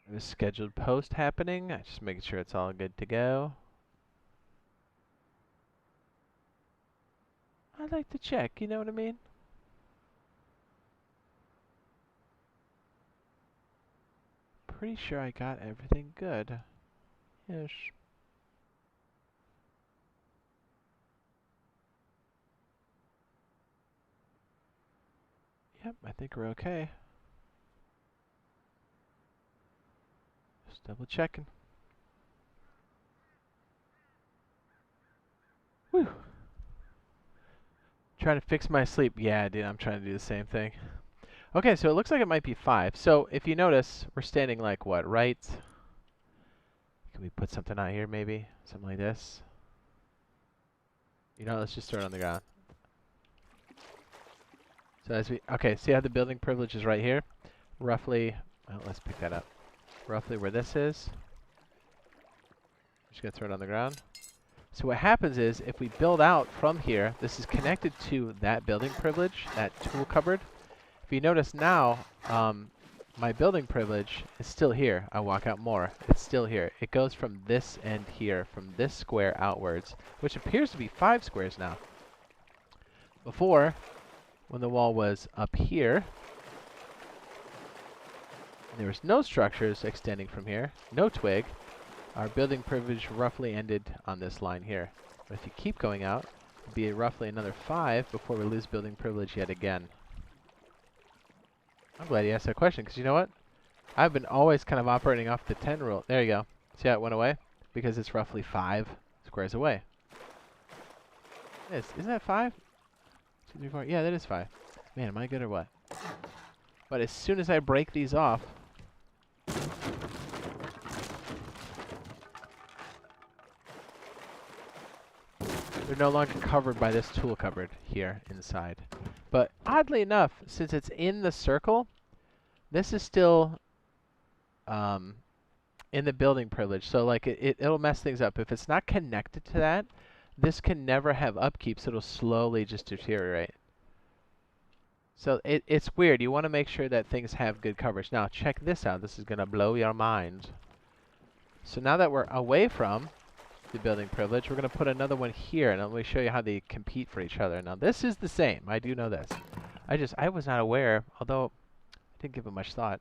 There's a scheduled post happening. I'm just making sure it's all good to go. I like to check, you know what I mean? Pretty sure I got everything good. Yes. Yep, I think we're okay. Just double checking. Whew. Trying to fix my sleep. Yeah, dude, I'm trying to do the same thing. Okay, so it looks like it might be 5. So if you notice, we're standing like what, right? Can we put something out here maybe? Something like this? You know, let's just throw it on the ground. So as we, okay, see how the building privilege is right here? Roughly, well, let's pick that up. Roughly where this is. Just gonna throw it on the ground. So what happens is, if we build out from here, this is connected to that building privilege, that tool cupboard. If you notice now, my building privilege is still here. I walk out more. It's still here. It goes from this end here, from this square outwards, which appears to be 5 squares now. Before, when the wall was up here, there was no structures extending from here, no twig. Our building privilege roughly ended on this line here. But if you keep going out, it'll be roughly another 5 before we lose building privilege yet again. I'm glad you asked that question, because you know what? I've been always kind of operating off the 10 rule. There you go. See how it went away? Because it's roughly 5 squares away. Isn't that 5? 2, 3, 4. Yeah, that is 5. Man, am I good or what? But as soon as I break these off, they're no longer covered by this tool cupboard here inside. But oddly enough, since it's in the circle, this is still in the building privilege. So like it'll mess things up. If it's not connected to that, this can never have upkeep, so it'll slowly just deteriorate. So it's weird. You want to make sure that things have good coverage. Now check this out. This is going to blow your mind. So now that we're away from the building privilege, we're going to put another one here, and let me show you how they compete for each other. Now this is the same. I do know this. I was not aware, although I didn't give it much thought.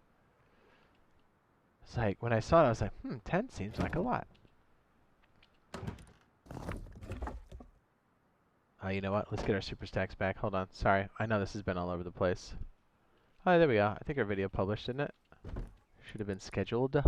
It's like when I saw it, I was like, 10 seems like a lot. You know what? Let's get our super stacks back. Hold on. Sorry. I know this has been all over the place. Oh, there we go. I think our video published, didn't it? Should have been scheduled.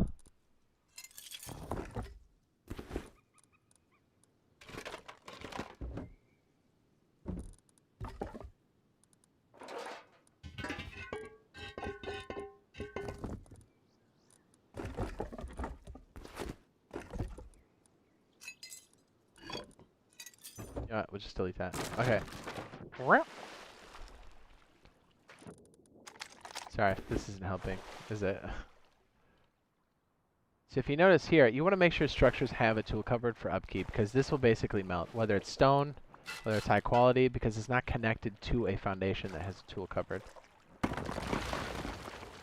We'll just delete that. Okay. Sorry, this isn't helping, is it? So if you notice here, you want to make sure structures have a tool cupboard for upkeep, because this will basically melt, whether it's stone, whether it's high quality, because it's not connected to a foundation that has a tool cupboard.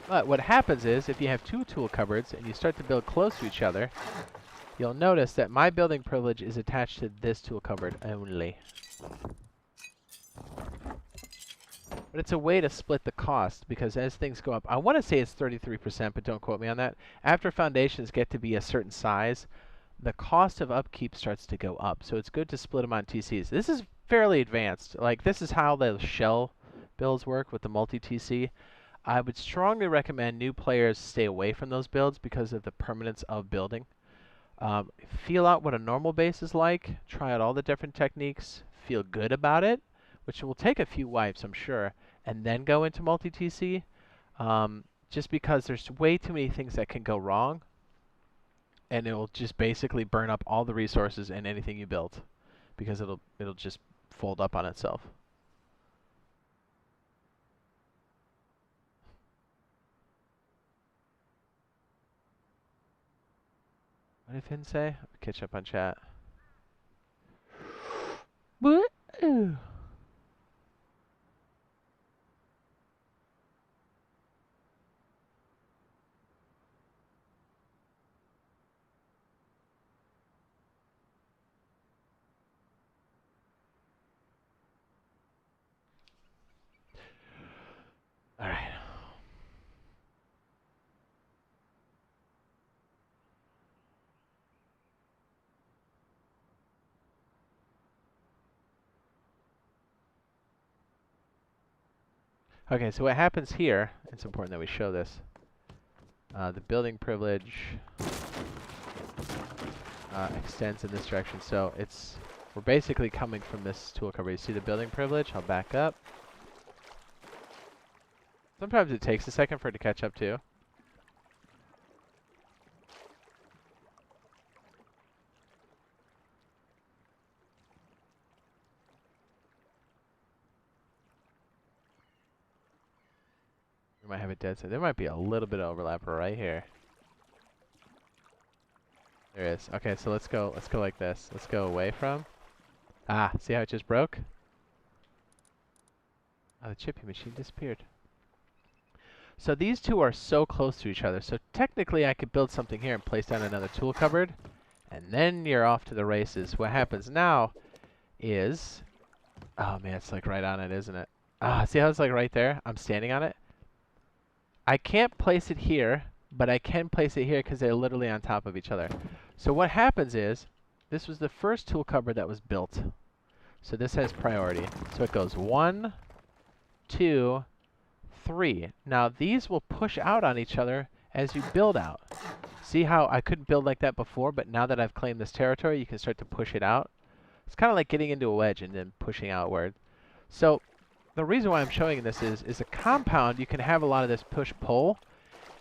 But what happens is, if you have 2 tool cupboards and you start to build close to each other, you'll notice that my building privilege is attached to this tool cupboard only. But it's a way to split the cost, because as things go up, I want to say it's 33%, but don't quote me on that. After foundations get to be a certain size, the cost of upkeep starts to go up. So it's good to split them on TCs. This is fairly advanced. Like, this is how the shell builds work with the multi-TC. I would strongly recommend new players stay away from those builds because of the permanence of building. Feel out what a normal base is like. Try out all the different techniques. Feel good about it, which will take a few wipes, I'm sure, and then go into multi-TC. Just because there's way too many things that can go wrong. and it will just basically burn up all the resources and anything you built, because it'll just fold up on itself. What did Finn say? Catch up on chat. What? All right. Okay, so what happens here, it's important that we show this. The building privilege extends in this direction. So we're basically coming from this tool cover. You see the building privilege? I'll back up. Sometimes it takes a second for it to catch up too. We might have it dead, so there might be a little bit of overlap right here. There is. Okay, so let's go like this. Let's go away from. Ah, see how it just broke? Oh, the chippy machine disappeared. So these two are so close to each other. So technically I could build something here and place down another tool cupboard, and then you're off to the races. What happens now is, oh man, it's like right on it, isn't it? Ah, see how it's like right there? I'm standing on it. I can't place it here, but I can place it here because they're literally on top of each other. So what happens is, this was the first tool cupboard that was built. So this has priority. So it goes 1, 2, 3. Now these will push out on each other as you build out. See how I couldn't build like that before, but now that I've claimed this territory, you can start to push it out. It's kind of like getting into a wedge and then pushing outward. So the reason why I'm showing this is a compound, you can have a lot of this push-pull,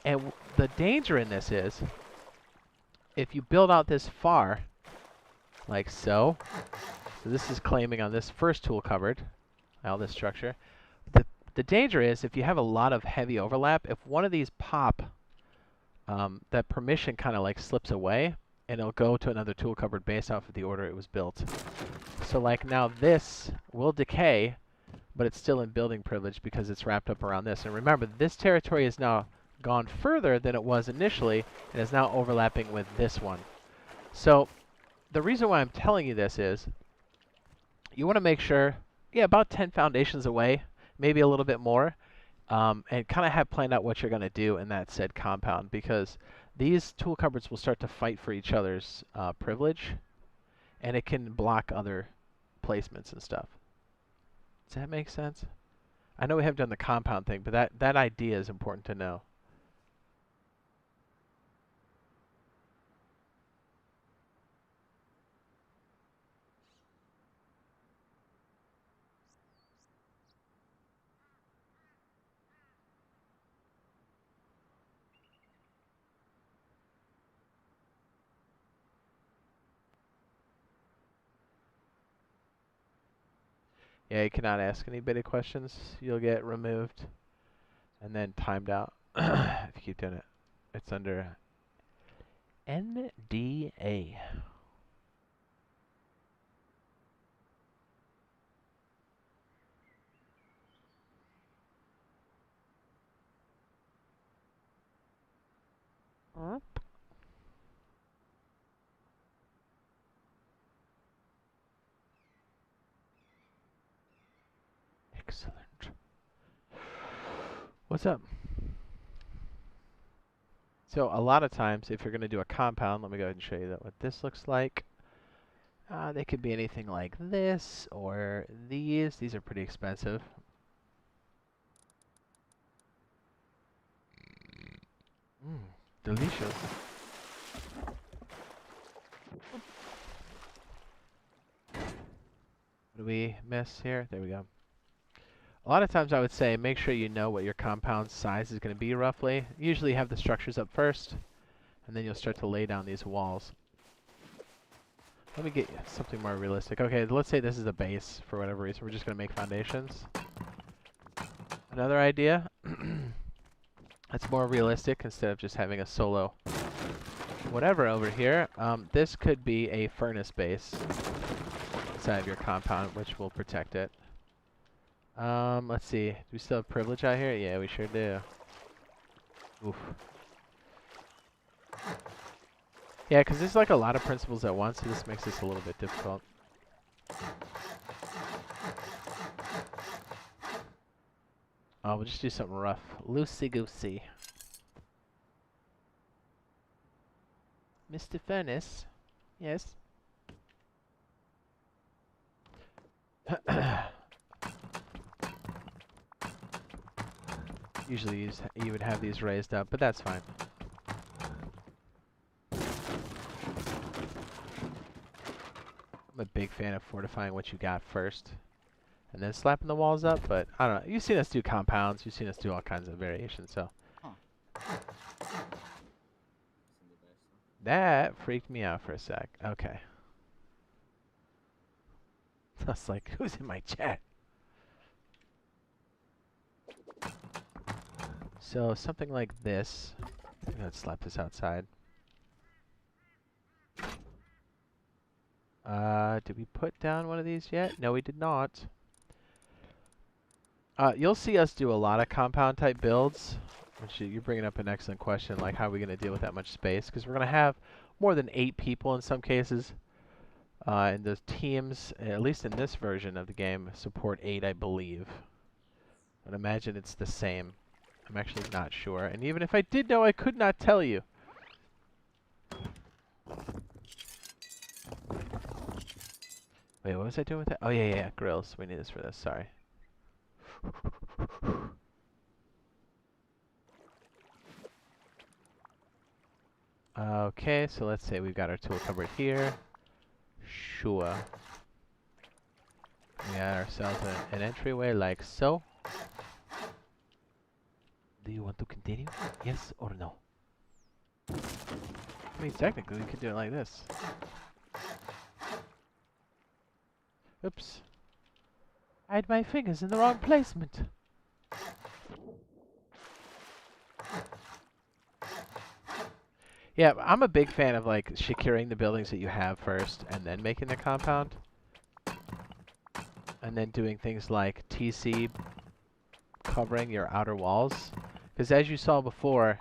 and the danger in this is, if you build out this far, like so this is claiming on this first tool cupboard, all this structure. The danger is, if you have a lot of heavy overlap, if one of these pop, that permission kind of like slips away, and it'll go to another tool cupboard based off of the order it was built. So like now this will decay, but it's still in building privilege because it's wrapped up around this. And remember, this territory is now gone further than it was initially, and is now overlapping with this one. So the reason why I'm telling you this is, you want to make sure, yeah, about 10 foundations away, maybe a little bit more, and kind of have planned out what you're going to do in that said compound, because these tool cupboards will start to fight for each other's privilege, and it can block other placements and stuff. Does that make sense? I know we haven't done the compound thing, but that idea is important to know. Yeah, you cannot ask anybody questions. You'll get removed and then timed out if you keep doing it. It's under NDA. Excellent. What's up? So a lot of times, if you're going to do a compound, let me go ahead and show you what this looks like. They could be anything like this or these. These are pretty expensive. Delicious. What do we miss here? There we go. A lot of times I would say make sure you know what your compound size is going to be roughly. Usually have the structures up first, and then you'll start to lay down these walls. Let me get something more realistic. Okay, let's say this is a base for whatever reason. We're just going to make foundations. Another idea that's more realistic instead of just having a solo whatever over here. This could be a furnace base inside of your compound, which will protect it. Let's see. Do we still have privilege out here? Yeah, we sure do. Oof. Yeah, because there's like a lot of principles at once, so this makes this a little bit difficult. Oh, we'll just do something rough. Loosey-goosey. Mr. Furnace? Yes? Usually you would have these raised up, but that's fine. I'm a big fan of fortifying what you got first, and then slapping the walls up, but I don't know. You've seen us do compounds. You've seen us do all kinds of variations, so. Huh. That freaked me out for a sec. Okay. I was like, who's in my chat? So something like this. Let's slap this outside. Did we put down one of these yet? No, we did not. You'll see us do a lot of compound type builds. Which you're bringing up an excellent question, like how are we going to deal with that much space? Because we're going to have more than 8 people in some cases. And the teams, at least in this version of the game, support 8, I believe. I'd imagine it's the same. I'm actually not sure. And even if I did know, I could not tell you. Wait, what was I doing with that? Oh, yeah, grills. We need this for this. Sorry. Okay, so let's say we've got our tool cupboard here. Sure. We got ourselves an entryway like so. Do you want to continue? Yes or no? I mean, technically, we could do it like this. Oops. I had my fingers in the wrong placement. Yeah, I'm a big fan of like securing the buildings that you have first and then making the compound. And then doing things like TC covering your outer walls. Because as you saw before,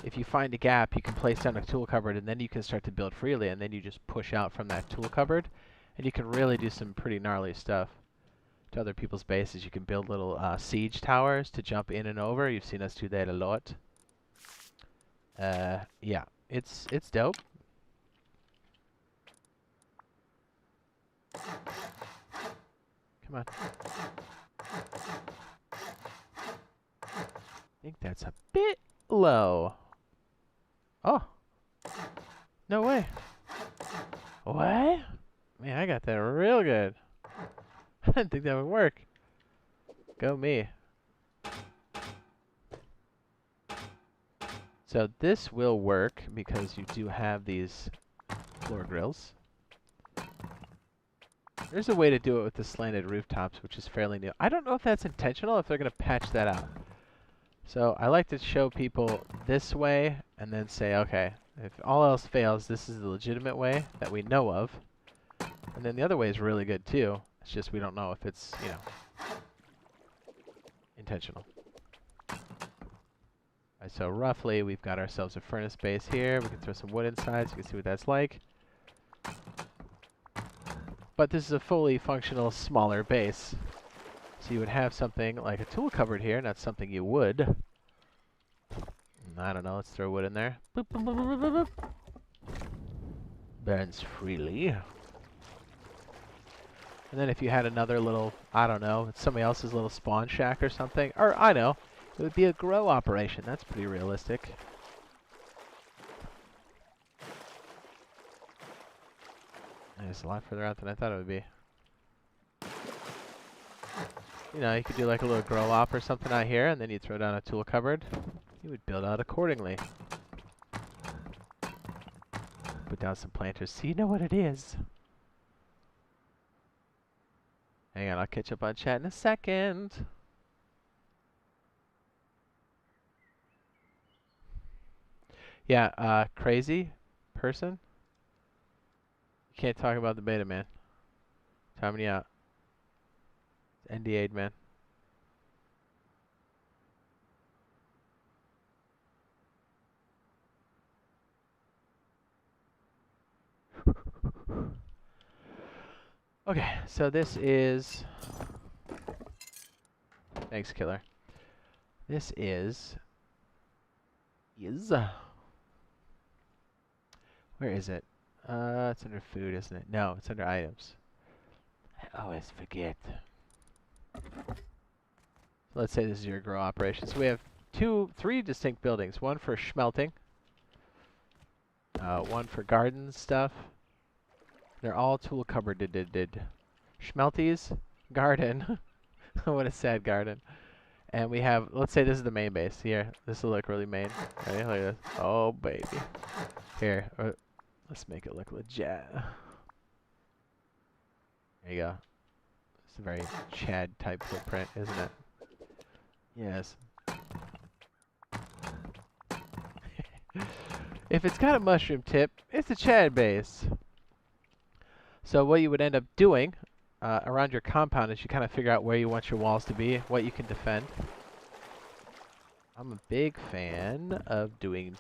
if you find a gap, you can place down a tool cupboard and then you can start to build freely, and then you just push out from that tool cupboard. And you can really do some pretty gnarly stuff to other people's bases. You can build little siege towers to jump in and over. You've seen us do that a lot. Yeah, it's dope. Come on. I think that's a bit low. Oh. No way. What? Man, I got that real good. I didn't think that would work. Go me. So this will work because you do have these floor grills. There's a way to do it with the slanted rooftops, which is fairly new. I don't know if that's intentional, if they're going to patch that out. So I like to show people this way and then say, okay, if all else fails, this is the legitimate way that we know of. And then the other way is really good too. It's just we don't know if it's, you know, intentional. Right, so roughly, we've got ourselves a furnace base here. We can throw some wood inside so you can see what that's like. But this is a fully functional, smaller base. So you would have something like a tool cupboard here, not something you would. I don't know, let's throw wood in there. Boop, boop, boop, boop, boop, boop. Burns freely. And then if you had another little, I don't know, somebody else's little spawn shack or something, or I know, it would be a grow operation. That's pretty realistic. And it's a lot further out than I thought it would be. You know, you could do like a little grow op or something out here, and then you'd throw down a tool cupboard. You would build out accordingly. put down some planters so you know what it is. Hang on, I'll catch up on chat in a second. Yeah, crazy person. You can't talk about the beta, man. Timing you out. NDA'd, man. Okay, so this is... Thanks, killer. This is... Where is it? It's under food, isn't it? No, it's under items. I always forget. So let's say this is your grow operation. So we have three distinct buildings. One for smelting. One for garden stuff. They're all tool cupboarded. Schmelties, garden. What a sad garden. And we have, let's say this is the main base. Here, this will look really main. Ready? Look at this. Oh, baby. Here, let's make it look legit. There you go. It's a very Chad type footprint, isn't it? Yes. If it's got a mushroom tip, it's a Chad base. So what you would end up doing around your compound is you kind of figure out where you want your walls to be, what you can defend. I'm a big fan of doing...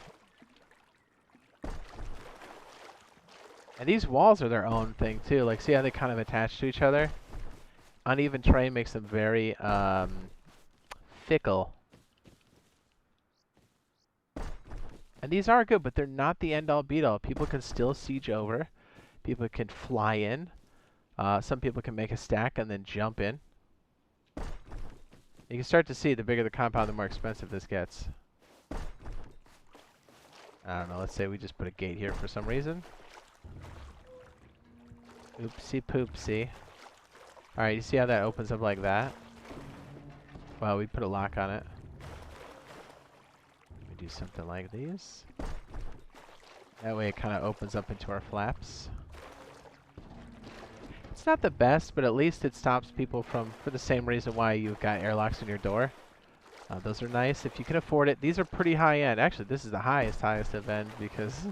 And these walls are their own thing too. Like, see how they kind of attach to each other? Uneven terrain makes them very fickle. And these are good, but they're not the end-all be-all. People can still siege over. People can fly in. Some people can make a stack and then jump in. You can start to see the bigger the compound, the more expensive this gets. I don't know, let's say we just put a gate here for some reason. Oopsie poopsie. Alright, you see how that opens up like that? Well, we put a lock on it. We do something like these. That way it kind of opens up into our flaps. It's not the best, but at least it stops people from, for the same reason why you've got airlocks in your door. Those are nice if you can afford it. These are pretty high end. Actually, this is the highest of end, because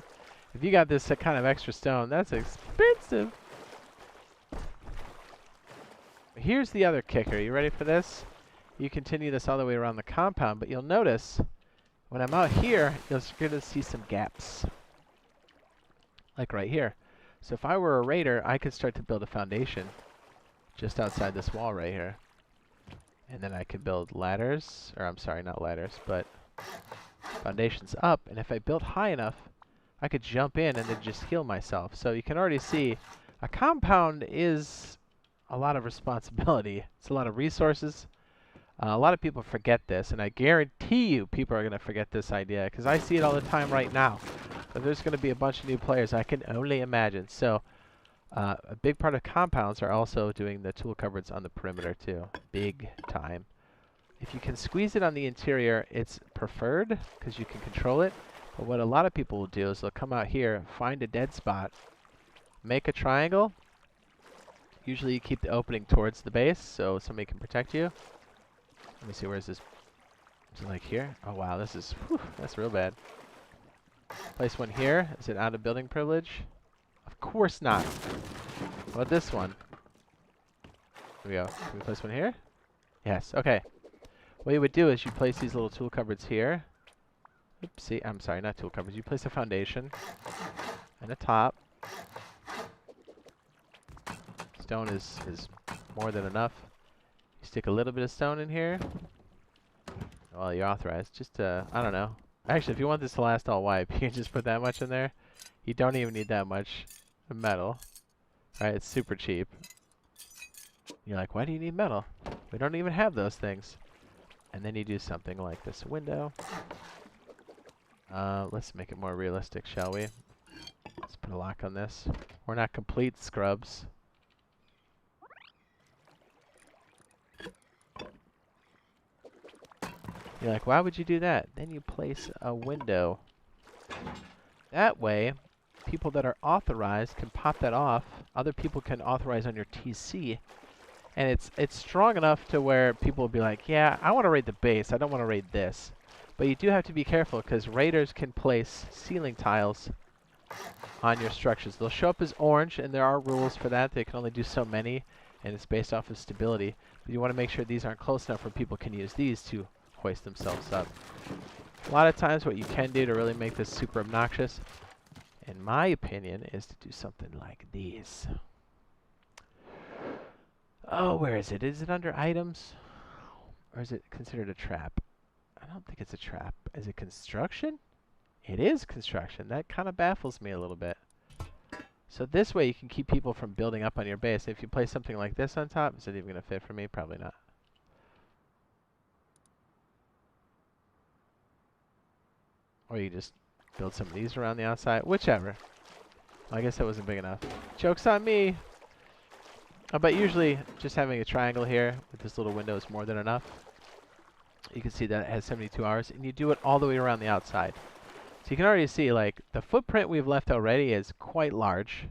if you got this kind of extra stone, that's expensive. Here's the other kicker. You ready for this? You continue this all the way around the compound, but you'll notice when I'm out here, you're going to see some gaps. Like right here. So if I were a raider, I could start to build a foundation just outside this wall right here. And then I could build ladders, or I'm sorry, not ladders, but foundations up. And if I built high enough, I could jump in and then just heal myself. So you can already see a compound is a lot of responsibility. It's a lot of resources. A lot of people forget this, and I guarantee you people are going to forget this idea, because I see it all the time right now. But there's going to be a bunch of new players, I can only imagine. So a big part of compounds are also doing the tool cupboards on the perimeter too. Big time. If you can squeeze it on the interior, it's preferred because you can control it. But what a lot of people will do is they'll come out here, find a dead spot, make a triangle. Usually you keep the opening towards the base so somebody can protect you. Let me see, where is this? Is it like here? Oh wow, this is, whew, that's real bad. Place one here. Is it out of building privilege? Of course not. What about this one? Here we go. Can we place one here? Yes, okay. What you would do is you place these little tool cupboards here. Oopsie, I'm sorry, not tool cupboards. You place a foundation and a top. Stone is more than enough. You stick a little bit of stone in here. Well, you're authorized. Just, I don't know. Actually, if you want this to last all wipe, you can just put that much in there. You don't even need that much metal. Alright, it's super cheap. You're like, why do you need metal? We don't even have those things. And then you do something like this window. Let's make it more realistic, shall we? Let's put a lock on this. We're not complete scrubs. You're like, why would you do that? Then you place a window. That way, people that are authorized can pop that off. Other people can authorize on your TC. And it's strong enough to where people will be like, yeah, I want to raid the base. I don't want to raid this. But you do have to be careful because raiders can place ceiling tiles on your structures. They'll show up as orange, and there are rules for that. They can only do so many, and it's based off of stability. But you want to make sure these aren't close enough where people can use these to hoist themselves up. A lot of times what you can do to really make this super obnoxious, in my opinion, is to do something like these. Oh, where is it? Is it under items? Or is it considered a trap? I don't think it's a trap. Is it construction? It is construction. That kind of baffles me a little bit. So this way you can keep people from building up on your base. If you place something like this on top, is it even going to fit for me? Probably not. Or you just build some of these around the outside. Whichever. Well, I guess that wasn't big enough. Joke's on me! But usually, just having a triangle here with this little window is more than enough. You can see that it has 72 hours, and you do it all the way around the outside. So you can already see, like, the footprint we've left already is quite large.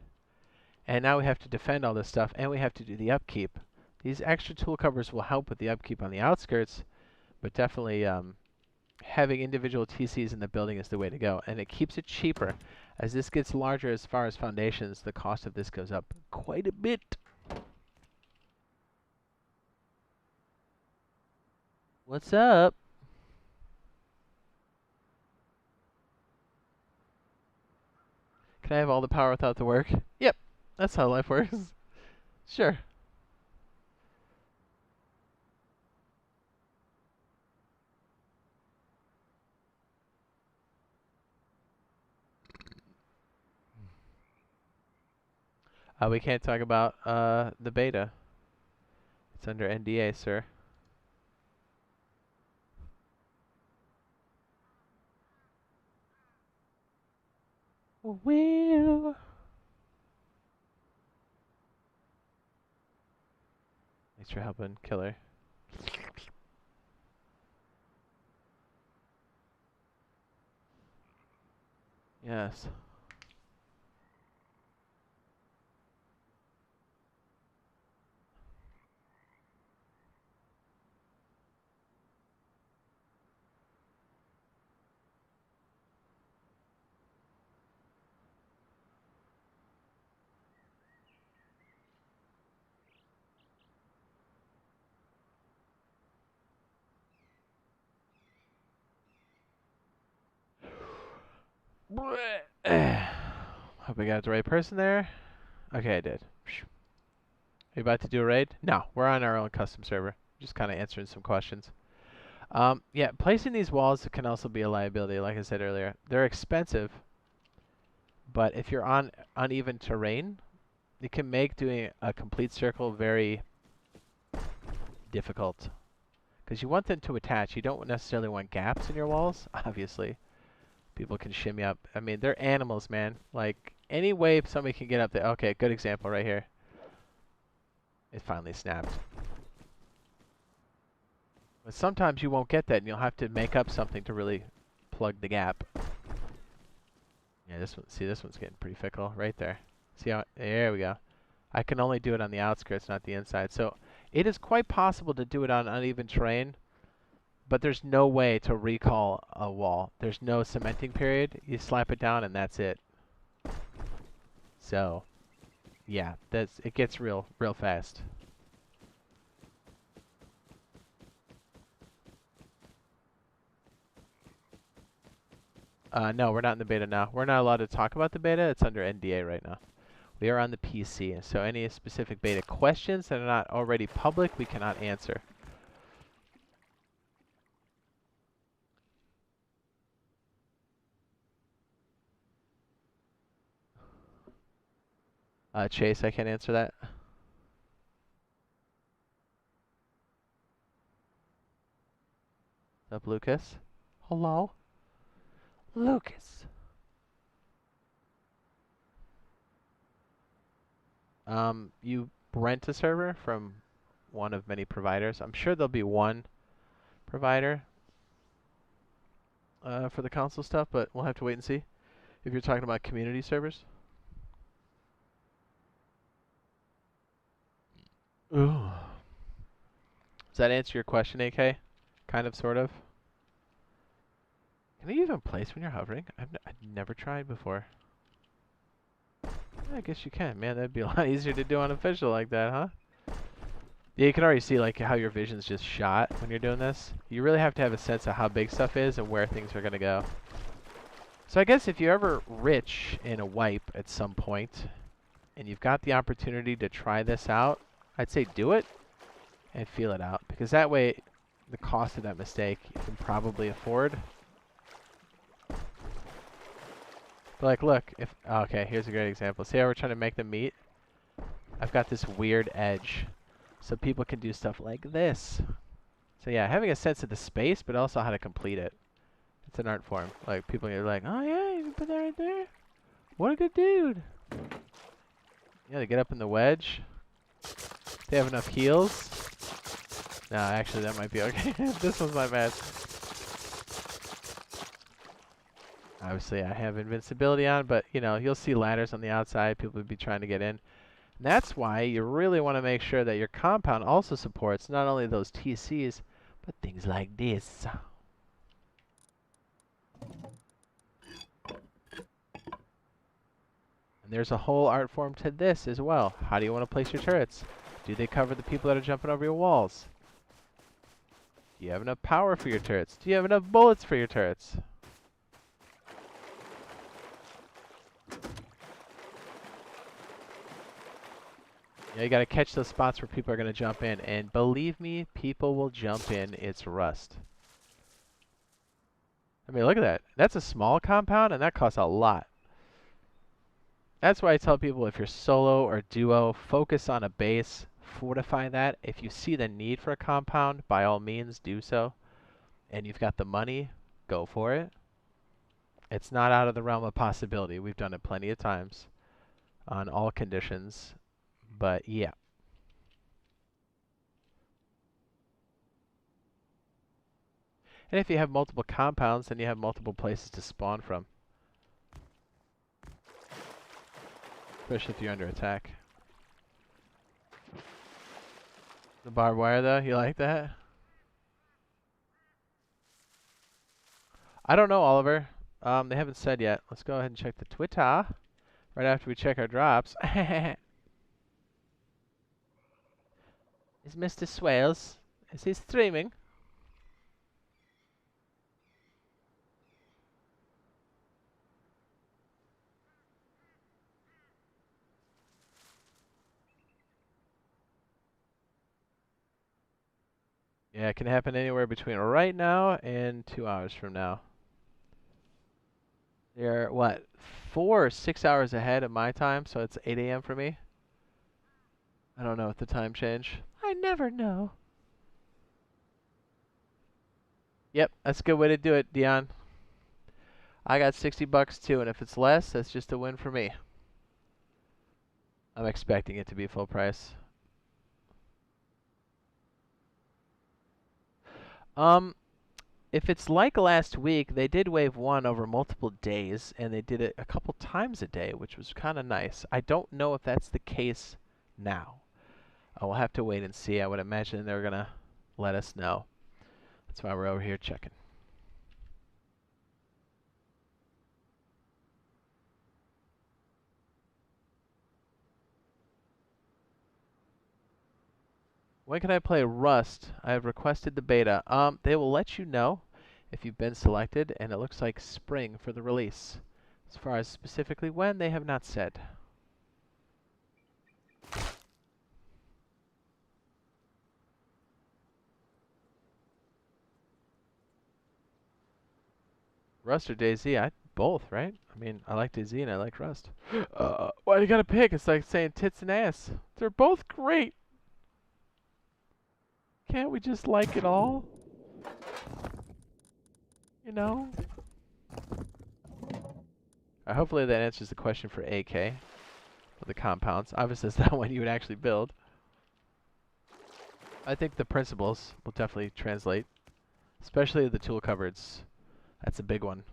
And now we have to defend all this stuff, and we have to do the upkeep. These extra tool covers will help with the upkeep on the outskirts, but definitely having individual TCs in the building is the way to go. And it keeps it cheaper. As this gets larger as far as foundations, the cost of this goes up quite a bit. What's up? Can I have all the power without the work? Yep, that's how life works. Sure. We can't talk about the beta. It's under NDA, sir. Will. Thanks for helping, Killer. Yes. Hope I got the right person there. Okay, I did. Are you about to do a raid? No, we're on our own custom server. Just kind of answering some questions. Yeah, placing these walls can also be a liability, like I said earlier. They're expensive, but if you're on uneven terrain, it can make doing a complete circle very difficult. Because you want them to attach. You don't necessarily want gaps in your walls, obviously. People can shimmy up. I mean, they're animals, man. Like, any way somebody can get up there. Okay, good example right here. It finally snapped. But sometimes you won't get that, and you'll have to make up something to really plug the gap. Yeah, this one. See, this one's getting pretty fickle right there. See how? There we go. I can only do it on the outskirts, not the inside. So it is quite possible to do it on uneven terrain, but there's no way to recall a wall. There's no cementing period. You slap it down, and that's it. So, yeah, it gets real fast. No, we're not in the beta now. We're not allowed to talk about the beta. It's under NDA right now. We are on the PC, so any specific beta questions that are not already public, we cannot answer. Chase, I can't answer that. What's up, Lucas? Hello? Lucas. You rent a server from one of many providers. I'm sure there'll be one provider for the console stuff, but we'll have to wait and see. If you're talking about community servers. Ooh. Does that answer your question, AK? Kind of, sort of. Can you even place when you're hovering? I've never tried before. I guess you can. Man, that'd be a lot easier to do on official like that, huh? Yeah, you can already see like how your vision's just shot when you're doing this. You really have to have a sense of how big stuff is and where things are going to go. So I guess if you're ever rich in a wipe at some point, and you've got the opportunity to try this out, I'd say do it and feel it out. Because that way, the cost of that mistake you can probably afford. But like, look, if, okay, here's a great example. See how we're trying to make them meet? I've got this weird edge. So people can do stuff like this. So yeah, having a sense of the space, but also how to complete it. It's an art form. Like, people are like, oh yeah, you can put that right there? What a good dude. Yeah, they get up in the wedge. They have enough heals. No, actually, that might be okay. This one's my bad. Obviously, I have invincibility on, but, you know, you'll see ladders on the outside. People would be trying to get in. And that's why you really want to make sure that your compound also supports not only those TCs, but things like this. And there's a whole art form to this as well. How do you want to place your turrets? Do they cover the people that are jumping over your walls? Do you have enough power for your turrets? Do you have enough bullets for your turrets? Yeah, you gotta catch those spots where people are gonna jump in. And believe me, people will jump in. It's Rust. I mean, look at that. That's a small compound, and that costs a lot. That's why I tell people if you're solo or duo, focus on a base, fortify that. If you see the need for a compound, by all means, do so. And you've got the money, go for it. It's not out of the realm of possibility. We've done it plenty of times on all conditions. But yeah. And if you have multiple compounds, then you have multiple places to spawn from. Especially if you're under attack. The barbed wire, though, you like that? I don't know, Oliver. They haven't said yet. Let's go ahead and check the Twitter right after we check our drops. Is Mr. Swales? Is he streaming? Yeah, it can happen anywhere between right now and 2 hours from now. They're, what, 4 or 6 hours ahead of my time, so it's 8 a.m. for me. I don't know what the time change. I never know. Yep, that's a good way to do it, Dion. I got $60 too, and if it's less, that's just a win for me. I'm expecting it to be full price. If it's like last week, they did wave 1 over multiple days, and they did it a couple times a day, which was kind of nice. I don't know if that's the case now. We'll have to wait and see. I would imagine they're going to let us know. That's why we're over here checking. When can I play Rust? I have requested the beta. They will let you know if you've been selected, and it looks like spring for the release. As far as specifically when, they have not said. Rust or DayZ? Both, right? I mean, I like DayZ and I like Rust. Why do you gotta pick? It's like saying tits and ass. They're both great. Can't we just like it all? You know? Hopefully that answers the question for AK. For the compounds. Obviously it's not one you would actually build. I think the principles will definitely translate. Especially the tool cupboards. That's a big one.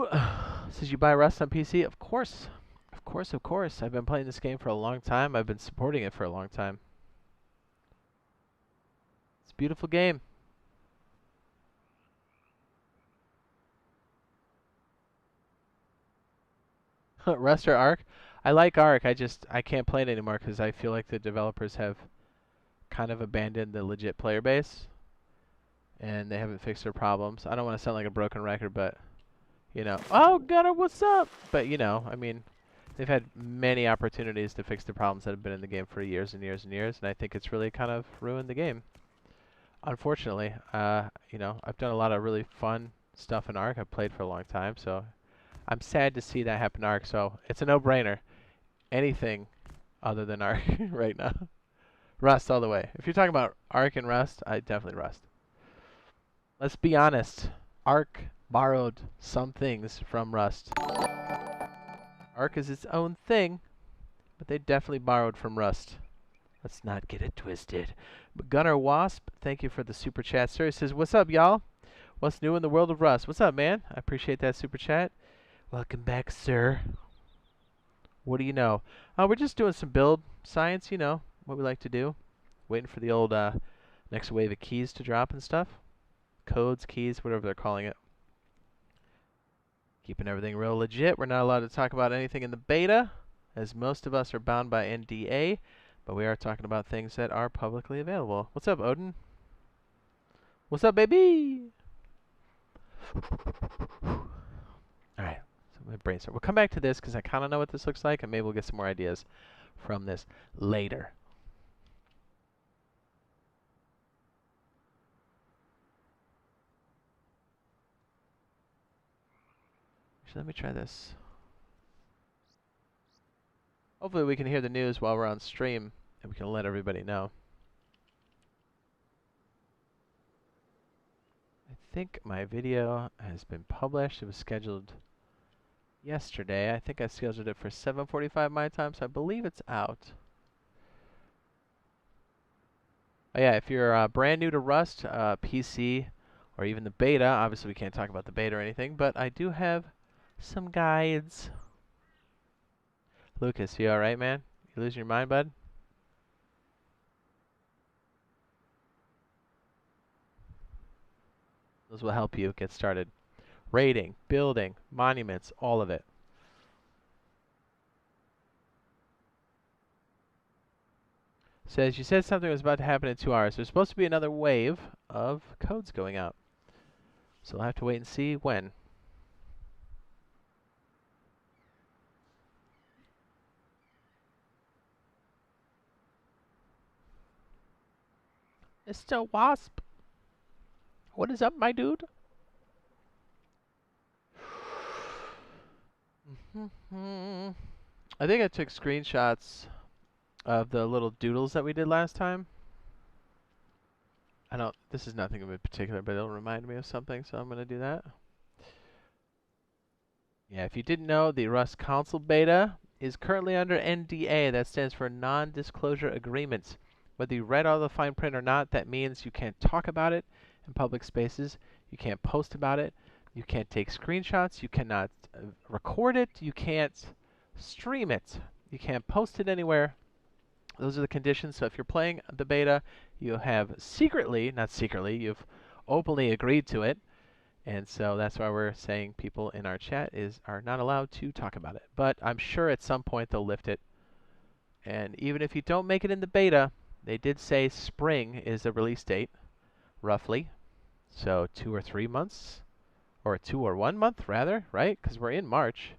Ooh. Says you buy Rust on PC? Of course. Of course, of course. I've been playing this game for a long time. I've been supporting it for a long time. It's a beautiful game. Rust or Ark? I like Ark. I can't play it anymore because I feel like the developers have kind of abandoned the legit player base. And they haven't fixed their problems. I don't want to sound like a broken record, but, you know. Oh, Gunner, what's up? But, you know, I mean, they've had many opportunities to fix the problems that have been in the game for years and years and years, and I think it's really kind of ruined the game. Unfortunately, you know, I've done a lot of really fun stuff in Ark. I've played for a long time, so I'm sad to see that happen in Ark, so it's a no-brainer. Anything other than Ark right now. Rust all the way. If you're talking about Ark and Rust, I definitely Rust. Let's be honest. Ark borrowed some things from Rust. Ark is its own thing, but they definitely borrowed from Rust. Let's not get it twisted. But Gunnar Wasp, thank you for the super chat, sir. He says, what's up, y'all? What's new in the world of Rust? What's up, man? I appreciate that super chat. Welcome back, sir. What do you know? We're just doing some build science, you know, what we like to do. Waiting for the old next wave of keys to drop and stuff. Codes, keys, whatever they're calling it. Keeping everything real legit. We're not allowed to talk about anything in the beta, as most of us are bound by NDA, but we are talking about things that are publicly available. What's up, Odin? What's up, baby? Alright, so my brainstorm. We'll come back to this because I kind of know what this looks like, and maybe we'll get some more ideas from this later. Let me try this. Hopefully we can hear the news while we're on stream and we can let everybody know. I think my video has been published. It was scheduled yesterday. I think I scheduled it for 7:45 my time, so I believe it's out. Oh yeah, if you're brand new to Rust, PC, or even the beta, obviously we can't talk about the beta or anything, but I do have some guides. Lucas, you alright, man? You losing your mind, bud? Those will help you get started. Raiding, building, monuments, all of it. Says, you said something was about to happen in 2 hours. There's supposed to be another wave of codes going out. So I'll have to wait and see when. Mr. Wasp, what is up, my dude? I think I took screenshots of the little doodles that we did last time. This is nothing in particular, but it'll remind me of something, so I'm going to do that. Yeah, if you didn't know, the Rust console beta is currently under NDA. That stands for Non-Disclosure Agreements. Whether you read all the fine print or not, that means you can't talk about it in public spaces, you can't post about it, you can't take screenshots, you cannot record it, you can't stream it, you can't post it anywhere. Those are the conditions. So if you're playing the beta, you have you've openly agreed to it. And so that's why we're saying people in our chat are not allowed to talk about it. But I'm sure at some point they'll lift it. And even if you don't make it in the beta, they did say spring is the release date, roughly. So 2 or 3 months, or 2 or 1 month rather, right? Because we're in March.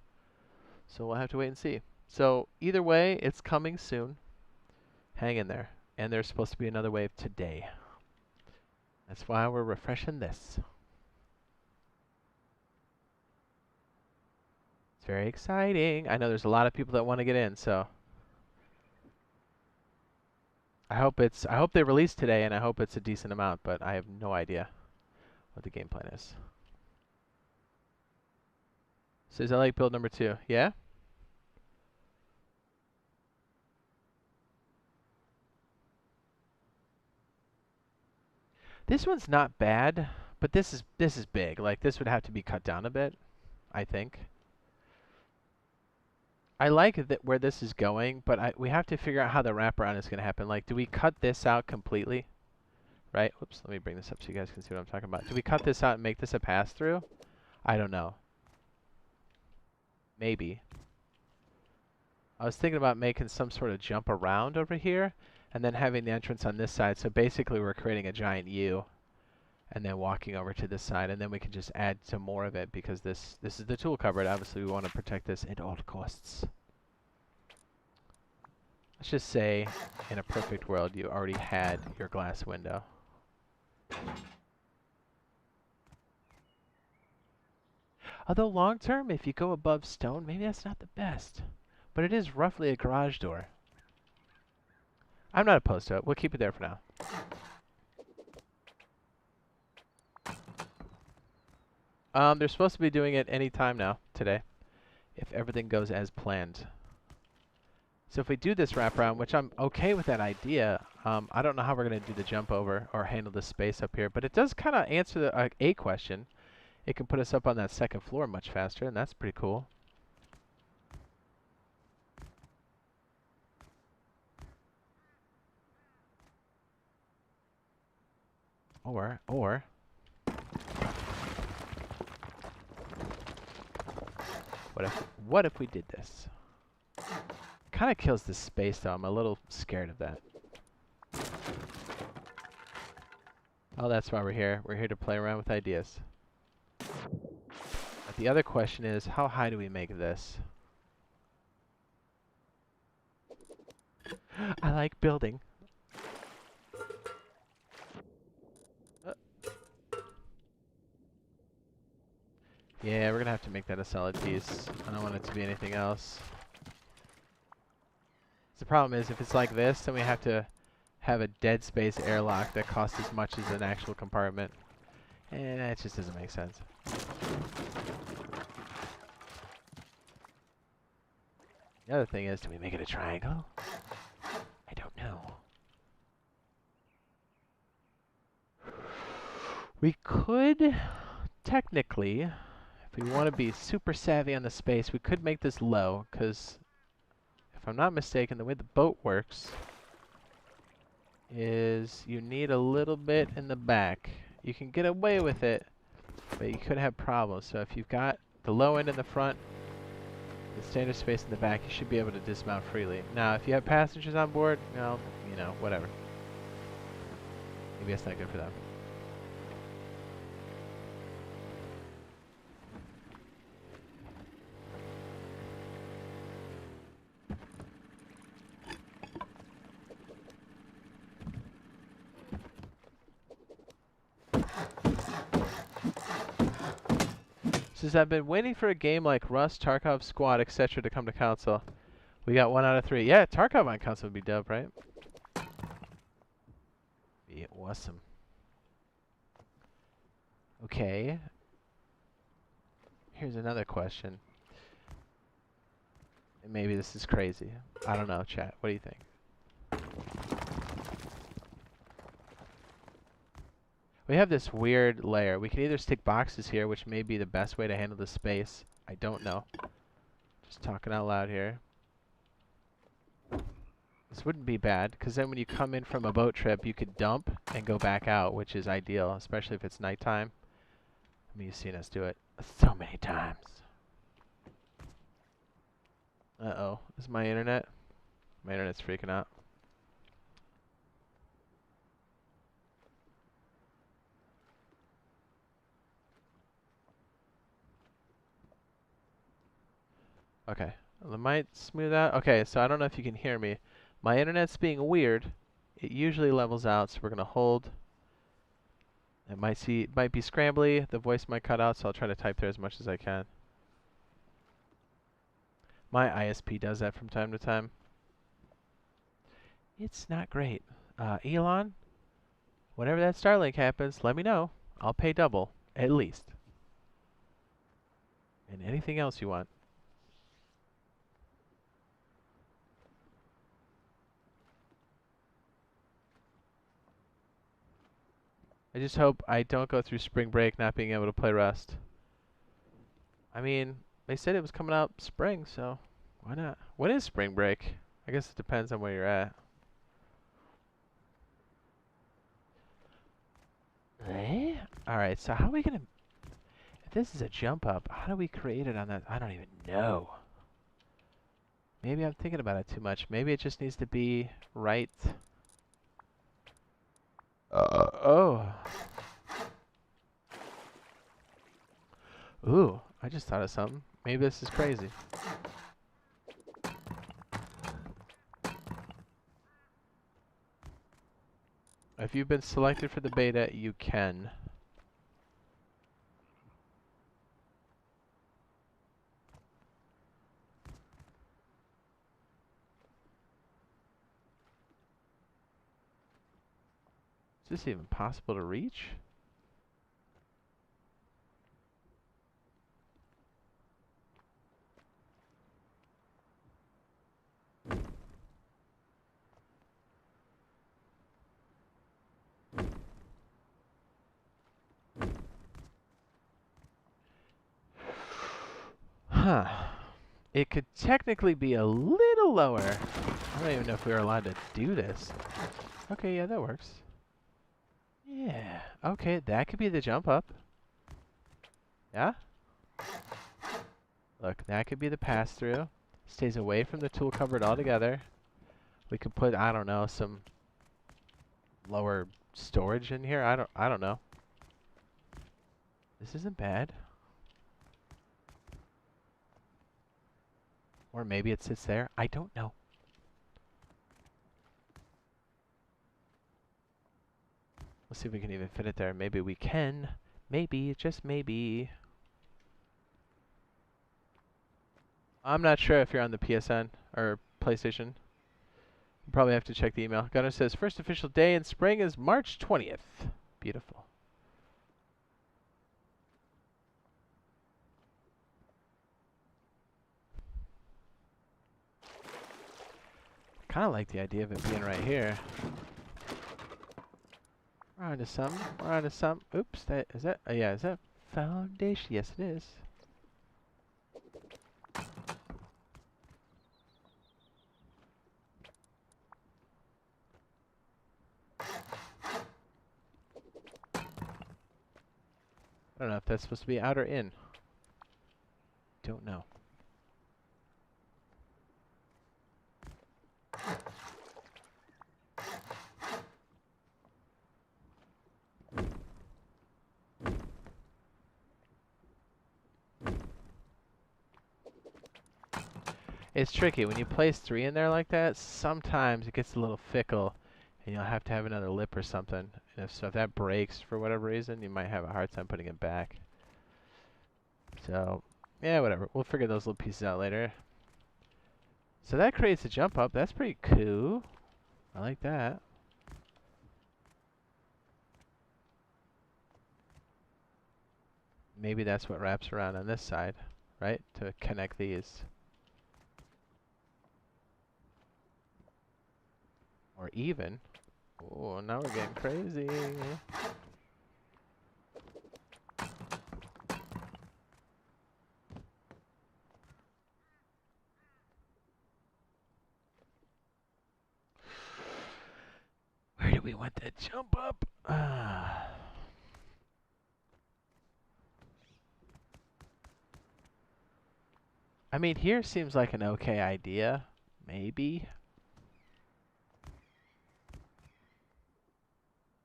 So we'll have to wait and see. So either way, it's coming soon. Hang in there. And there's supposed to be another wave today. That's why we're refreshing this. It's very exciting. I know there's a lot of people that want to get in, so I hope they release today, and I hope it's a decent amount, but I have no idea what the game plan is. Says I like build number 2. Yeah? This one's not bad, but this is big. Like, this would have to be cut down a bit, I think. I like that where this is going, but we have to figure out how the wraparound is going to happen. Like, do we cut this out completely? Right? Whoops, let me bring this up so you guys can see what I'm talking about. Do we cut this out and make this a pass-through? I don't know. Maybe. I was thinking about making some sort of jump around over here, and then having the entrance on this side. So basically we're creating a giant U, and then walking over to this side, and then we can just add some more of it, because this is the tool cupboard. Obviously we want to protect this at all costs. Let's just say, in a perfect world, you already had your glass window. Although long term, if you go above stone, maybe that's not the best. But it is roughly a garage door. I'm not opposed to it. We'll keep it there for now. They're supposed to be doing it any time now, today, if everything goes as planned. So if we do this wraparound, which I'm okay with that idea, I don't know how we're going to do the jump over or handle the space up here, but it does kind of answer a question. It can put us up on that second floor much faster, and that's pretty cool. Or what if we did this? Kind of kills the space, though. I'm a little scared of that. Oh, that's why we're here. We're here to play around with ideas. But the other question is, how high do we make this? I like building. Yeah, we're gonna have to make that a solid piece. I don't want it to be anything else. The problem is, if it's like this, then we have to have a dead space airlock that costs as much as an actual compartment. And it just doesn't make sense. The other thing is, do we make it a triangle? I don't know. We could, technically, if we want to be super savvy on the space, we could make this low, because if I'm not mistaken, the way the boat works is you need a little bit in the back. You can get away with it, but you could have problems. So if you've got the low end in the front, the standard space in the back, you should be able to dismount freely. Now, if you have passengers on board, well, you know, whatever. Maybe that's not good for them. Since I've been waiting for a game like Rust, Tarkov, Squad, etc. to come to console. We got 1 out of 3. Yeah, Tarkov on console would be dope, right? Be awesome. Okay. Here's another question. And maybe this is crazy. I don't know, chat. What do you think? We have this weird layer. We can either stick boxes here, which may be the best way to handle the space. I don't know. Just talking out loud here. This wouldn't be bad, because then when you come in from a boat trip, you could dump and go back out, which is ideal, especially if it's nighttime. I mean, you've seen us do it so many times. Uh-oh. Is my internet? My internet's freaking out. Okay. Well, it might smooth out. Okay, so I don't know if you can hear me. My internet's being weird. It usually levels out, so we're going to hold. It might be scrambly. The voice might cut out, so I'll try to type there as much as I can. My ISP does that from time to time. It's not great. Elon, whenever that Starlink happens, let me know. I'll pay double, at least. And anything else you want. I just hope I don't go through spring break not being able to play Rust. I mean, they said it was coming out spring, so why not? When is spring break? I guess it depends on where you're at. Eh? Alright, so how are we gonna... If this is a jump up, how do we create it on that? I don't even know. Maybe I'm thinking about it too much. Maybe it just needs to be right... oh. Ooh, I just thought of something. Maybe this is crazy. If you've been selected for the beta, you can. Is this even possible to reach? Huh. It could technically be a little lower. I don't even know if we were allowed to do this. Okay, yeah, that works. Yeah. Okay, that could be the jump up. Yeah? Look, that could be the pass-through. Stays away from the tool cupboard altogether. We could put, I don't know, some lower storage in here. I don't know. This isn't bad. Or maybe it sits there. I don't know. Let's see if we can even fit it there. Maybe we can. Maybe, just maybe. I'm not sure if you're on the PSN or PlayStation. You probably have to check the email. Gunnar says, first official day in spring is March 20th. Beautiful. Kind of like the idea of it being right here. We're onto something. We're onto something. Oops, is that? Oh yeah, is that foundation? Yes, it is. I don't know if that's supposed to be out or in. Don't know. It's tricky. When you place 3 in there like that, sometimes it gets a little fickle, and you'll have to have another lip or something. And if that breaks for whatever reason, you might have a hard time putting it back. So, yeah, whatever. We'll figure those little pieces out later. So that creates a jump up. That's pretty cool. I like that. Maybe that's what wraps around on this side, right? To connect these. Or even. Oh, now we're getting crazy. Where do we want that jump up? I mean, here seems like an okay idea. Maybe.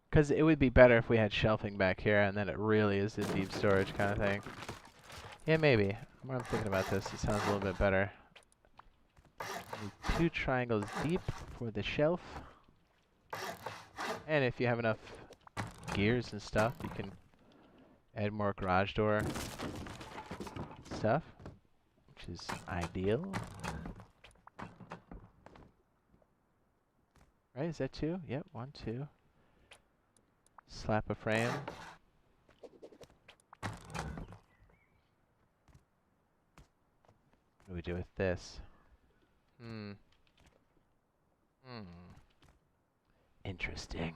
Because it would be better if we had shelving back here, and then it really is the deep storage kind of thing. Yeah, maybe. When I'm thinking about this, it sounds a little bit better. 2 triangles deep for the shelf. And if you have enough gears and stuff, you can add more garage door stuff, which is ideal. Right, is that 2? Yep, 1, 2. Slap a frame. What do we do with this? Interesting.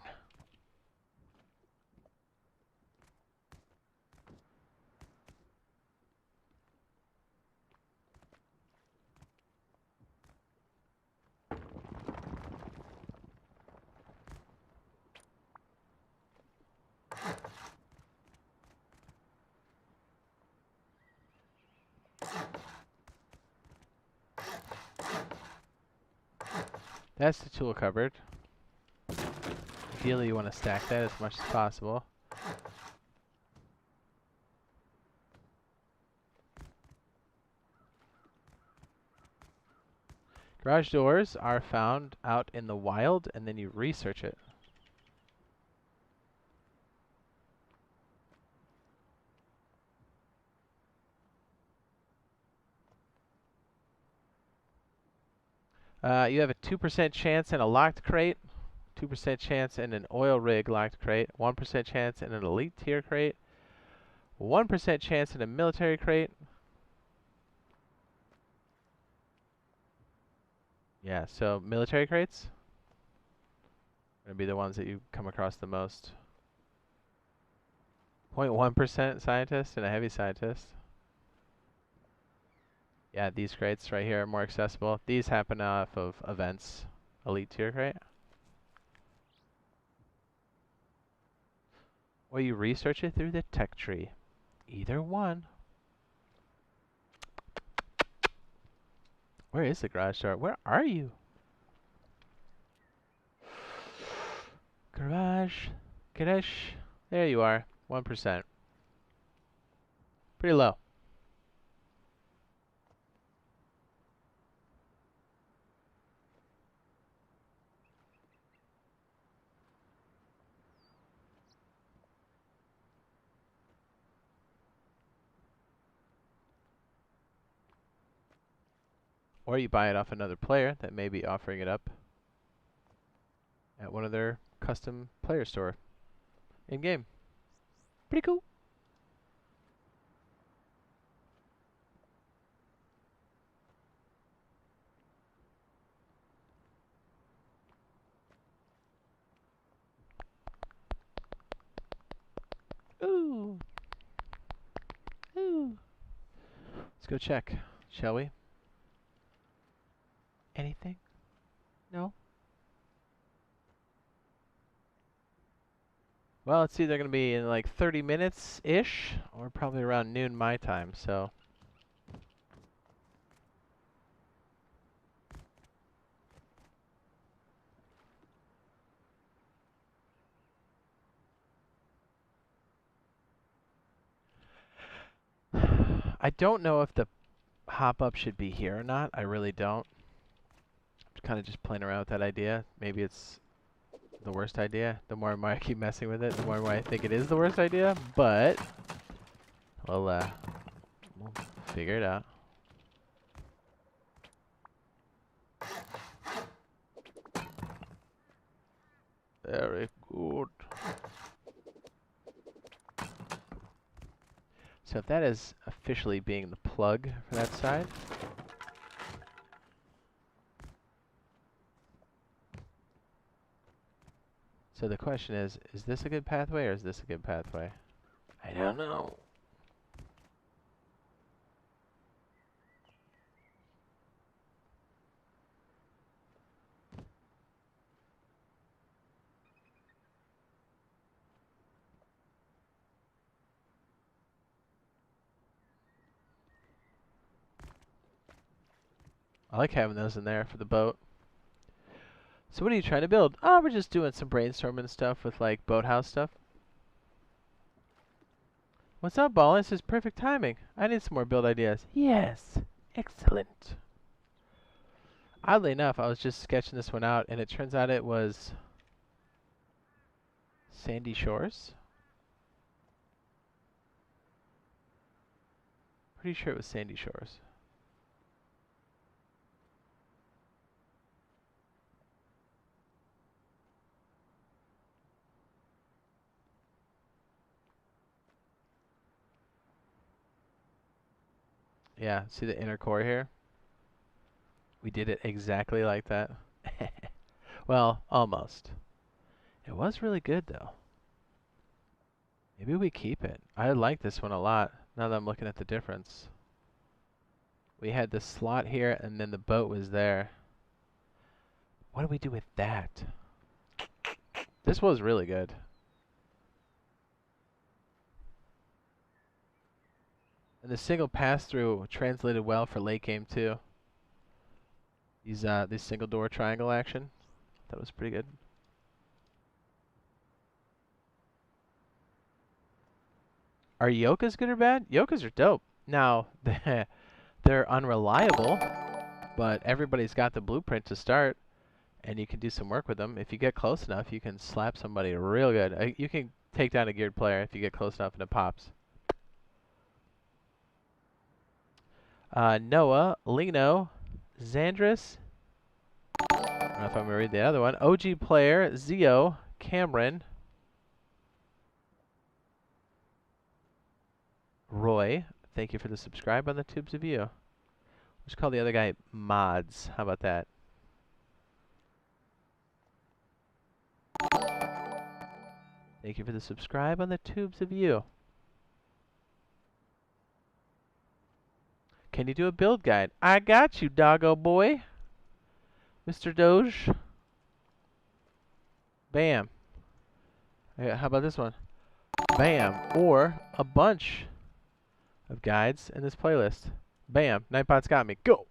That's the tool cupboard. Ideally, you want to stack that as much as possible. Garage doors are found out in the wild, and then you research it. You have a 2% chance in a locked crate, 2% chance in an oil rig locked crate, 1% chance in an elite tier crate, 1% chance in a military crate. Yeah, so military crates are going to be the ones that you come across the most. 0.1% scientist and a heavy scientist. Yeah, these crates right here are more accessible. These happen off of events. Elite tier crate. Or you research it through the tech tree. Either one. Where is the garage door? Where are you? Garage. Garage. There you are. 1%. Pretty low. Or you buy it off another player that may be offering it up at one of their custom player store in-game. Pretty cool. Ooh. Ooh. Let's go check, shall we? Anything? No? Well, it's either going to be in like 30 minutes-ish, or probably around noon my time, so. I don't know if the hop-up should be here or not. I really don't. I'm kind of just playing around with that idea. Maybe it's the worst idea. The more and more I keep messing with it, the more and more I think it is the worst idea. But we'll figure it out. Very good. So if that is officially being the plug for that side. So the question is this a good pathway or is this a good pathway? I don't know. I like having those in there for the boat. So what are you trying to build? Oh, we're just doing some brainstorming stuff with like boathouse stuff. What's up, Ballin? This is perfect timing. I need some more build ideas. Yes. Excellent. Oddly enough, I was just sketching this one out, and it turns out it was Sandy Shores. Pretty sure it was Sandy Shores. Yeah, see the inner core here? We did it exactly like that. Well, almost. It was really good, though. Maybe we keep it. I like this one a lot, now that I'm looking at the difference. We had the slot here, and then the boat was there. What do we do with that? This was really good. And the single pass-through translated well for late game, too. These single door triangle action. That was pretty good. Are yokas good or bad? Yokas are dope. Now, they're unreliable, but everybody's got the blueprint to start, and you can do some work with them. If you get close enough, you can slap somebody real good. You can take down a geared player if you get close enough and it pops. Noah, Lino, Xandris. I don't know if I'm going to read the other one. OG player, Zio, Cameron, Roy. Thank you for the subscribe on the Tubes of You. Let's call the other guy Mods. How about that? Thank you for the subscribe on the Tubes of You. Can you do a build guide? I got you, doggo boy. Mr. Doge. Bam. Yeah, how about this one? Bam. Or a bunch of guides in this playlist. Bam. Nightbot's got me. Go.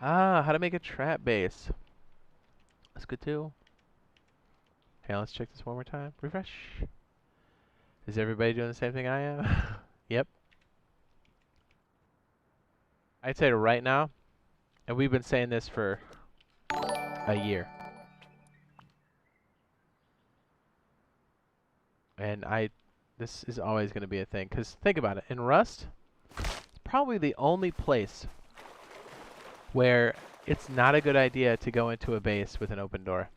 Ah, how to make a trap base. That's good too. Okay, let's check this one more time. Refresh. Is everybody doing the same thing I am? Yep. I'd say right now, and we've been saying this for a year. And this is always going to be a thing. Because think about it. In Rust, it's probably the only place where it's not a good idea to go into a base with an open door.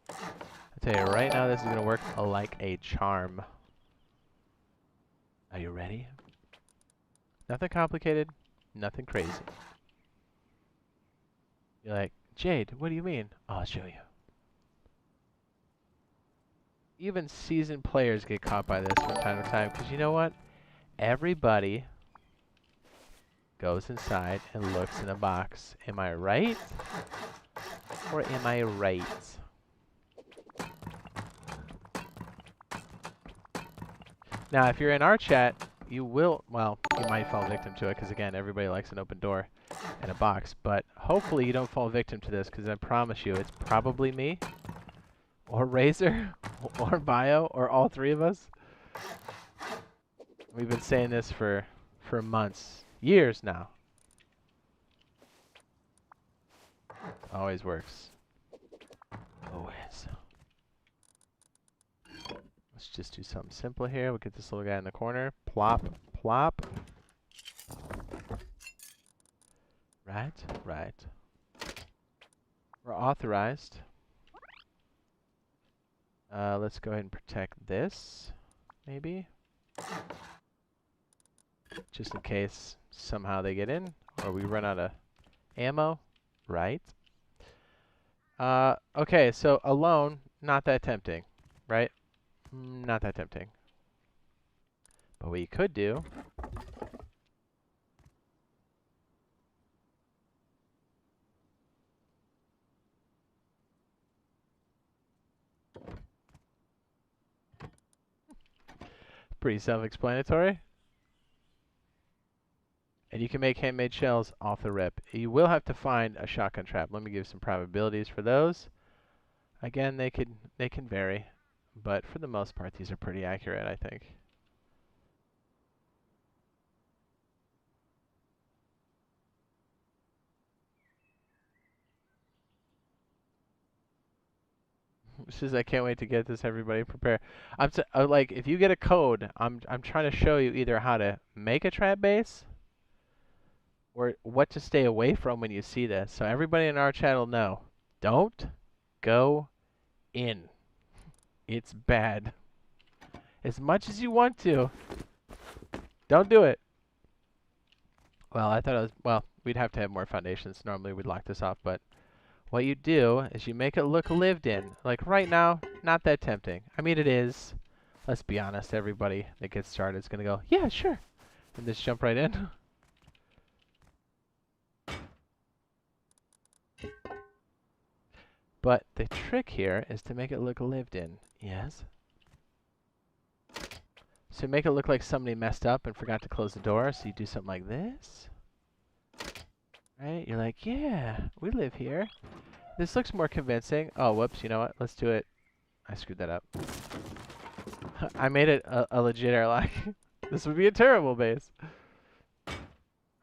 I'll tell you right now, this is going to work like a charm. Are you ready? Nothing complicated, nothing crazy. You're like, Jade, what do you mean? I'll show you. Even seasoned players get caught by this from time to time, because you know what? Everybody goes inside and looks in a box. Am I right? Or am I right? Now, if you're in our chat, you will, well, you might fall victim to it, because again, everybody likes an open door and a box. But hopefully you don't fall victim to this, because I promise you, it's probably me, or Razor, or Bio, or all three of us. We've been saying this for months, years now. Always works. Always. Let's just do something simple here. We'll get this little guy in the corner. Plop, plop. Right, right. We're authorized. Let's go ahead and protect this, maybe. Just in case somehow they get in, or we run out of ammo. Right. Okay, so alone, not that tempting, right? Not that tempting. But what you could do pretty self-explanatory. And you can make handmade shells off the rip. You will have to find a shotgun trap. Let me give some probabilities for those. Again, they can vary, but for the most part, these are pretty accurate, I think. I can't wait to get this. Everybody prepare. Like, if you get a code, I'm trying to show you either how to make a trap base, or what to stay away from when you see this. So everybody in our chat will know. Don't go in. It's bad. As much as you want to, don't do it. Well, I thought it was, well, we'd have to have more foundations. Normally we'd lock this off, but what you do is you make it look lived in. Like right now, not that tempting. I mean, it is. Let's be honest, everybody that gets started is going to go, yeah, sure. And just jump right in. But the trick here is to make it look lived in. Yes? So make it look like somebody messed up and forgot to close the door. So you do something like this. Right? You're like, yeah, we live here. This looks more convincing. Oh, whoops. You know what? Let's do it. I screwed that up. I made it a legit airlock. This would be a terrible base.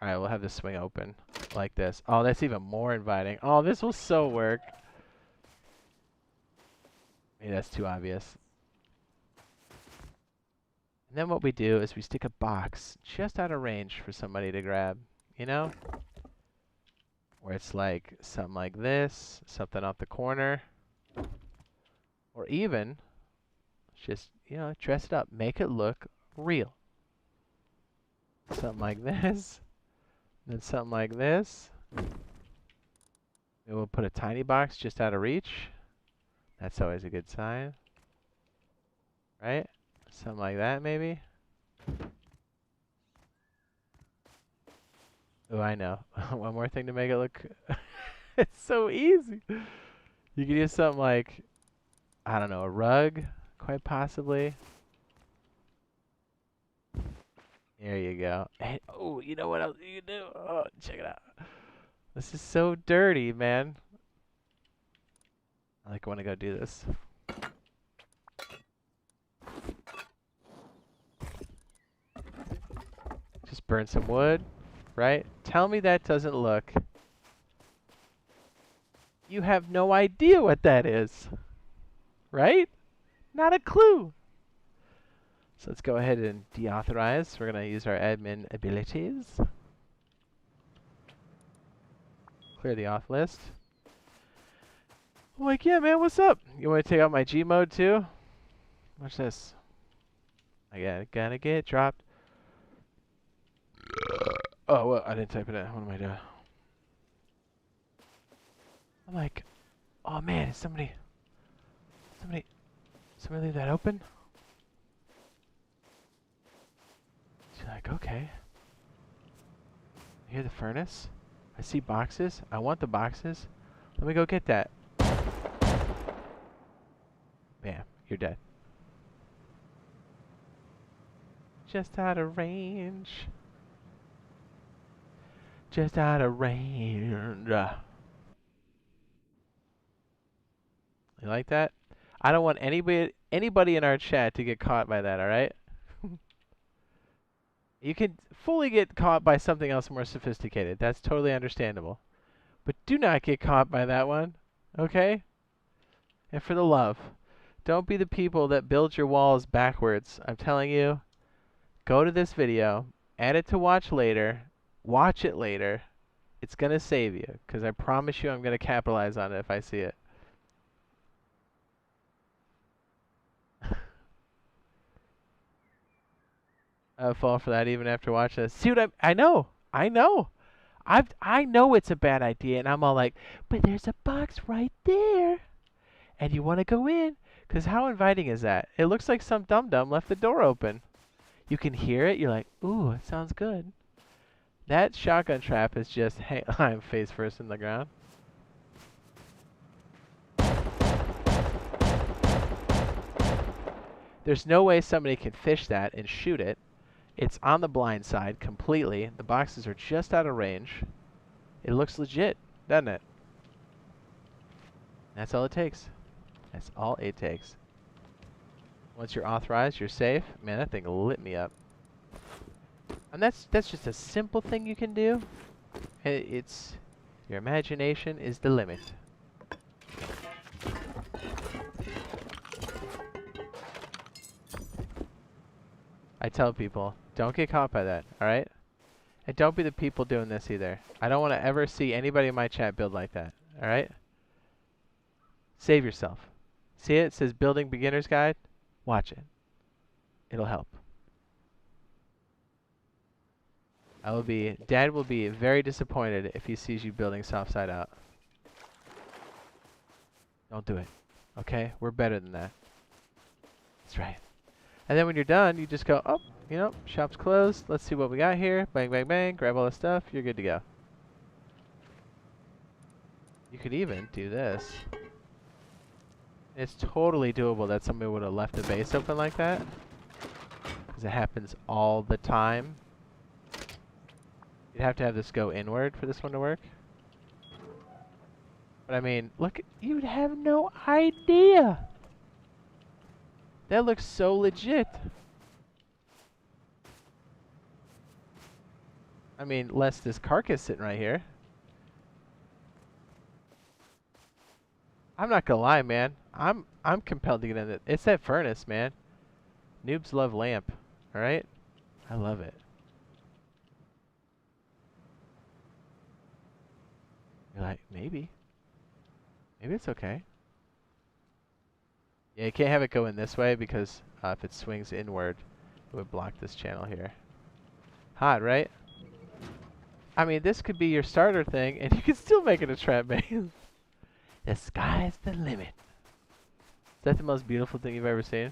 Alright, we'll have this swing open like this. Oh, that's even more inviting. Oh, this will so work. Maybe that's too obvious. And then what we do is we stick a box just out of range for somebody to grab. You know? Where it's like something like this, something off the corner. Or even, just, you know, dress it up. Make it look real. Something like this. Then something like this. Maybe we'll put a tiny box just out of reach. That's always a good sign. Right? Something like that, maybe. Oh, I know. One more thing to make it look... It's so easy. You could use something like, I don't know, a rug, quite possibly. There you go. And, oh, you know what else you can do? Oh, check it out. This is so dirty, man. I want to go do this. Just burn some wood, right? Tell me that doesn't look... You have no idea what that is, right? Not a clue. So let's go ahead and deauthorize. We're going to use our admin abilities. Clear the auth list. I'm like, yeah, man, what's up? You want to take out my G mode too? Watch this. I gotta get dropped. Oh, well, I didn't type it in. What am I doing? I'm like, oh man, somebody leave that open? She's like, okay. I hear the furnace. I see boxes. I want the boxes. Let me go get that. Bam, you're dead. Just out of range. Just out of range. You like that? I don't want anybody in our chat to get caught by that, alright? You can fully get caught by something else more sophisticated. That's totally understandable. But do not get caught by that one, okay? And for the love, don't be the people that build your walls backwards. I'm telling you, go to this video, add it to watch later, watch it later. It's going to save you, because I promise you I'm going to capitalize on it if I see it. I fall for that even after watching this. See what I know. I know it's a bad idea, and I'm all like, but there's a box right there, and you want to go in, because how inviting is that? It looks like some dum-dum left the door open. You can hear it. You're like, ooh, it sounds good. That shotgun trap is just, hey, I'm face first in the ground. There's no way somebody can fish that and shoot it. It's on the blind side completely. The boxes are just out of range. It looks legit, doesn't it? That's all it takes. That's all it takes. Once you're authorized, you're safe. Man, that thing lit me up. And that's just a simple thing you can do. It's your imagination is the limit. I tell people, don't get caught by that, alright? And don't be the people doing this either. I don't want to ever see anybody in my chat build like that, alright? Save yourself. See it? It says Building Beginner's Guide. Watch it. It'll help. Dad will be very disappointed if he sees you building soft side out. Don't do it, okay? We're better than that. That's right. And then when you're done, you just go, oh, you know, shop's closed. Let's see what we got here. Bang, bang, bang. Grab all the stuff. You're good to go. You could even do this. It's totally doable that somebody would have left the base open like that. Because it happens all the time. You'd have to have this go inward for this one to work. But I mean, look, you'd have no idea. That looks so legit. I mean, less this carcass sitting right here. I'm not gonna lie, man. I'm compelled to get in it. It's that furnace, man. Noobs love lamp. All right, I love it. You're like, maybe it's okay. Yeah, you can't have it go in this way because if it swings inward, it would block this channel here. Hot, right? I mean, this could be your starter thing, and you can still make it a trap base. The sky's the limit. Is that the most beautiful thing you've ever seen?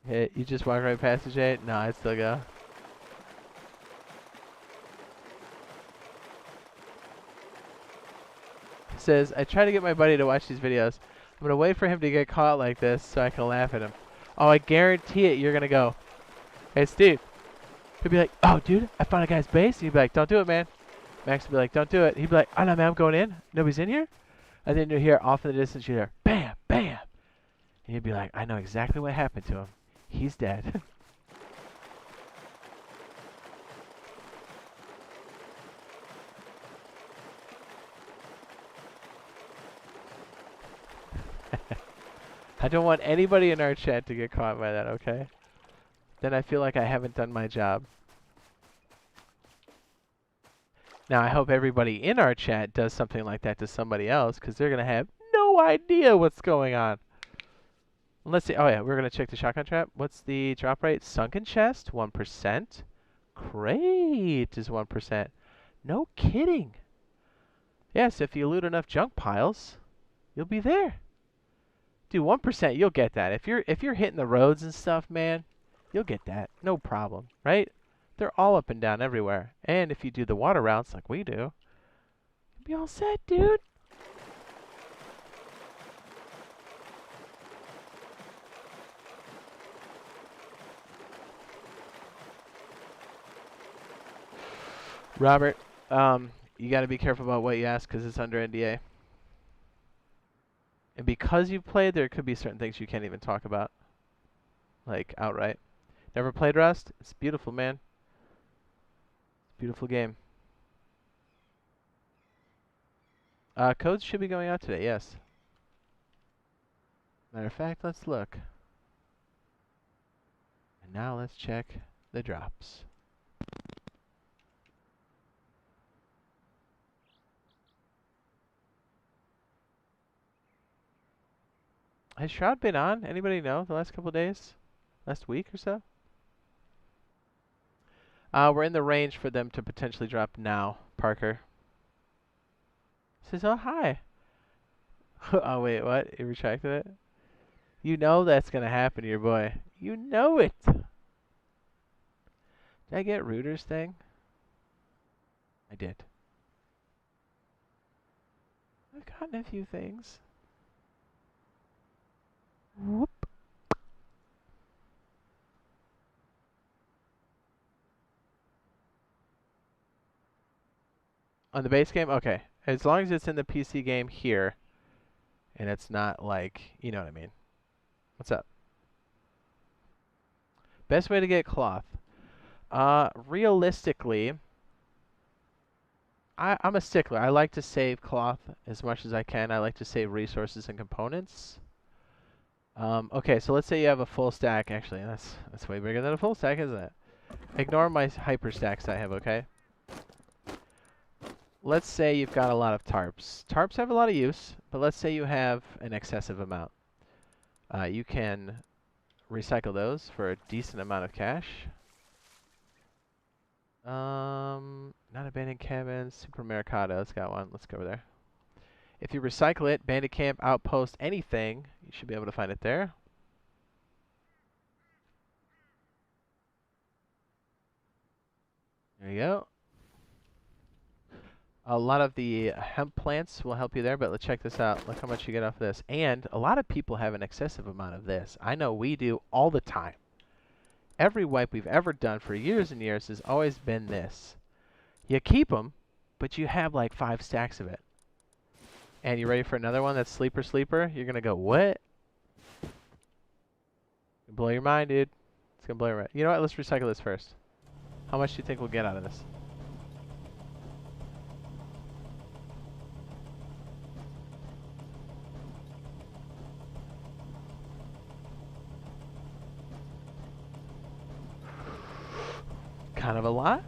Hey, you just walk right past the Jade? No, I'd still go. It says, I try to get my buddy to watch these videos. I'm gonna wait for him to get caught like this so I can laugh at him. Oh, I guarantee it, you're gonna go, hey, Steve. He'll be like, oh, dude, I found a guy's base. And he'd be like, don't do it, man. Max would be like, don't do it. He'd be like, oh, no, man, I'm going in. Nobody's in here? And then you hear off in the distance, you hear, bam, bam. And he'd be like, I know exactly what happened to him. He's dead. I don't want anybody in our chat to get caught by that, okay? Then I feel like I haven't done my job. Now, I hope everybody in our chat does something like that to somebody else, because they're going to have no idea what's going on. Let's see. Oh, yeah, we're going to check the shotgun trap. What's the drop rate? Sunken chest, 1%. Crate is 1%. No kidding. Yes, if you loot enough junk piles, you'll be there. Dude, 1%, you'll get that. If you're hitting the roads and stuff, man, you'll get that. No problem, right? They're all up and down everywhere. And if you do the water routes like we do, you'll be all set, dude. Robert, you got to be careful about what you ask because it's under NDA. And because you've played, there could be certain things you can't even talk about. Like, outright. Never played Rust? It's beautiful, man. Beautiful game. Codes should be going out today, yes. Matter of fact, let's look. And now let's check the drops. Has Shroud been on? Anybody know the last couple of days? Last week or so? We're in the range for them to potentially drop now, Parker. Says, oh, hi. Oh, wait, what? You retracted it? You know that's going to happen to your boy. You know it. Did I get Rooter's thing? I did. I've gotten a few things. Whoop. On the base game? Okay. As long as it's in the PC game here, and it's not like, you know what I mean. What's up? Best way to get cloth. Realistically, I'm a stickler. I like to save cloth as much as I can. I like to save resources and components. Okay, so let's say you have a full stack. Actually, that's way bigger than a full stack, isn't it? Ignore my hyper stacks I have, okay? Let's say you've got a lot of tarps. Tarps have a lot of use, but let's say you have an excessive amount. You can recycle those for a decent amount of cash. Not abandoned cabins, super Mercado. It's got one. Let's go over there. If you recycle it, bandit camp, outpost, anything, you should be able to find it there. There you go. A lot of the hemp plants will help you there, but let's check this out. Look how much you get off of this. And a lot of people have an excessive amount of this. I know we do all the time. Every wipe we've ever done for years and years has always been this. You keep them, but you have like 5 stacks of it. And you ready for another one that's sleeper? You're going to go, what? Blow your mind, dude. It's going to blow your mind. You know what? Let's recycle this first. How much do you think we'll get out of this? Kind of a lot.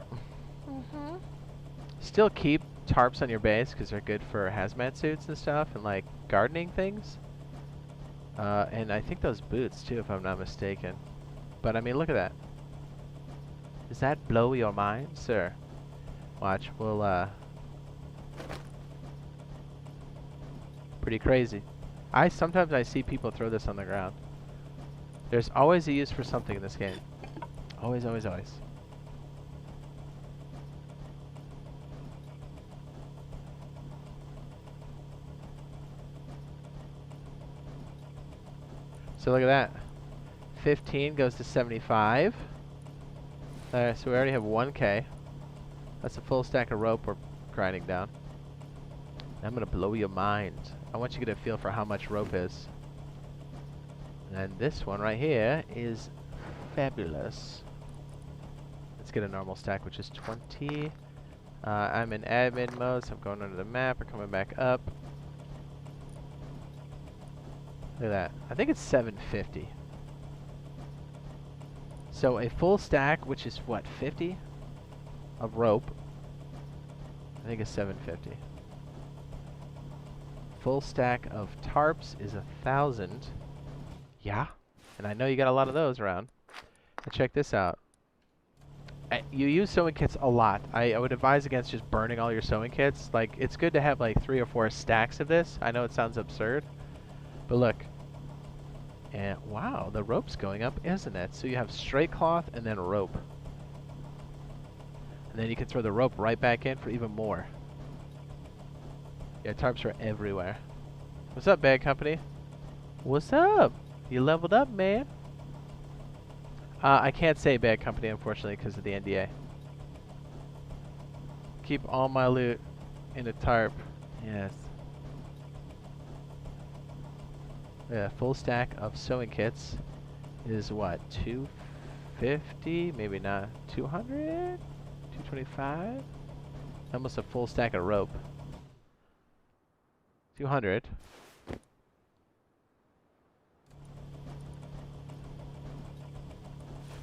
Still keep tarps on your base because they're good for hazmat suits and stuff and like gardening things. And I think those boots too, if I'm not mistaken. But I mean, look at that. Does that blow your mind, sir? Watch, we'll pretty crazy. Sometimes I see people throw this on the ground. There's always a use for something in this game. Always, always, always. So look at that. 15 goes to 75. So we already have 1K. That's a full stack of rope we're grinding down. I'm going to blow your mind. I want you to get a feel for how much rope is. And this one right here is fabulous. Let's get a normal stack, which is 20. I'm in admin mode, so I'm going under the map. We're coming back up. Look at that. I think it's 750. So a full stack, which is what, 50 of rope. I think it's 750. Full stack of tarps is 1,000. Yeah. And I know you got a lot of those around. But check this out. You use sewing kits a lot. I would advise against just burning all your sewing kits. Like, it's good to have like 3 or 4 stacks of this. I know it sounds absurd. But look, and wow, the rope's going up, isn't it? So you have straight cloth and then rope. And then you can throw the rope right back in for even more. Yeah, tarps are everywhere. What's up, Bad Company? What's up? You leveled up, man. I can't say Bad Company, unfortunately, because of the NDA. Keep all my loot in a tarp. Yes. Yeah, full stack of sewing kits is what, 250? Maybe not. 200? 225? Almost a full stack of rope. 200.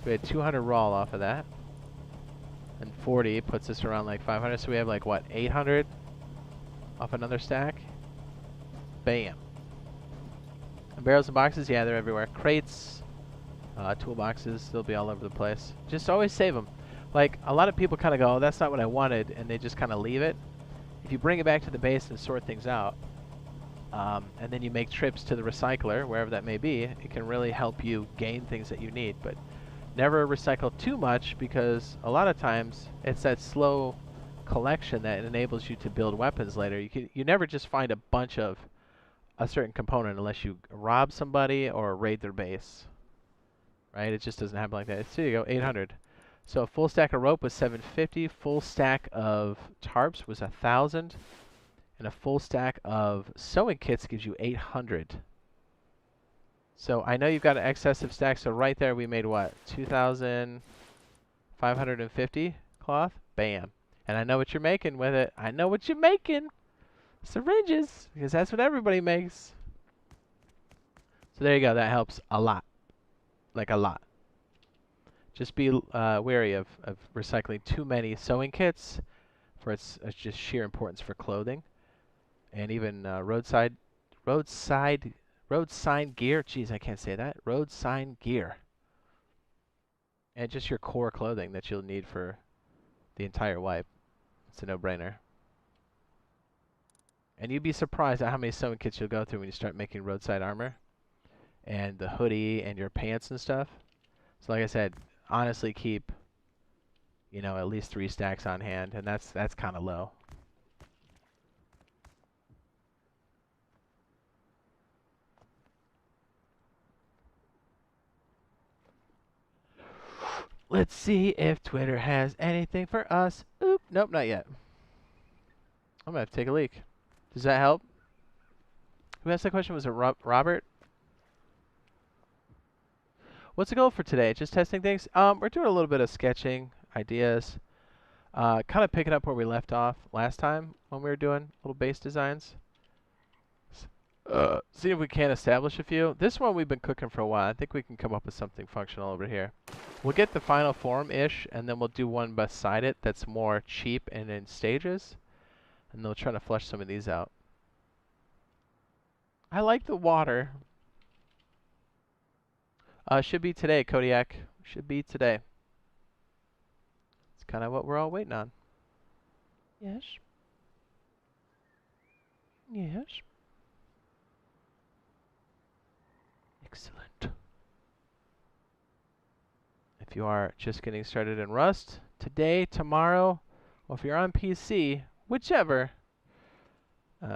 We had 200 raw off of that. And 40 puts us around like 500. So we have like, what, 800 off another stack? Bam. And barrels and boxes, yeah, they're everywhere. Crates, toolboxes, they'll be all over the place. Just always save them. Like, a lot of people kind of go, oh, that's not what I wanted, and they just kind of leave it. If you bring it back to the base and sort things out, and then you make trips to the recycler, wherever that may be, it can really help you gain things that you need. But never recycle too much, because a lot of times it's that slow collection that enables you to build weapons later. You never just find a bunch of a certain component unless you rob somebody or raid their base. Right? It just doesn't happen like that. So there you go, 800. So a full stack of rope was 750, full stack of tarps was 1,000, and a full stack of sewing kits gives you 800. So I know you've got an excessive stack, so right there we made what? 2,550 cloth? Bam. And I know what you're making with it. I know what you're making. Syringes, because that's what everybody makes. So there you go. That helps a lot. Like a lot. Just be wary of recycling too many sewing kits for its just sheer importance for clothing. And even road sign gear. Jeez, I can't say that. Road sign gear. And just your core clothing that you'll need for the entire wipe. It's a no-brainer. And you'd be surprised at how many sewing kits you'll go through when you start making roadside armor. And the hoodie and your pants and stuff. So like I said, honestly keep, you know, at least 3 stacks on hand. And that's kind of low. Let's see if Twitter has anything for us. Oop, nope, not yet. I'm gonna have to take a leak. Does that help? Who asked that question? Was it Robert? What's the goal for today? Just testing things? We're doing a little bit of sketching, ideas, kind of picking up where we left off last time when we were doing little base designs. See if we can establish a few. This one we've been cooking for a while. I think we can come up with something functional over here. We'll get the final form-ish, and then we'll do one beside it that's more cheap and in stages. And they'll try to flesh some of these out. I like the water. Should be today, Kodiak. Should be today. It's kind of what we're all waiting on. Yes. Yes. Excellent. If you are just getting started in Rust, today, tomorrow, or if you're on PC, whichever,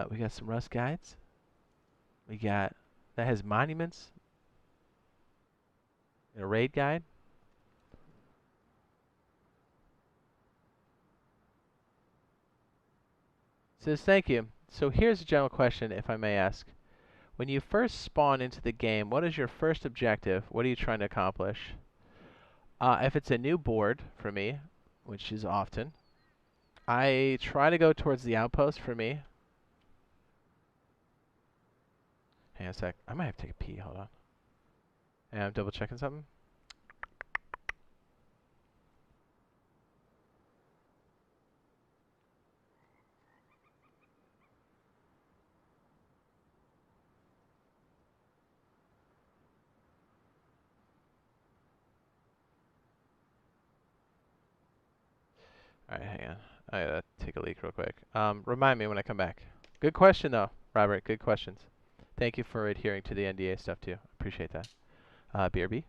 we got some Rust guides. We got, that has monuments. A raid guide. Says, thank you. So here's a general question, if I may ask. When you first spawn into the game, what is your first objective? What are you trying to accomplish? If it's a new board for me, which is often, I try to go towards the outpost for me. Hang on a sec. I might have to take a pee. Hold on. And I'm double checking something. All right, hang on. I gotta take a leak real quick. Remind me when I come back. Good question, though, Robert. Good questions. Thank you for adhering to the NDA stuff, too. Appreciate that. BRB.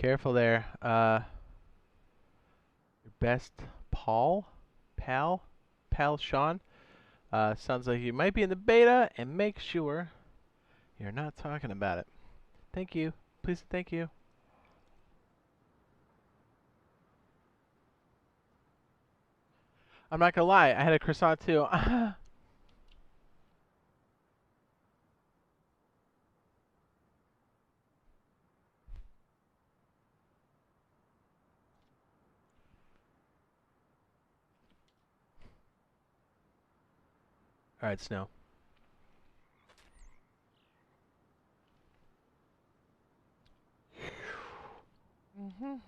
Careful there. Your best pal, Sean. Sounds like you might be in the beta, and make sure you're not talking about it. Thank you. Please, thank you. I'm not gonna lie, I had a croissant too. Alright, Snow.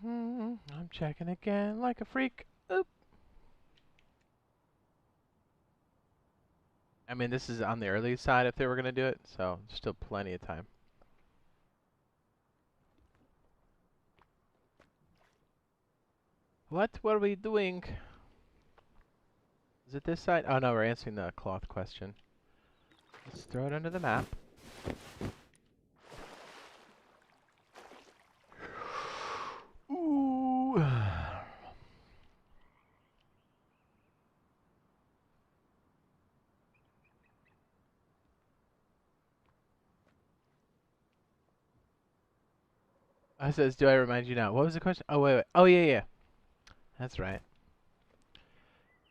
I'm checking again like a freak. Oop. I mean, this is on the early side if they were going to do it, so there's still plenty of time. What were we doing? Is it this side? Oh no, we're answering the cloth question. Let's throw it under the map. Ooh. I says, do I remind you now? What was the question? Oh, wait. Oh, yeah. That's right.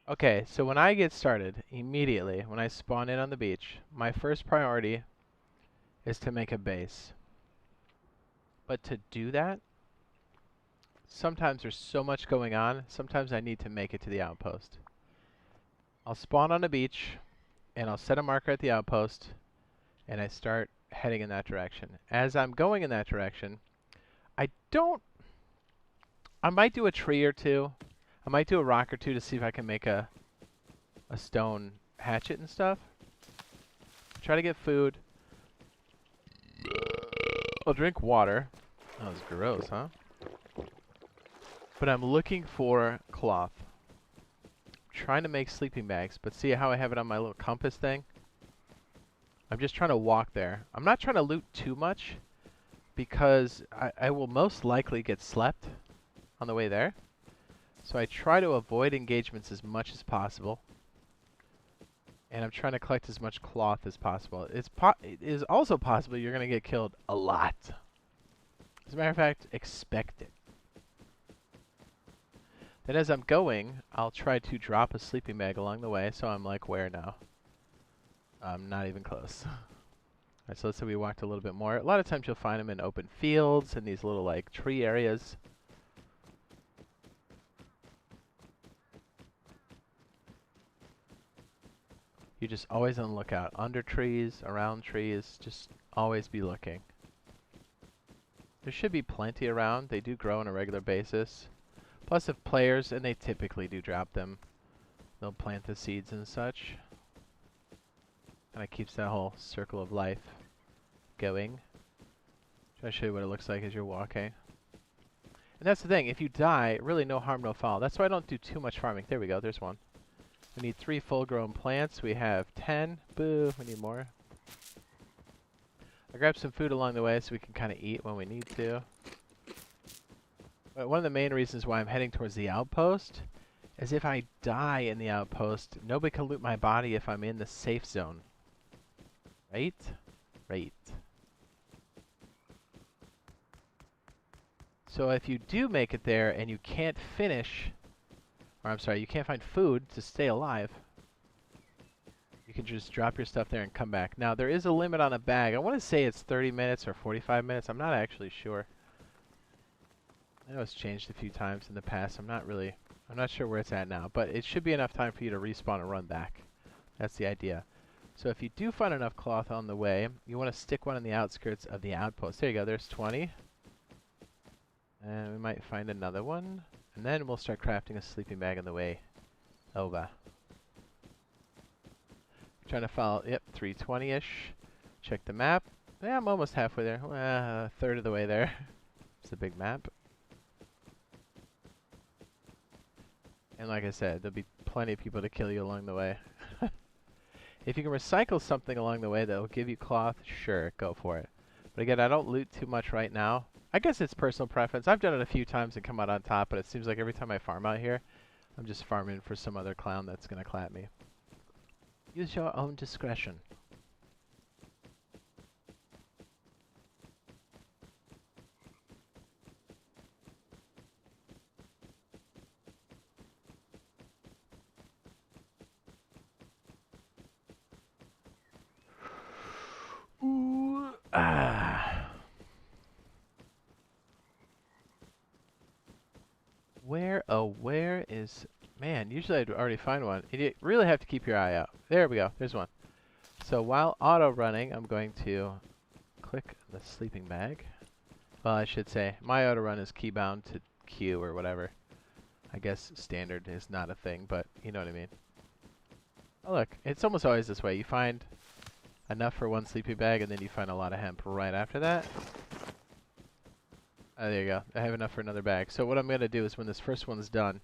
Okay, so when I get started, immediately, when I spawn in on the beach, my first priority is to make a base. But to do that, sometimes there's so much going on, sometimes I need to make it to the outpost. I'll spawn on the beach, and I'll set a marker at the outpost, and I start heading in that direction. As I'm going in that direction, I might do a tree or two. I might do a rock or two to see if I can make a stone hatchet and stuff. Try to get food. I'll drink water. That was gross, huh? But I'm looking for cloth. I'm trying to make sleeping bags, but see how I have it on my little compass thing? I'm just trying to walk there. I'm not trying to loot too much because I will most likely get slept on the way there. So I try to avoid engagements as much as possible. And I'm trying to collect as much cloth as possible. It is also possible you're going to get killed a lot. As a matter of fact, expect it. Then as I'm going, I'll try to drop a sleeping bag along the way. So I'm like, where now? I'm not even close. Alright, so let's say we walked a little bit more. A lot of times you'll find them in open fields and these little like tree areas. You're just always on the lookout. Under trees, around trees, just always be looking. There should be plenty around. They do grow on a regular basis. Plus if players, and they typically do drop them, they'll plant the seeds and such. Kind of keeps that whole circle of life going. Try to show you what it looks like as you're walking. And that's the thing, if you die, really no harm, no foul. That's why I don't do too much farming. There we go, there's one. We need 3 full-grown plants. We have 10. Boo, we need more. I grabbed some food along the way so we can kind of eat when we need to. But one of the main reasons why I'm heading towards the outpost is if I die in the outpost, nobody can loot my body if I'm in the safe zone. Right? Right. So if you do make it there and you can't finish, or I'm sorry, you can't find food to stay alive, you can just drop your stuff there and come back. Now, there is a limit on a bag. I want to say it's 30 minutes or 45 minutes. I'm not actually sure. I know it's changed a few times in the past. I'm not sure where it's at now, but it should be enough time for you to respawn and run back. That's the idea. So if you do find enough cloth on the way, you want to stick one on the outskirts of the outpost. There you go, there's 20. And we might find another one. And then we'll start crafting a sleeping bag on the way over. Trying to follow, yep, 320-ish. Check the map. Yeah, I'm almost halfway there. A third of the way there. It's a big map. And like I said, there'll be plenty of people to kill you along the way. If you can recycle something along the way that will give you cloth, sure, go for it. But again, I don't loot too much right now. I guess it's personal preference. I've done it a few times and come out on top, but it seems like every time I farm out here, I'm just farming for some other clown that's gonna clap me. Use your own discretion. Ooh, ah. Where is... Man, usually I'd already find one. You really have to keep your eye out. There we go. There's one. So while auto running, I'm going to click the sleeping bag. Well, I should say, my auto run is keybound to Q or whatever. I guess standard is not a thing, but you know what I mean. Oh look, it's almost always this way. You find enough for one sleeping bag, and then you find a lot of hemp right after that. Oh, there you go. I have enough for another bag. So what I'm going to do is when this first one's done,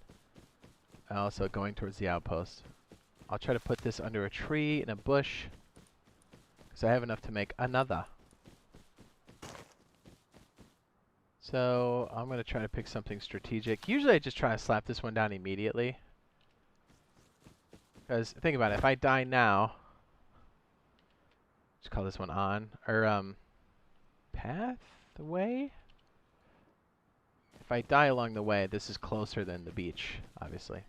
also going towards the outpost, I'll try to put this under a tree in a bush, because I have enough to make another. So I'm going to try to pick something strategic. Usually I just try to slap this one down immediately. Because think about it, if I die now, just call this one on, or pathway? If I die along the way, this is closer than the beach, obviously.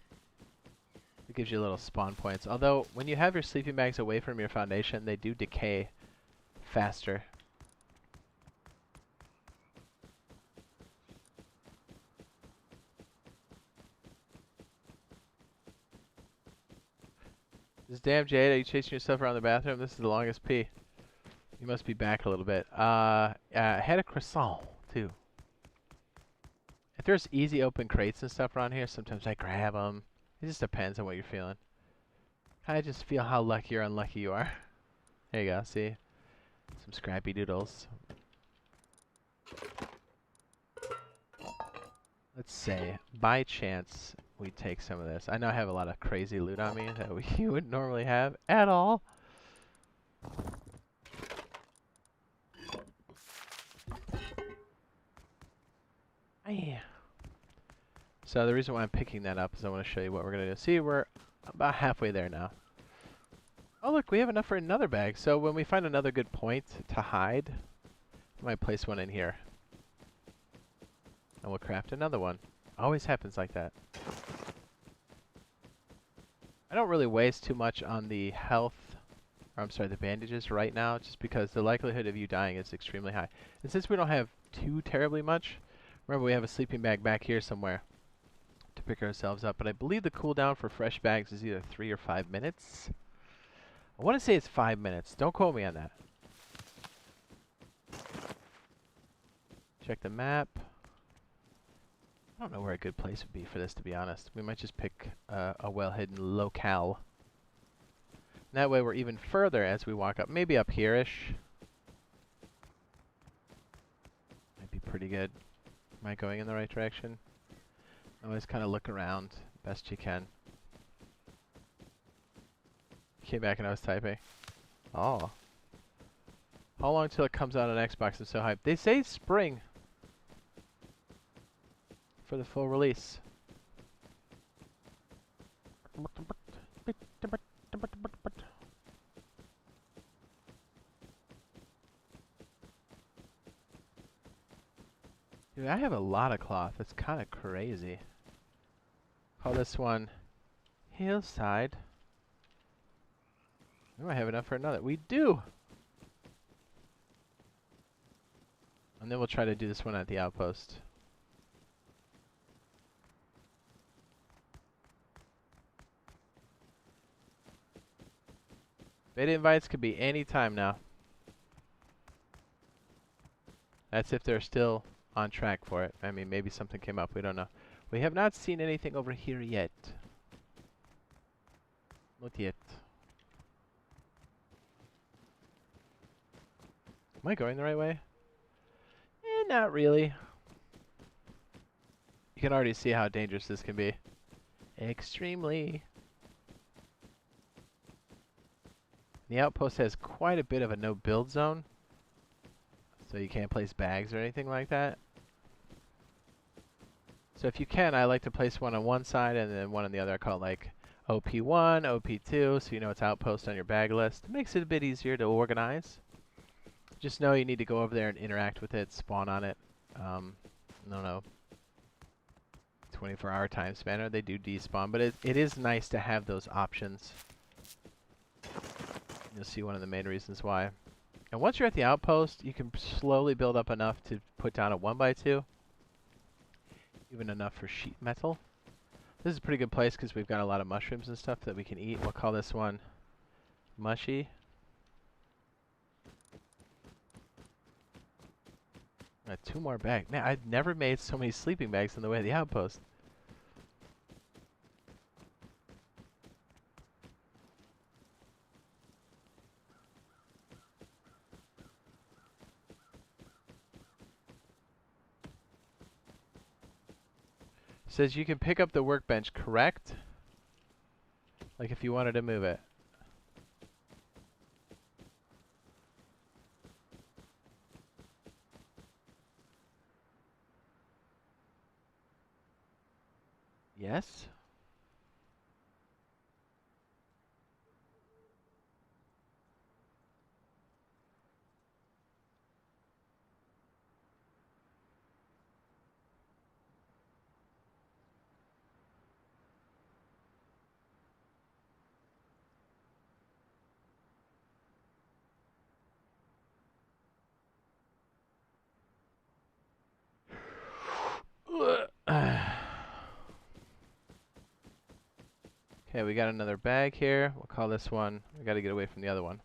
It gives you little spawn points. Although, when you have your sleeping bags away from your foundation, they do decay faster. This damn Jade, are you chasing yourself around the bathroom? This is the longest pee. You must be back a little bit. I had a croissant, too. If there's easy open crates and stuff around here, sometimes I grab them. It just depends on what you're feeling. I just feel how lucky or unlucky you are. There you go, see? Some scrappy doodles. Let's say, by chance, we take some of this. I know I have a lot of crazy loot on me that you wouldn't normally have at all. So the reason why I'm picking that up is I want to show you what we're going to do. See, we're about halfway there now. Oh look, we have enough for another bag. So when we find another good point to hide, I might place one in here. And we'll craft another one. Always happens like that. I don't really waste too much on the health, or I'm sorry, the bandages right now, just because the likelihood of you dying is extremely high. And since we don't have too terribly much, remember we have a sleeping bag back here somewhere to pick ourselves up. But I believe the cooldown for fresh bags is either 3 or 5 minutes. I want to say it's 5 minutes. Don't quote me on that. Check the map. I don't know where a good place would be for this, to be honest. We might just pick a well-hidden locale. And that way we're even further as we walk up. Maybe up here-ish. Might be pretty good. Am I going in the right direction? Always kind of look around best you can. Came back and I was typing. Oh. How long till it comes out on Xbox? I'm so hyped. They say spring for the full release. Dude, I have a lot of cloth. It's kind of crazy. Call this one Hillside. We might have enough for another. We do! And then we'll try to do this one at the outpost. Beta invites could be any time now. That's if they're still on track for it. I mean, maybe something came up. We don't know. We have not seen anything over here yet. Not yet. Am I going the right way? Not really. You can already see how dangerous this can be. Extremely. The outpost has quite a bit of a no-build zone. So you can't place bags or anything like that. So if you can, I like to place one on one side and then one on the other. I call it like OP1, OP2, so you know it's outpost on your bag list. It makes it a bit easier to organize. Just know you need to go over there and interact with it, spawn on it. No, 24-hour time spanner. They do despawn, but it is nice to have those options. You'll see one of the main reasons why. And once you're at the outpost, you can slowly build up enough to put down a 1x2. Even enough for sheet metal. This is a pretty good place because we've got a lot of mushrooms and stuff that we can eat. We'll call this one Mushy. Got 2 more bags. Man, I've never made so many sleeping bags on the way to the outpost. Says you can pick up the workbench, correct? Like if you wanted to move it. Yes? Okay, we got another bag here. We'll call this one. We got to get away from the other one.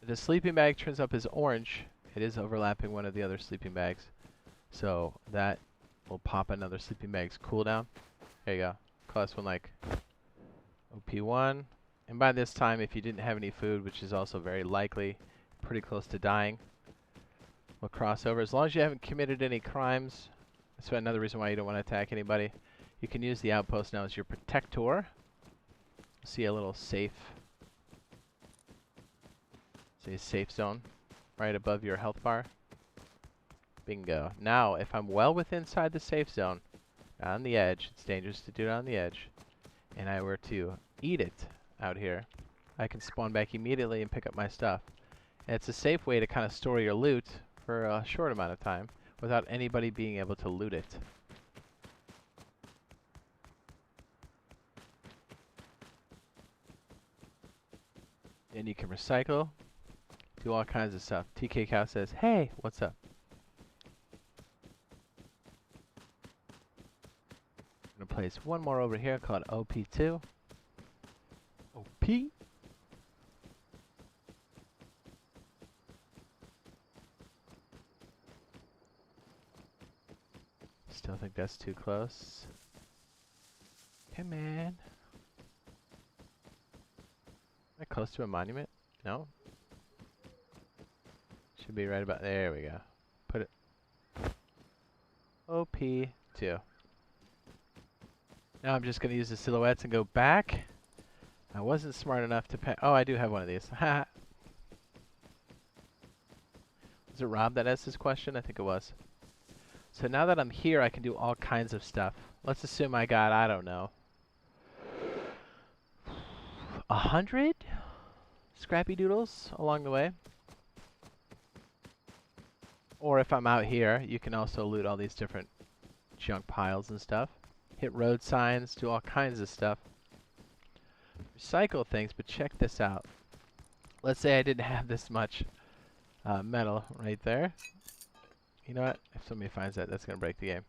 If the sleeping bag turns up as orange, it is overlapping one of the other sleeping bags. So that will pop another sleeping bag's cooldown. There you go. Call this one like OP1. And by this time, if you didn't have any food, which is also very likely, pretty close to dying, we'll cross over. As long as you haven't committed any crimes, that's another reason why you don't want to attack anybody. You can use the outpost now as your protector. See a little safe, say safe zone, right above your health bar. Bingo. Now, if I'm well within inside the safe zone, not on the edge, it's dangerous to do it on the edge, and I were to eat it out here, I can spawn back immediately and pick up my stuff. And it's a safe way to kind of store your loot for a short amount of time without anybody being able to loot it. And you can recycle, do all kinds of stuff. TK Cow says, hey, what's up? I'm gonna place one more over here called OP2. OP. Still think that's too close. Come on. Am I close to a monument? No? Should be right about there. We go. Put it. OP2. Now I'm just going to use the silhouettes and go back. I wasn't smart enough to pay. Oh, I do have one of these. Ha! Was it Rob that asked this question? I think it was. So now that I'm here, I can do all kinds of stuff. Let's assume I got, I don't know, 100 scrappy doodles along the way. Or if I'm out here, you can also loot all these different junk piles and stuff. Hit road signs, do all kinds of stuff. Recycle things, but check this out. Let's say I didn't have this much metal right there. You know what? If somebody finds that, that's going to break the game.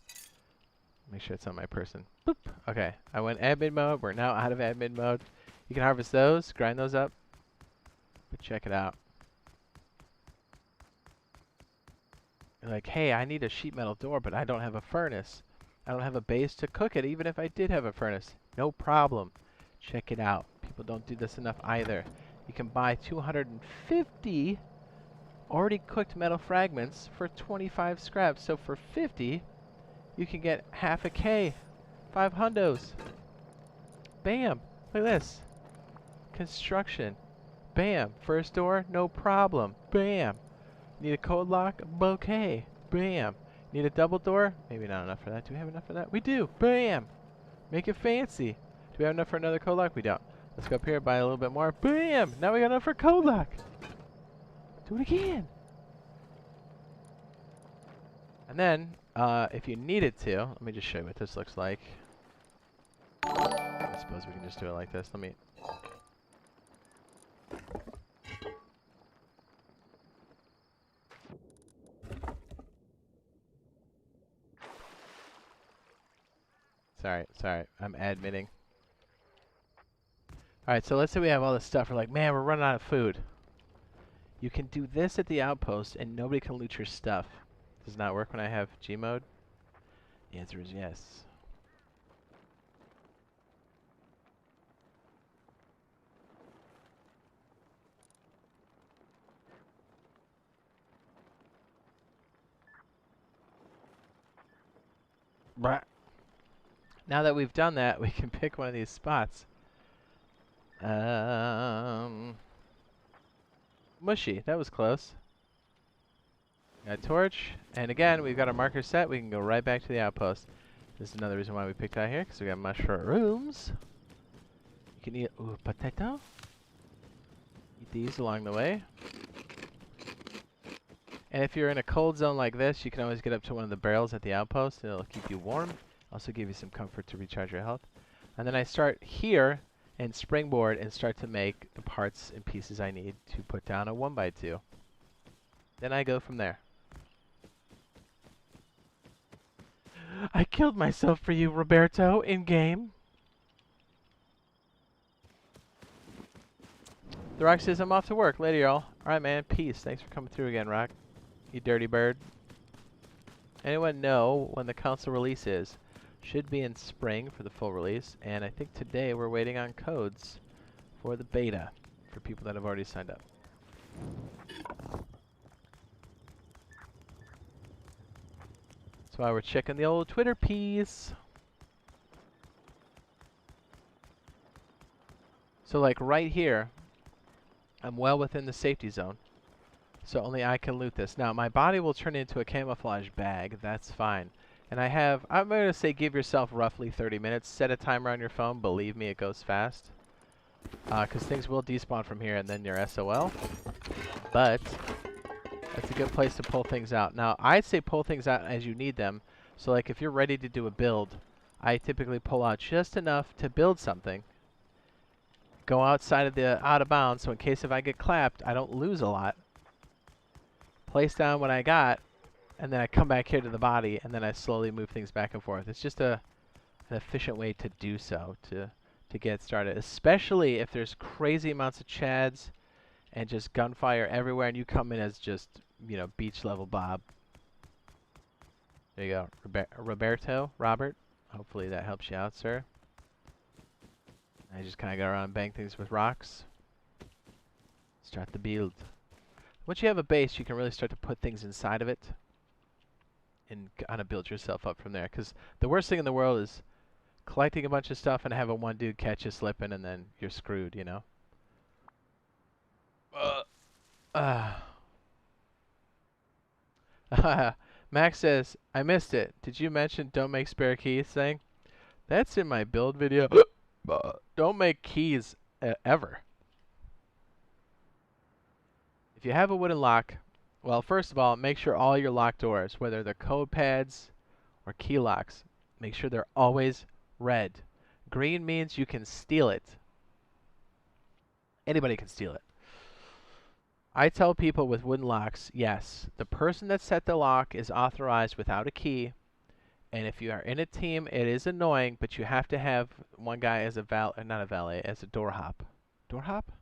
Make sure it's on my person. Boop. Okay, I went admin mode. We're now out of admin mode. You can harvest those, grind those up. But check it out. You're like, hey, I need a sheet metal door, but I don't have a furnace. I don't have a base to cook it, even if I did have a furnace. No problem. Check it out. People don't do this enough either. You can buy 250 already cooked metal fragments for 25 scraps. So for 50, you can get half a K, 5 hundos. Bam! Look at this. Construction. Bam! First door, no problem. Bam! Need a code lock? Bouquet. Bam! Need a double door? Maybe not enough for that. Do we have enough for that? We do. Bam! Make it fancy. Do we have enough for another code lock? We don't. Let's go up here, buy a little bit more. Bam! Now we got enough for code lock. Do it again. And then, if you needed to, let me just show you what this looks like. I suppose we can just do it like this. Let me... Sorry, I'm admitting. Alright, so let's say we have all this stuff. We're like, man, we're running out of food. You can do this at the outpost and nobody can loot your stuff. Does it not work when I have G mode? The answer is yes. Blah. Now that we've done that, we can pick one of these spots. Mushy, that was close. Got a torch, and again, we've got our marker set. We can go right back to the outpost. This is another reason why we picked out here, because we got mushrooms. You can eat potato. Eat these along the way. And if you're in a cold zone like this, you can always get up to one of the barrels at the outpost, and it'll keep you warm. Also give you some comfort to recharge your health. And then I start here and springboard and start to make the parts and pieces I need to put down a 1x2. Then I go from there. I killed myself for you, Roberto, in game. The Rock says I'm off to work. Later, y'all. Alright, man. Peace. Thanks for coming through again, Rock. You dirty bird. Anyone know when the console release is? Should be in spring for the full release, and I think today we're waiting on codes for the beta for people that have already signed up. That's why we're checking the old Twitter piece. So like right here, I'm well within the safety zone. So only I can loot this. Now my body will turn into a camouflage bag, that's fine. And I'm going to say give yourself roughly 30 minutes. Set a timer on your phone. Believe me, it goes fast. Because things will despawn from here and then you're SOL. But that's a good place to pull things out. Now, I'd say pull things out as you need them. So like if you're ready to do a build, I typically pull out just enough to build something. Go outside of the out of bounds, so in case if I get clapped, I don't lose a lot. Place down what I got. And then I come back here to the body, and then I slowly move things back and forth. It's just an efficient way to do so, to get started. Especially if there's crazy amounts of chads and just gunfire everywhere, and you come in as just, you know, beach level Bob. There you go, Robert. Hopefully that helps you out, sir. I just kind of go around and bang things with rocks. Start the build. Once you have a base, you can really start to put things inside of it. And kind of build yourself up from there. Because the worst thing in the world is collecting a bunch of stuff and having one dude catch you slipping and then you're screwed, you know? Max says, I missed it. Did you mention don't make spare keys thing? That's in my build video. Don't make keys ever. If you have a wooden lock, well, first of all, make sure all your locked doors, whether they're code pads or key locks, make sure they're always red. Green means you can steal it. Anybody can steal it. I tell people with wooden locks, yes, the person that set the lock is authorized without a key. And if you are in a team, it is annoying, but you have to have one guy as a not a valet, as a door hop. Door hop?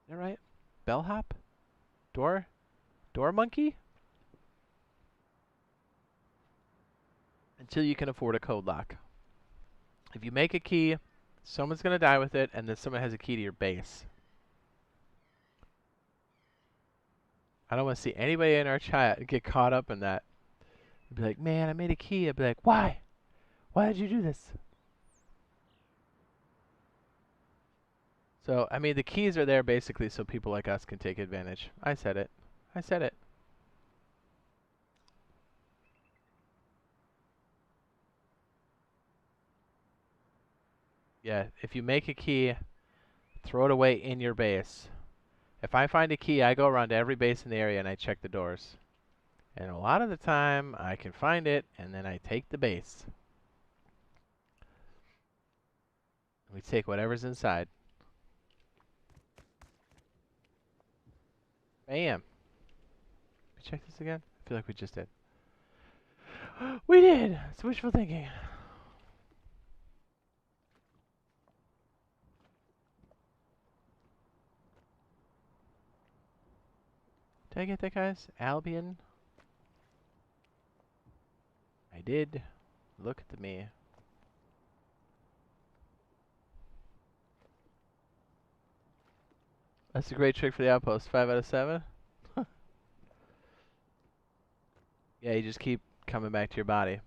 Is that right? Bellhop? Door monkey? Until you can afford a code lock. If you make a key, someone's going to die with it, and then someone has a key to your base. I don't want to see anybody in our chat get caught up in that. Be like, man, I made a key. I'd be like, why? Why did you do this? So, I mean, the keys are there basically so people like us can take advantage. I said it. I said it. Yeah, if you make a key, throw it away in your base. If I find a key, I go around to every base in the area and I check the doors. And a lot of the time, I can find it, and then I take the base. We take whatever's inside. Bam. Did we check this again? I feel like we just did. We did! It's wishful thinking. Did I get that, guys? Albion? I did. Look at me. That's a great trick for the outpost. 5 out of 7? Yeah, you just keep coming back to your body.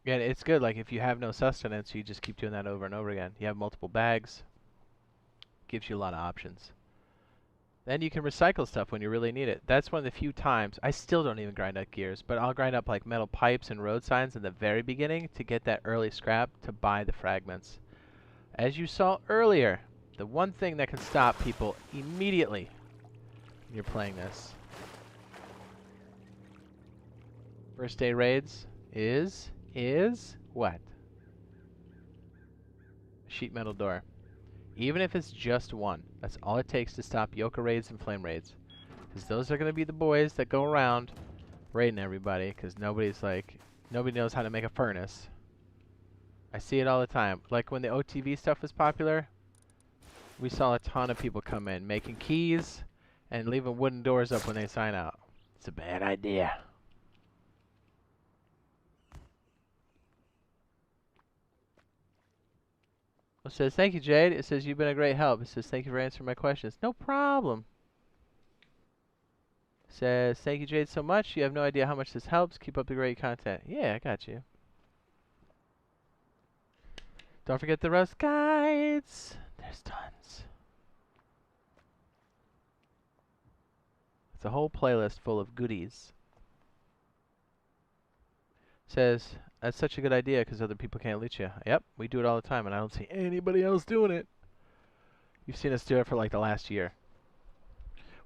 Yeah, it's good. Like, if you have no sustenance, you just keep doing that over and over again. You have multiple bags. Gives you a lot of options. Then you can recycle stuff when you really need it. That's one of the few times. I still don't even grind up gears, but I'll grind up like metal pipes and road signs in the very beginning to get that early scrap to buy the fragments. As you saw earlier, the one thing that can stop people immediately when you're playing this. First day raids is what? A sheet metal door. Even if it's just one, that's all it takes to stop Yoka raids and flame raids. Because those are going to be the boys that go around raiding everybody, because nobody knows how to make a furnace. I see it all the time. Like when the OTV stuff was popular, we saw a ton of people come in making keys and leaving wooden doors up when they sign out. It's a bad idea. It says, thank you, Jade. It says, you've been a great help. It says, thank you for answering my questions. No problem. It says, thank you, Jade, so much. You have no idea how much this helps. Keep up the great content. Yeah, I got you. Don't forget the Rust guides. There's tons. It's a whole playlist full of goodies. It says, that's such a good idea because other people can't loot you. Yep, we do it all the time, and I don't see anybody else doing it. You've seen us do it for like the last year.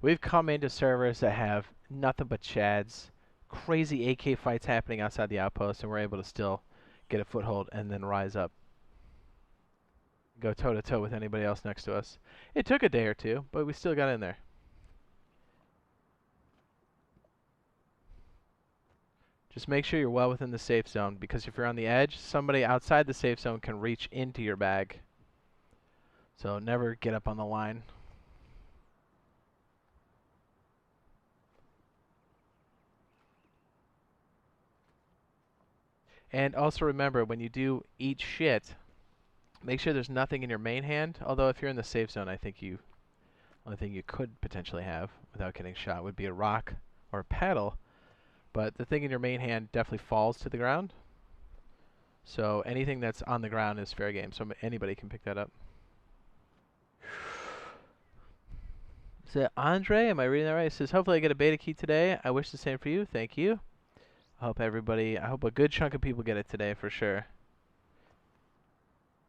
We've come into servers that have nothing but chads, crazy AK fights happening outside the outpost, and we're able to still get a foothold and then rise up. Go toe-to-toe with anybody else next to us. It took a day or two, but we still got in there. Just make sure you're well within the safe zone, because if you're on the edge, somebody outside the safe zone can reach into your bag. So never get up on the line. And also remember, when you do eat shit, make sure there's nothing in your main hand. Although if you're in the safe zone, I think only thing you could potentially have without getting shot would be a rock or a paddle. But the thing in your main hand definitely falls to the ground. So anything that's on the ground is fair game. So anybody can pick that up. Is it Andre? Am I reading that right? It says, hopefully I get a beta key today. I wish the same for you. Thank you. I hope a good chunk of people get it today for sure.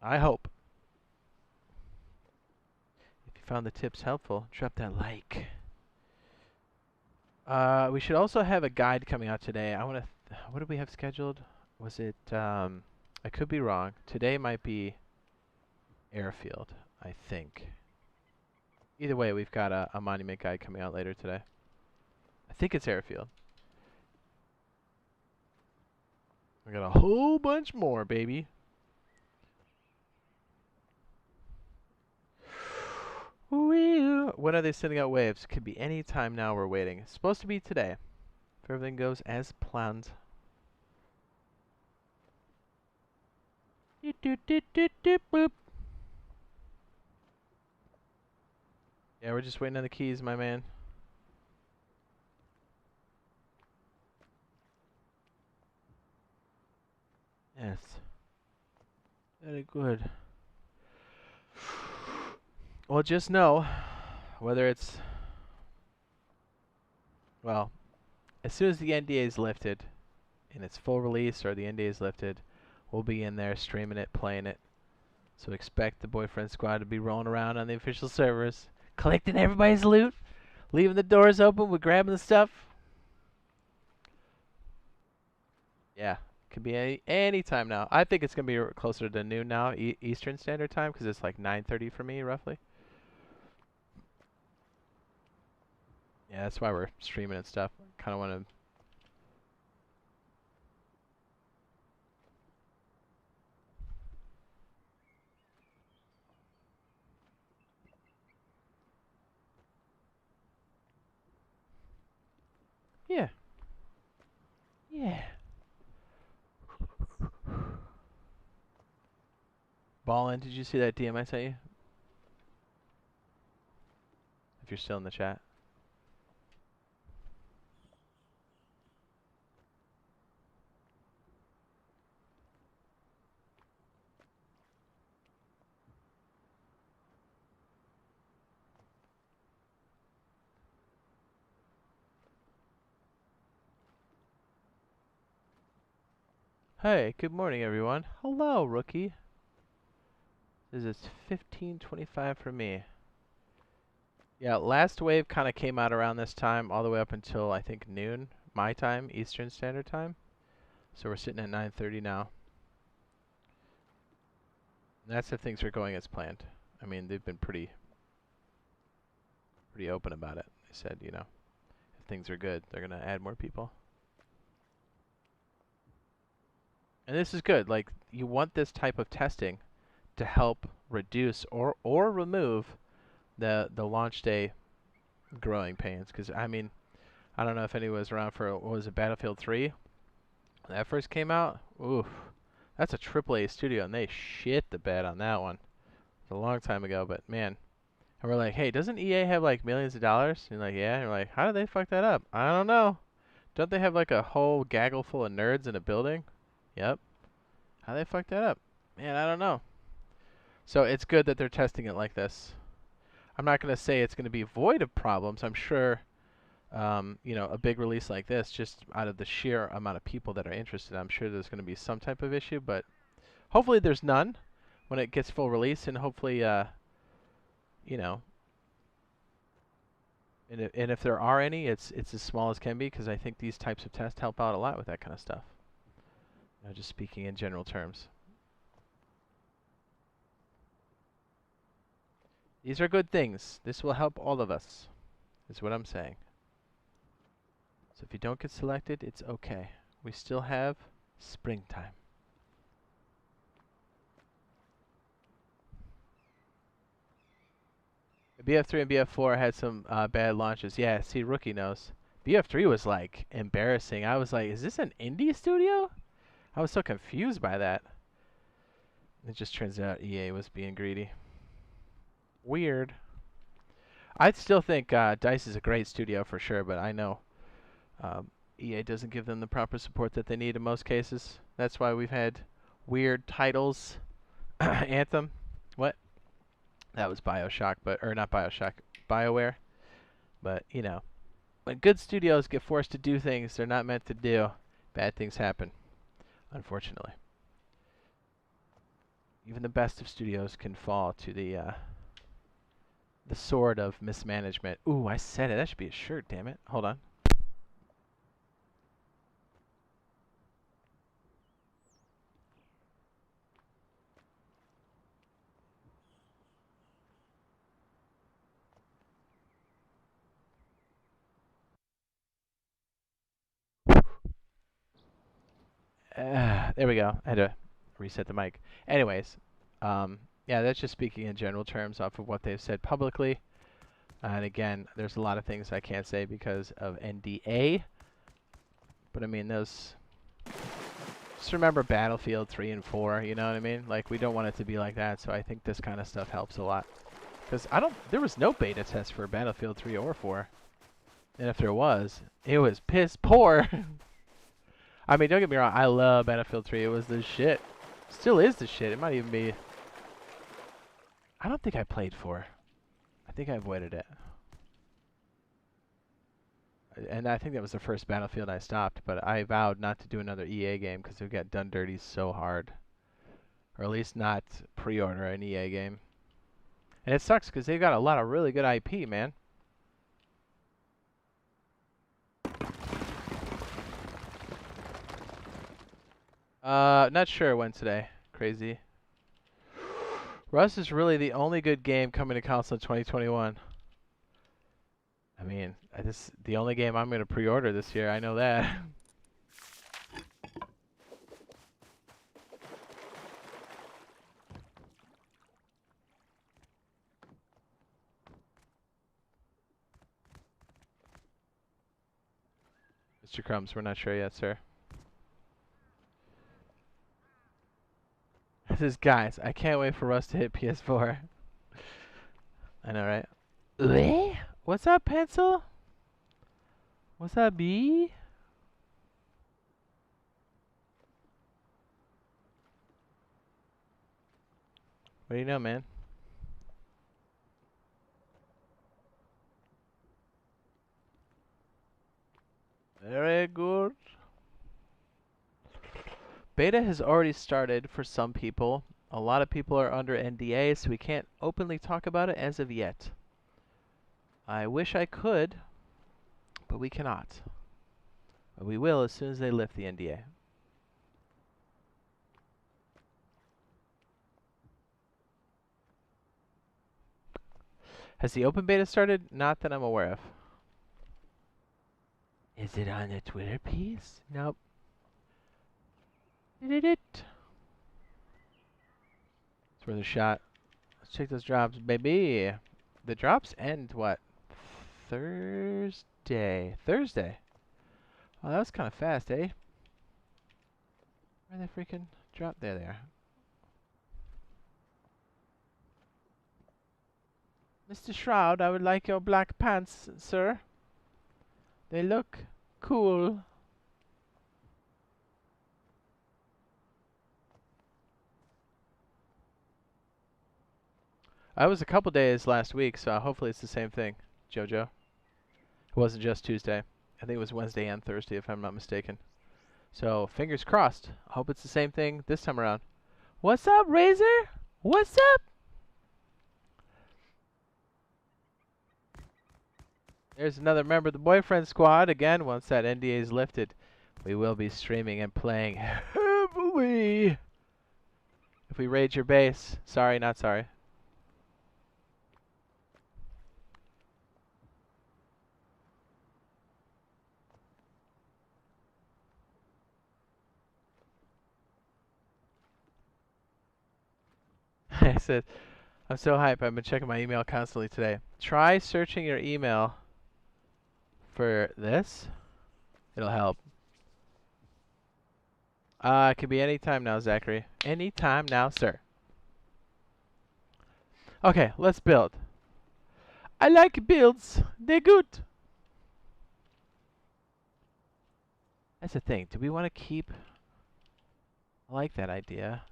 I hope. If you found the tips helpful, drop that like. We should also have a guide coming out today. What do we have scheduled? Was it, I could be wrong. Today might be Airfield, I think. Either way, we've got a monument guide coming out later today. I think it's Airfield. We got a whole bunch more, baby. When are they sending out waves? Could be any time now. We're waiting. It's supposed to be today. If everything goes as planned. Boop. Yeah, we're just waiting on the keys, my man. Yes. Very good. Well, just know, whether it's, well, as soon as the NDA is lifted, in its full release or the NDA is lifted, we'll be in there streaming it, playing it. So expect the boyfriend squad to be rolling around on the official servers, collecting everybody's loot, leaving the doors open with grabbing the stuff. Yeah, could be any time now. I think it's gonna be closer to noon now, Eastern Standard Time, because it's like 9:30 for me roughly. Yeah, that's why we're streaming and stuff. Kind of want to. Yeah. Yeah. Ballin', did you see that DM I sent you? If you're still in the chat. Hey, good morning, everyone. Hello, rookie. This is 15:25 for me. Yeah, last wave kind of came out around this time, all the way up until I think noon, my time, Eastern Standard Time. So we're sitting at 9:30 now. And that's if things are going as planned. I mean, they've been pretty open about it. They said, you know, if things are good, they're gonna add more people. And this is good. Like, you want this type of testing to help reduce or remove the launch day growing pains. Because I mean, I don't know if anyone was around for what was it, Battlefield 3 when that first came out. Oof, that's a AAA studio, and they shit the bed on that one. It's a long time ago, but man. And we're like, hey, doesn't EA have like millions of dollars? And you're like, yeah. And we're like, how did they fuck that up? I don't know. Don't they have like a whole gaggle full of nerds in a building? Yep. How they fuck that up? Man, I don't know. So it's good that they're testing it like this. I'm not going to say it's going to be void of problems. I'm sure, you know, a big release like this, just out of the sheer amount of people that are interested, I'm sure there's going to be some type of issue. But hopefully there's none when it gets full release. And hopefully, you know, and if there are any, it's as small as can be, because I think these types of tests help out a lot with that kind of stuff. You know, just speaking in general terms. These are good things. This will help all of us, is what I'm saying. So if you don't get selected, it's okay. We still have springtime. BF3 and BF4 had some bad launches. Yeah, see, Rookie knows. BF3 was like embarrassing. I was like, is this an indie studio? I was so confused by that. It just turns out EA was being greedy. Weird. I still think DayZ is a great studio for sure, but I know EA doesn't give them the proper support that they need in most cases. That's why we've had weird titles. Anthem. What? That was BioShock, or not BioShock, BioWare. But, you know, when good studios get forced to do things they're not meant to do, bad things happen, unfortunately. Even the best of studios can fall to the sword of mismanagement. Ooh, I said it. That should be a shirt, damn it. Hold on. There we go. I had to reset the mic. Anyways, yeah, that's just speaking in general terms off of what they've said publicly. And again, there's a lot of things I can't say because of NDA. But I mean, those... Just remember Battlefield 3 and 4, you know what I mean? Like, we don't want it to be like that, so I think this kind of stuff helps a lot. Because there was no beta test for Battlefield 3 or 4. And if there was, it was piss poor. I mean, don't get me wrong, I love Battlefield 3. It was the shit. Still is the shit. It might even be... I don't think I played 4. I think I avoided it. And I think that was the first Battlefield I stopped, but I vowed not to do another EA game because it got done dirty so hard. Or at least not pre-order an EA game. And it sucks because they've got a lot of really good IP, man. Not sure when today. Crazy. Rust is really the only good game coming to console in 2021. I mean, the only game I'm going to pre-order this year. I know that. Mr. Crumbs, we're not sure yet, sir. This is, guys, I can't wait for Rust to hit PS4. I know, right? What's up, Pencil? What's up, B? What do you know, man? Very good. Beta has already started for some people. A lot of people are under NDA, so we can't openly talk about it as of yet. I wish I could, but we cannot. But we will as soon as they lift the NDA. Has the open beta started? Not that I'm aware of. Is it on the Twitter piece? Nope. It's worth a shot. Let's check those drops, baby. The drops end what? Thursday. Oh, that was kind of fast, eh? Where are they freaking drop? There they are. Mr. Shroud, I would like your black pants, sir. They look cool. I was a couple days last week, so hopefully it's the same thing, Jojo. It wasn't just Tuesday. I think it was Wednesday and Thursday, if I'm not mistaken. So, fingers crossed. I hope it's the same thing this time around. What's up, Razor? What's up? There's another member of the Boyfriend Squad. Again, once that NDA is lifted, we will be streaming and playing heavily. If we raid your base. Sorry, not sorry. I said, I'm so hyped. I've been checking my email constantly today. Try searching your email for this. It'll help. It could be any time now, Zachary. Any time now, sir. Okay, let's build. I like builds. They're good. That's the thing. Do we want to keep... I like that idea.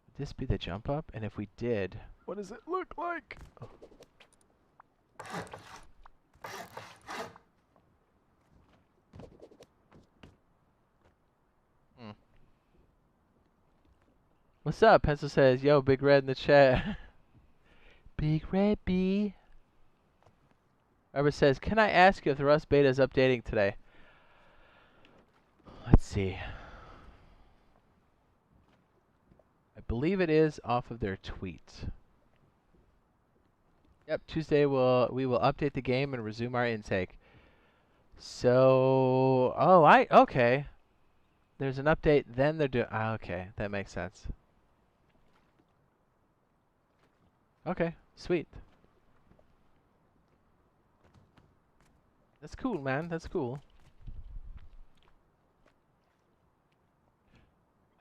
Would this be the jump up? And if we did, what does it look like? Oh. What's up? Pencil says, yo, Big Red in the chat. Big Red B. Robert says, can I ask you if the Rust beta is updating today? Let's see. I believe it is off of their tweet. Yep, Tuesday we will update the game and resume our intake. So, okay. There's an update, then they're doing, okay, that makes sense. Okay, sweet. That's cool, man, that's cool.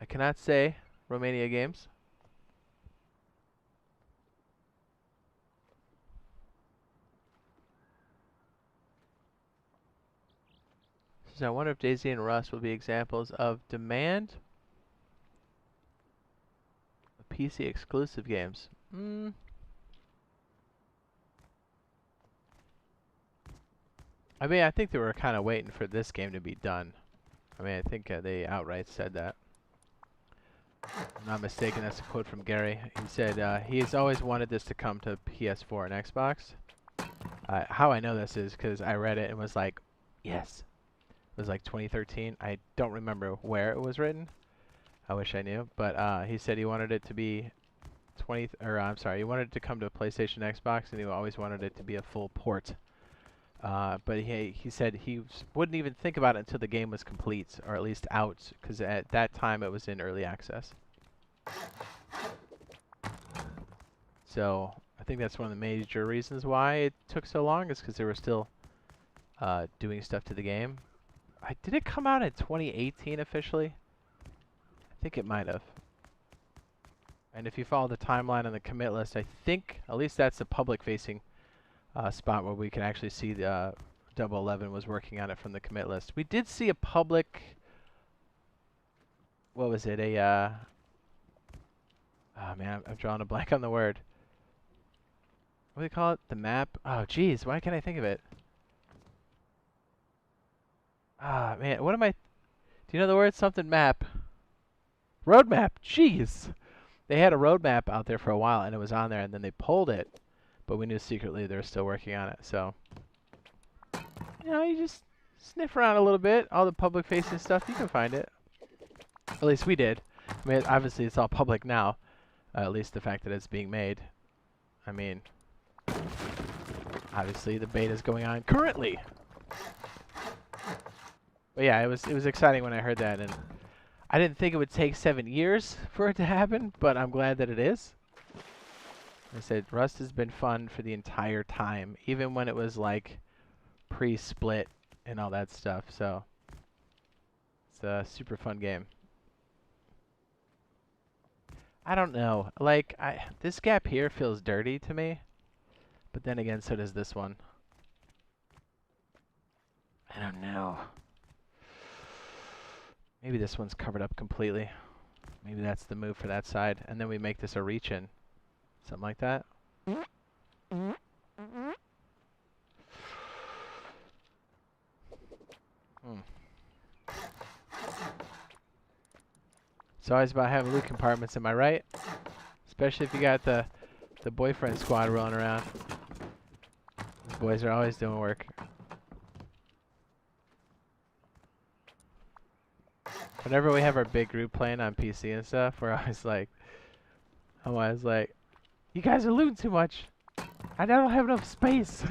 I cannot say Romania Games. So I wonder if DayZ and Rust will be examples of demand of PC exclusive games. I mean, I think they were kind of waiting for this game to be done. I mean, I think they outright said that. If I'm not mistaken, that's a quote from Gary. He said he's always wanted this to come to PS4 and Xbox. How I know this is because I read it and was like, yes. It was like 2013. I don't remember where it was written. I wish I knew. But he said he wanted it to be he wanted it to come to PlayStation, Xbox, and he always wanted it to be a full port. But he said he wouldn't even think about it until the game was complete, or at least out, because at that time it was in early access. So I think that's one of the major reasons why it took so long, is because they were still doing stuff to the game. Did it come out in 2018 officially? I think it might have. And if you follow the timeline on the commit list, I think at least that's the public-facing spot where we can actually see the 011 was working on it from the commit list. We did see a public, what was it, oh man, I'm drawing a blank on the word. What do they call it? The map? Oh geez, why can't I think of it? Ah man, what am I, do you know the word? Something map. Roadmap, jeez. They had a roadmap out there for a while and it was on there and then they pulled it. But we knew secretly they were still working on it, so. You know, you just sniff around a little bit. All the public-facing stuff, you can find it. At least we did. I mean, obviously it's all public now. At least the fact that it's being made. I mean, obviously the beta is going on currently. But yeah, it was exciting when I heard that, and I didn't think it would take 7 years for it to happen, but I'm glad that it is. I said, Rust has been fun for the entire time, even when it was like pre-split and all that stuff, so it's a super fun game. I don't know, like, this gap here feels dirty to me, but then again, so does this one. I don't know. Maybe this one's covered up completely. Maybe that's the move for that side, and then we make this a reach-in. Something like that. It's always about having loot compartments, am I right? Especially if you got the boyfriend squad rolling around. These boys are always doing work. Whenever we have our big group playing on PC and stuff, we're always like, I'm always like, you guys are looting too much. I don't have enough space.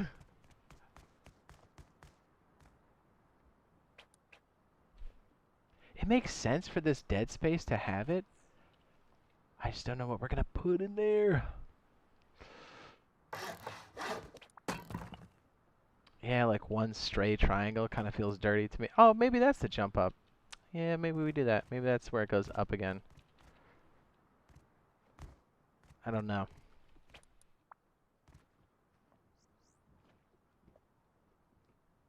It makes sense for this dead space to have it. I just don't know what we're gonna put in there. Yeah, like one stray triangle kind of feels dirty to me. Oh, maybe that's the jump up. Yeah, maybe we do that. Maybe that's where it goes up again. I don't know.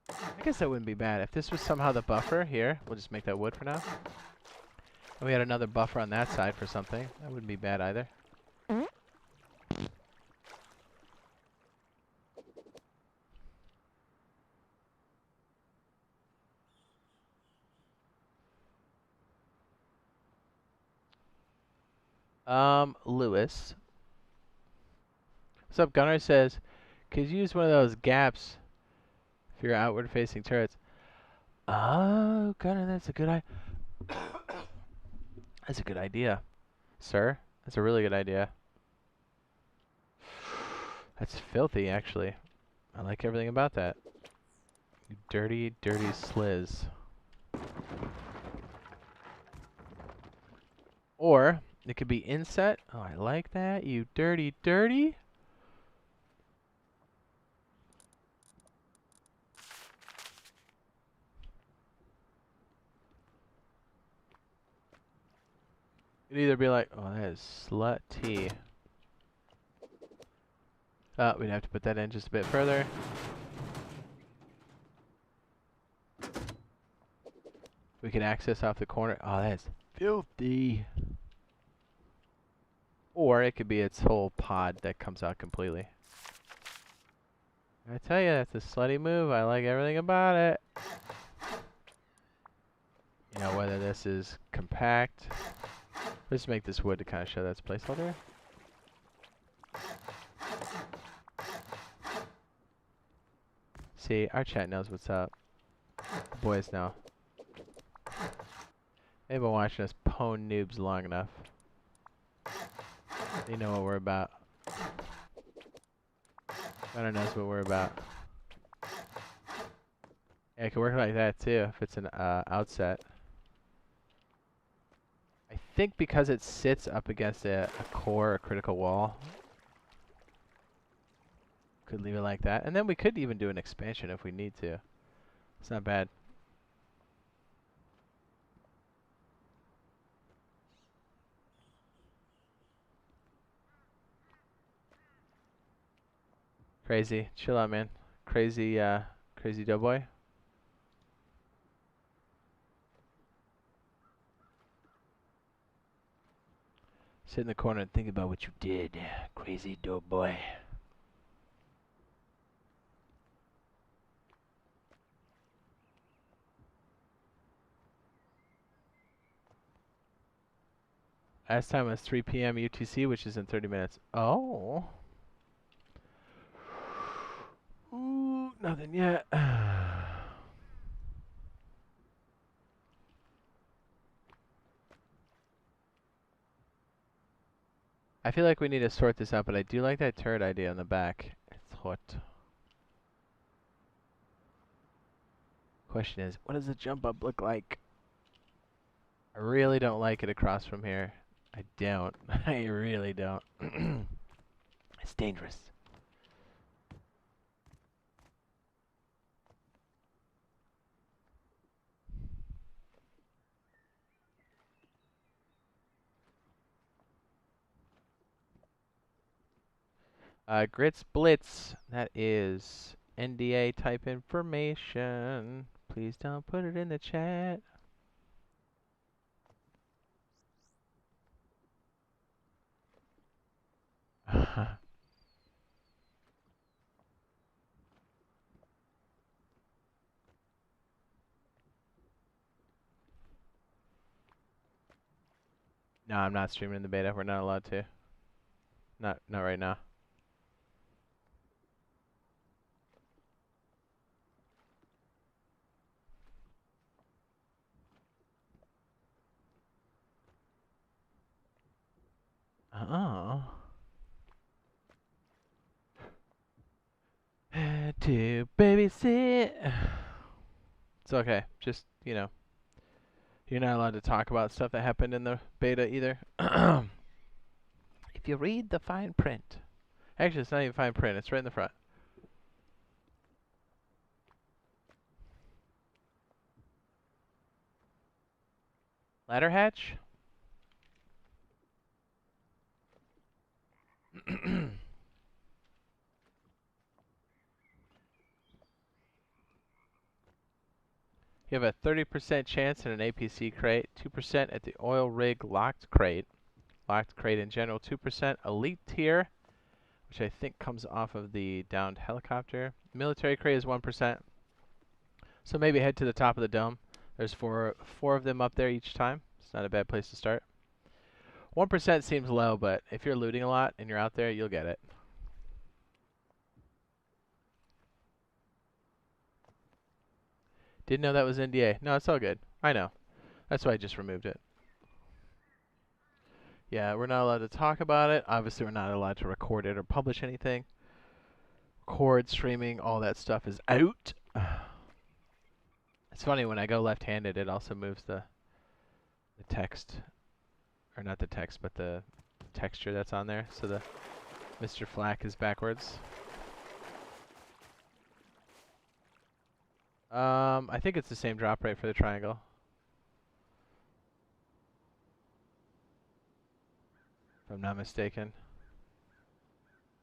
I guess that wouldn't be bad. If this was somehow the buffer here, we'll just make that wood for now. And we had another buffer on that side for something. That wouldn't be bad either. Lewis. What's up, Gunnar says, could you use one of those gaps for your outward facing turrets? Oh, Gunnar, that's a good idea. That's a good idea, sir. That's a really good idea. That's filthy, actually. I like everything about that. You dirty, dirty sliz. Or it could be inset. Oh, I like that. You dirty, dirty. It'd either be like, oh, that is slutty. Oh, we'd have to put that in just a bit further. We can access off the corner. Oh, that is filthy. Or it could be its whole pod that comes out completely. I tell you, that's a slutty move. I like everything about it. You know, whether this is compact. Let's make this wood to kind of show that's placeholder. See, our chat knows what's up. The boys know. They've been watching us pwn noobs long enough. They know what we're about. Gunner knows what we're about. Yeah, it could work like that too if it's an outset. I think because it sits up against a core, a critical wall, could leave it like that. And then we could even do an expansion if we need to. It's not bad. Crazy. Chill out, man. Crazy, crazy doughboy. Sit in the corner and think about what you did. Crazy doughboy. Last time was 3 p.m. UTC, which is in 30 minutes. Oh. Ooh, nothing yet. I feel like we need to sort this out, but I do like that turret idea on the back. It's hot. Question is, what does the jump up look like? I really don't like it across from here. I don't. I really don't. It's dangerous. Grits Blitz. That is NDA type information. Please don't put it in the chat. No, I'm not streaming in the beta. We're not allowed to. Not right now. Oh. Had to babysit. It's okay. Just, you know, you're not allowed to talk about stuff that happened in the beta either. If you read the fine print. Actually, it's not even fine print. It's right in the front. Ladder hatch? You have a 30% chance in an APC crate, 2% at the oil rig locked crate in general, 2% elite tier, which I think comes off of the downed helicopter. Military crate is 1%. So maybe head to the top of the dome. There's four of them up there each time. It's not a bad place to start. 1% seems low, but if you're looting a lot and you're out there, you'll get it. Didn't know that was NDA. No, it's all good. I know. That's why I just removed it. Yeah, we're not allowed to talk about it. Obviously, we're not allowed to record it or publish anything. Record, streaming, all that stuff is out. It's funny, when I go left-handed, it also moves the text. Or not the text, but the texture that's on there. So the Mr. Flack is backwards. I think it's the same drop rate for the triangle. If I'm not mistaken.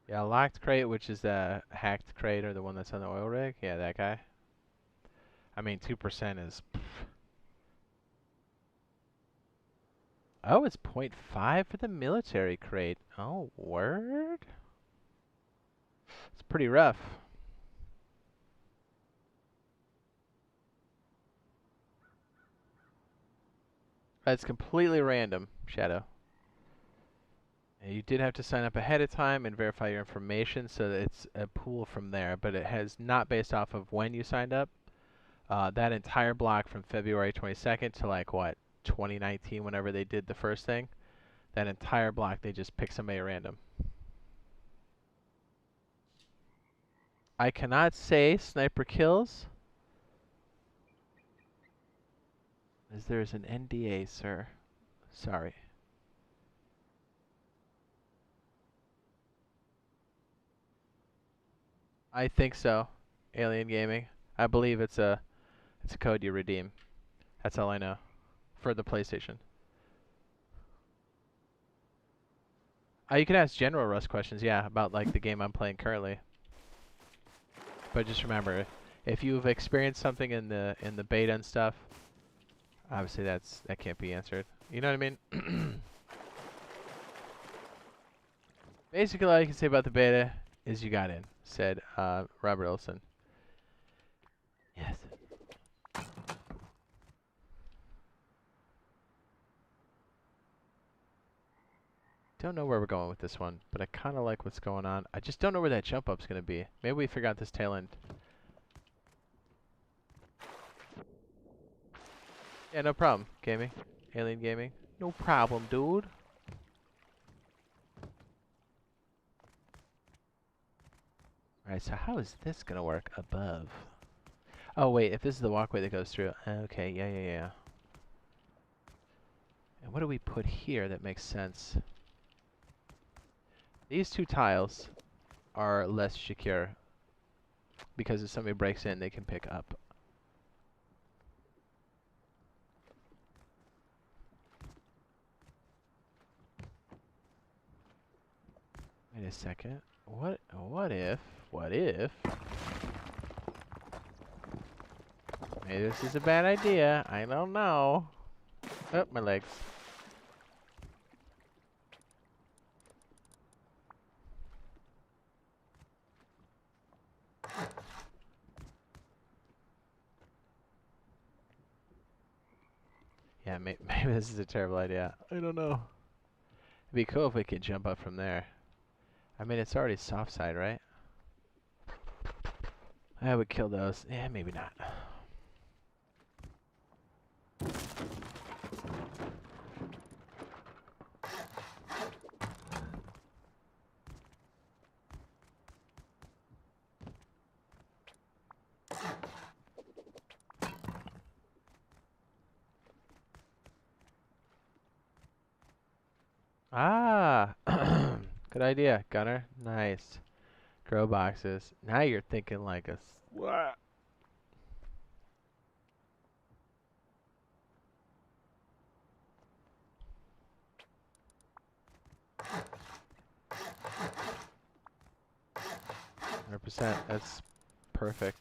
Yeah, locked crate, which is the hacked crate, or the one that's on the oil rig. Yeah, that guy. I mean, 2% is... Pff. Oh, it's 0.5 for the military crate. Oh, word? It's pretty rough. That's completely random, Shadow. And you did have to sign up ahead of time and verify your information, so that it's a pool from there, but it has not based off of when you signed up. That entire block from February 22nd to like what, 2019, whenever they did the first thing, that entire block they just picked somebody at random. I cannot say sniper kills, as there's an NDA, sir. Sorry. I think so. Alien Gaming. I believe it's a code you redeem. That's all I know for the PlayStation. You can ask general Rust questions, yeah, about like the game I'm playing currently. But just remember, if you've experienced something in the beta and stuff, obviously that can't be answered. You know what I mean? Basically, all you can say about the beta is you got in, said Robert Olson. Yes. Don't know where we're going with this one, but I kind of like what's going on. I just don't know where that jump up's going to be. Maybe we forgot this tail end. Yeah, no problem, gaming. Alien Gaming. No problem, dude. Alright, so how is this going to work above? Oh, wait, if this is the walkway that goes through. Okay, yeah. And what do we put here that makes sense? These two tiles are less secure, because if somebody breaks in, they can pick up. Wait a second. What if maybe this is a bad idea. I don't know. Oh, my legs. Yeah, maybe this is a terrible idea. I don't know. It'd be cool if we could jump up from there. I mean, it's already soft side, right? I would kill those. Yeah, maybe not. Ah! Good idea, Gunner. Nice. Grow boxes. Now you're thinking like a... What? %. That's perfect.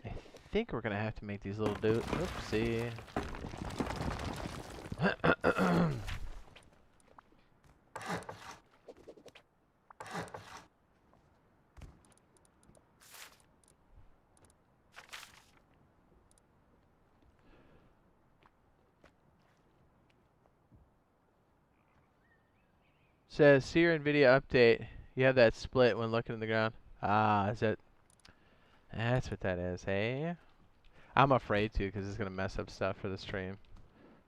I think we're gonna have to make these little dudes. Oopsie. Says, see your NVIDIA update. You have that split when looking at the ground. Ah, is it? That's what that is, hey? I'm afraid to, because it's going to mess up stuff for the stream.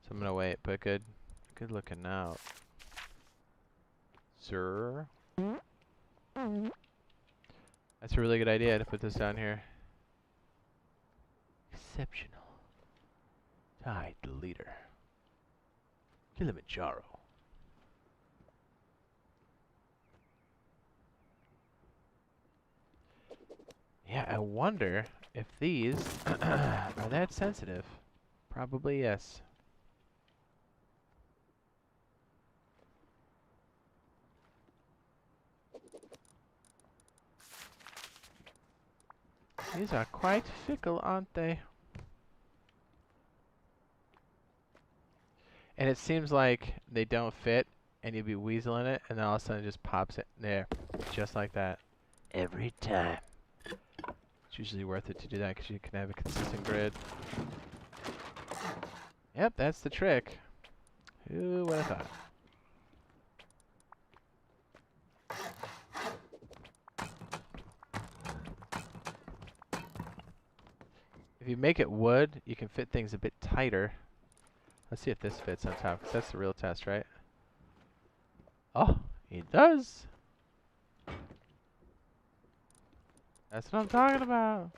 So I'm going to wait, but good looking out. Sir? That's a really good idea to put this down here. Exceptional. Tide the leader. Kilimanjaro. Yeah, I wonder if these are that sensitive. Probably yes. These are quite fickle, aren't they? And it seems like they don't fit, and you'd be weaseling it, and then all of a sudden it just pops it there. Just like that. Every time. It's usually worth it to do that because you can have a consistent grid. Yep, that's the trick. Who would have thought? If you make it wood, you can fit things a bit tighter. Let's see if this fits on top, because that's the real test, right? Oh, it does. That's what I'm talking about.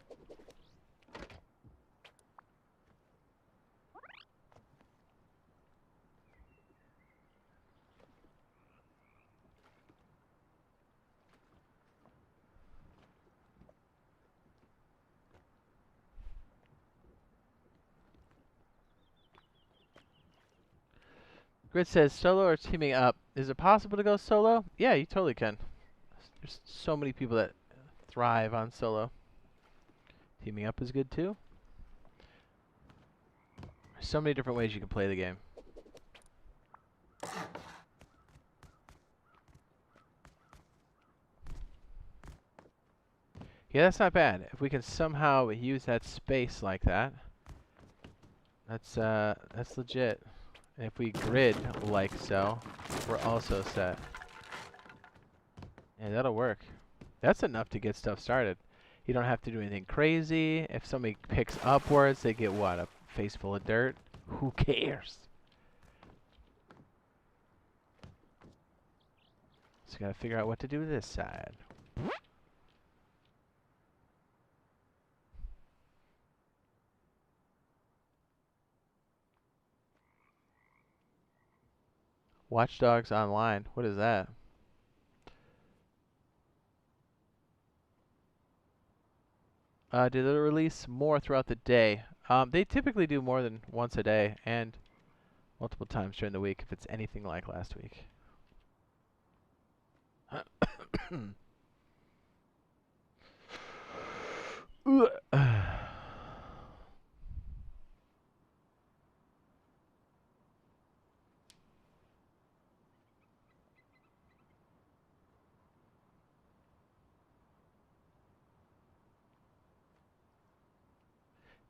Grid says solo or teaming up. Is it possible to go solo? Yeah, you totally can. There's so many people that thrive on solo. Teaming up is good too. There's so many different ways you can play the game. Yeah, that's not bad. If we can somehow use that space like that, that's legit. And if we grid like so, we're also set. Yeah, that'll work. That's enough to get stuff started. You don't have to do anything crazy. If somebody picks upwards, they get what? A face full of dirt? Who cares? So gotta figure out what to do with this side. Watch Dogs Online. What is that? Do they release more throughout the day? They typically do more than once a day and multiple times during the week if it's anything like last week.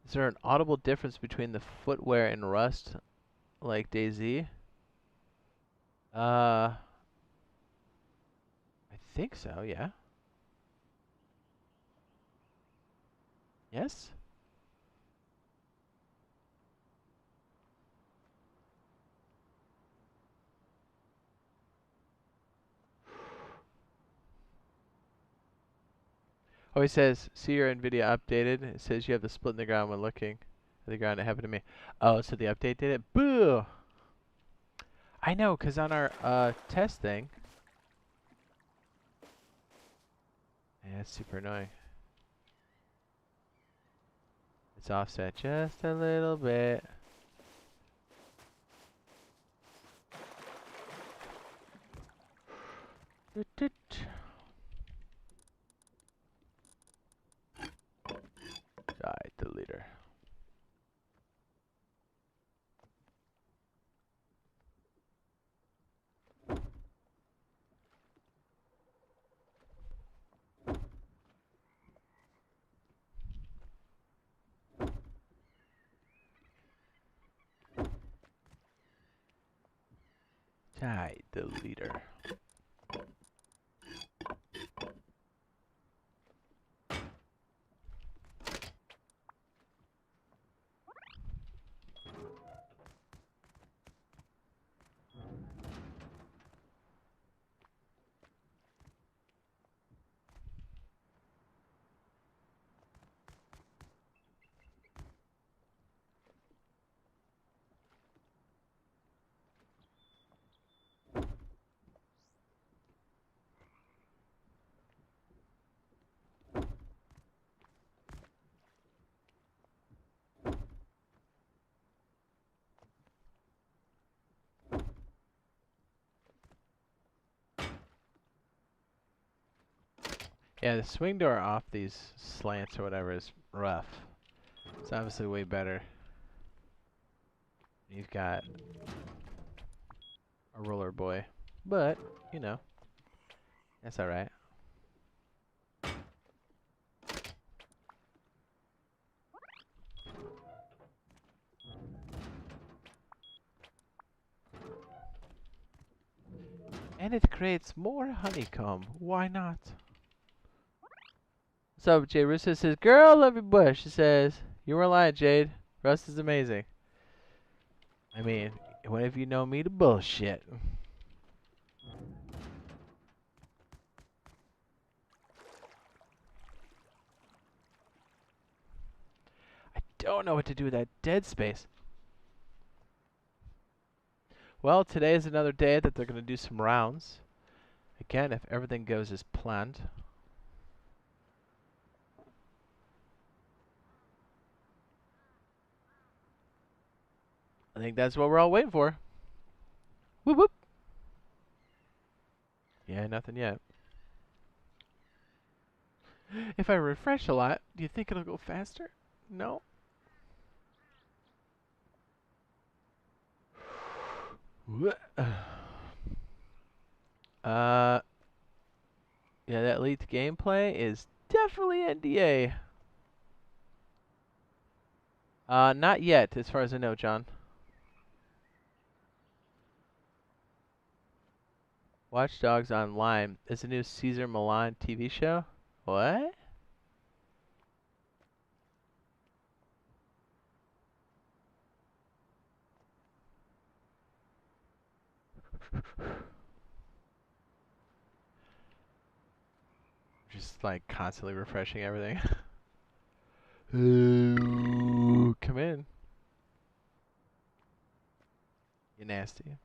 Is there an audible difference between the footwear and Rust, like DayZ? I think so, yeah. Yes? Oh, he says, see your NVIDIA updated. It says you have the split in the ground when looking at the ground. It happened to me. Oh, so the update did it? Boo! I know, because on our test thing... Yeah, it's super annoying. It's offset just a little bit. Jade the leader. Jade the leader. Yeah, the swing door off these slants or whatever is rough. It's obviously way better. You've got a roller boy, but you know, that's all right. And it creates more honeycomb. Why not? What's up, Jade? Russo says, girl, love your bush. She says, you were lying, Jade. Rust is amazing. I mean, when have you known me to bullshit? I don't know what to do with that dead space. Well, today is another day that they're going to do some rounds. Again, if everything goes as planned. I think that's what we're all waiting for. Whoop whoop. Yeah, nothing yet. If I refresh a lot, do you think it'll go faster? No. Yeah, that leaked gameplay is definitely NDA. Not yet, as far as I know, John. Watch Dogs Online is a new Caesar Milan TV show. What? Just like constantly refreshing everything. Ooh, come in. You nasty.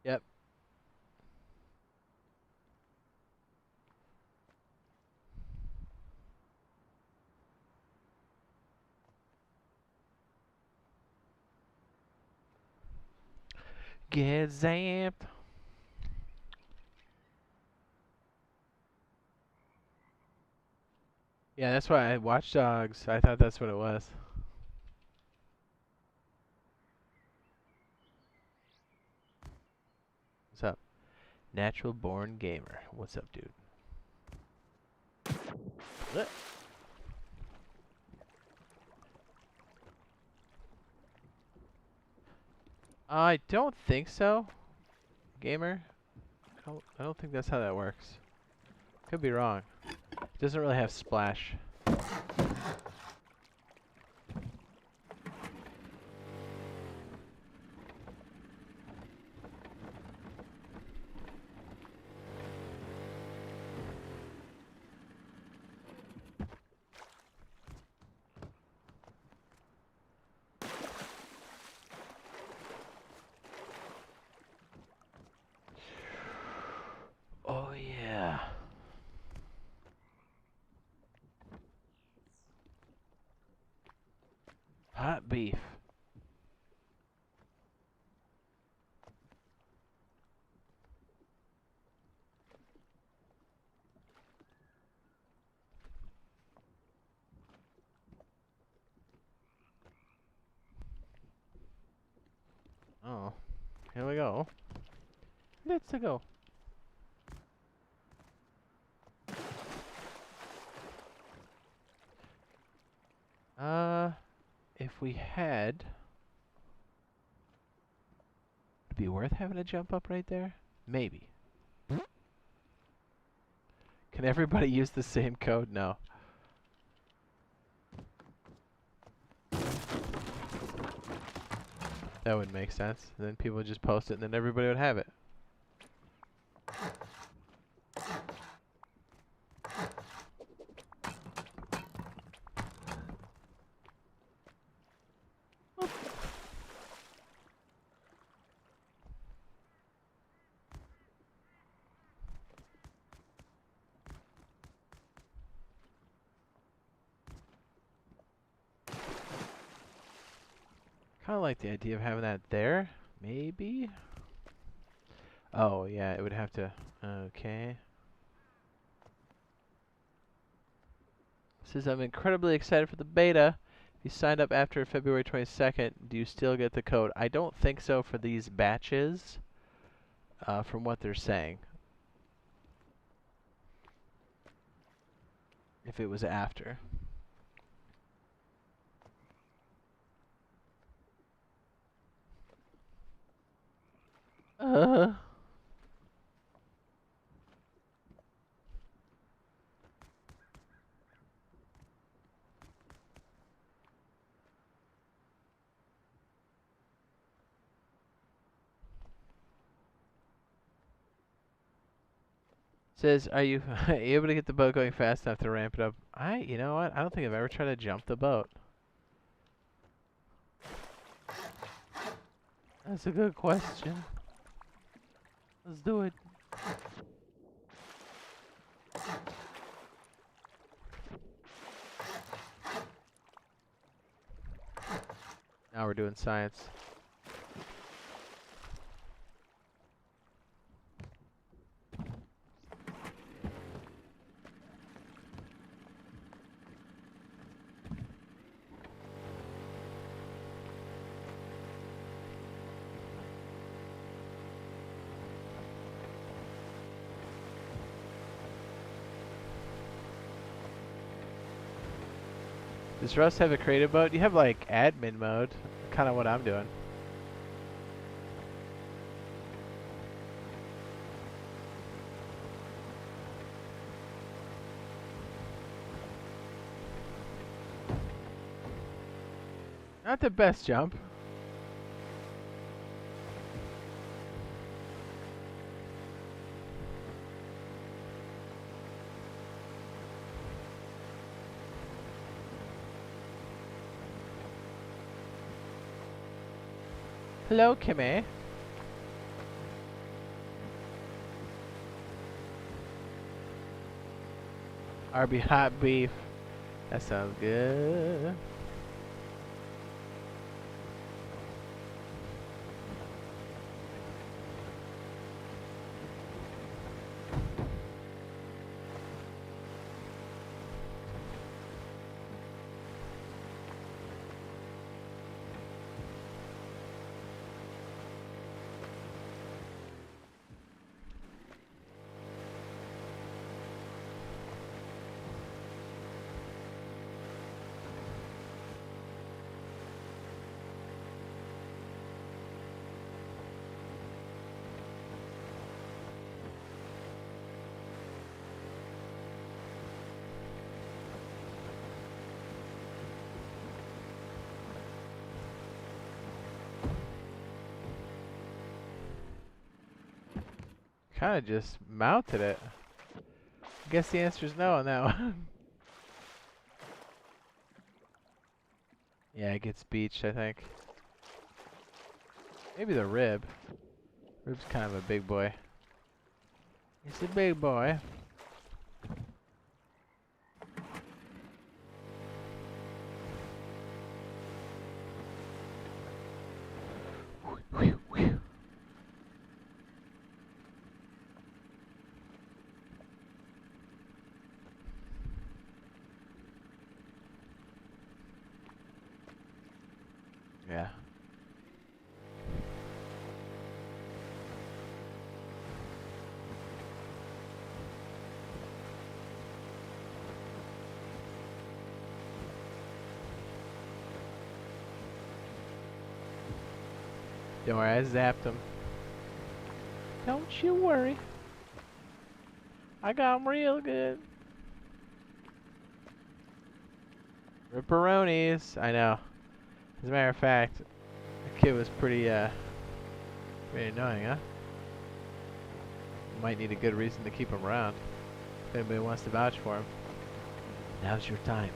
Yep. Get zapped. Yeah, that's why I Watch Dogs. I thought that's what it was. What's up? Natural born gamer. What's up, dude? What? I don't think so, gamer. I don't think that's how that works. Could be wrong. It doesn't really have splash. Oh yeah. Hot beef. Oh, here we go. Let's go. If we had, would it be worth having a jump up right there? Maybe. Can everybody use the same code? No. That would make sense. And then people would just post it and then everybody would have it. Kind of like the idea of having that there. Maybe? Oh, yeah, it would have to... Okay. Says, I'm incredibly excited for the beta. If you signed up after February 22nd, do you still get the code? I don't think so for these batches, from what they're saying. If it was after. Says, are you able to get the boat going fast enough to ramp it up? You know what? I don't think I've ever tried to jump the boat. That's a good question. Let's do it. Now we're doing science. Does Russ have a creative mode? You have like admin mode. Kind of what I'm doing. Not the best jump. Hello, Kimmy. RB hot beef. That sounds good. Kind of just mounted it. I guess the answer is no on that one. Yeah, it gets beached, I think. Maybe the rib. Rib's kind of a big boy. It's a big boy. Yeah. Don't worry, I zapped him. Don't you worry. I got him real good. Ripperonis. I know. As a matter of fact, the kid was pretty annoying, huh? Might need a good reason to keep him around. If anybody wants to vouch for him, now's your time.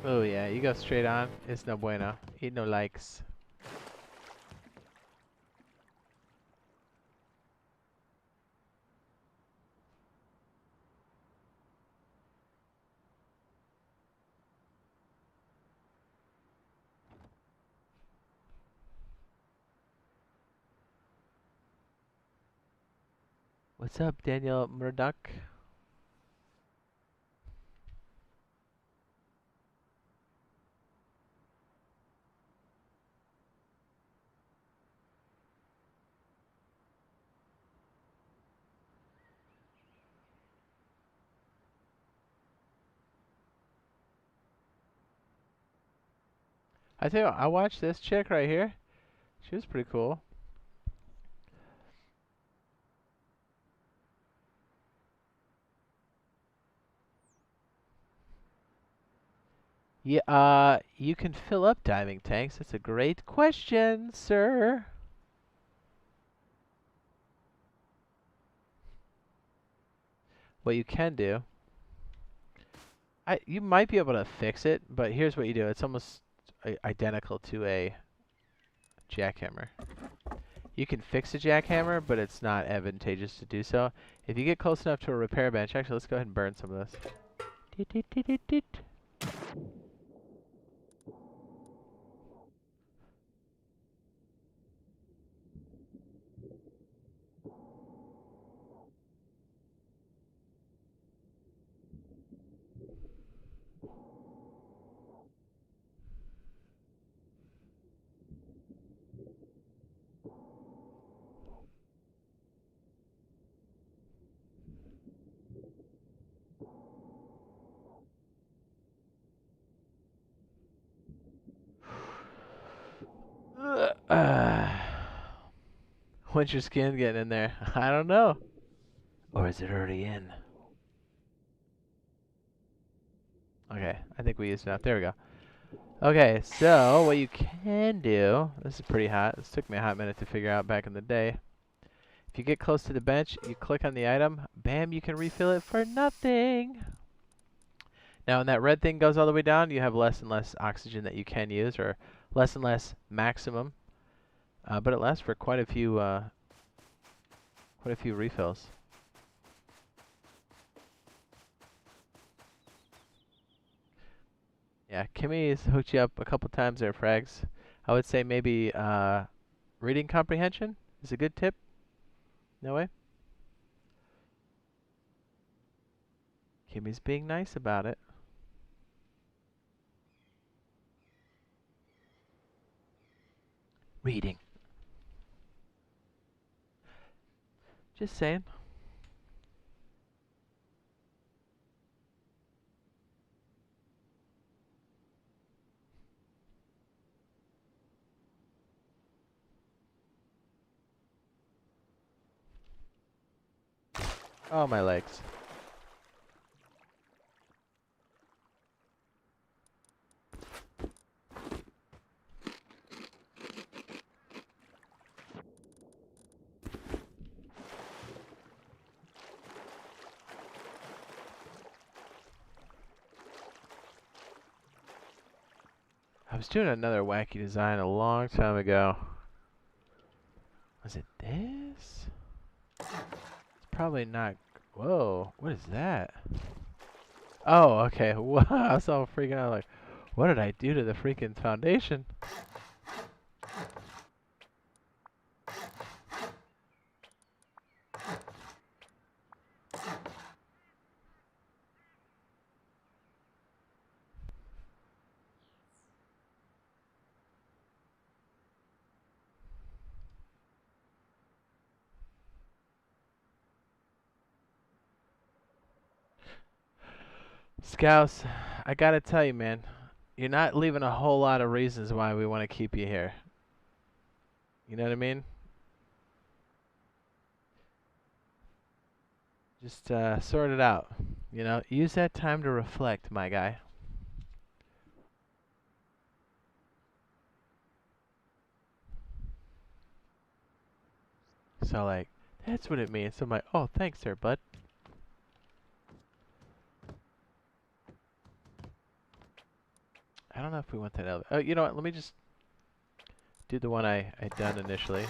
Oh yeah, you go straight on. It's no bueno. Eat no likes. What's up, Daniel Murdoch? I tell you what, I watched this chick right here. She was pretty cool. Yeah, you can fill up diving tanks. That's a great question, sir. What you can do, you might be able to fix it, but here's what you do. It's almost identical to a jackhammer. You can fix a jackhammer, but it's not advantageous to do so. If you get close enough to a repair bench, actually, let's go ahead and burn some of this. When's your skin getting in there? I don't know. Or is it already in? Okay, I think we used enough. There we go. Okay, so what you can do, this is pretty hot. This took me a hot minute to figure out back in the day. If you get close to the bench, you click on the item, bam, you can refill it for nothing. Now, when that red thing goes all the way down, you have less and less oxygen that you can use, or less and less maximum. But it lasts for quite a few refills. Yeah, Kimmy's hooked you up a couple times there, Frags. I would say maybe reading comprehension is a good tip. No way? Kimmy's being nice about it. Reading. Just saying. Oh, my legs. I was doing another wacky design a long time ago. Was it this? It's probably not. Whoa, what is that? Oh, okay. Wow, I was all freaking out like, what did I do to the freaking foundation? Scouse, I gotta tell you, man, you're not leaving a whole lot of reasons why we want to keep you here. You know what I mean? Just sort it out. You know, use that time to reflect, my guy. So, like, that's what it means. So I'm like, oh, thanks there, bud. I don't know if we want that elevator. Oh, you know what? Let me just do the one I done initially.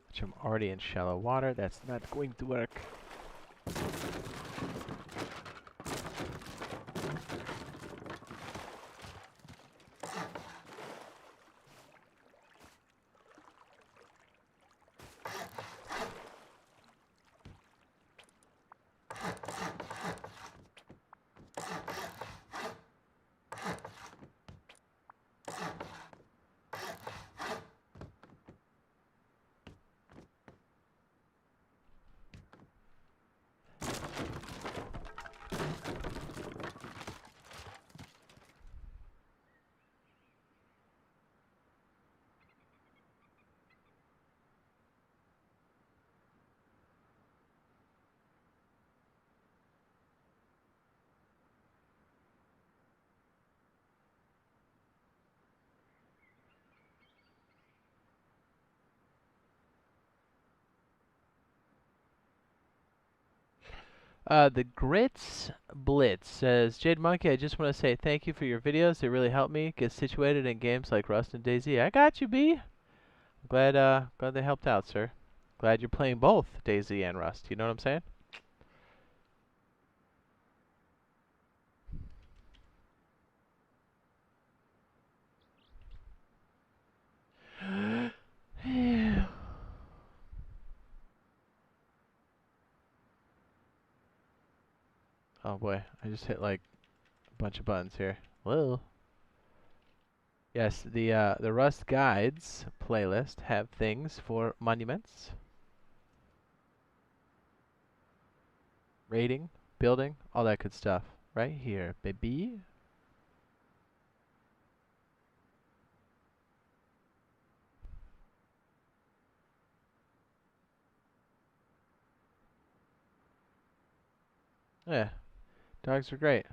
Which I'm already in shallow water. That's not going to work. The Grits Blitz says, Jade Monkey, I just want to say thank you for your videos. They really help me get situated in games like Rust and DayZ. I got you, B. Glad they helped out, sir. Glad you're playing both DayZ and Rust. You know what I'm saying? Oh boy, I just hit like a bunch of buttons here. Whoa. Yes, the Rust guides playlist have things for monuments, raiding, building, all that good stuff. Right here, baby. Yeah, dogs are great.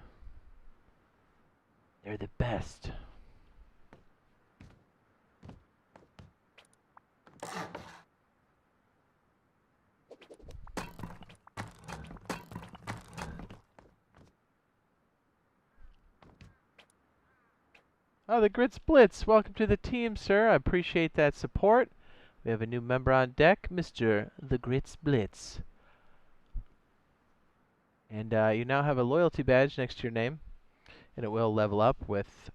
They're the best. Oh, the Grits Blitz. Welcome to the team, sir. I appreciate that support. We have a new member on deck, Mr. The Grits Blitz. And you now have a loyalty badge next to your name, and it will level up with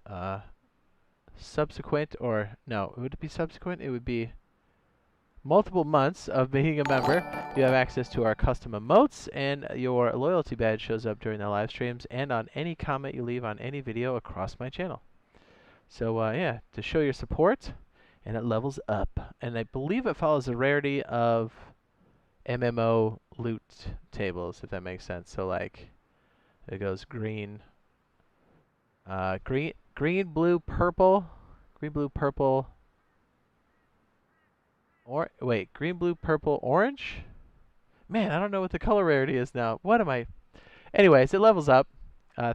subsequent, or no, would it be subsequent? It would be multiple months of being a member. You have access to our custom emotes, and your loyalty badge shows up during the live streams and on any comment you leave on any video across my channel. So yeah, to show your support, and it levels up. And I believe it follows the rarity of MMO loot tables, if that makes sense. So like, it goes green, green, blue, purple, or wait, green, blue, purple, orange. Man, I don't know what the color rarity is now. What am I? Anyways, it levels up.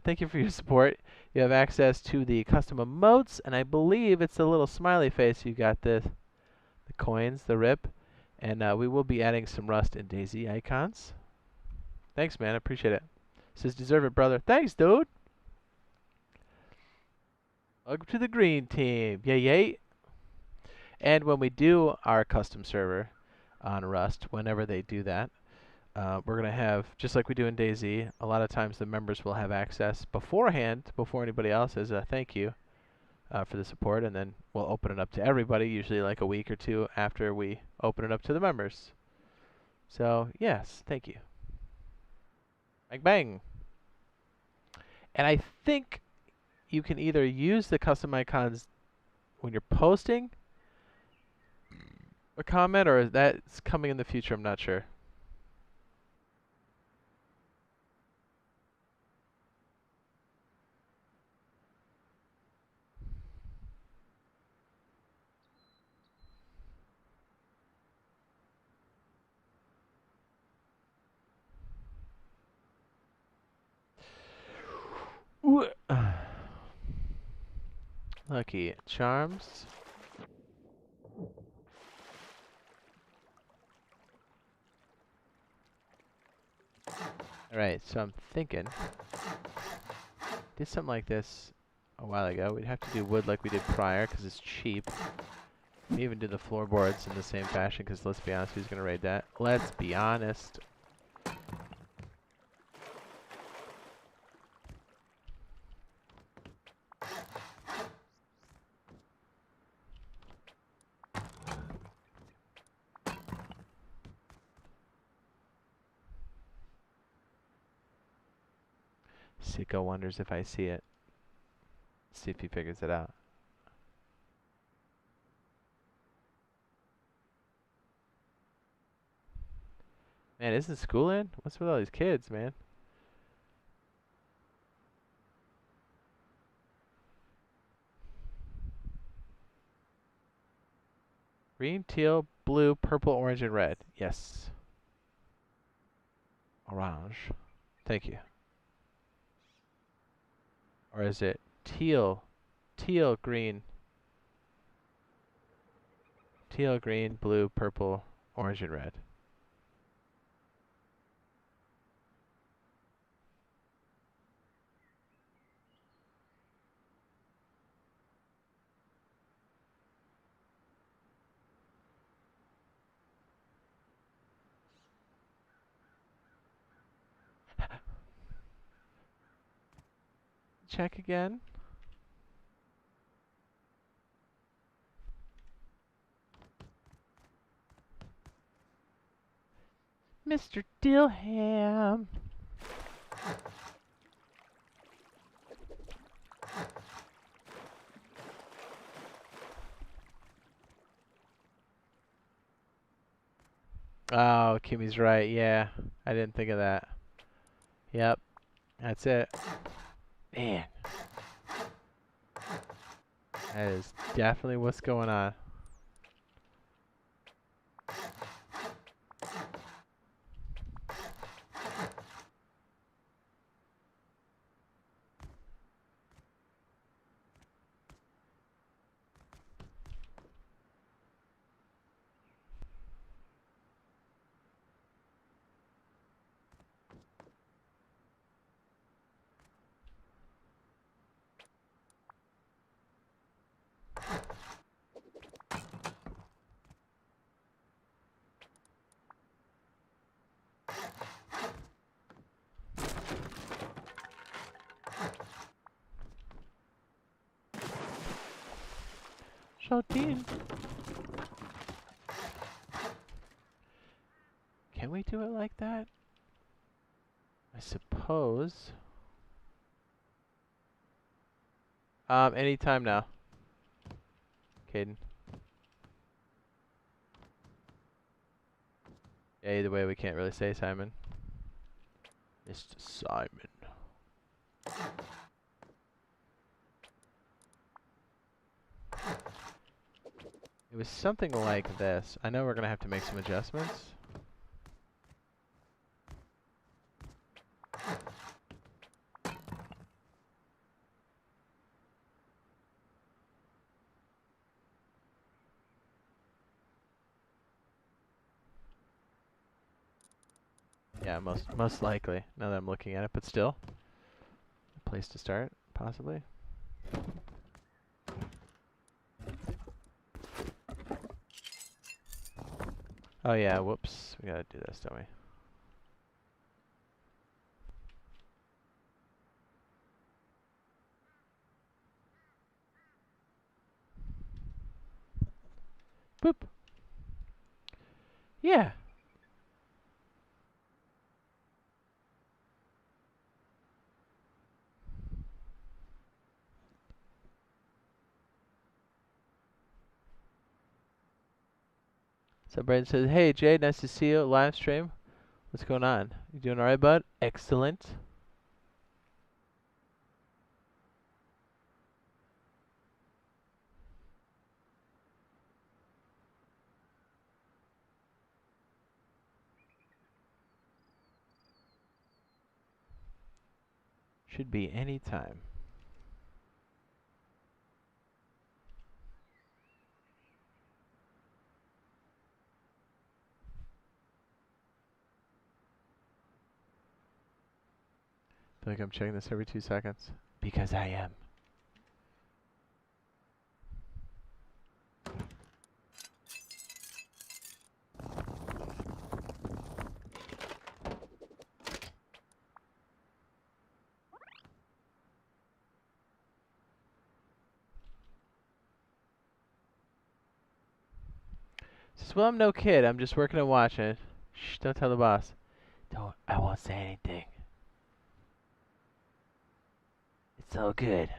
Thank you for your support. You have access to the custom emotes, and I believe it's the little smiley face. You got the coins, the rip, and we will be adding some Rust and DayZ icons. Thanks, man. I appreciate it. Says, deserve it, brother. Thanks, dude. Welcome to the green team. Yay, yay. And when we do our custom server on Rust, whenever they do that, we're going to have, just like we do in DayZ, a lot of times the members will have access beforehand, before anybody else, as a thank you for the support, and then we'll open it up to everybody, usually like a week or two after we open it up to the members. So, yes, thank you. Bang, bang. And I think you can either use the custom icons when you're posting a comment, or that's coming in the future, I'm not sure. Lucky Charms. Alright, so I'm thinking, did something like this a while ago. We'd have to do wood like we did prior, because it's cheap. We even do the floorboards in the same fashion, because let's be honest, who's going to raid that? Let's be honest. Sicko wonders if I see it. See if he figures it out. Man, isn't school in? What's with all these kids, man? Green, teal, blue, purple, orange, and red. Yes. Orange. Thank you. Or is it teal, green, blue, purple, orange, and red? check again. Mr. Dillham. Oh, Kimmy's right. Yeah, I didn't think of that. Yep, that's it. Man, that is definitely what's going on. Shoutin. Can we do it like that? I suppose. Anytime now. Caden. Yeah, either way, we can't really say Simon. Mr. Simon. It was something like this. I know we're gonna have to make some adjustments. Yeah, most likely, now that I'm looking at it, but still. A place to start, possibly. Oh yeah, whoops. We gotta do this, don't we? Boop. Yeah. So Brandon says, hey Jade, nice to see you live stream. What's going on? You doing alright, bud? Excellent. Should be any time. I feel like I'm checking this every 2 seconds. Because I am. Says, well, I'm no kid. I'm just working and watching. Shh, don't tell the boss. I won't say anything. It's all good.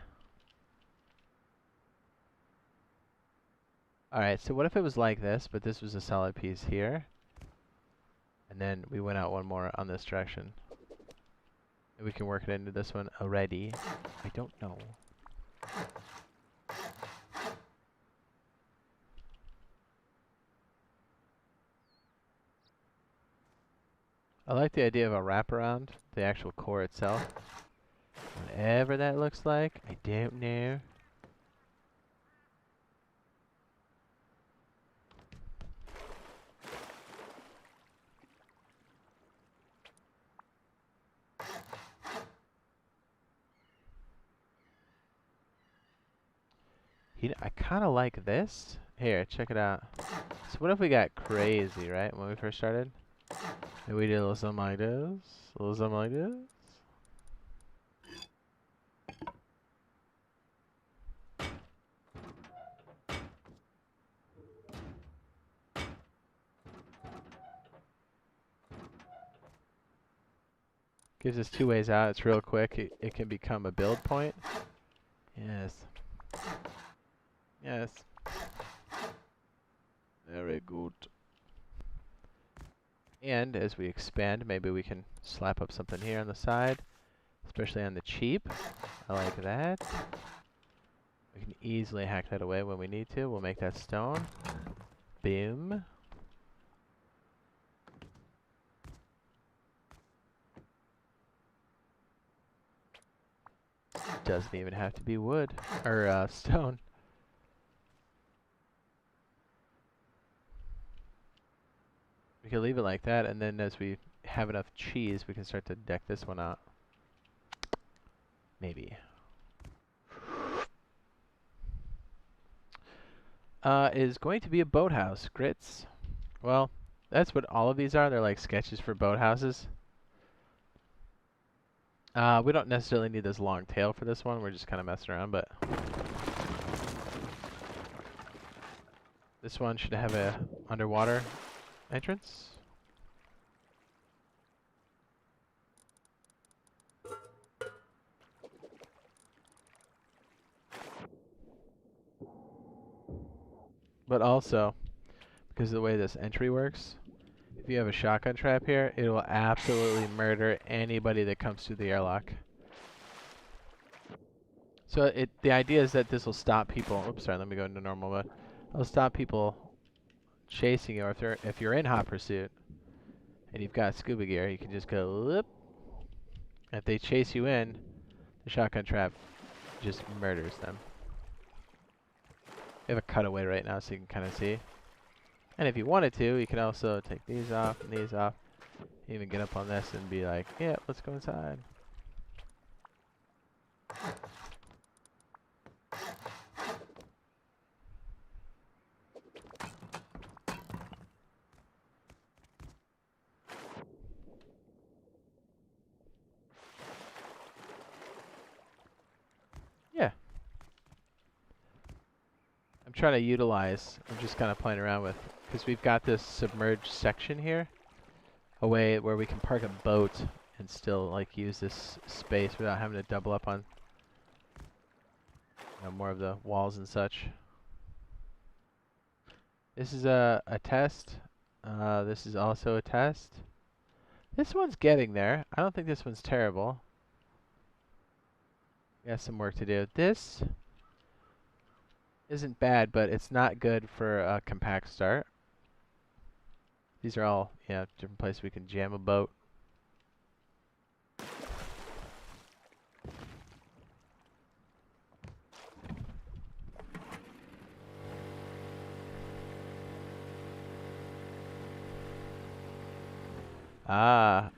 Alright, so what if it was like this, but this was a solid piece here? And then we went out one more on this direction. And we can work it into this one already. I don't know. I like the idea of a wraparound, the actual core itself. Whatever that looks like, I don't know. I kind of like this. Here, check it out. So what if we got crazy, right, when we first started? And we did a little something like this. A little something like this. Gives us 2 ways out. It's real quick. It can become a build point. Yes. Yes. Very good. And as we expand, maybe we can slap up something here on the side, especially on the cheap. I like that. We can easily hack that away when we need to. We'll make that stone. Boom. Doesn't even have to be wood or stone. We can leave it like that, and then as we have enough cheese, we can start to deck this one out. Maybe. Is going to be a boathouse. Grits. Well, that's what all of these are. They're like sketches for boathouses. We don't necessarily need this long tail for this one. We're just kind of messing around, but this one should have a underwater entrance. But also, because of the way this entry works, if you have a shotgun trap here, it will absolutely murder anybody that comes through the airlock. So the idea is that this will stop people. Oops, sorry, let me go into normal mode. It'll stop people chasing you, or if you're in hot pursuit and you've got scuba gear, you can just go whoop. If they chase you in, the shotgun trap just murders them. We have a cutaway right now so you can kind of see. And if you wanted to, you can also take these off and these off. Even get up on this and be like, yeah, let's go inside. Yeah. I'm trying to utilize, I'm just kind of playing around with, because we've got this submerged section here, a way where we can park a boat and still like use this space without having to double up on more of the walls and such. This is a test. This is also a test. This one's getting there. I don't think this one's terrible. We have some work to do. This isn't bad, but it's not good for a compact start. These are all, different places we can jam a boat.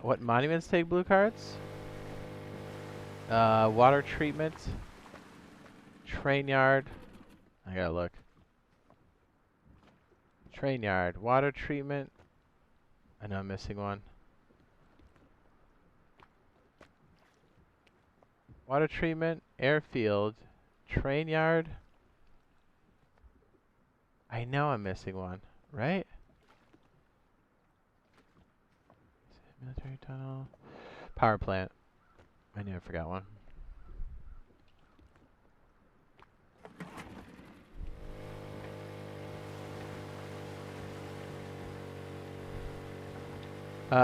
What monuments take blue cards? Water treatment. Train yard. I gotta look. Train yard. Water treatment. I know I'm missing one. Water treatment. Airfield. Train yard. I know I'm missing one, right? Military tunnel. Power plant. I knew I forgot one.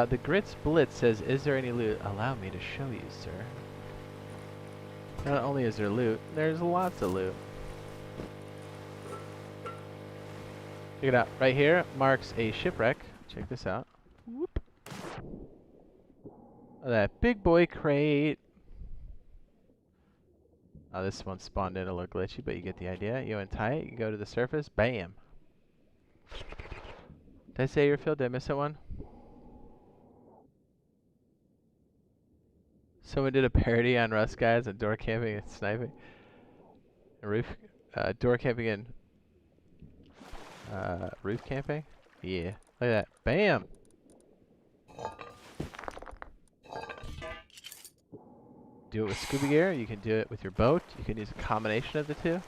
The Grits Blitz says, is there any loot? Allow me to show you, sir. Not only is there loot, there's lots of loot. Check it out. Right here marks a shipwreck. Check this out. Whoop. Oh, that big boy crate. Oh, this one spawned in a little glitchy, but you get the idea. You untie it, you go to the surface, bam. Did I say airfield? Did I miss that one? Someone did a parody on Rust guys and door camping and sniping. Door camping and roof camping? Yeah. Look at that. Bam! Do it with scuba gear. You can do it with your boat. You can use a combination of the two.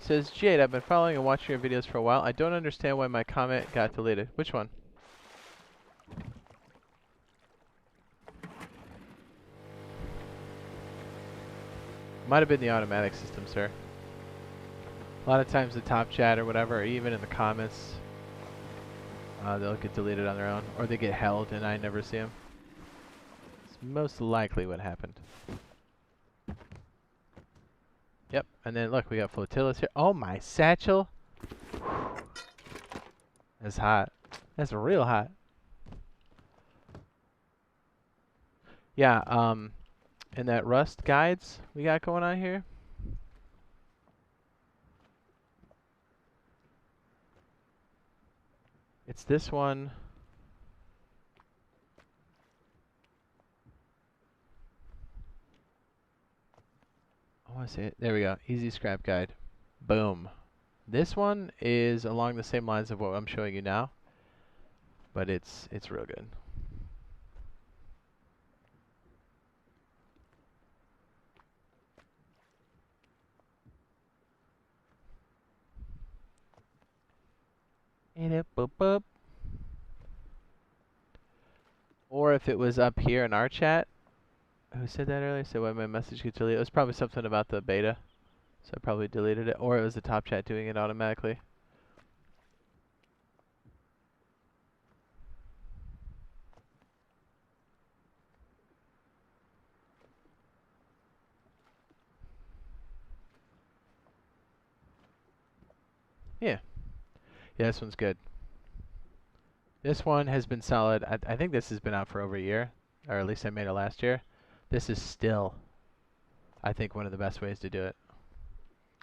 Says, Jade, I've been following and watching your videos for a while. I don't understand why my comment got deleted. Which one? Might have been the automatic system, sir. A lot of times the top chat or whatever, or even in the comments, they'll get deleted on their own, or they get held and I never see them. It's most likely what happened. Yep, and then look, we got flotillas here. Oh my satchel! That's hot. That's real hot. Yeah, and that Rust guides we got going on here. It's this one. I want to say it. There we go. Easy scrap guide. Boom. This one is along the same lines of what I'm showing you now, but it's real good. Or if it was up here in our chat, who said that earlier? So when my message gets deleted, it was probably something about the beta, so I probably deleted it. Or it was the top chat doing it automatically. Yeah. Yeah, this one's good. This one has been solid. I think this has been out for over a year, or at least I made it last year. This is still, I think, one of the best ways to do it.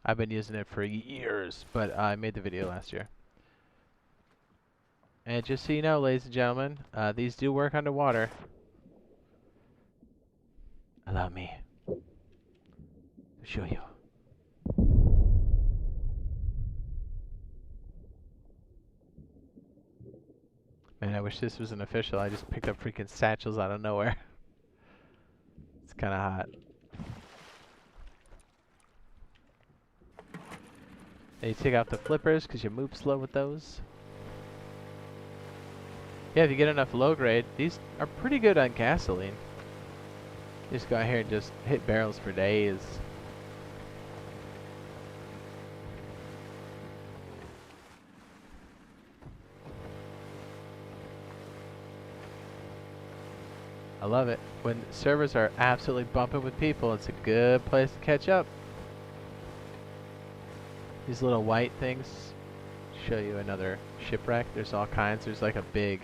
I've been using it for years, but I made the video last year. And just so you know, ladies and gentlemen, these do work underwater. Allow me to show you. Man, I wish this was an official. I just picked up freaking satchels out of nowhere. It's kind of hot. And you take out the flippers because you move slow with those. Yeah, if you get enough low grade, these are pretty good on gasoline. You just go out here and just hit barrels for days. I love it. When servers are absolutely bumping with people, it's a good place to catch up. These little white things show you another shipwreck. There's all kinds. There's like a big,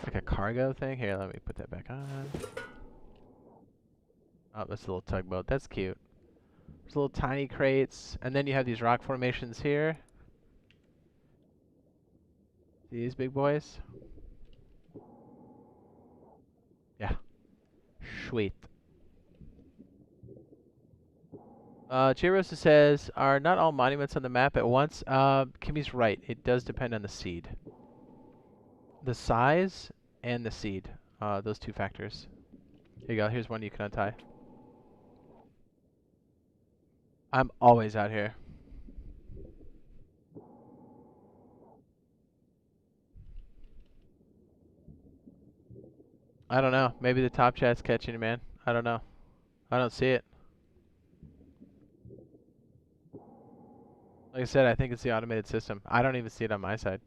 like a cargo thing. Here, let me put that back on. Oh, that's a little tugboat. That's cute. There's little tiny crates. And then you have these rock formations here. These big boys. Yeah. Sweet. Chirosa says, are not all monuments on the map at once? Kimmy's right. It does depend on the seed. The size and the seed. Those two factors. Here you go. Here's one you can untie. I'm always out here. I don't know. Maybe the top chat's catching it, man. I don't know. I don't see it. Like I said, I think it's the automated system. I don't even see it on my side.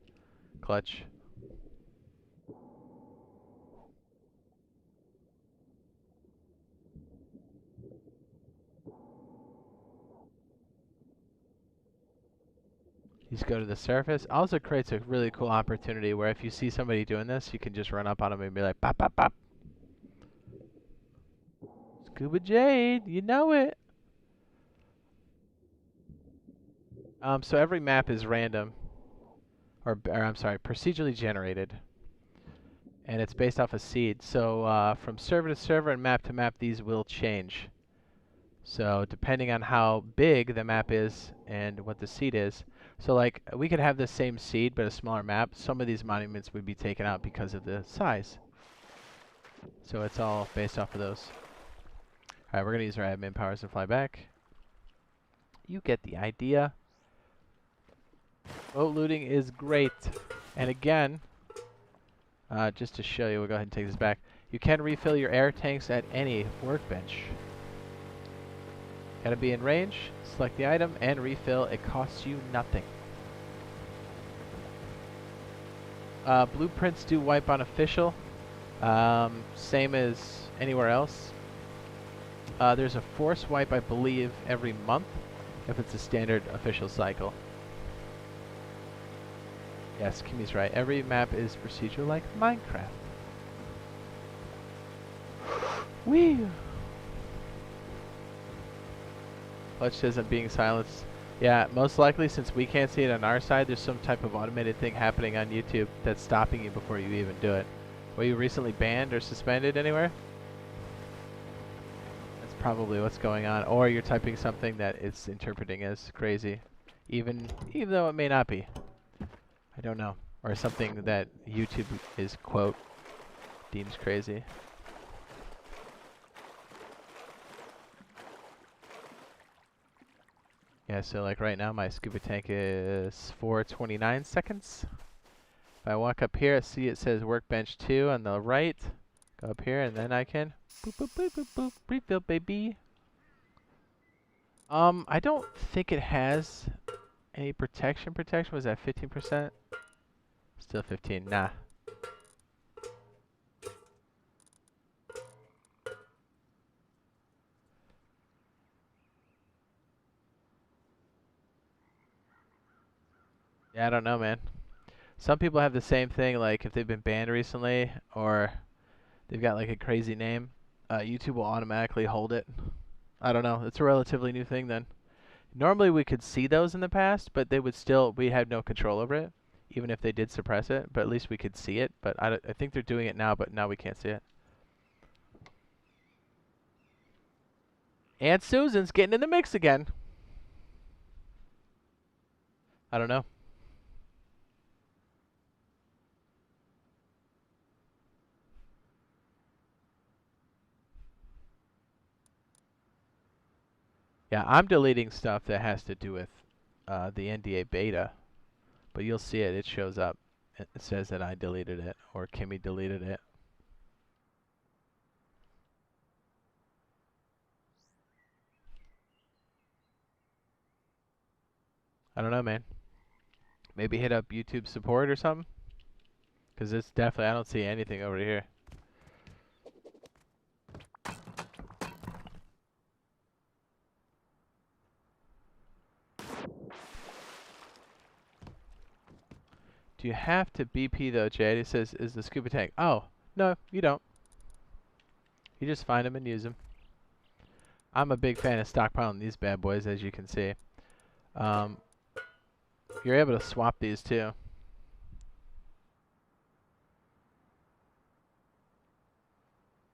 Clutch. You just go to the surface. Also creates a really cool opportunity where if you see somebody doing this, you can just run up on them and be like, pop, pop, pop. Scuba Jade, you know it. So every map is random, or I'm sorry, procedurally generated, and it's based off a seed. So from server to server and map to map, these will change. So depending on how big the map is and what the seed is, so like we could have the same seed but a smaller map. Some of these monuments would be taken out because of the size. So it's all based off of those. All right, we're gonna use our admin powers and fly back. You get the idea. Boat looting is great. And again, just to show you, we'll go ahead and take this back. You can refill your air tanks at any workbench. Gotta be in range, select the item, and refill. It costs you nothing. Blueprints do wipe on official. Same as anywhere else. There's a force wipe, I believe, every month, if it's a standard official cycle. Yes, Kimmy's right. Every map is procedural like Minecraft. Whee! Clutch says I'm being silenced. Yeah, most likely, since we can't see it on our side, there's some type of automated thing happening on YouTube that's stopping you before you even do it. Were you recently banned or suspended anywhere? That's probably what's going on. Or you're typing something that it's interpreting as crazy, even though it may not be. I don't know. Or something that YouTube is, quote, deems crazy. Yeah, so like right now my scuba tank is 4:29 seconds. If I walk up here, see it says workbench 2 on the right. Go up here and then I can boop boop boop boop boop refill, baby. I don't think it has any protection. Was that 15%? Still 15. Nah. Yeah, I don't know, man. Some people have the same thing, like if they've been banned recently or they've got like a crazy name, YouTube will automatically hold it. I don't know. It's a relatively new thing then. Normally we could see those in the past, but they would still, we had no control over it, even if they did suppress it, but at least we could see it. But I think they're doing it now, but now we can't see it. Aunt Susan's getting in the mix again. I don't know. Yeah, I'm deleting stuff that has to do with the NDA beta, but you'll see it. It shows up. It says that I deleted it or Kimmy deleted it. I don't know, man. Maybe hit up YouTube support or something? Because it's definitely, I don't see anything over here. Do you have to BP though, Jade? It says, is the scuba tank. Oh, no, you don't. You just find them and use them. I'm a big fan of stockpiling these bad boys, as you can see. You're able to swap these too.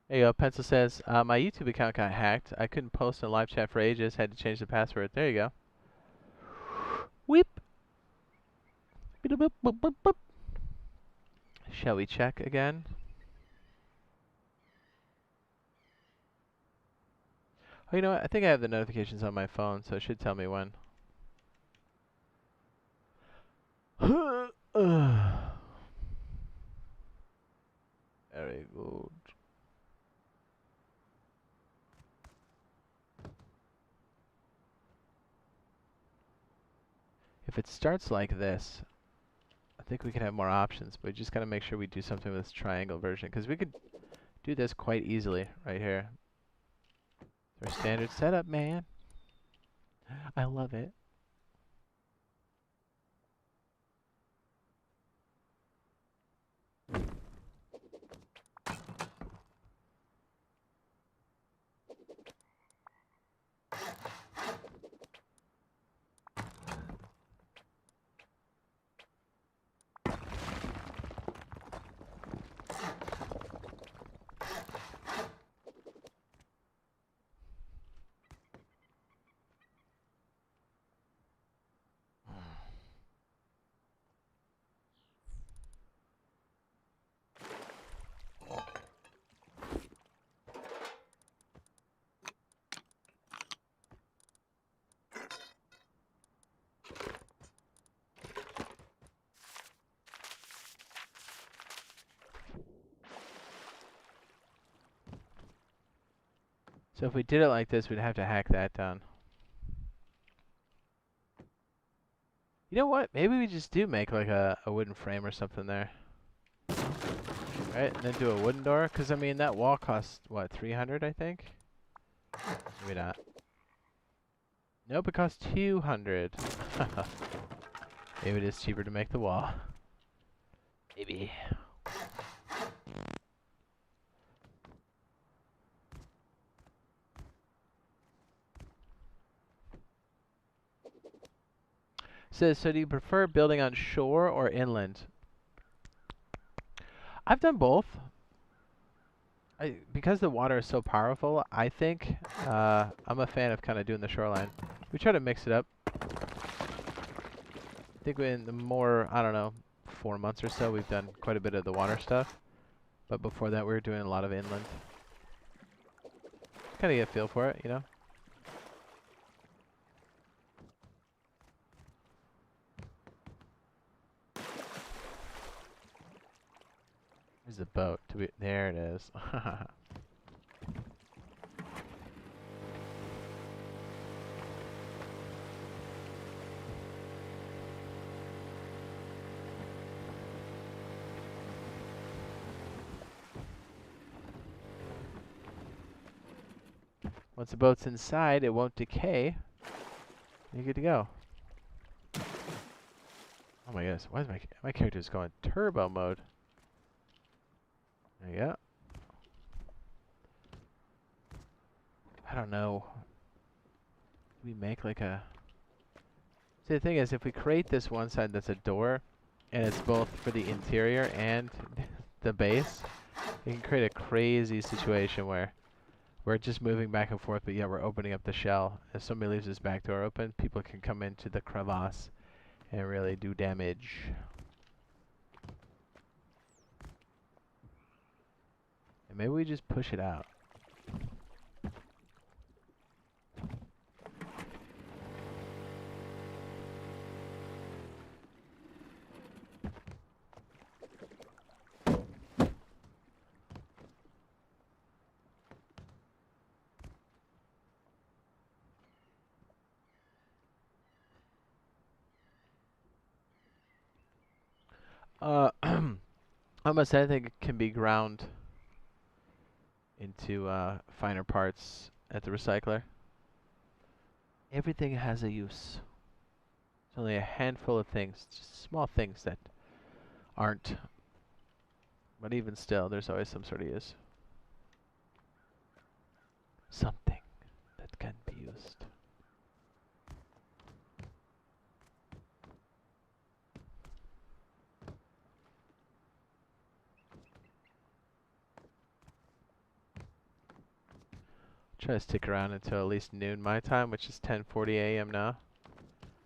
There you go. Pencil says, my YouTube account got hacked. I couldn't post in live chat for ages. Had to change the password. There you go. Weep. Boop, boop, boop, boop. Shall we check again? Oh, you know what? I think I have the notifications on my phone, so it should tell me when. Very good. If it starts like this, I think we can have more options, but we just gotta make sure we do something with this triangle version, because we could do this quite easily right here. Our standard setup, man. I love it. So if we did it like this, we'd have to hack that down. You know what? Maybe we just do make like a wooden frame or something there. Right? And then do a wooden door. Because, I mean, that wall costs, what, 300, I think? Maybe not. Nope, it costs 200. Maybe it is cheaper to make the wall. Maybe. Says, so do you prefer building on shore or inland? I've done both. Because the water is so powerful, I think I'm a fan of kind of doing the shoreline. We try to mix it up. I think in the more, I don't know, 4 months or so, we've done quite a bit of the water stuff. But before that, we were doing a lot of inland. Kind of get a feel for it, you know? There's the boat. There it is. Once the boat's inside, it won't decay. You're good to go. Oh my goodness, why is my character's going turbo mode? There you go. I don't know. We make like a... See, the thing is, if we create this one side that's a door, and it's both for the interior and the base, we can create a crazy situation where we're just moving back and forth, but yeah, we're opening up the shell. If somebody leaves this back door open, people can come into the crevasse and really do damage. And maybe we just push it out. Almost anything can be ground into finer parts at the recycler. Everything has a use. There's only a handful of things, just small things that aren't. But even still, there's always some sort of use. Something that can be used. Try to stick around until at least noon my time, which is 10:40 a.m. now.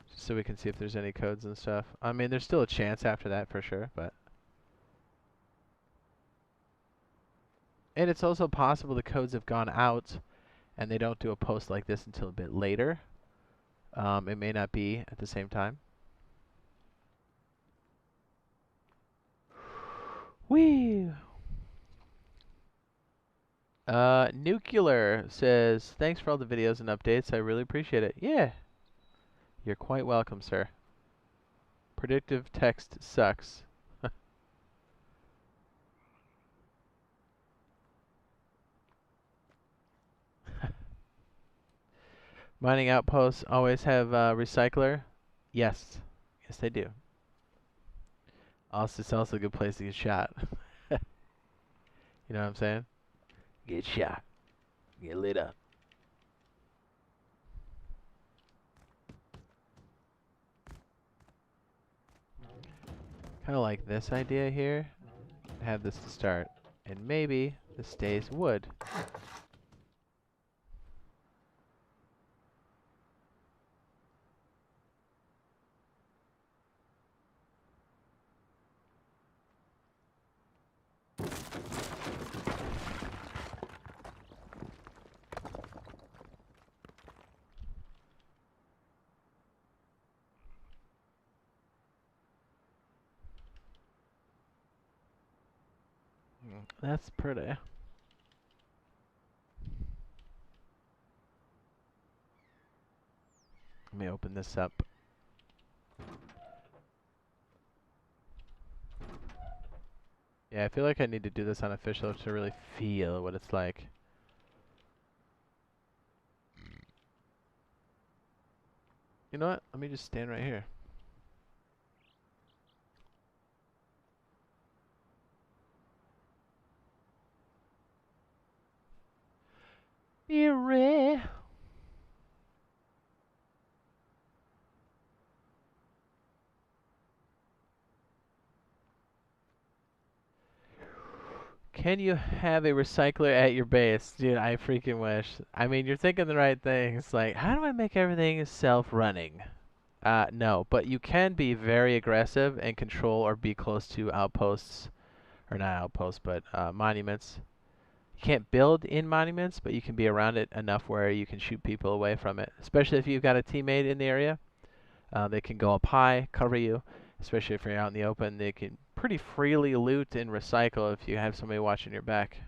Just so we can see if there's any codes and stuff. I mean, there's still a chance after that for sure, but... And it's also possible the codes have gone out and they don't do a post like this until a bit later. It may not be at the same time. Whee! Nuclear says, thanks for all the videos and updates. I really appreciate it. Yeah. You're quite welcome, sir. Predictive text sucks. Mining outposts always have recycler? Yes. Yes, they do. Also, it's also a good place to get shot. You know what I'm saying? Get shot. Get lit up. Kind of like this idea here. Have this to start. And maybe this stays wood. That's pretty. Let me open this up. Yeah, I feel like I need to do this unofficial to really feel what it's like. You know what? Let me just stand right here. Eerie. Can you have a recycler at your base? Dude, I freaking wish. I mean, you're thinking the right things. Like, how do I make everything self-running? No, but you can be very aggressive and control or be close to outposts, or not outposts, but monuments. You can't build in monuments, but you can be around it enough where you can shoot people away from it. Especially if you've got a teammate in the area. They can go up high, cover you, especially if you're out in the open. They can pretty freely loot and recycle if you have somebody watching your back.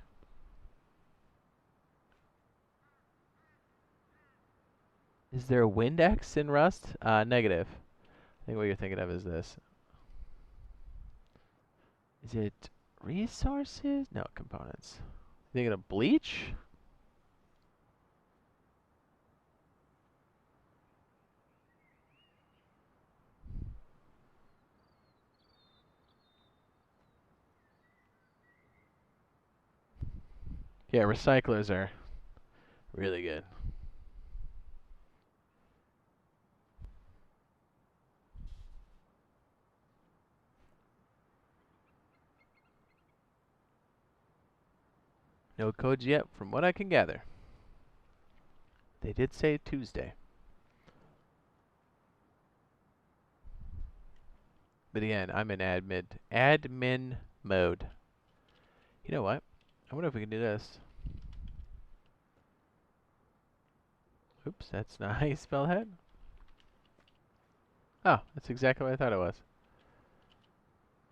Is there a Windex in Rust? Negative. I think what you're thinking of is this. Is it resources? No, components. You thinking of bleach? Yeah, recyclers are really good. No codes yet, from what I can gather. They did say Tuesday. But again, I'm in admin mode. You know what? I wonder if we can do this. Oops, that's not how you spell head. Oh, that's exactly what I thought it was.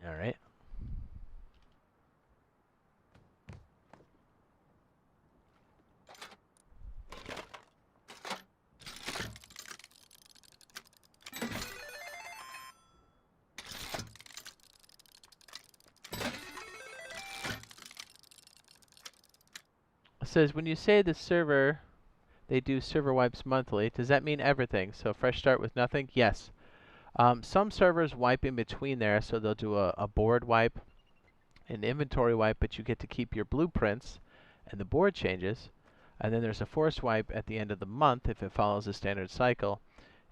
Alright. It says, when you say the server, they do server wipes monthly, does that mean everything? So fresh start with nothing? Yes. Some servers wipe in between there, so they'll do a board wipe, an inventory wipe, but you get to keep your blueprints and the board changes. And then there's a forced wipe at the end of the month if it follows a standard cycle.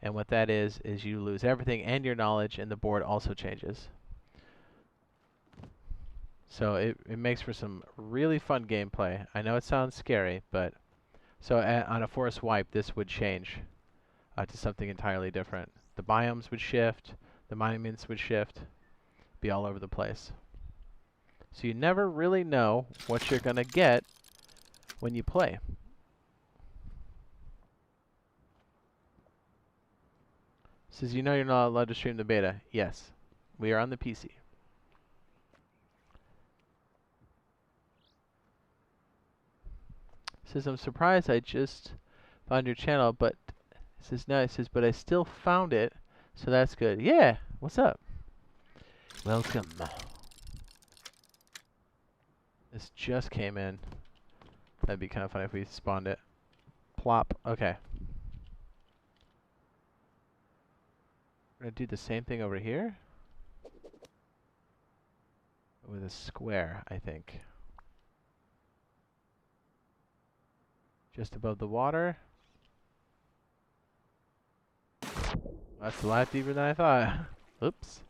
And what that is you lose everything and your knowledge, and the board also changes. So it makes for some really fun gameplay. I know it sounds scary, but so on a forced wipe, this would change to something entirely different. The biomes would shift, the monuments would shift, be all over the place. So you never really know what you're gonna get when you play. Says, you know you're not allowed to stream the beta. Yes, we are on the PC. Says, I'm surprised I just found your channel, but it says, no, it says, but I still found it, so that's good. Yeah, what's up? Welcome. This just came in. That'd be kind of funny if we spawned it. Plop. Okay. We're gonna do the same thing over here. With a square, I think. Just above the water. That's a lot deeper than I thought. Oops.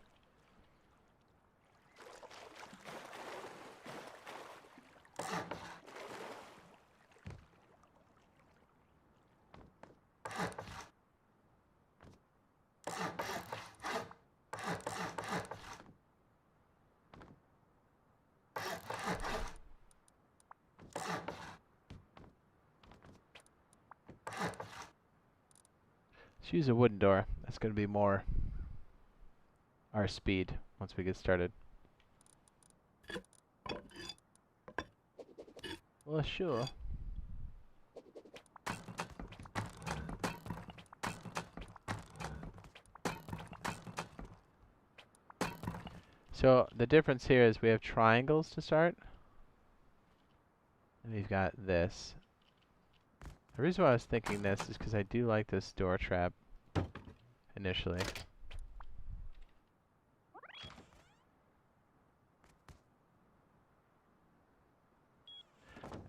Let's use a wooden door. That's going to be more our speed once we get started. Well, sure. So the difference here is we have triangles to start. And we've got this. The reason why I was thinking this is because I do like this door trap initially.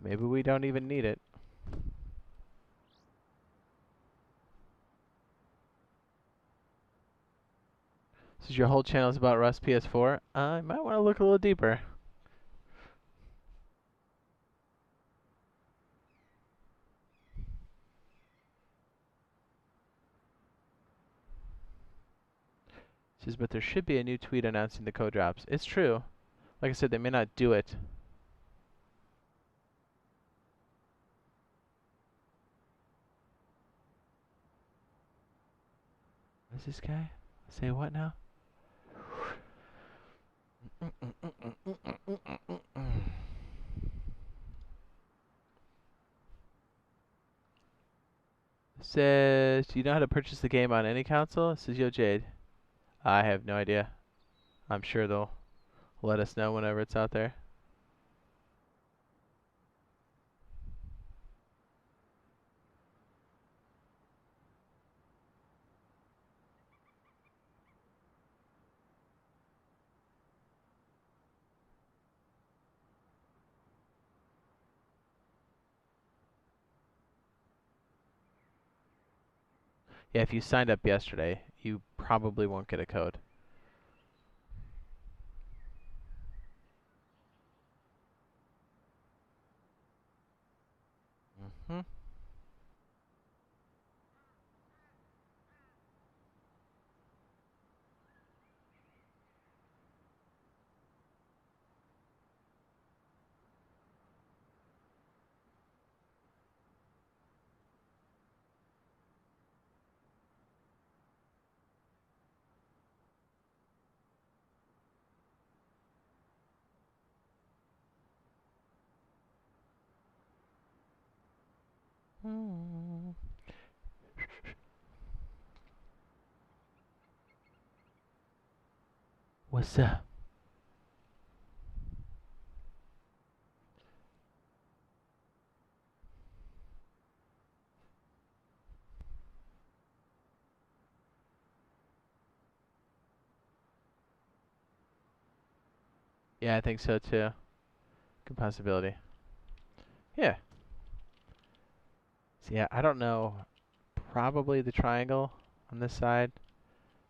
Maybe we don't even need it. This is your whole channel is about Rust PS4? I might want to look a little deeper. Says, but there should be a new tweet announcing the code drops. It's true. Like I said, they may not do it. What is this guy? Say what now? Says, do you know how to purchase the game on any console? Says, yo, Jade. I have no idea. I'm sure they'll let us know whenever it's out there. Yeah, if you signed up yesterday, you probably won't get a code. Mm-hmm. What's up? Yeah, I think so too. Good possibility. Yeah. So yeah, I don't know. Probably the triangle on this side.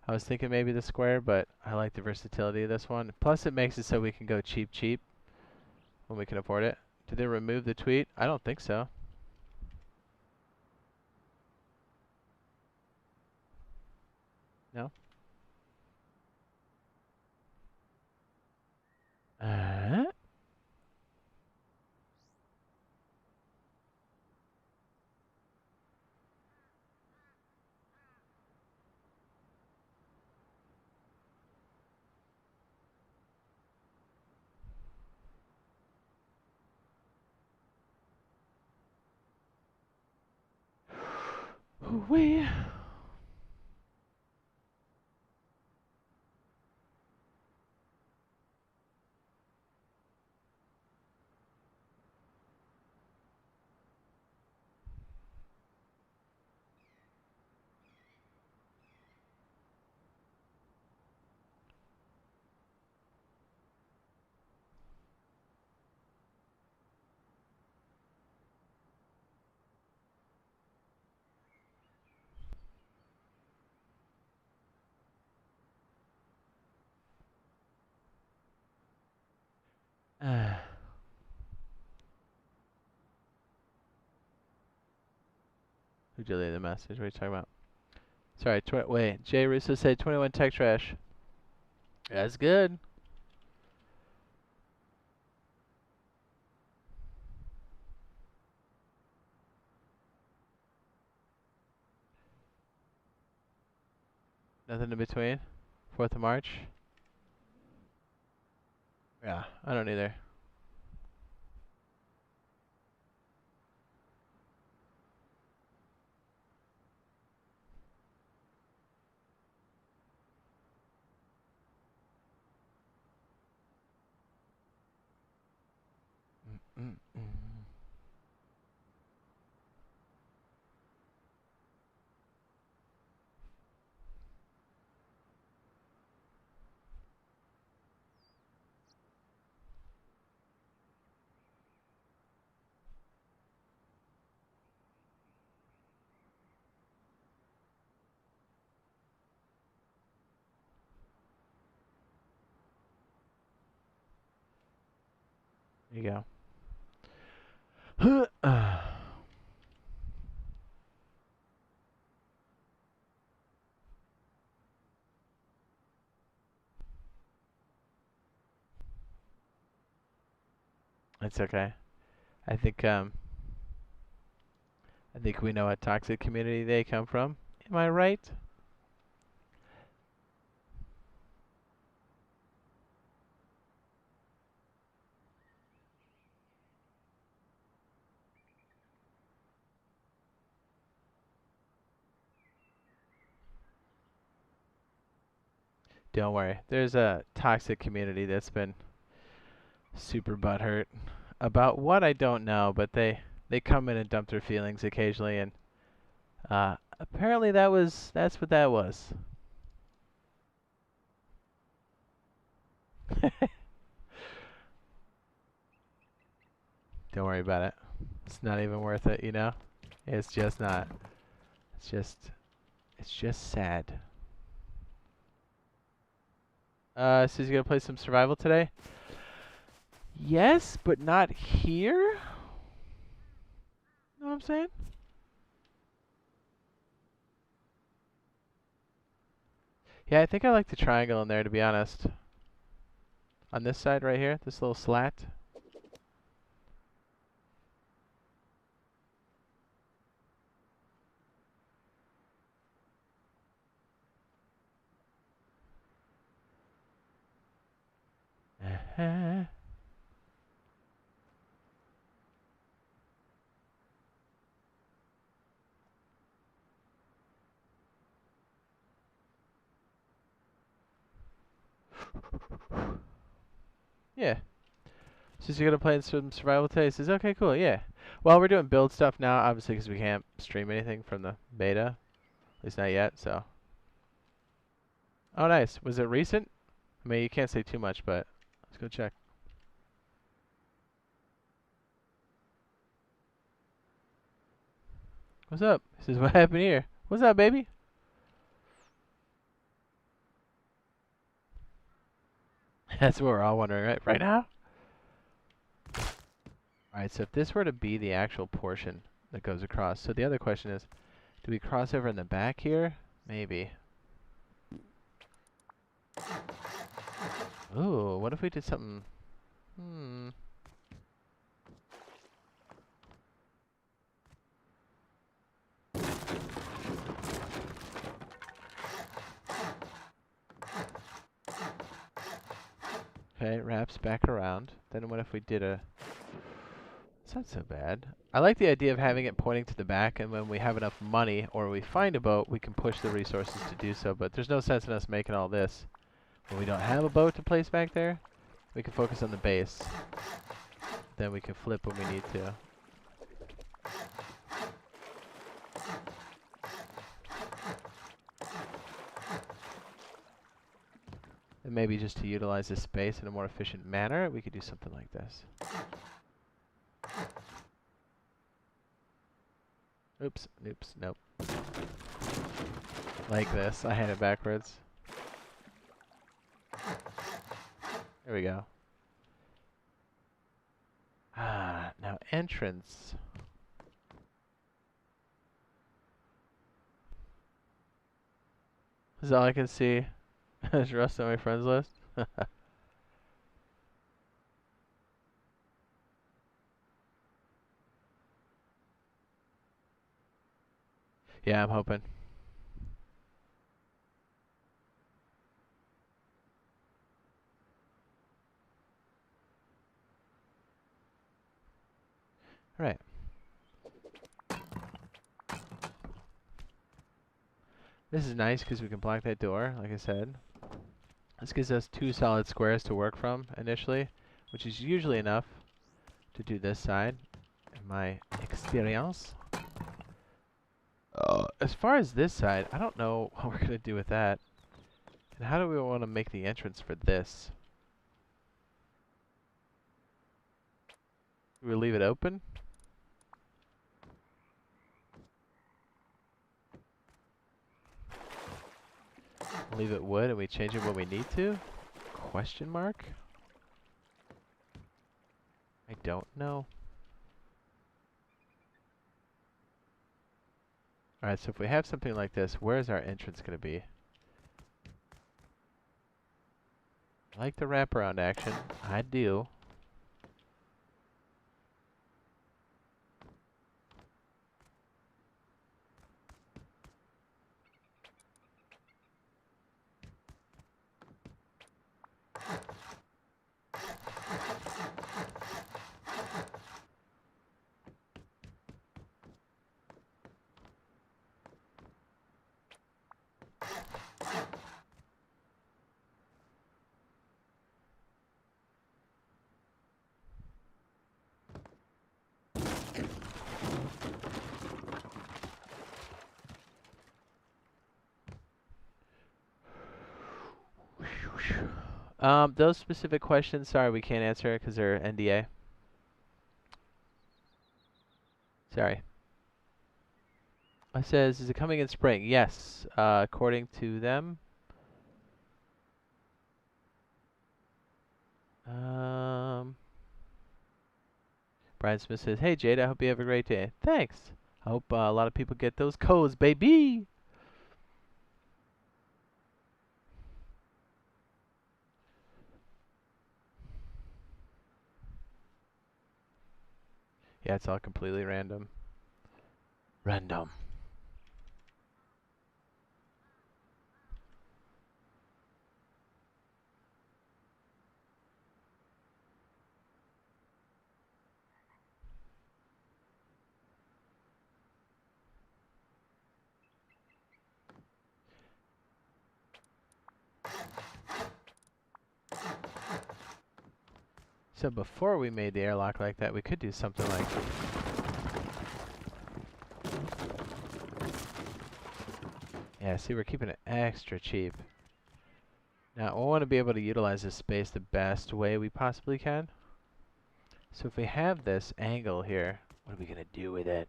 I was thinking maybe the square, but I like the versatility of this one. Plus it makes it so we can go cheap when we can afford it. Did they remove the tweet? I don't think so. No? Uh, we Who deleted the message? What are you talking about? Sorry, wait. Jay Russo said 21 tech trash. That's good. Nothing in between? 4th of March? Yeah, I don't either. There you go. It's okay. I think we know what toxic community they come from. Am I right? Don't worry. There's a toxic community that's been super butthurt about what I don't know, but they come in and dump their feelings occasionally, and apparently that's what that was. Don't worry about it. It's not even worth it, you know? It's just not. It's just sad. So he's gonna play some survival today? Yes, but not here? Know what I'm saying? Yeah, I think I like the triangle in there, to be honest. On this side right here, this little slat. Yeah. So you're gonna play some survival today? He says, okay, cool, yeah. Well, we're doing build stuff now, obviously, because we can't stream anything from the beta. At least not yet, so. Oh, nice. Was it recent? I mean, you can't say too much, but let's go check. What's up? He says, what happened here? What's up, baby? That's what we're all wondering, right? Right now? Alright, so if this were to be the actual portion that goes across, so the other question is, do we cross over in the back here? Maybe. Ooh, what if we did something? Okay, it wraps back around. Then what if we did a... It's not so bad. I like the idea of having it pointing to the back, and when we have enough money or we find a boat, we can push the resources to do so, but there's no sense in us making all this. When we don't have a boat to place back there, we can focus on the base. Then we can flip when we need to. And maybe just to utilize this space in a more efficient manner, we could do something like this. Oops, oops, nope. Like this. I had it backwards. There we go. Ah, now entrance. This is all I can see. There's Rust on my friends list. Yeah, I'm hoping. Right. This is nice because we can block that door, like I said. This gives us 2 solid squares to work from initially, which is usually enough to do this side in my experience. As far as this side, I don't know what we're going to do with that. And how do we want to make the entrance for this? Do we leave it open? Leave it wood and we change it when we need to? Question mark? I don't know. Alright, so if we have something like this, where's our entrance going to be? I like the wraparound action. I do. Those specific questions, sorry, we can't answer because they're NDA. Sorry. It says, is it coming in spring? Yes, according to them. Brian Smith says, hey Jade, I hope you have a great day. Thanks. I hope a lot of people get those codes, baby. Yeah, it's all completely random. Random. So before we made the airlock like that, we could do something like... Yeah, see, we're keeping it extra cheap. Now, we want to be able to utilize this space the best way we possibly can. So if we have this angle here, what are we going to do with it?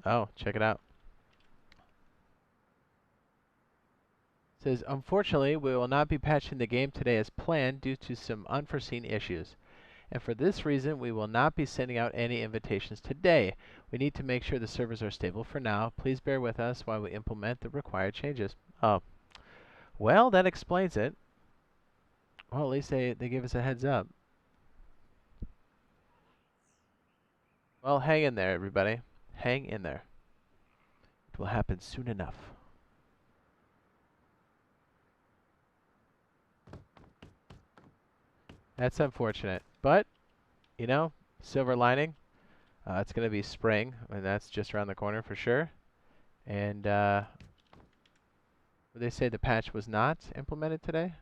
Oh, check it out. It says, unfortunately, we will not be patching the game today as planned due to some unforeseen issues. And for this reason, we will not be sending out any invitations today. We need to make sure the servers are stable for now. Please bear with us while we implement the required changes. Oh, well, that explains it. Well, at least they give us a heads up. Well, hang in there, everybody. Hang in there. It will happen soon enough. That's unfortunate. But, you know, silver lining. It's going to be spring, and that's just around the corner for sure. And they say the patch was not implemented today.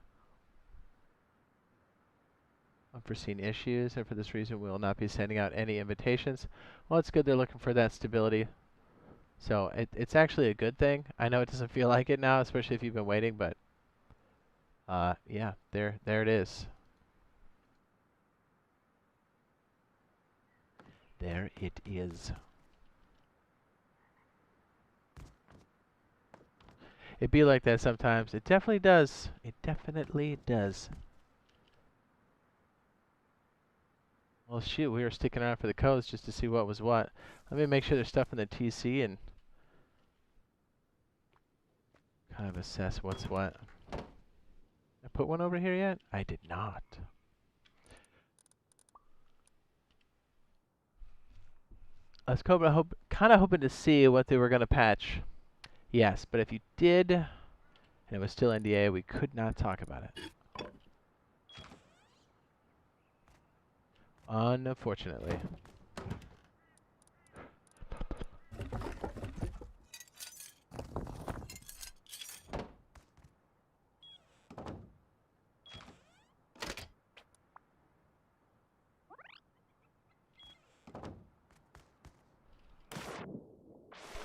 Unforeseen issues, and for this reason we will not be sending out any invitations. Well, it's good they're looking for that stability. So it's actually a good thing. I know it doesn't feel like it now, especially if you've been waiting, but yeah, there it is. There it is. It be like that sometimes. It definitely does. It definitely does. Well, shoot, we were sticking around for the codes just to see what was what. Let me make sure there's stuff in the TC and kind of assess what's what. I put one over here yet? I did not. I was kind of hoping to see what they were going to patch. Yes, but if you did, and it was still NDA, we could not talk about it. Unfortunately.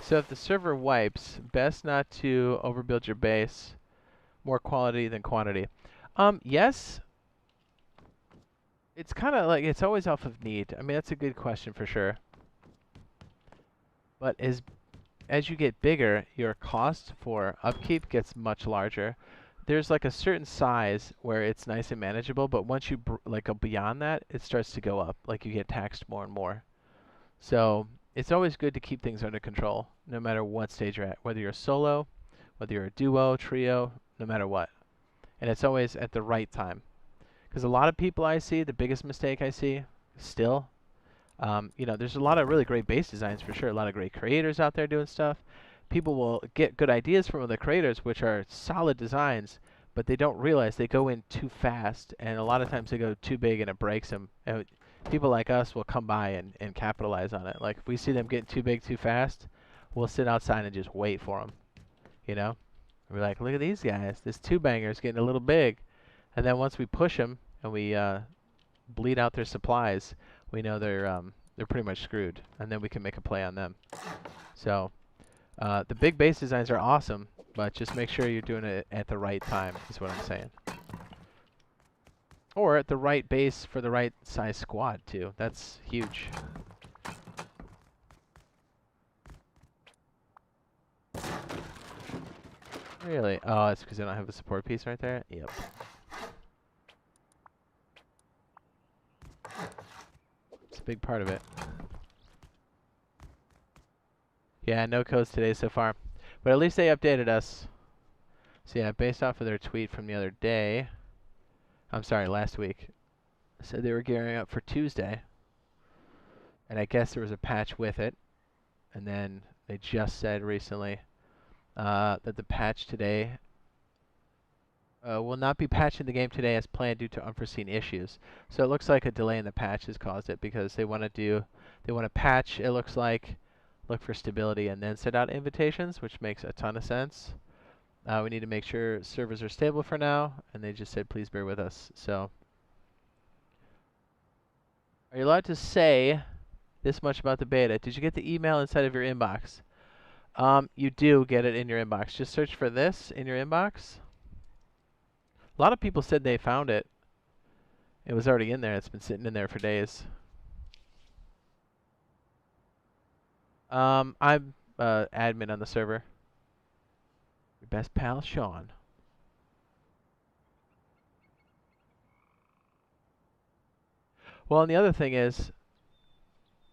So if the server wipes, best not to overbuild your base. More quality than quantity. Yes. It's kind of like, it's always off of need. I mean, that's a good question for sure. But as you get bigger, your cost for upkeep gets much larger. There's like a certain size where it's nice and manageable, but once you like go beyond that, it starts to go up. Like you get taxed more and more. So it's always good to keep things under control, no matter what stage you're at. Whether you're solo, whether you're a duo, trio, no matter what. And it's always at the right time. Because a lot of people I see, the biggest mistake I see, still, you know, there's a lot of really great base designs for sure. A lot of great creators out there doing stuff. People will get good ideas from the creators, which are solid designs, but they don't realize they go in too fast, and a lot of times they go too big and it breaks them. And people like us will come by and capitalize on it. Like if we see them getting too big too fast, we'll sit outside and just wait for them. You know, we're like, look at these guys. This two banger's getting a little big, and then once we push them and we bleed out their supplies, we know they're pretty much screwed, and then we can make a play on them. So the big base designs are awesome, but just make sure you're doing it at the right time is what I'm saying. Or at the right base for the right size squad too. That's huge. Really? Oh, it's because they don't have a support piece right there? Yep. It's a big part of it. Yeah, no codes today so far. But at least they updated us. So yeah, based off of their tweet from the other day, I'm sorry, last week, said they were gearing up for Tuesday. And I guess there was a patch with it. And then they just said recently that the patch today will not be patching the game today as planned due to unforeseen issues. So it looks like a delay in the patch has caused it because they want to patch, it looks like, look for stability and then send out invitations, which makes a ton of sense. We need to make sure servers are stable for now, and they just said please bear with us. So are you allowed to say this much about the beta? Did you get the email inside of your inbox? You do get it in your inbox. Just search for this in your inbox. A lot of people said they found it. It was already in there. It's been sitting in there for days. I'm admin on the server. Your best pal, Sean. Well, and the other thing is,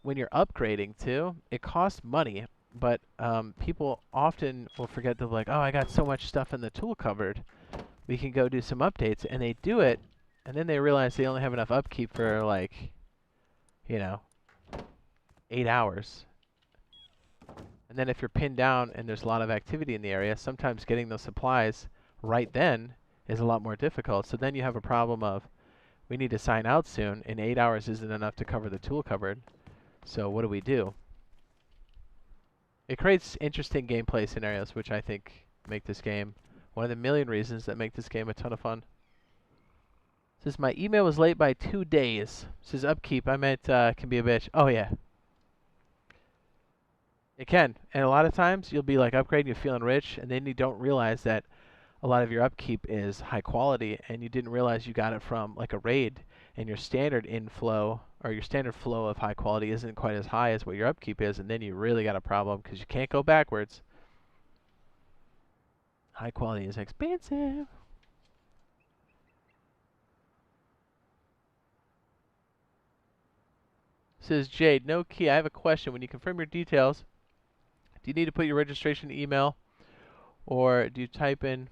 when you're upgrading too, it costs money. But people often will forget to like, oh, I got so much stuff in the tool cupboard. We can go do some updates, and they do it, and then they realize they only have enough upkeep for like, you know, 8 hours. And then if you're pinned down and there's a lot of activity in the area, sometimes getting those supplies right then is a lot more difficult. So then you have a problem of, we need to sign out soon, and 8 hours isn't enough to cover the tool cupboard. So what do? It creates interesting gameplay scenarios, which I think make this game one of the million reasons that make this game a ton of fun. It says, my email was late by 2 days. It says, upkeep, I meant can be a bitch. Oh, yeah. It can. And a lot of times, you'll be like upgrading, you're feeling rich, and then you don't realize that a lot of your upkeep is high quality, and you didn't realize you got it from like a raid, and your standard inflow, or your standard flow of high quality isn't quite as high as what your upkeep is, and then you really got a problem, because you can't go backwards. High quality is expensive. Says Jade, no key. I have a question. When you confirm your details, do you need to put your registration email, or do you type in,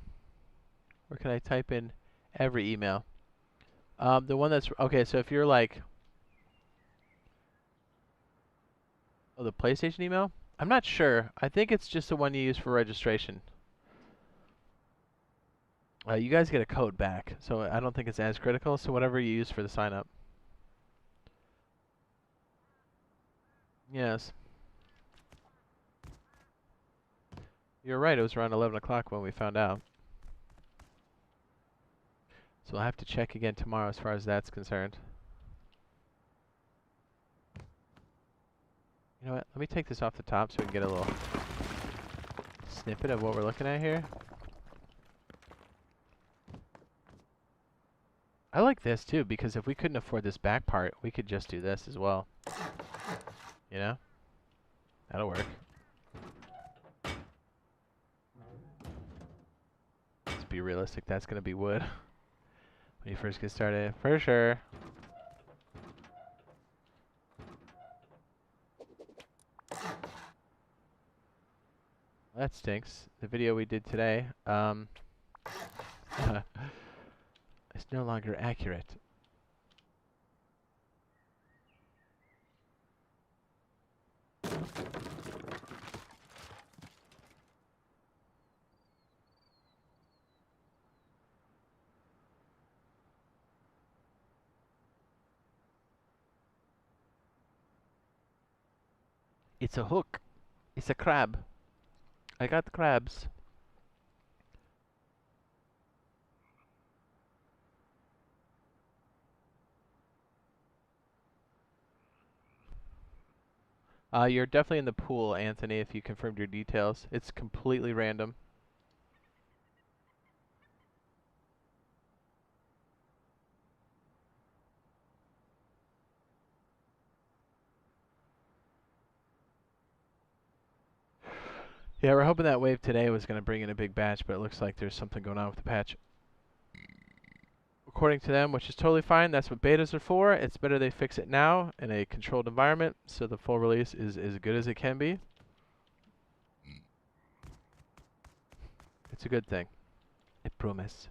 or can I type in every email? The one that's, okay, so if you're like, Oh, the PlayStation email? I'm not sure. I think it's just the one you use for registration. You guys get a code back, so I don't think it's as critical. So whatever you use for the sign up. Yes. You're right. It was around 11 o'clock when we found out. So we'll have to check again tomorrow as far as that's concerned. You know what? Let me take this off the top so we can get a little snippet of what we're looking at here. I like this too, because if we couldn't afford this back part, we could just do this as well. You know? That'll work. Let's be realistic, that's gonna be wood. When you first get started, for sure. Well, that stinks. The video we did today, it's no longer accurate. It's a hook. It's a crab. I got the crabs. You're definitely in the pool, Anthony, if you confirmed your details. It's completely random. Yeah, we're hoping that wave today was going to bring in a big batch, but it looks like there's something going on with the patch. According to them, which is totally fine. That's what betas are for. It's better they fix it now in a controlled environment so the full release is as good as it can be. It's a good thing. I promise.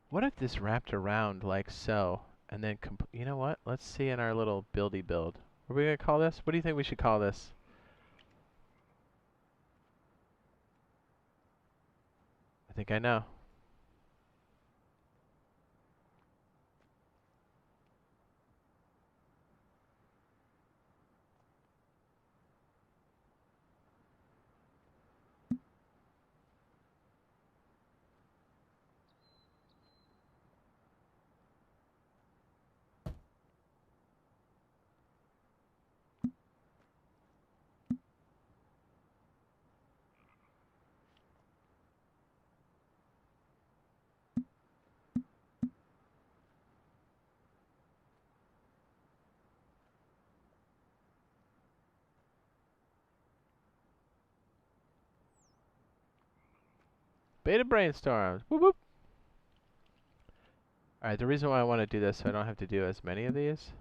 What if this wrapped around like so, and then you know what? Let's see in our little buildy build. What are we gonna call this? What do you think we should call this? I think I know. Beta brainstorms. Whoop whoop. Alright, the reason why I want to do this so I don't have to do as many of these,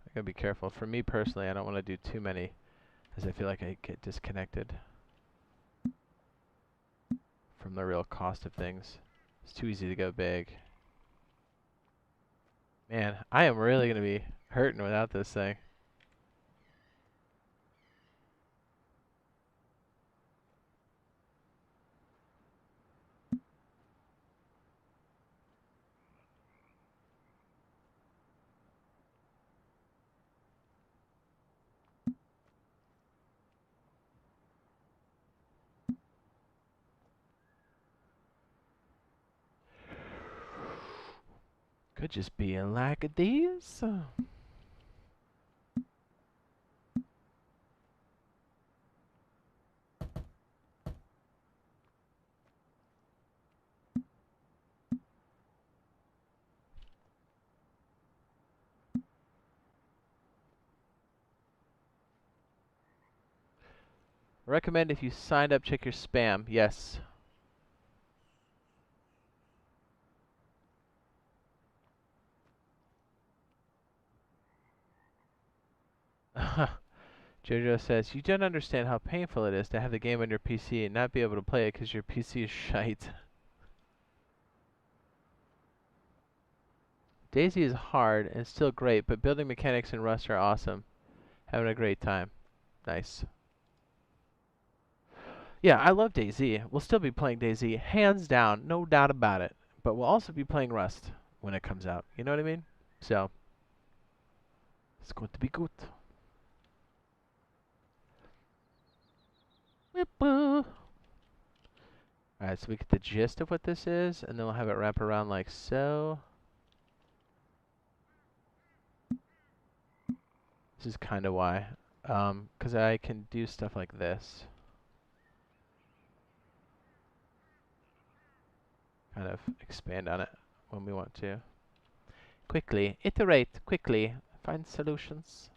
I gotta be careful. For me personally, I don't want to do too many, as I feel like I get disconnected from the real cost of things. It's too easy to go big. Man, I am really gonna be hurting without this thing. Could just be a lack of these. Recommend if you signed up, check your spam. Yes. Jojo says, you don't understand how painful it is to have the game on your PC and not be able to play it because your PC is shite. DayZ is hard and still great, but building mechanics in Rust are awesome. Having a great time. Nice. Yeah, I love DayZ. We'll still be playing DayZ, hands down, no doubt about it. But we'll also be playing Rust when it comes out. You know what I mean? So, it's going to be good. Alright, so we get the gist of what this is, and then we'll have it wrap around like so. This is kind of why. Because I can do stuff like this. Kind of expand on it when we want to. Quickly, iterate, quickly, find solutions.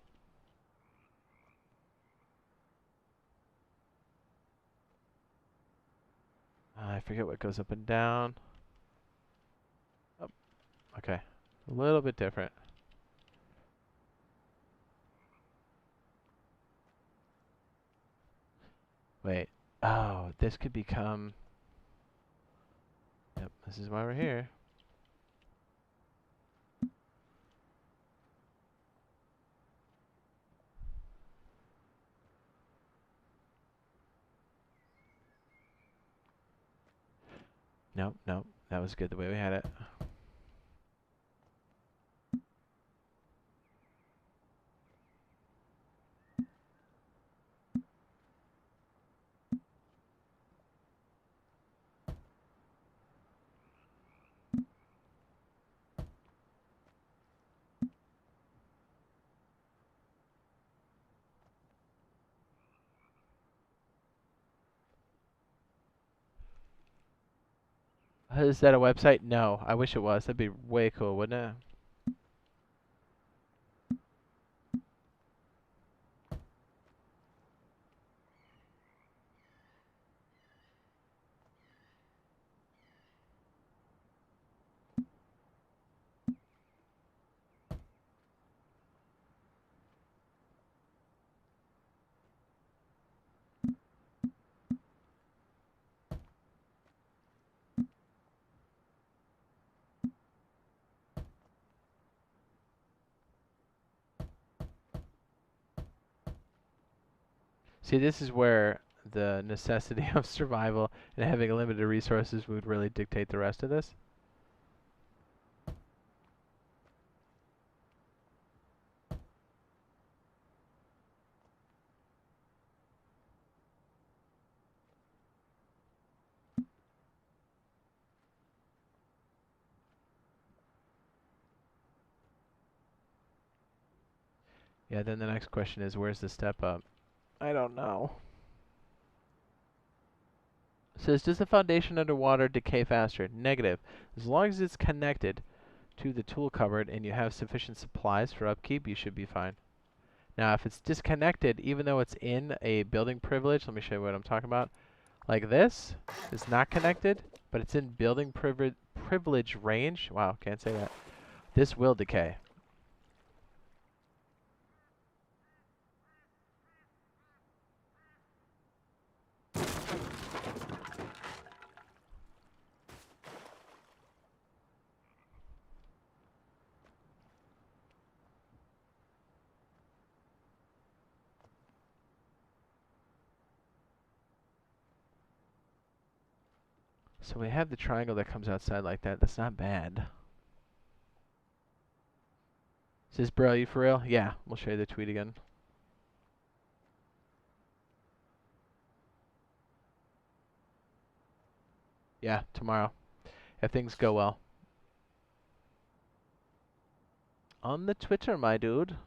I forget what goes up and down. Oh, okay. A little bit different. Wait. Oh, this could become... Yep, this is why we're here. Nope, nope. That was good the way we had it. Is that a website? No. I wish it was. That'd be way cool, wouldn't it? See, this is where the necessity of survival and having limited resources would really dictate the rest of this. Yeah, then the next question is, where's the step up? I don't know. It says, does the foundation underwater decay faster? Negative. As long as it's connected to the tool cupboard and you have sufficient supplies for upkeep, you should be fine. Now, if it's disconnected, even though it's in a building privilege, let me show you what I'm talking about. Like this, it's not connected, but it's in building privilege range. Wow, can't say that. This will decay. So we have the triangle that comes outside like that. That's not bad. Says, bro, you for real? Yeah, we'll show you the tweet again. Yeah, tomorrow. If things go well. On the Twitter, my dude.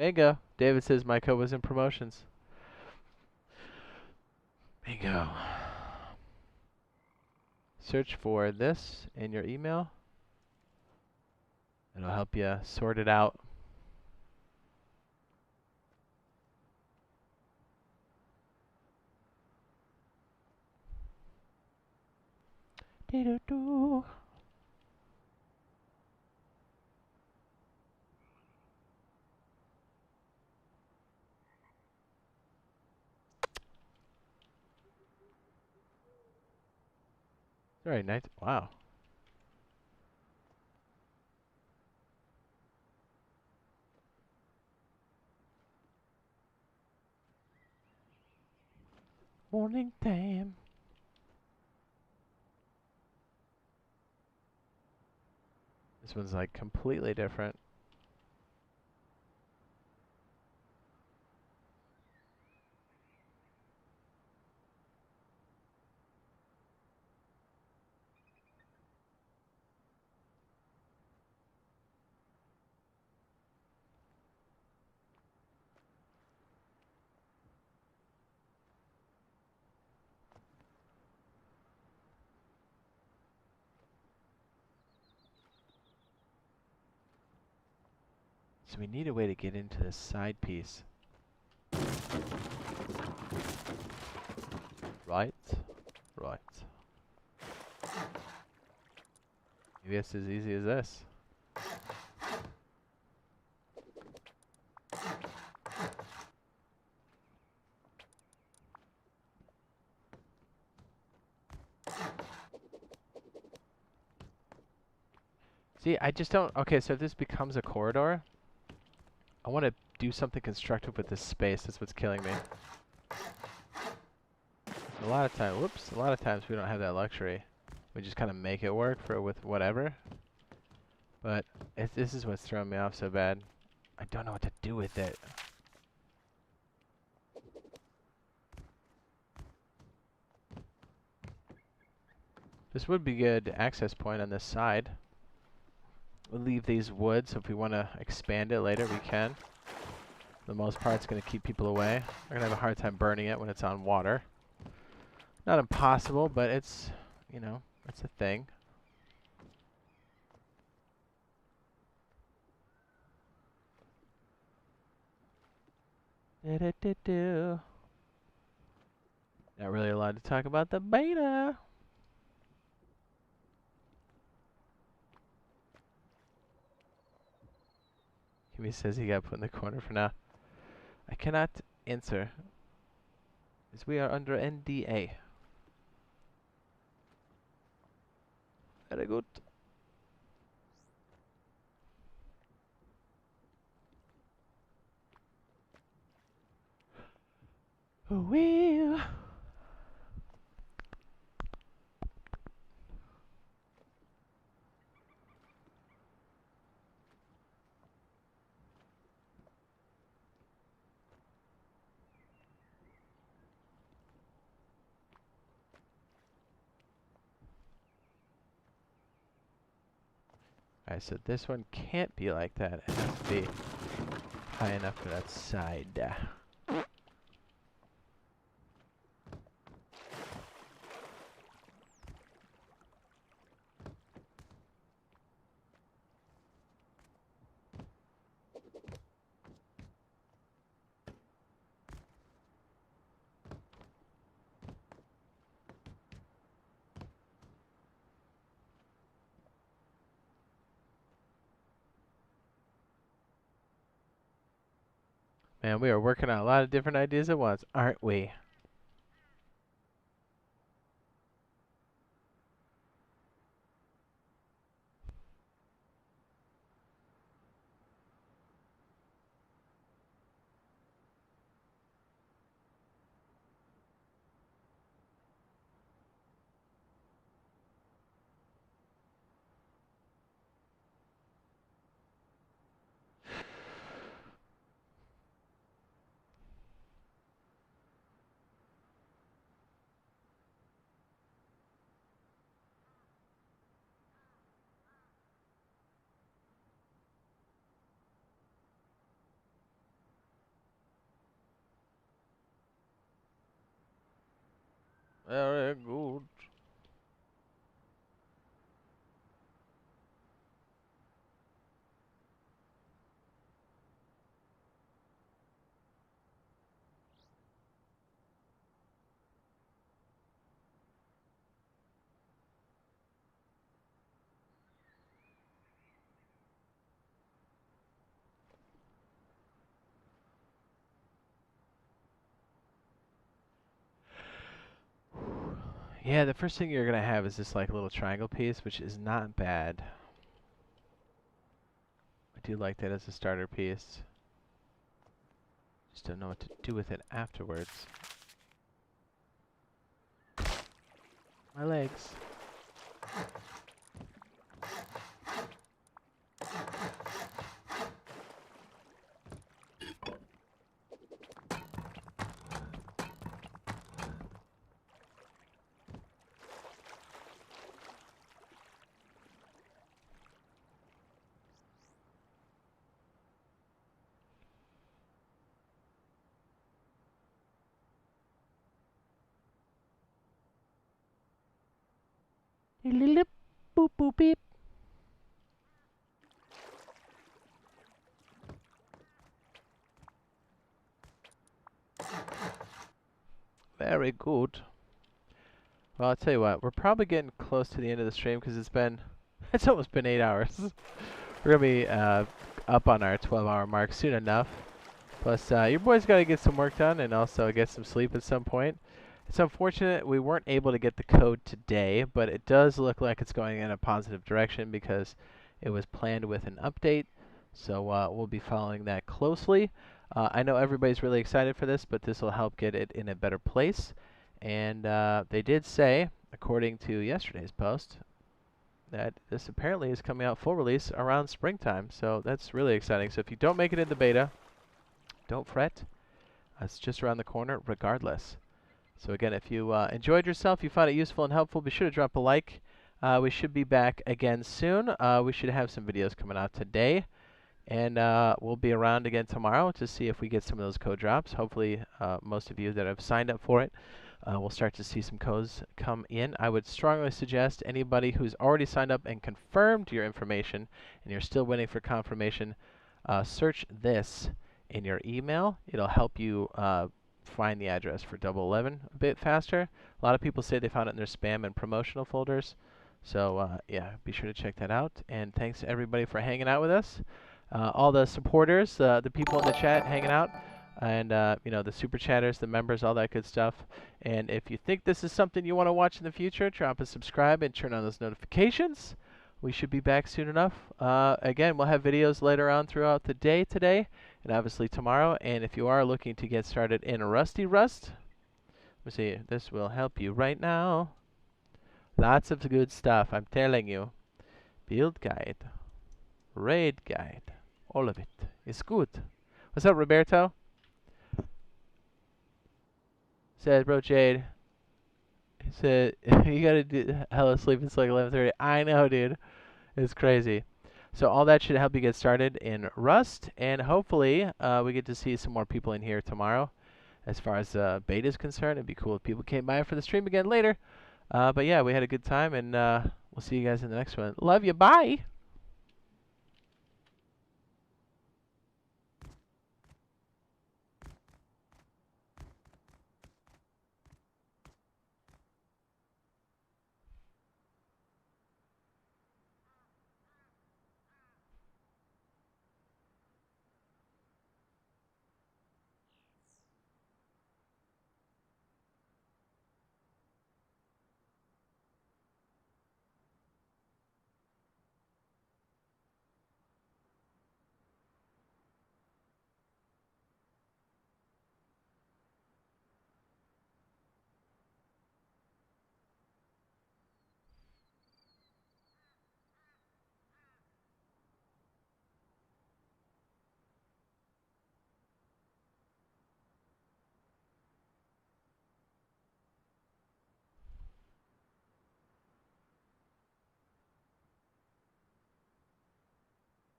Bingo. David says my code was in promotions. Bingo. Search for this in your email. It'll help you sort it out. Dee-doo-doo. Very nice. Wow. Morning time. This one's like completely different. So we need a way to get into this side piece. Right? Right. Maybe it's as easy as this. See, I just don't... Okay, so if this becomes a corridor, I want to do something constructive with this space. That's what's killing me. A lot of times we don't have that luxury. We just kind of make it work with whatever. But this is what's throwing me off so bad. I don't know what to do with it. This would be a good access point on this side. We'll leave these woods, so if we want to expand it later, we can. For the most part, it's going to keep people away. We're going to have a hard time burning it when it's on water. Not impossible, but it's, you know, it's a thing. Do-do-do-do. Not really allowed to talk about the beta. Kimmy says he got put in the corner for now. I cannot answer, as we are under NDA. Very good. Well. Alright, so this one can't be like that. It has to be high enough for that side. Man, we are working on a lot of different ideas at once, aren't we? Very good. Yeah, the first thing you're gonna have is this like little triangle piece, which is not bad. I do like that as a starter piece. Just don't know what to do with it afterwards. My legs. Boop boop beep. Very good. Well, I'll tell you what, we're probably getting close to the end of the stream because it's almost been 8 hours. We're gonna be up on our 12-hour mark soon enough. Plus, your boy's got to get some work done and also get some sleep at some point. It's unfortunate we weren't able to get the code today, but it does look like it's going in a positive direction because it was planned with an update. So we'll be following that closely. I know everybody's really excited for this, but this will help get it in a better place. And they did say, according to yesterday's post, that this apparently is coming out full release around springtime. So that's really exciting. So if you don't make it into beta, don't fret. It's just around the corner regardless. So again, if you enjoyed yourself, you found it useful and helpful, be sure to drop a like. We should be back again soon. We should have some videos coming out today. And we'll be around again tomorrow to see if we get some of those code drops. Hopefully, most of you that have signed up for it will start to see some codes come in. I would strongly suggest anybody who's already signed up and confirmed your information and you're still waiting for confirmation, search this in your email. It'll help you find the address for 11 a bit faster. A lot of people say they found it in their spam and promotional folders. So yeah, be sure to check that out. And thanks to everybody for hanging out with us. All the supporters, the people in the chat hanging out, and you know, the super chatters, the members, all that good stuff. And if you think this is something you want to watch in the future, drop a subscribe and turn on those notifications. We should be back soon enough. Again, we'll have videos later on throughout the day today, and obviously tomorrow. And if you are looking to get started in Rusty Rust, let me see, this will help you right now. Lots of good stuff, I'm telling you. Build guide, raid guide, all of it is good. What's up, Roberto? Said, bro, Jade. He said, you gotta do hella sleep. It's like 11:30. I know, dude. It's crazy. So all that should help you get started in Rust, and hopefully we get to see some more people in here tomorrow. As far as beta is concerned, it'd be cool if people came by for the stream again later. But yeah, we had a good time, and we'll see you guys in the next one. Love you. Bye.